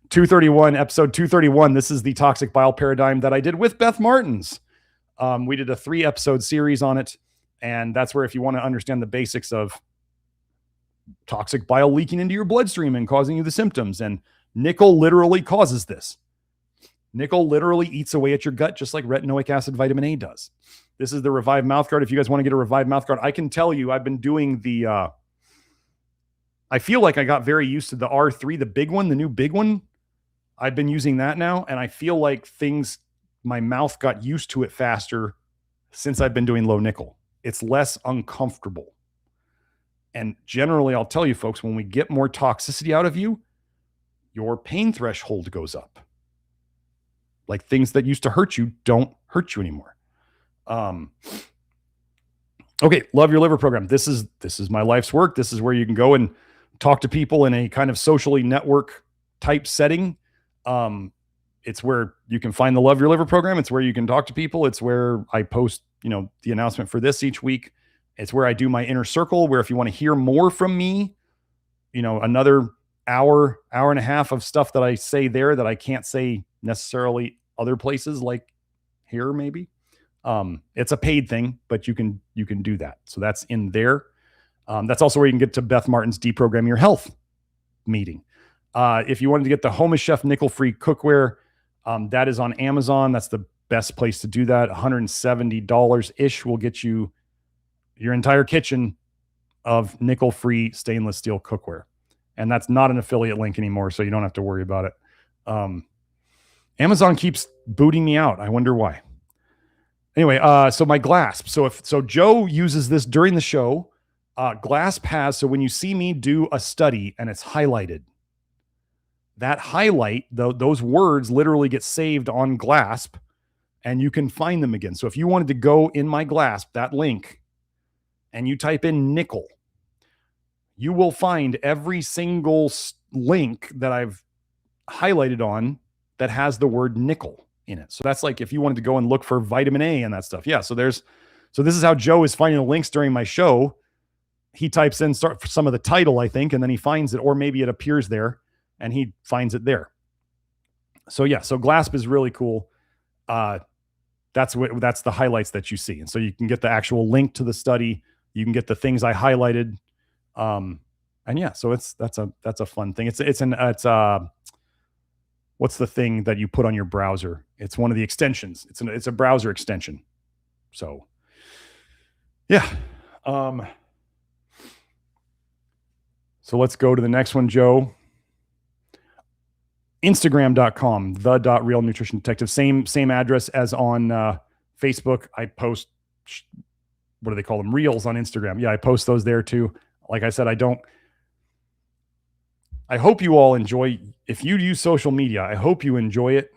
231, episode 231. This is the toxic bile paradigm that I did with Beth Martins. We did a 3-episode series on it. And that's where, if you want to understand the basics of toxic bile leaking into your bloodstream and causing you the symptoms, and nickel literally causes this. Nickel literally eats away at your gut, just like retinoic acid, vitamin A does. This is the Revive Mouthguard. If you guys want to get a Revive Mouthguard, I can tell you, I've been doing I feel like I got very used to the R3, the big one, the new big one. I've been using that now, and I feel like my mouth got used to it faster since I've been doing low nickel. It's less uncomfortable. And generally, I'll tell you folks, when we get more toxicity out of you, your pain threshold goes up. Like things that used to hurt you don't hurt you anymore. Okay, Love Your Liver program. This is my life's work. This is where you can go and talk to people in a kind of socially network type setting. It's where you can find the Love Your Liver program. It's where you can talk to people. It's where I post, the announcement for this each week. It's where I do my inner circle, where if you want to hear more from me, another hour and a half of stuff that I say there that I can't say necessarily other places like here, maybe. It's a paid thing, but you can do that. So that's in there. That's also where you can get to Beth Martin's Deprogram Your Health meeting. If you wanted to get the Home Chef nickel-free cookware, that is on Amazon. That's the best place to do that. $170-ish will get you your entire kitchen of nickel-free stainless steel cookware. And that's not an affiliate link anymore, so you don't have to worry about it. Amazon keeps booting me out. I wonder why. Anyway, so my GLASP. So Joe uses this during the show. GLASP has, so when you see me do a study and it's highlighted, that highlight, those words literally get saved on GLASP and you can find them again. So if you wanted to go in my GLASP, that link, and you type in nickel, you will find every single link that I've highlighted on that has the word nickel in it. So that's like if you wanted to go and look for vitamin A and that stuff. Yeah. So this is how Joe is finding the links during my show. He types in some of the title, I think, and then he finds it, or maybe it appears there and he finds it there. So yeah, so GLASP is really cool. That's the highlights that you see. And so you can get the actual link to the study. You can get the things I highlighted. And yeah, so that's a fun thing. What's the thing that you put on your browser? It's one of the extensions. It's a browser extension. So yeah. So let's go to the next one, Joe. Instagram.com, the.real nutrition detective. Same address as on Facebook. I post, what do they call them? Reels on Instagram. Yeah, I post those there too. Like I said, I hope you all enjoy, if you use social media, I hope you enjoy it.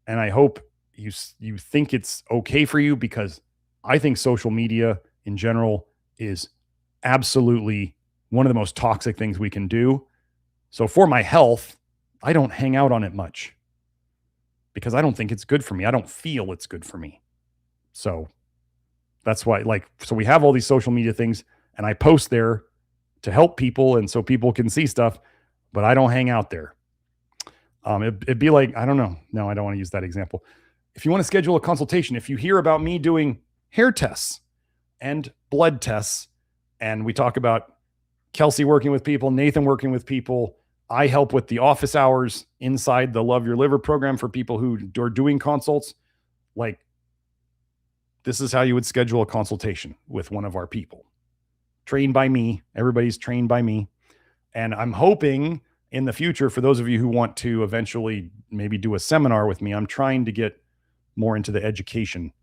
And I hope you think it's okay for you, because I think social media in general is absolutely one of the most toxic things we can do. So for my health, I don't hang out on it much because I don't think it's good for me. I don't feel it's good for me. So that's why, so we have all these social media things and I post there to help people. And so people can see stuff, but I don't hang out there. It'd be like, I don't know. No, I don't want to use that example. If you want to schedule a consultation, if you hear about me doing hair tests and blood tests, and we talk about Kelsey working with people, Nathan working with people, I help with the office hours inside the Love Your Liver program for people who are doing consults. This is how you would schedule a consultation with one of our people. Trained by me. Everybody's trained by me. And I'm hoping in the future, for those of you who want to eventually maybe do a seminar with me, I'm trying to get more into the education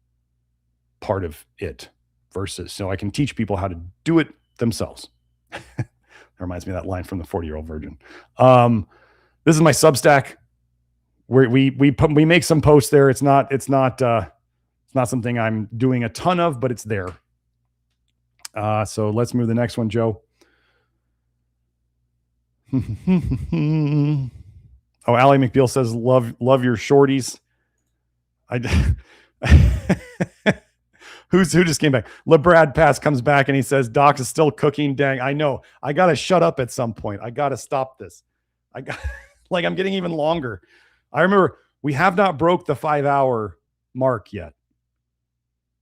part of it versus so I can teach people how to do it themselves. That reminds me of that line from the 40-Year-Old Virgin. This is my Substack where we make some posts there. It's not something I'm doing a ton of, but it's there. So let's move to the next one, Joe. Oh, Allie McBeal says, love your shorties. Who just came back? LeBrad Pass comes back and he says, Doc is still cooking. Dang, I know. I got to shut up at some point. I got to stop this. I'm getting even longer. I remember we have not broke the 5-hour mark yet.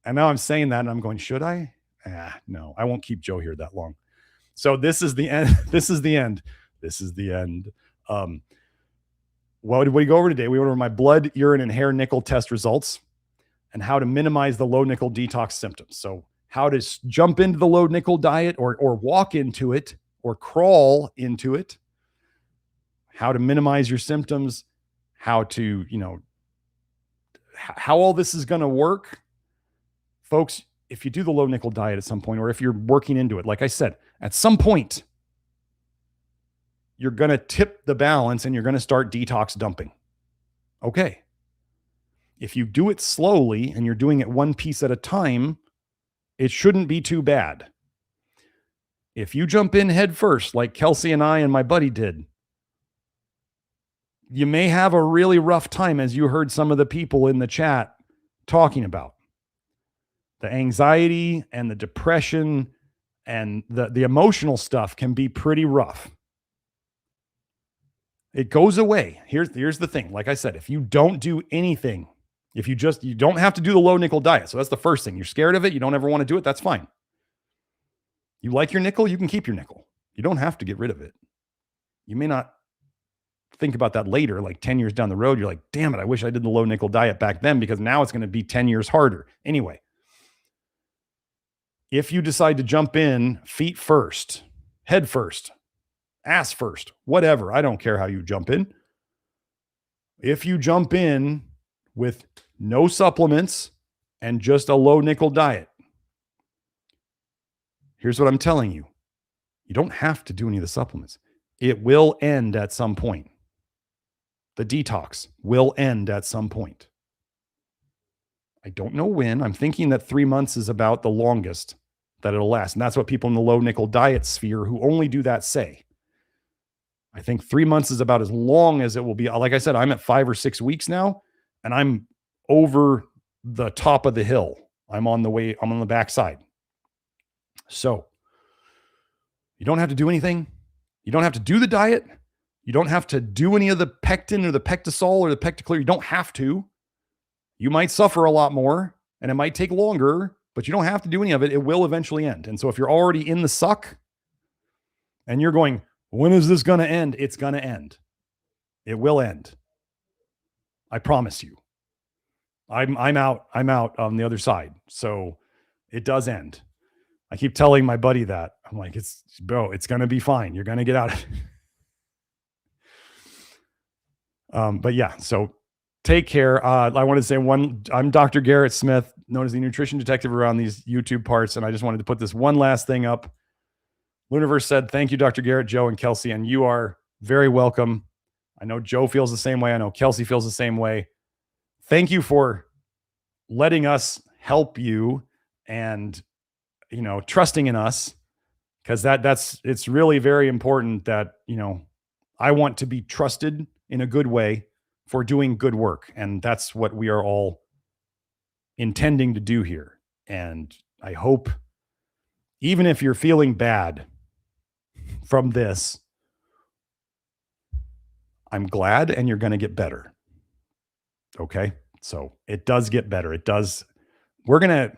And now I'm saying that and I'm going, should I? No, I won't keep Joe here that long. So this is the end. This is the end. This is the end. What did we go over today? We went over my blood, urine, and hair nickel test results and how to minimize the low nickel detox symptoms. So how to jump into the low nickel diet or walk into it or crawl into it, how to minimize your symptoms, how to, how all this is going to work. Folks, if you do the low nickel diet at some point, or if you're working into it, like I said, at some point, you're going to tip the balance and you're going to start detox dumping. Okay. If you do it slowly and you're doing it one piece at a time, it shouldn't be too bad. If you jump in head first, like Kelsey and I and my buddy did, you may have a really rough time, as you heard some of the people in the chat talking about. The anxiety and the depression and the emotional stuff can be pretty rough. It goes away. Here's the thing. Like I said, if you don't do anything, if you don't have to do the low nickel diet. So that's the first thing. You're scared of it. You don't ever want to do it. That's fine. You like your nickel, you can keep your nickel. You don't have to get rid of it. You may not think about that later, like 10 years down the road. You're like, damn it, I wish I did the low nickel diet back then, because now it's going to be 10 years harder. Anyway, if you decide to jump in feet first, head first, ass first, whatever, I don't care how you jump in. If you jump in with no supplements and just a low nickel diet, here's what I'm telling you. You don't have to do any of the supplements. It will end at some point. The detox will end at some point. I don't know when. I'm thinking that 3 months is about the longest that it'll last. And that's what people in the low nickel diet sphere who only do that say. I think 3 months is about as long as it will be. Like I said, I'm at 5 or 6 weeks now, and I'm over the top of the hill. I'm on the backside. So you don't have to do anything. You don't have to do the diet. You don't have to do any of the pectin or the PectaSol or the PectaClear. You don't have to. You might suffer a lot more and it might take longer, but you don't have to do any of it. It will eventually end. And so if you're already in the suck and you're going, when is this going to end? It's going to end. It will end. I promise you. I'm out on the other side. So it does end. I keep telling my buddy that. I'm like, it's going to be fine. You're going to get out of it. But yeah, so take care. I wanted to say I'm Dr. Garrett Smith, known as the nutrition detective around these YouTube parts. And I just wanted to put this one last thing up. Luniverse said, thank you, Dr. Garrett, Joe, and Kelsey. And you are very welcome. I know Joe feels the same way. I know Kelsey feels the same way. Thank you for letting us help you and, trusting in us, because it's really very important that, I want to be trusted in a good way for doing good work. And that's what we are all intending to do here. And I hope, even if you're feeling bad from this, I'm glad, and you're going to get better. Okay. So it does get better. It does. Let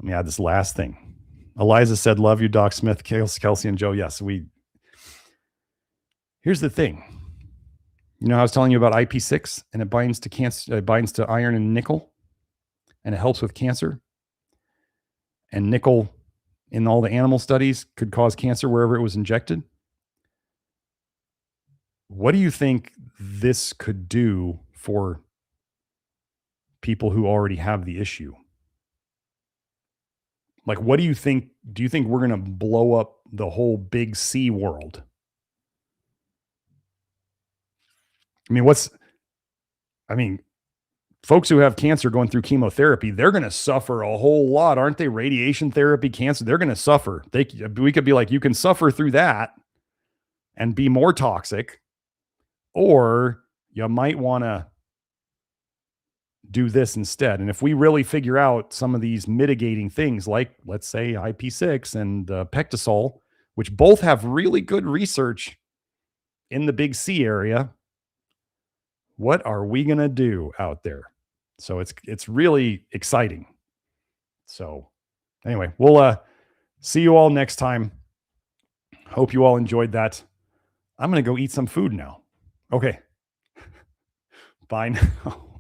me add this last thing. Eliza said, love you, Doc Smith, Kelsey, and Joe. Yes, here's the thing. I was telling you about IP6, and it binds to cancer, it binds to iron and nickel, and it helps with cancer. And nickel in all the animal studies could cause cancer wherever it was injected. What do you think this could do for people who already have the issue? Like, what do you think? Do you think we're going to blow up the whole big C world? Folks who have cancer going through chemotherapy, they're going to suffer a whole lot, aren't they? Radiation therapy, cancer, they're going to suffer. We could be like, you can suffer through that and be more toxic, or you might want to do this instead. And if we really figure out some of these mitigating things, like let's say IP6 and PectaSol, which both have really good research in the big C area, what are we going to do out there? So it's really exciting. So anyway, we'll see you all next time. Hope you all enjoyed that. I'm going to go eat some food now. Okay. Bye now.